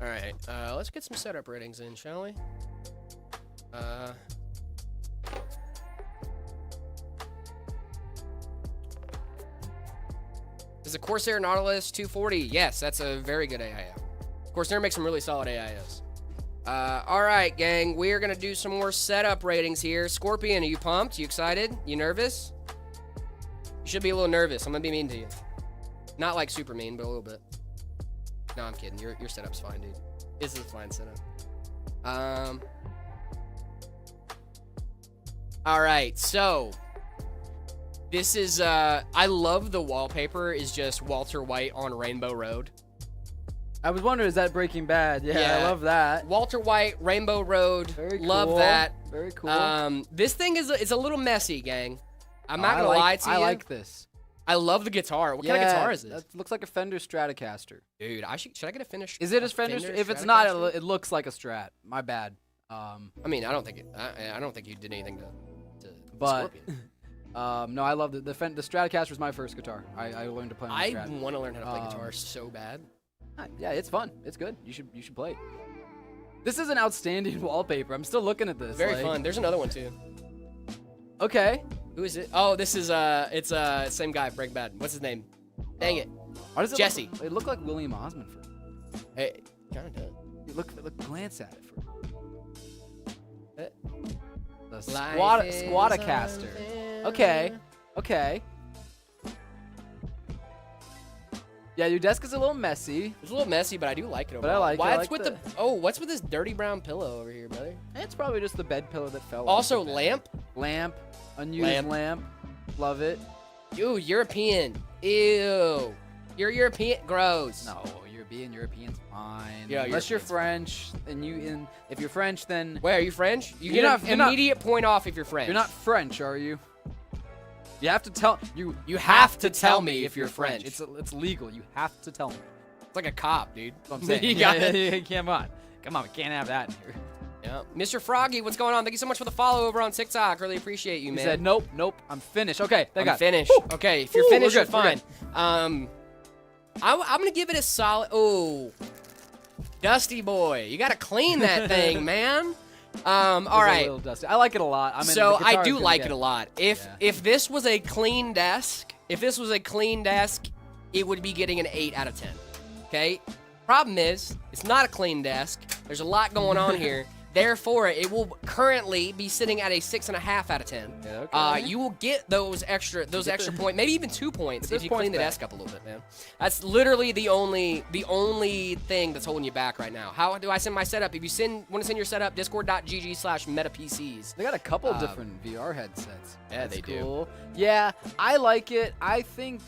All right, let's get some setup ratings in, shall we? Is a Corsair Nautilus 240? Yes, that's a very good AIO. Corsair makes some really solid AIOs. All right, gang, we are gonna do some more setup ratings here. Scorpion, are you pumped? You excited? You nervous? You should be a little nervous. I'm gonna be mean to you. Not like super mean, but a little bit. No, I'm kidding. Your setup's fine, dude. This is a fine setup. All right, so this is I love the wallpaper is just Walter White on Rainbow Road. I was wondering, is that Breaking Bad? Yeah, I love that. Walter White, Rainbow Road. Very cool. Love that. Very cool. This thing is a little messy, gang. I'm not gonna lie to you. I like this. I love the guitar. What kind of guitar is this? That looks like a Fender Stratocaster. Dude, should I get a Fender? Is it a Fender? If it's not, it looks like a Strat. My bad. I mean, I don't think you did anything to but Scorpion. no, I love the Stratocaster was my first guitar. I learned to play on the Strat. I want to learn how to play guitar so bad. Yeah, it's fun. It's good. You should play it. This is an outstanding wallpaper. I'm still looking at this. Very like, fun. There's another one too. Okay. Who is it? Oh, this is it's same guy, Breaking Bad. What's his name? Dang it. Why does it Jesse. It looked like William Osmond for. Hey, kind of does. You look, glance at it for. The Life is Squatacaster. unfair. Okay. Okay. Yeah, your desk is a little messy. It's a little messy, but I do like it overall. But I like it. I like with the- what's with this dirty brown pillow over here, brother? It's probably just the bed pillow that fell. Also, off the bed. lamp. Unused lamp. Love it. Ew, European. Ew. You're European. Gross. No, European's fine. Yeah, Unless you're European's French, if you're French, then Wait, are you French? You You're get not- an you're not- immediate point off if you're French. you're not French, are you? You have to tell you. You have to tell me if you're French. It's legal. You have to tell me. It's like a cop, dude. That's what I'm saying. You got it. Yeah, come on, we can't have that in here. Yeah. Mr. Froggy, what's going on? Thank you so much for the follow over on TikTok. Really appreciate you, He man. said, nope, I'm finished. Okay, thank I'm God. finished. Woo! Okay, if you're Woo, finished, we're you're good, fine. I'm gonna give it a solid. Oh, Dusty boy, you gotta clean that thing, man. All It's a right. little dusty. I like it a lot. I mean, So the I guitar's do gonna like get- it a lot. If Yeah. if this was a clean desk, it would be getting an 8 out of 10. Okay? Problem is, it's not a clean desk. There's a lot going on here. Therefore, it will currently be sitting at a 6.5 out of 10. Yeah, okay. You will get those extra points, maybe even 2 points Get if those you points clean the back. desk up a little bit, man. That's literally the only thing that's holding you back right now. How do I send my setup? If you want to send your setup, discord.gg/metapcs. They got a couple different VR headsets. Yeah, That's they do. cool. Yeah, I like it. I think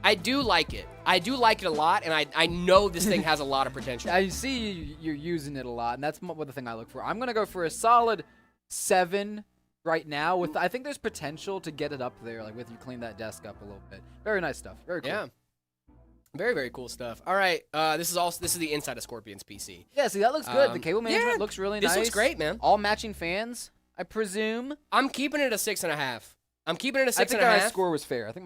I do like it. I do like it a lot, and I know this thing has a lot of potential. I see you're using it a lot, and that's what the thing I look for. I'm gonna go for a solid 7 right now. With I think there's potential to get it up there, like with you clean that desk up a little bit. Very nice stuff. Very cool. Yeah. Very, very cool stuff. All right, this is the inside of Scorpion's PC. Yeah. See, that looks good. The cable management yeah, looks really This nice. looks great, man. All matching fans, I presume. I'm keeping it a 6.5. I'm keeping it a 6.5. I think our score was fair. I think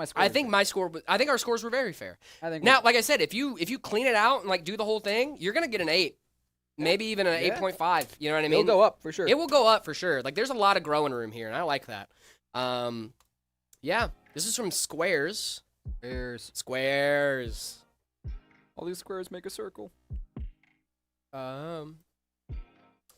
my score. I think our scores were very fair. I think Now, like I said, if you clean it out and like do the whole thing, you're gonna get an 8, maybe even an 8.5. You know what I mean? it'll go up for sure. It will go up for sure. Like there's a lot of growing room here, and I like that. Yeah, this is from Squares. Squares. All these squares make a circle. I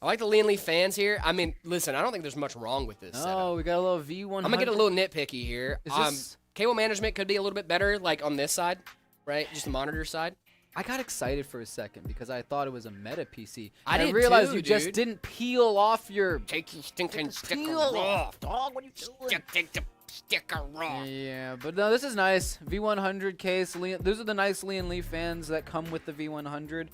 like the Lean Leaf fans here. I mean, listen, I don't think there's much wrong with this setup. Oh, we got a little V100. I'm gonna get a little nitpicky here. Is this- Cable management could be a little bit better, like on this side, right? Just the monitor side. I got excited for a second because I thought it was a meta PC. I And did realized too, you just dude. didn't peel off your Take your stinking sticker peel off. off, dog. What are you doing? Take the sticker off. Yeah, but no, this is nice. V100 case. Those are the nice Lean Leaf fans that come with the V100.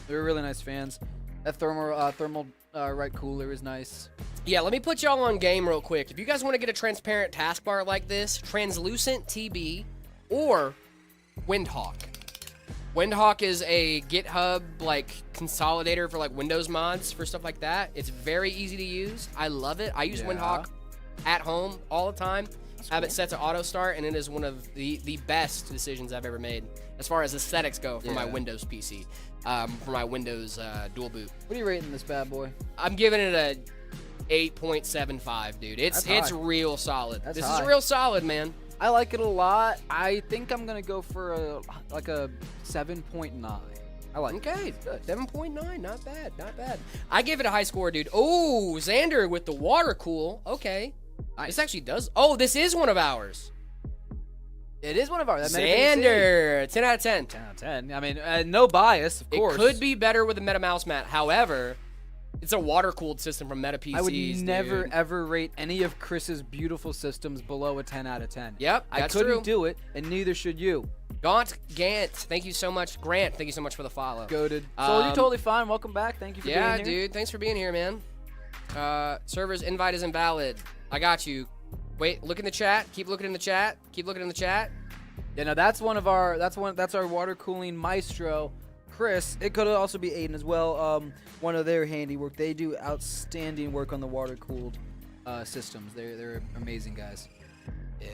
They're really nice fans. That thermal right cooler is nice. Yeah, let me put y'all on game real quick. If you guys want to get a transparent taskbar like this, Translucent TB or Windhawk. Windhawk is a GitHub like consolidator for like Windows mods for stuff like that. It's very easy to use. I love it. I use Yeah. Windhawk at home all the time. Have it set to auto start, and it is one of the best decisions I've ever made as far as aesthetics go for my Yeah. Windows PC, for my Windows dual boot. What are you rating this bad boy? I'm giving it a 8.75, dude. It's That's high. real solid. That's this high. is real solid, man. I like it a lot. I think I'm gonna go for a 7.9. I like it. Okay, 7.9, not bad, not bad. I give it a high score, dude. Oh, Xander with the water cool. Okay, this actually does. Oh, this is one of ours. It is one of ours. That Meta PC. Xander, 10 out of 10. 10 out of 10. I mean, no bias, of course. It could be better with a Meta mouse mat. However, it's a water cooled system from Meta PCs. I would never dude. ever rate any of Chris's beautiful systems below a 10 out of 10. Yep, I that's couldn't true. do it, and neither should you. Gaunt Gant, thank you so much. Grant, thank you so much for the follow. Goated. So you're totally fine. Welcome back. Thank you for Yeah, being here. dude. Thanks for being here, man. Server's invite is invalid. I got you. Wait, look in the chat. Keep looking in the chat. Keep looking in the chat. Yeah, no, that's our water cooling maestro, Chris. It could also be Aiden as well. One of their handiwork. They do outstanding work on the water cooled systems. They're amazing guys. Yeah.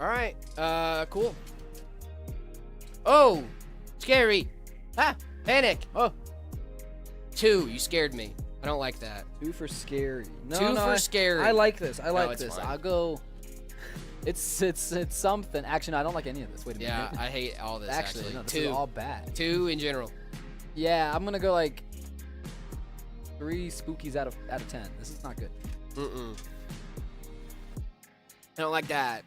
All right. Cool. Oh, scary. Ah, panic. Oh, 2. You scared me. I don't like that. 2 for scary. No, 2 no, for scary. I like this. I like it's this. fine. I'll go. It's something. Actually, no, I don't like any of this. Wait a Yeah, minute. I hate all this. Actually, no, this 2. is all bad. 2 in general. Yeah, I'm gonna go like 3 spookies out of 10. This is not good. Mm-mm. I don't like that.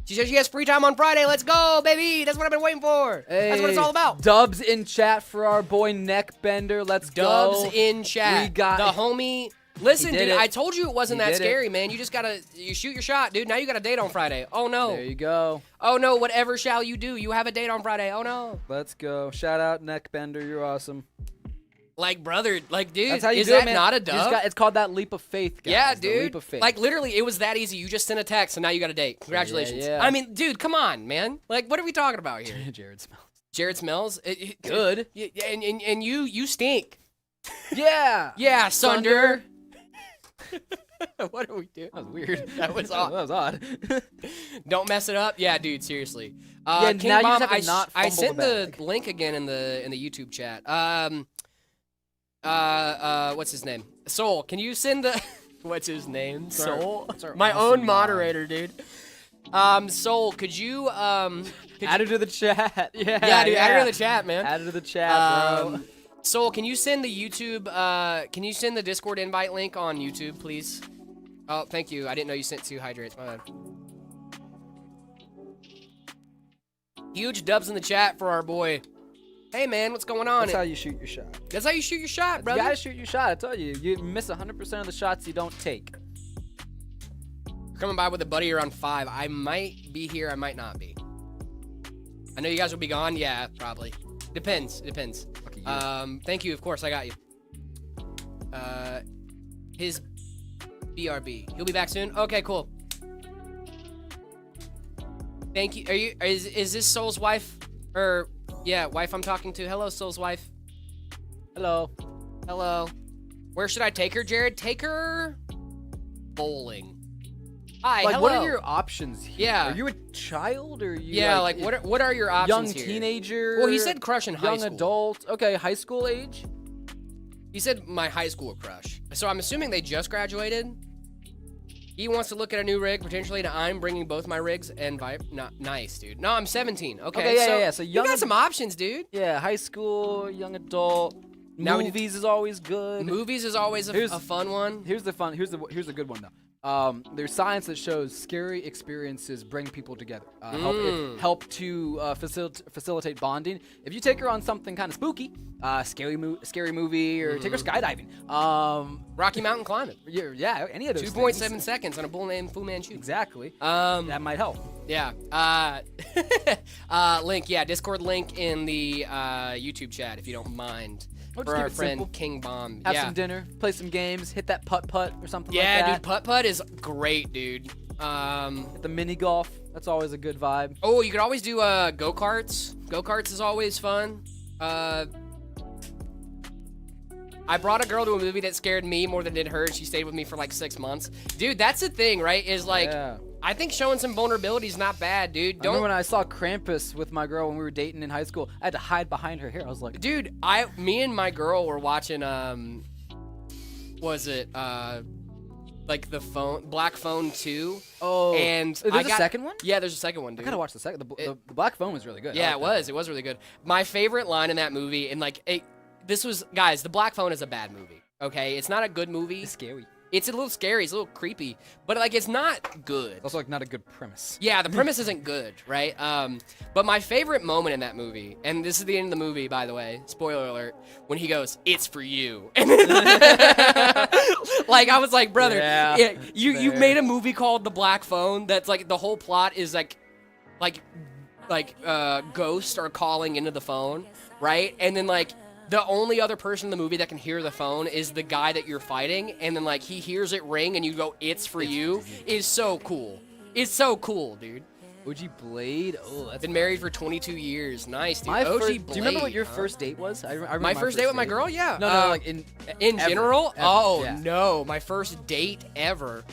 She says she has free time on Friday. Let's go, baby. That's what I've been waiting for. That's what it's all about. Dubs in chat for our boy Neckbender. Let's Dubs go. in chat. We got the homie. Listen, He dude, did it. I told you it wasn't He that did it. scary, man. You just you shoot your shot, dude. Now you got a date on Friday. Oh, no. There you go. Oh, no, whatever shall you do? You have a date on Friday. Oh, no. Let's go. Shout out Neckbender. You're awesome. Like, brother, like, dude, That's how you is do that it, man. not a You just dub? it's called that leap of faith, guys. Yeah, The dude. leap of faith. Like, literally, it was that easy. You just sent a text, and now you got a date. Congratulations. yeah. I mean, dude, come on, man. Like, what are we talking about here? Jared smells Jared smells? good. Yeah, and you stink. Yeah. Yeah, Sunder. What are we doing? That was weird. That was odd. That was odd. Don't mess it up. Yeah, dude, seriously. Yeah, King now you Bomb, just have to not I fumble sent the the bag. link again in the YouTube chat. What's his name? Soul, can you send the what's his name? Soul? That's our My awesome own moderator, dude. Soul, could you Add it to the chat. Yeah. yeah, dude, add her in the chat, man. Add it to the chat, bro. Soul, can you send the YouTube can you send the Discord invite link on YouTube, please? Oh, thank you. I didn't know you sent 2 hydrates. My bad. Huge dubs in the chat for our boy. Hey, man, what's going on? That's how you shoot your shot. That's how you shoot your shot, You brother. gotta shoot your shot. I tell you, you miss 100% of the shots you don't take. Coming by with a buddy around 5. I might be here. I might not be. I know you guys will be gone. Yeah, probably. Depends. It depends. Lucky you. Thank you. Of course, I got you. His BRB. He'll be back soon. Okay, cool. Thank you. Is this Soul's wife? Or yeah, wife I'm talking to. Hello, Soul's wife. Hello. Hello. Where should I take her, Jared? Take her bowling. Hi, Like, hello. what are your options here? Yeah. Are you a child or are you Yeah, like what are your options young here? teenager? Well, he said crush in high young school. adult. Okay, high school age. He said my high school crush. So I'm assuming they just graduated. He wants to look at a new rig, potentially, and I'm bringing both my rigs and vibe. Nice, dude. No, I'm 17. Okay, Yeah. So you young. got some options, dude. Yeah, high school, young adult. Now we- Movies is always good. Movies is always Here's- a fun one. Here's the good one though. There's science that shows scary experiences bring people together. Help to facilitate bonding. If you take her on something kind of spooky, scary movie, or take her skydiving. Rocky Mountain Climbing. Yeah, any of those. 2.7 seconds on a bull named Fu Manchu. Exactly. That might help. Yeah. Link. Yeah. Discord link in the YouTube chat if you don't mind. We'll just For keep our it friend simple. King Bomb. Have yeah. some dinner, play some games, hit that putt-putt or something like Yeah, that. dude. Putt putt is great, dude. Hit the mini golf. That's always a good vibe. Oh, you could always do go karts. Go karts is always fun. I brought a girl to a movie that scared me more than it did her. She stayed with me for like 6 months. Dude, that's the thing, right? Is like, Yeah. I think showing some vulnerability is not bad, dude. I remember when I saw Krampus with my girl when we were dating in high school. I had to hide behind her hair. I was like, Dude, me and my girl were watching, was it, like the Black Phone 2? oh. And There's a second one? Yeah, there's a second one, I dude. gotta watch the second. The Black Phone was really good. Yeah, I it liked was really good. My favorite line in that movie, and like, this was, guys, The Black Phone is a bad movie, okay? It's not a good movie. It's scary. It's a little scary, it's a little creepy, but like, it's not good. It's also like not a good premise. Yeah, the premise isn't good, right? But my favorite moment in that movie, and this is the end of the movie, by the way, spoiler alert, when he goes, "It's for you," and then, like, I was like, brother, Yeah, you fair. made a movie called The Black Phone that's like the whole plot is like ghosts are calling into the phone, right? And then like the only other person in the movie that can hear the phone is the guy that you're fighting, and then like he hears it ring and you go, "It's for you," is so cool. It's so cool, dude. OG Blade. Oh, that's Been married for 22 years. Nice, dude. my OG first. Blade, Do you remember what your huh? first date was? I remember My first date with my girl? Yeah. No, like in ever, general? ever, Oh, yeah. no. My first date ever.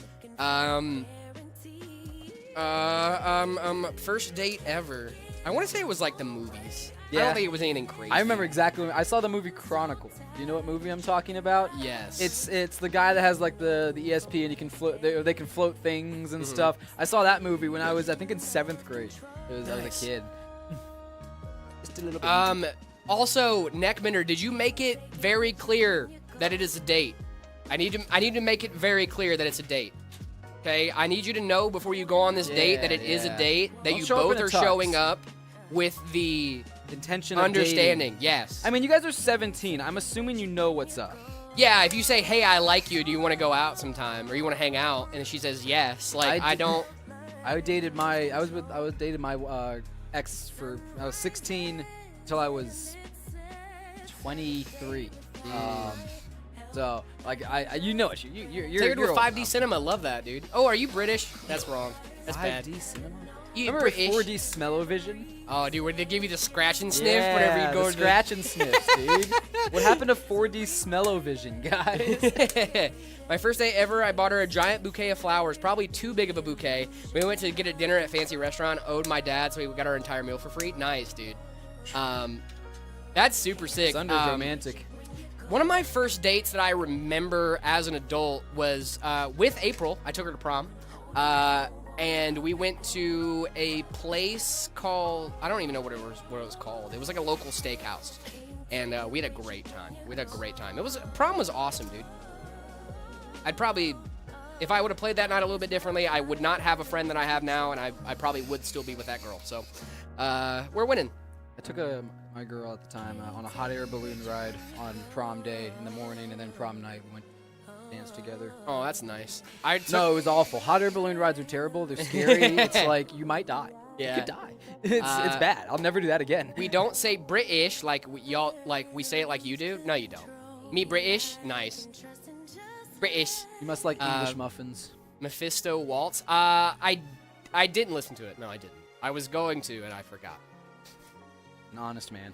First date ever. I want to say it was like the movies. I Yeah. don't think it was anything crazy. I remember exactly. I saw the movie Chronicle. Do you know what movie I'm talking about? Yes. It's the guy that has like the ESP and he can float. They can float things and stuff. I saw that movie when I was, I think, in 7th grade. I was a kid. Just a little bit. Also, Neckbender, did you make it very clear that it is a date? I need to make it very clear that it's a date. Okay, I need you to know before you go on this date that it is a date, that Don't you show up both in a are tux. showing up with the Intention of understanding. dating. Yes. I mean, you guys are 17. I'm assuming you know what's up. Yeah, if you say, "Hey, I like you. Do you want to go out sometime, or you want to hang out?" and she says yes, like I don't. I was dated my ex for I was 16 until I was 23. So like you know it. You're Take her to a old 5D now. cinema. Love that, dude. Oh, are you British? That's wrong. That's bad. 5D cinema. You Remember British? 4D smell-o-vision? Oh, dude, would they give you the scratch and sniff whenever you go the to scratch and sniffs, dude. What happened to 4D smell-o-vision, guys? My first day ever, I bought her a giant bouquet of flowers, probably too big of a bouquet. We went to get a dinner at a fancy restaurant, owed my dad, so we got our entire meal for free. Nice, dude. That's super sick. Thunder romantic. One of my first dates that I remember as an adult was with April. I took her to prom. And we went to a place called, I don't even know what it was called. It was like a local steakhouse. And we had a great time. Prom was awesome, dude. I'd probably, if I would have played that night a little bit differently, I would not have a friend that I have now, and I probably would still be with that girl. So, we're winning. I took my girl at the time on a hot air balloon ride on prom day in the morning, and then prom night we went dance together. Oh, that's nice. No, it was awful. Hot air balloon rides are terrible. They're scary. It's like you might die. Yeah. You could die. It's bad. I'll never do that again. We don't say British like y'all, like we say it like you do. No, you don't. Me British? Nice. British. You must like English muffins. Mephisto Waltz. I didn't listen to it. No, I didn't. I was going to, and I forgot. An honest man.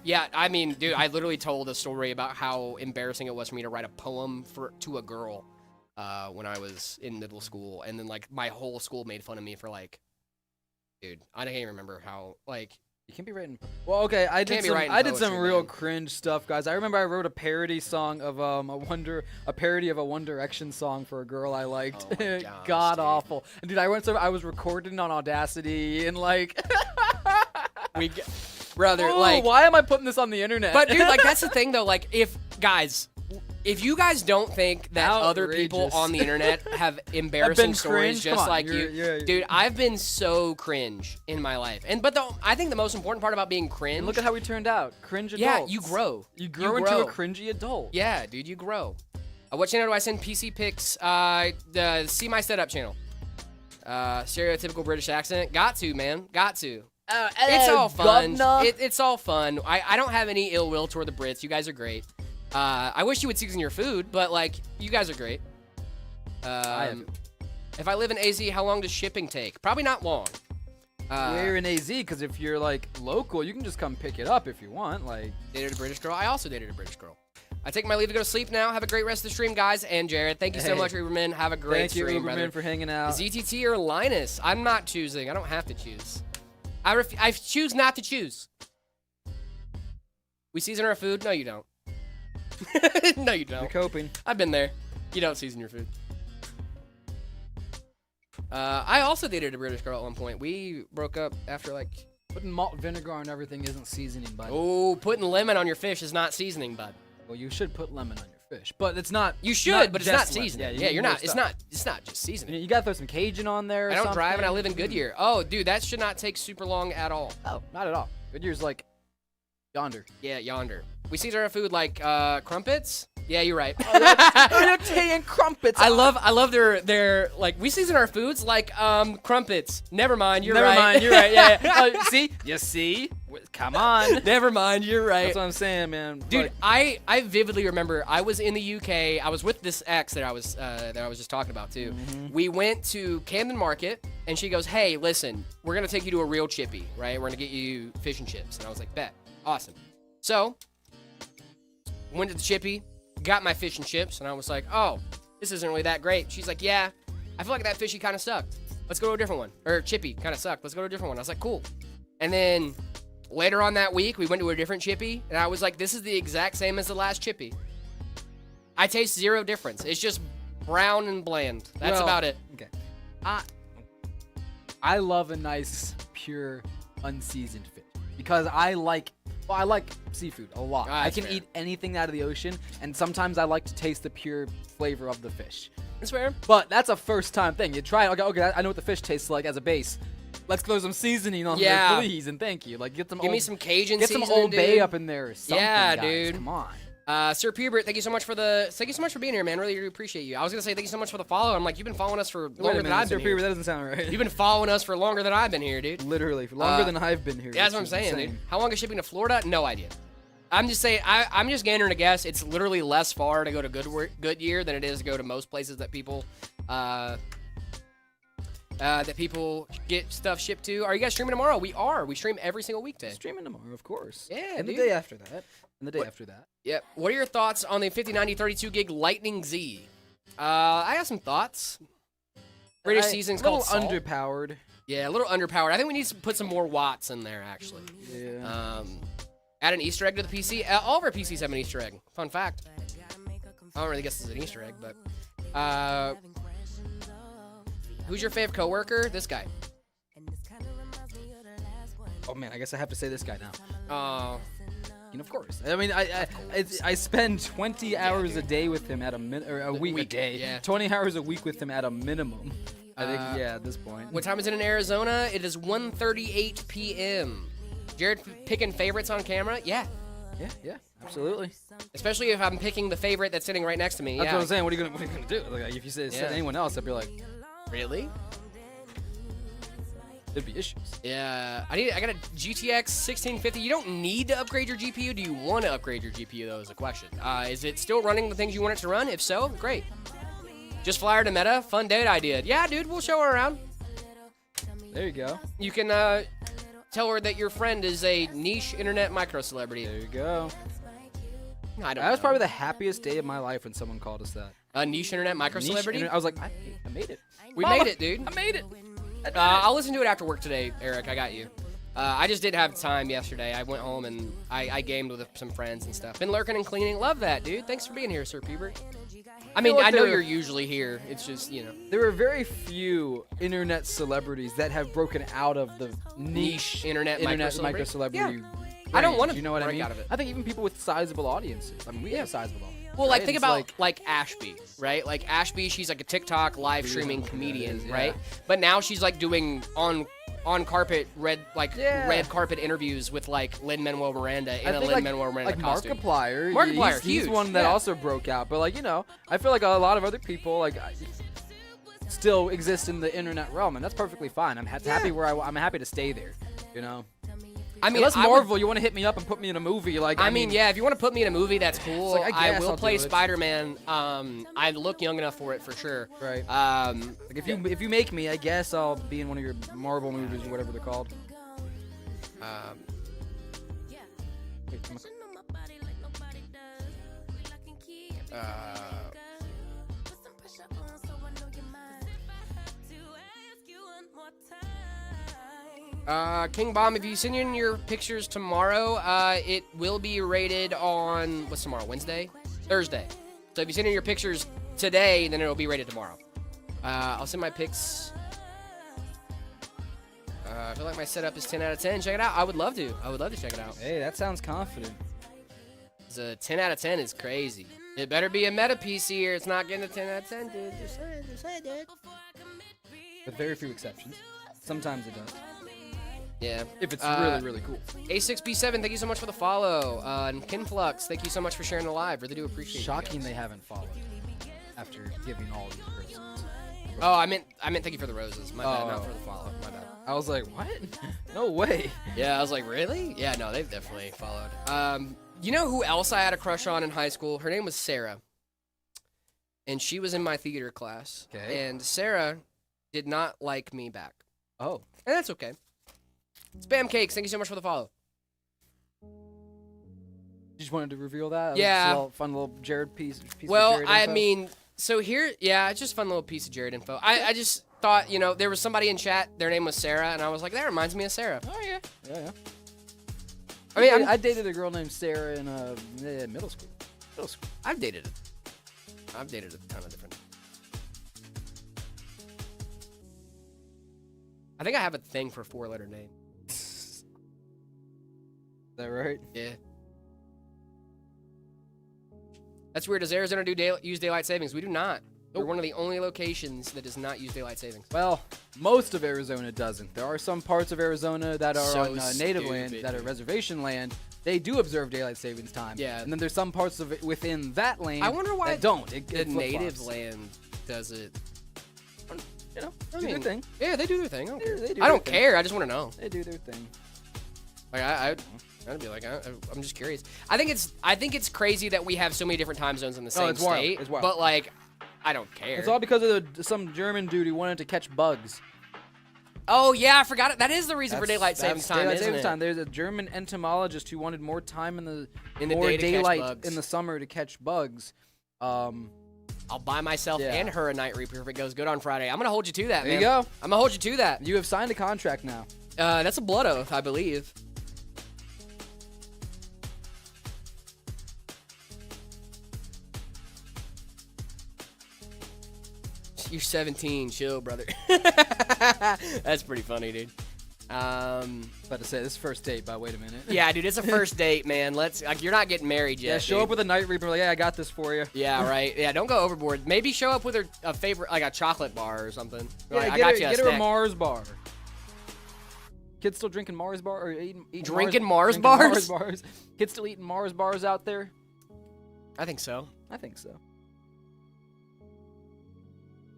Yeah, I mean, dude, I literally told a story about how embarrassing it was for me to write a poem to a girl when I was in middle school, and then like my whole school made fun of me for like, dude, I can't even remember how like. You can't be writing. Well, okay, I did some poetry, real man. cringe stuff, guys. I remember I wrote a parody song of a parody of a One Direction song for a girl I liked. Oh my gosh, God dude. awful. And dude, I was recording on Audacity and like. Brother, Ooh, like, why am I putting this on the internet? but dude, like that's the thing though. Like, if you guys don't think that other people Outrageous. on the internet have embarrassing stories cringe? just Come on, like you're- you, you're- dude, I've been so cringe in my life. But I think the most important part about being cringe, and look at how we turned out. Cringe adults. yeah, you grow. You grow into a cringy adult. Yeah, dude, you grow. What channel do I send PC pics? The See My Setup channel. Stereotypical British accent. Got to, man. Got to. It's all fun. It's all fun. I don't have any ill will toward the Brits. You guys are great. I wish you would season your food, but like, you guys are great. If I live in AZ, how long does shipping take? Probably not long. We're in AZ because if you're like local, you can just come pick it up if you want. Like, Dated a British girl. I also dated a British girl. I take my leave to go to sleep now. Have a great rest of the stream, guys. And Jared, thank you so Hey. much, Uberman. Have a great thank you, stream, Uberman, brother. for hanging out. ZTT or Linus? I'm not choosing. I don't have to choose. I choose not to choose. We season our food? No, you don't. No, you You're don't. coping. I've been there. You don't season your food. I also dated a British girl at one point. We broke up after like... Putting malt vinegar on everything isn't seasoning, bud. Oh, putting lemon on your fish is not seasoning, bud. Well, you should put lemon on your fish, but it's not. You should, but it's not just lemon. seasoning. you Yeah, need you're more not. It's stuff. not. It's not just seasoning. You gotta throw some Cajun on there. Or I don't drive and I something. live in Goodyear. Oh, dude, that should not take super long at all. Oh, not at all. Goodyear's like yonder. Yeah, yonder. We season our food like crumpets. Yeah, you're right. and crumpets. I love their like we season our foods like crumpets. Never mind, you're Never right. mind. You're right. Yeah. Yeah. See? You see? Come on. Never mind, you're right. That's what I'm saying, man. Dude, But I vividly remember I was in the UK. I was with this ex that I was just talking about too. Mm-hmm. We went to Camden Market, and she goes, "Hey, listen, we're gonna take you to a real chippy, right? We're gonna get you fish and chips." And I was like, "Bet, awesome." So went to the chippy, got my fish and chips, and I was like, "Oh, this isn't really that great." She's like, "Yeah, I feel like that fishy kind of sucked." Let's go to a different one. Or Chippy kind of sucked. Let's go to a different one. I was like, cool. And then later on that week, we went to a different Chippy, and I was like, this is the exact same as the last Chippy. I taste zero difference. It's just brown and bland. That's about it. Okay. I love a nice, pure, unseasoned fish because I like seafood a lot. I can eat anything out of the ocean, and sometimes I like to taste the pure flavor of the fish. That's fair. But that's a first-time thing. You try it. Okay, I know what the fish tastes like as a base. Let's throw some seasoning on there, please, and thank you. Like, give me some Cajun get seasoning, some Old Bay dude. up in there or something, Yeah, guys. dude. Come on. Sir Pubert, thank you so much for being here, man. Really appreciate you. I was gonna say thank you so much for the follow. I'm like, you've been following us for longer than I've been Sir Pubert, that here. doesn't sound right. You've been following us for longer than I've been here, dude. Literally, for longer than I've been here. Yeah, that's what I'm saying, dude. How long is shipping to Florida? No idea. I'm just saying, I'm just gandering a guess. It's literally less far to go to Goodyear than it is to go to most places that people get stuff shipped to. Are you guys streaming tomorrow? We are. We stream every single weekday. Streaming tomorrow, of course. Yeah, and dude. the day after that. And the day after that. Yep. What are your thoughts on the 5090 32 gig Lightning Z? I got some thoughts. British season's called a little underpowered. Yeah, a little underpowered. I think we need to put some more watts in there, actually. Yeah. Add an Easter egg to the PC. All of our PCs have an Easter egg. Fun fact. I don't really guess it's an Easter egg, but who's your favorite coworker? This guy. Oh man, I guess I have to say this guy now. Oh. Of course. I mean, I spend 20 hours a day with him at a week. A day, yeah. 20 hours a week with him at a minimum. I think, at this point. What time is it in Arizona? It is 1:38 p.m. Jared picking favorites on camera? Yeah. Yeah, absolutely. Especially if I'm picking the favorite that's sitting right next to me. That's yeah. what I'm saying. What are you gonna do? Like, if you said anyone else, I'd be like, really? there'd be issues. Yeah, I got a GTX 1650. You don't need to upgrade your GPU. Do you want to upgrade your GPU, though, is the question. Is it still running the things you want it to run? If so, great. Just fly her to Meta. Fun date idea. Yeah, dude, we'll show her around. There you go. You can tell her that your friend is a niche internet micro-celebrity. There you go. I don't That was know. probably the happiest day of my life when someone called us that. A niche internet micro-celebrity? I was like, I made it. We Mama, made it, dude. I made it. I'll listen to it after work today, Eric. I got you. I just didn't have time yesterday. I went home and I gamed with some friends and stuff. Been lurking and cleaning. Love that, dude. Thanks for being here, Sir Pubert. I mean, I know you're usually here. It's just, you know. There are very few internet celebrities that have broken out of the niche internet micro-celebrity. Yeah. I don't want to You know what I break mean? out of it. I think even people with sizable audiences. I mean, we have a sizable audience. Well, like, right? think It's about, like, Ashby, right? Like, Ashby, she's, like, a TikTok live streaming comedian, right? But now she's, like, doing on-carpet, red carpet interviews with, like, Lin-Manuel Miranda in a Lin-Manuel Miranda costume. Markiplier, he's one that also broke out. But, like, you know, I feel like a lot of other people, like, still exist in the internet realm, and that's perfectly fine. I'm happy I'm happy to stay there, you know? I mean, unless Marvel, you want to hit me up and put me in a movie, like I mean, yeah, if you want to put me in a movie, that's cool. like, I will I'll play do it. Spider-Man. I look young enough for it for sure. Right. Like if you make me, I guess I'll be in one of your Marvel movies or whatever they're called. Wait, King Bomb, if you send in your pictures tomorrow, it will be rated on, what's tomorrow, Wednesday? Thursday. So if you send in your pictures today, then it'll be rated tomorrow. I'll send my pics. I feel like my setup is 10 out of 10. Check it out. I would love to. I would love to check it out. Hey, that sounds confident. A 10 out of 10 is crazy. It better be a meta PC or it's not getting a 10 out of 10, dude. Just say, dude. With very few exceptions. Sometimes it does. Yeah. If it's really, really cool. A6B7, thank you so much for the follow. And Kinflux, thank you so much for sharing the live. Really do appreciate it. Shocking they haven't followed after giving all these roses. Oh, I meant thank you for the roses. My bad, not for the follow. My bad. I was like, what? No way. Yeah, I was like, really? Yeah, no, they've definitely followed. You know who else I had a crush on in high school? Her name was Sarah. And she was in my theater class. Okay. And Sarah did not like me back. Oh. And that's okay. Spam Cakes, thank you so much for the follow. You just wanted to reveal that? Yeah. Just a fun little Jared piece Well, of Jared I info? mean, so here, yeah, it's just a fun little piece of Jared info. I just thought, you know, there was somebody in chat. Their name was Sarah, and I was like, that reminds me of Sarah. Oh yeah. Yeah. I mean, I dated a girl named Sarah in middle school. I've dated a ton of different. I think I have a thing for 4-letter name. Is that right? Yeah. That's weird. Does Arizona use daylight savings? We do not. We're one of the only locations that does not use daylight savings. Well, most of Arizona doesn't. There are some parts of Arizona that are So on native land, stupid, that are dude. reservation land. They do observe daylight savings time. Yeah. And then there's some parts of it within that lane I wonder why that don't. It The native flip-flops. land does it. You know, I do mean, their thing. Yeah, they do their thing. I don't care. They do I don't their thing. care. I just want to know. They do their thing. Like I'd be like, I'm just curious. I think it's crazy that we have so many different time zones in the same it's wild. state. It's wild. But like, I don't care. It's all because of some German dude who wanted to catch bugs. Oh yeah, I forgot it. That is the reason for daylight savings That's time, daylight isn't savings it? time. There's a German entomologist who wanted more time in the day to catch daylight bugs. in the summer to catch bugs. I'll buy myself Yeah. and her a night reaper if it goes good on Friday. I'm gonna hold you to that, There man. you go. I'm gonna hold you to that. You have signed a contract now. That's a blood oath, I believe. You're 17, chill, brother. That's pretty funny, dude. About to say this is first date, but wait a minute. Yeah, dude, it's a first date, man. You're not getting married yet. Yeah, show dude. up with a night reaper. Like, yeah, I got this for you. Yeah, right. Yeah, don't go overboard. Maybe show up with a favorite, like a chocolate bar or something. Yeah, Like, I get got her, you a get her a snack. Mars bar. Kids still drinking Mars bar or eating Drinking Mars, Mars drinking bars? Mars bars. Kids still eating Mars bars out there? I think so. I think so.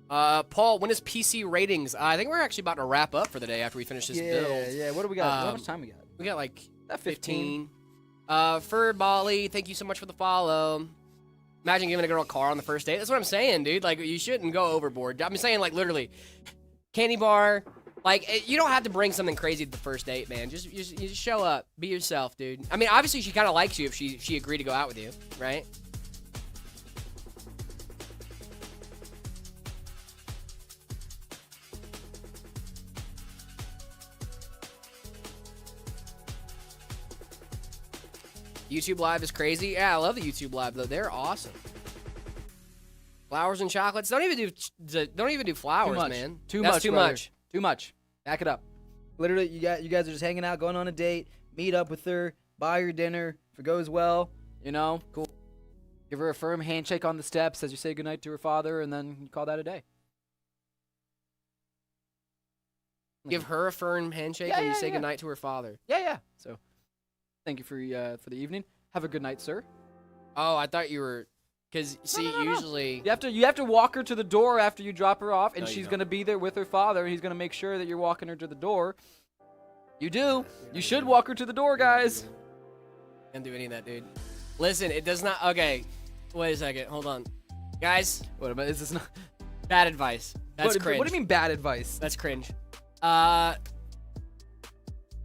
Paul, when is PC ratings? I think we're actually about to wrap up for the day after we finish this build. Yeah. What do we got? How much time we got? We got like That 15. Fur Bali, thank you so much for the follow. Imagine giving a girl a car on the first date. That's what I'm saying, dude. Like, you shouldn't go overboard. I'm saying, like, literally, candy bar. Like, you don't have to bring something crazy to the first date, man. You just show up. Be yourself, dude. I mean, obviously, she kind of likes you if she agreed to go out with you, right? YouTube Live is crazy. Yeah, I love the YouTube Live though. They're awesome. Flowers and chocolates. Don't even do flowers, man. Too That's much. too brother. much. Too much. Back it up. Literally, you guys are just hanging out, going on a date, meet up with her, buy her dinner. If it goes well, you know, cool. Give her a firm handshake on the steps as you say goodnight to her father, and then you call that a day. Give her a firm handshake Yeah, when you yeah, say yeah. goodnight to her father. Yeah. So, thank you for the evening. Have a good night, sir. Oh, I thought you were, because see, no. usually You have to walk her to the door after you drop her off, and No, you she's don't. gonna be there with her father. He's gonna make sure that you're walking her to the door. You do. You should walk her to the door, guys. can't do any of that, dude. Listen, it does not. Okay, wait a second. Hold on, guys. What about? Is this not? Bad advice. That's What cringe. do you mean bad advice? That's cringe.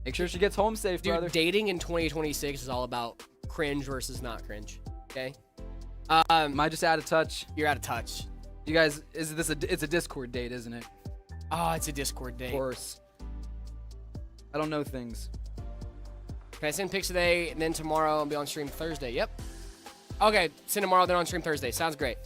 Make sure she gets home safe, Dude, brother. dating in 2026 is all about cringe versus not cringe. Okay. Am I just out of touch? You're out of touch. You guys, it's a Discord date, isn't it? Oh, it's a Discord Of date. course. I don't know things. Can I send pics today and then tomorrow and be on stream Thursday? Yep. Okay, send tomorrow, then on stream Thursday. Sounds great.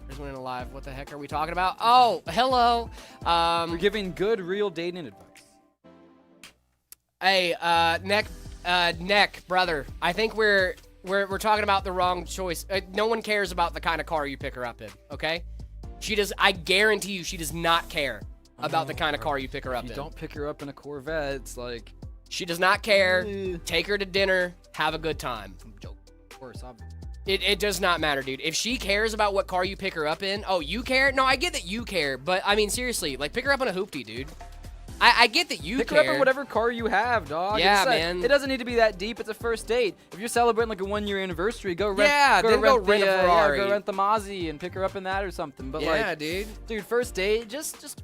There's one in a live. What the heck are we talking about? Oh, hello. We're giving good, real dating advice. Hey, neck, brother. I think we're talking about the wrong choice. No one cares about the kind of car you pick her up in. Okay? I guarantee you, she does not care about the kind of car you pick her up You in. don't pick her up in a Corvette. It's like, She does not care. Take her to dinner. Have a good time. joke. Of course, obviously. It does not matter, dude. If she cares about what car you pick her up in, oh, you care? No, I get that you care, but I mean, seriously, like, pick her up in a hoopty, dude. I get that you Pick care. her up in whatever car you have, dog. Yeah, It's like- man. It doesn't need to be that deep. It's a first date. If you're celebrating like a 1-year anniversary, go rent. Yeah, then go rent a the, Ferrari. go rent the Mozzie and pick her up in that or something. But Yeah, like, dude. dude, first date, just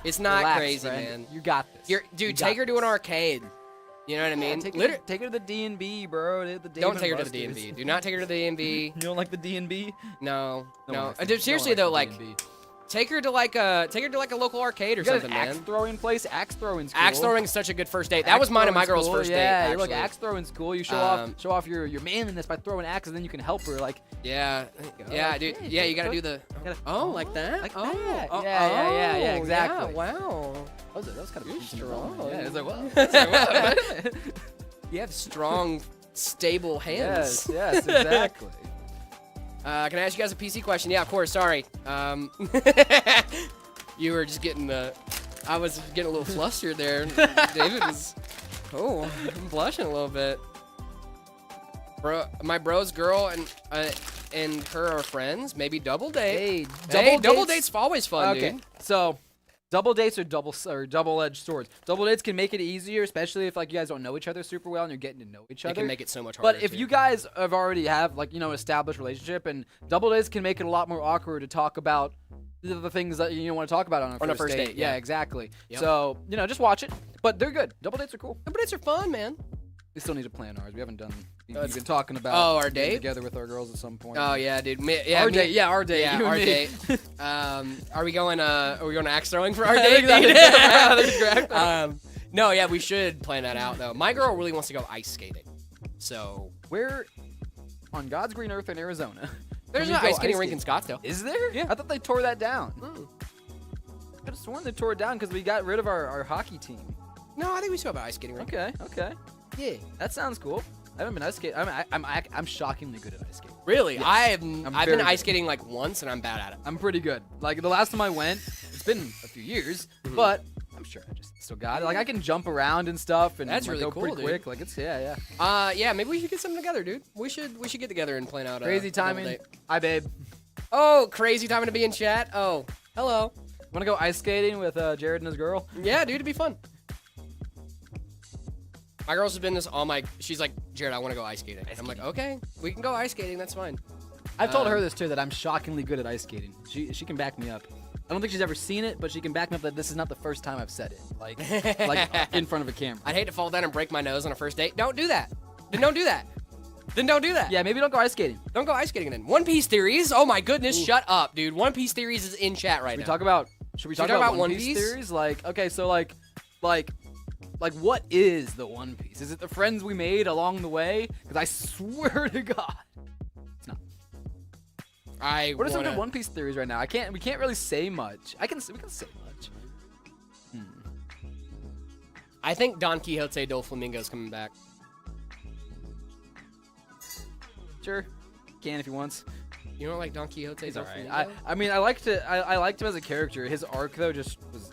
It's not relax, crazy, friend. man. You got this. Dude, You take got her to an this. arcade. You know what I mean? Take Liter- her to the D&B, bro. don't take her to the DMV. Do not take her to the DMV. You don't like the D&B? No. one Dude, seriously though, like, D&B. take her to like a local arcade or You got something, an axe man. throwing place. Axe throwing's cool. Axe throwing is such a good first date. That was mine and my girl's first date. Yeah, you're like actually. axe throwing's cool. You show off your manliness by throwing axes, and then you can help her. Like, Yeah, yeah, Like, dude. hey, Yeah, you take gotta a do the. gotta- Oh, like that? like oh, that. oh, Yeah, oh, exactly. Yeah, wow. that was kind of You're strong. Yeah, it's like what? You have strong, stable hands. yes, exactly. Can I ask you guys a PC question? Yeah, of course. Sorry. You were just getting I was getting a little flustered there. David was. Oh, I'm blushing a little bit. Bro, my bro's girl and her are friends. Maybe double date. Hey, double dates always fun, Okay, dude. so double dates are double-edged swords. Double dates can make it easier, especially if like you guys don't know each other super well and you're getting to know each It other. can make it so much harder. But if too. you guys have already have like established relationship, and double dates can make it a lot more awkward to talk about the things that you want to talk about on a first date. yeah. Yeah, exactly. Yep. So just watch it. But they're good. Double dates are cool. double dates are fun, man. We still need to plan ours. We haven't done. We've It's- been talking about our getting date? together with our girls at some point. Oh yeah, dude. Yeah, our me- date. Yeah, our date. Yeah, you and our me. date. Are we going axe throwing for our I date? think that- dude? yeah, I think it's correct. No, yeah, we should plan that out though. My girl really wants to go ice skating, so Where on God's green earth in Arizona? there's can an we go ice skating rink in skating? Scottsdale. Is there? Yeah. I thought they tore that down. Hmm. I could have sworn they tore it down because we got rid of our hockey team. No, I think we still have an ice skating rink. Okay. Yeah. That sounds cool. I haven't been ice skating. I'm shockingly good at ice skating. Really? Yes. I've I'm been very ice good. skating like once, and I'm bad at it. I'm pretty good. Like the last time I went, it's been a few years, Mm-hmm. but I'm sure I just still got it. Like I can jump around and stuff, and That's like, really go cool, pretty dude. quick. Like it's yeah. Yeah, maybe we should get something together, dude. We should get together and plan out a Crazy double timing. date. Hi, babe. Oh, crazy timing to be in chat. Oh, hello. Want to go ice skating with Jared and his girl? Yeah, dude, it'd be fun. My girl's has been this all my. She's like, Jared, I want to go ice skating. I'm like, okay, we can go ice skating. That's fine. I've told her this too, that I'm shockingly good at ice skating. She can back me up. I don't think she's ever seen it, but she can back me up that this is not the first time I've said it. Like in front of a camera. I'd hate to fall down and break my nose on a first date. Don't do that. Then don't do that. Then don't do that. Yeah, maybe don't go ice skating. Don't go ice skating then. One Piece theories. Oh my goodness, shut up, dude. One Piece theories is in chat right now. Should we talk about One Piece theories? Like, okay, so like what is the One Piece? Is it the friends we made along the way? Because I swear to God, it's not. What are some good One Piece theories right now? We can't really say much. We can say much. I think Don Quixote Doflamingo's coming back. Sure, can if he wants. You don't like Don Quixote He's alright. Doflamingo? I mean, I liked him as a character. His arc though just was.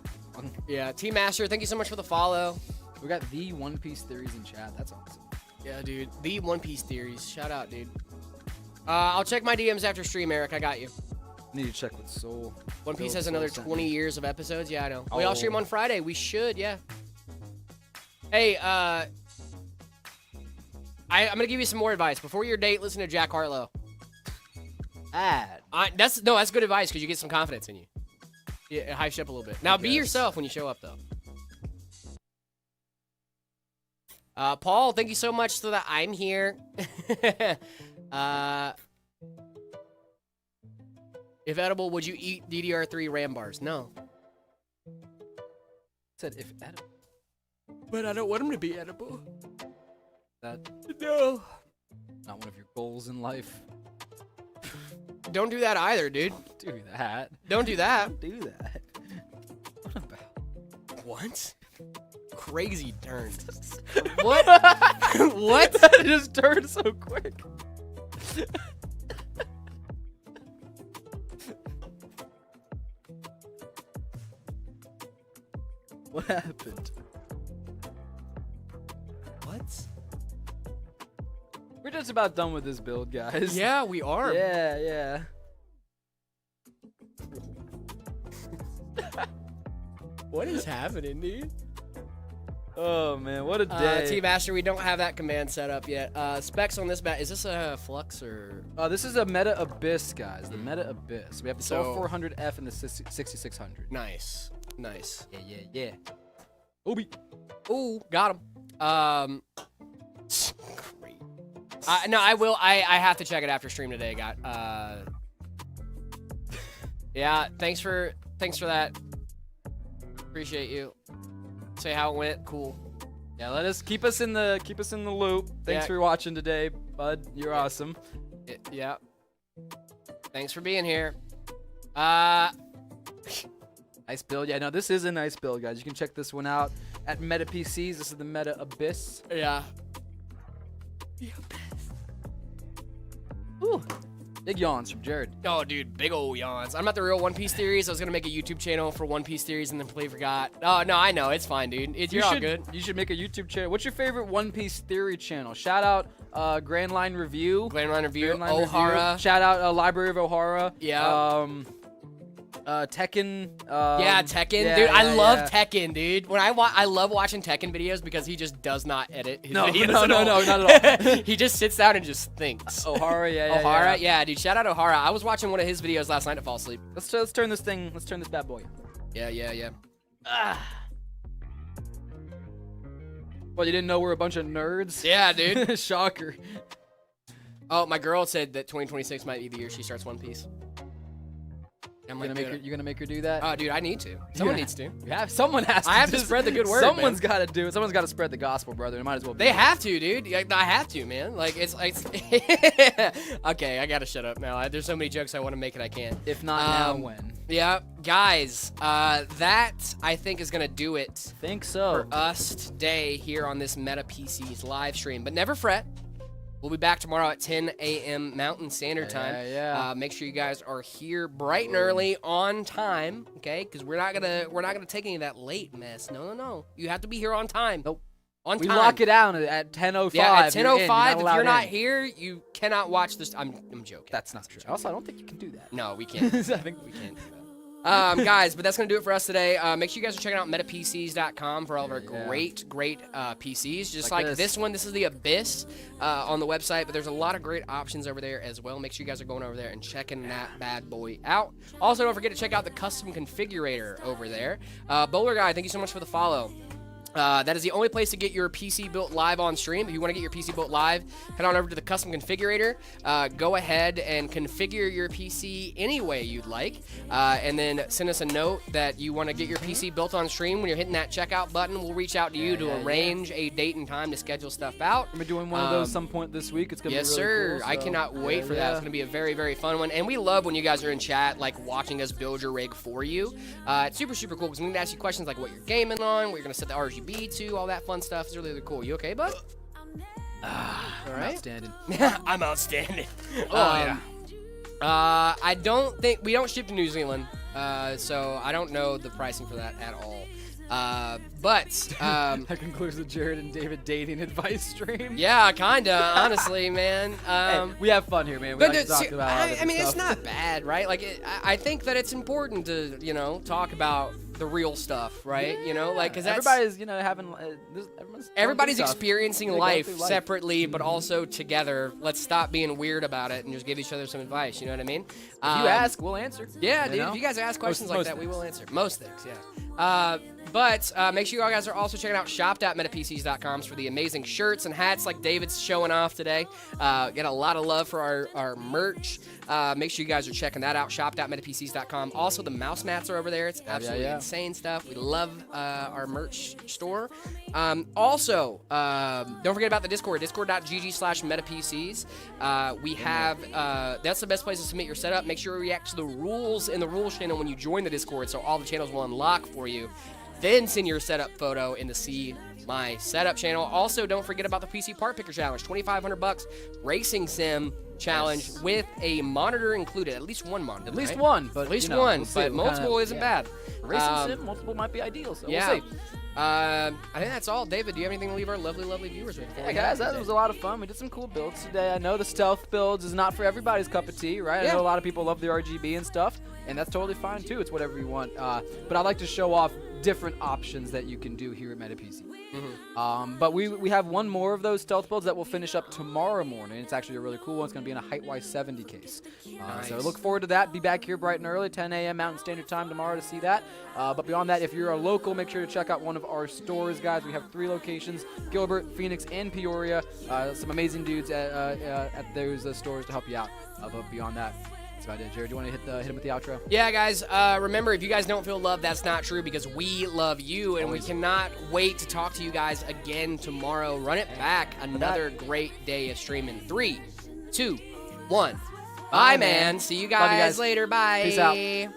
Yeah, Team Master, thank you so much for the follow. We got the One Piece theories in chat. That's awesome. Yeah, dude. The One Piece theories. Shout out, dude. I'll check my DMs after stream, Eric. I got you. Need to check with Soul. One Piece Soul has another sent 20 me. years of episodes. Yeah, I know. We all stream Oh. on Friday. We should, yeah. Hey, I'm gonna give you some more advice. Before your date, listen to Jack Harlow. Ad. That's good advice because you get some confidence in you. Yeah, it hypes you up a little bit. Now, be guess. yourself when you show up, though. Paul, thank you so much so that I'm here. If edible, would you eat DDR3 RAM bars? No. Said if edible. But I don't want them to be edible. That No. not one of your goals in life. Don't do that either, dude. Do that. Don't do that. Do that. What about? What? Crazy turn. What? What? It just turned so quick. What happened? What? We're just about done with this build, guys. Yeah, we are. Yeah. What is happening, dude? Oh man, what a day. T-Master, we don't have that command set up yet. Specs on this bat. Is this a Flux or? This is a Meta Abyss, guys. The Meta Abyss. We have the So- 400F and the 6600. Nice. Nice. Yeah. Obi. Ooh, got him. Great. No, I will. I have to check it after stream today. Yeah. Thanks for that. Appreciate you. Say how it went. Cool. Yeah, keep us in the loop. Thanks Yeah. for watching today, bud. You're awesome. Yeah. Thanks for being here. Nice build. Yeah, no, this is a nice build, guys. You can check this one out at Meta PCs. This is the Meta Abyss. Yeah. Ooh. Big yawns from Jared. Oh, dude, big old yawns. I'm not the real One Piece Theories. I was gonna make a YouTube channel for One Piece Theories and then completely forgot. Oh no, I know it's fine, dude. You're all good. You should make a YouTube channel. What's your favorite One Piece Theory channel? Shout out Grand Line Review. Grand Line Review. Grand Line O'Hara. Review. Shout out Library of O'Hara. Yeah. Tekken. Yeah, Tekken, yeah, dude. I yeah, love yeah. Tekken, dude. When I love watching Tekken videos because he just does not edit his videos. No, at all. not at all. He just sits down and just thinks. O'Hara, yeah, O'Hara, yeah. yeah, dude. Shout out O'Hara. I was watching one of his videos last night to fall asleep. Let's turn this bad boy. Yeah. Well, you didn't know we're a bunch of nerds? Yeah, dude. Shocker. Oh, my girl said that 2026 might be the year she starts One Piece. I'm like, You're gonna make her do that? oh, dude, I need to. Someone needs to. Someone has to. I have to spread the good word, Someone's man. got to do it. Someone's got to spread the gospel, brother. It might as well be. They have to, dude. I have to, man. Like, it's okay, I gotta shut up now. There's so many jokes I want to make and I can't. If not now, when? Yeah, guys, that I think is gonna do it Think so. for us today here on this Meta PCs live stream. But never fret. We'll be back tomorrow at 10 a.m. Mountain Standard Time. Yeah. Make sure you guys are here bright and early on time, okay? Because we're not gonna take any of that late mess. No. You have to be here on time. Nope. On We time. lock it down at 10:05. Yeah, at You're in. 10:05. If you're not in. here, you cannot watch this. I'm joking. That's not true. Also, I don't think you can do that. No, we can't. I think We can't do that. Guys, but that's going to do it for us today. Make sure you guys are checking out metapcs.com for all of our great PCs. Just like this one, this is the Abyss on the website, but there's a lot of great options over there as well. Make sure you guys are going over there and checking that bad boy out. Also, don't forget to check out the custom configurator over there. Bowler Guy, thank you so much for the follow. That is the only place to get your PC built live on stream. If you want to get your PC built live, head on over to the custom configurator. Go ahead and configure your PC any way you'd like. And then send us a note that you want to get your PC built on stream. When you're hitting that checkout button, we'll reach out to you to arrange a date and time to schedule stuff out. We're doing one of those some point this week. It's going to be really sir. cool. I cannot wait for that. It's going to be a very, very fun one. And we love when you guys are in chat, like watching us build your rig for you. It's super, super cool because we can ask you questions like what you're gaming on, what you're going to set the RGB to, all that fun stuff. It's really, really cool. You okay, bud? All right. Outstanding. I'm outstanding. Oh, I don't think we don't ship to New Zealand, so I don't know the pricing for that at all. But That concludes the Jared and David dating advice stream. yeah, kinda. Honestly, man. Hey, we have fun here, man. We But like to talk about all I different mean, it's stuff. not bad, right? Like, I think that it's important to, talk about the real stuff, right? Like, because everybody's, having. everybody's stuff. experiencing They go life through life. separately, but also together. Let's stop being weird about it and just give each other some advice. You know what I mean? If you ask, we'll answer. Yeah, You dude. know? If you guys ask questions like most that, we things. will answer. Most things, yeah. But make sure you guys are also checking out shop.metapcs.com for the amazing shirts and hats like David's showing off today. Get a lot of love for our merch. Make sure you guys are checking that out, shop.metapcs.com. Also, the mouse mats are over there. It's absolutely insane stuff. We love our merch store. Also, don't forget about the Discord, discord.gg/metapcs. We have, that's the best place to submit your setup. Make sure you react to the rules in the rules channel when you join the Discord, so all the channels will unlock for you. Then send your setup photo in the See My Setup channel. Also, don't forget about the PC Part Picker Challenge, $2,500 racing sim challenge with a monitor included. At least one monitor. At least right? one, but At least we'll one, see. but We'll multiple kinda- isn't bad. Racing sim, multiple might be ideal. So Yeah. we'll see. I think that's all. David, do you have anything to leave our lovely, lovely viewers with? before Yeah, we get guys, out that today? was a lot of fun. We did some cool builds today. I know the stealth builds is not for everybody's cup of tea, right? Yeah. I know a lot of people love the RGB and stuff, and that's totally fine too. It's whatever you want. But I like to show off different options that you can do here at MetaPC. But we have one more of those stealth builds that will finish up tomorrow morning. It's actually a really cool one. It's going to be in a Height-Wise 70 case. So look forward to that. Be back here bright and early, 10 a.m. Mountain Standard Time tomorrow to see that. But beyond that, if you're a local, make sure to check out one of our stores, guys. We have 3 locations, Gilbert, Phoenix, and Peoria. Some amazing dudes at those stores to help you out. But beyond that, that's about it. Jared, do you want to hit him with the outro? Yeah, guys, remember, if you guys don't feel love, that's not true because we love you, and we cannot wait to talk to you guys again tomorrow. Run it back. Another great day of streaming. 3, 2, 1. Bye, man. See you guys Love you guys. later. Bye. Peace out.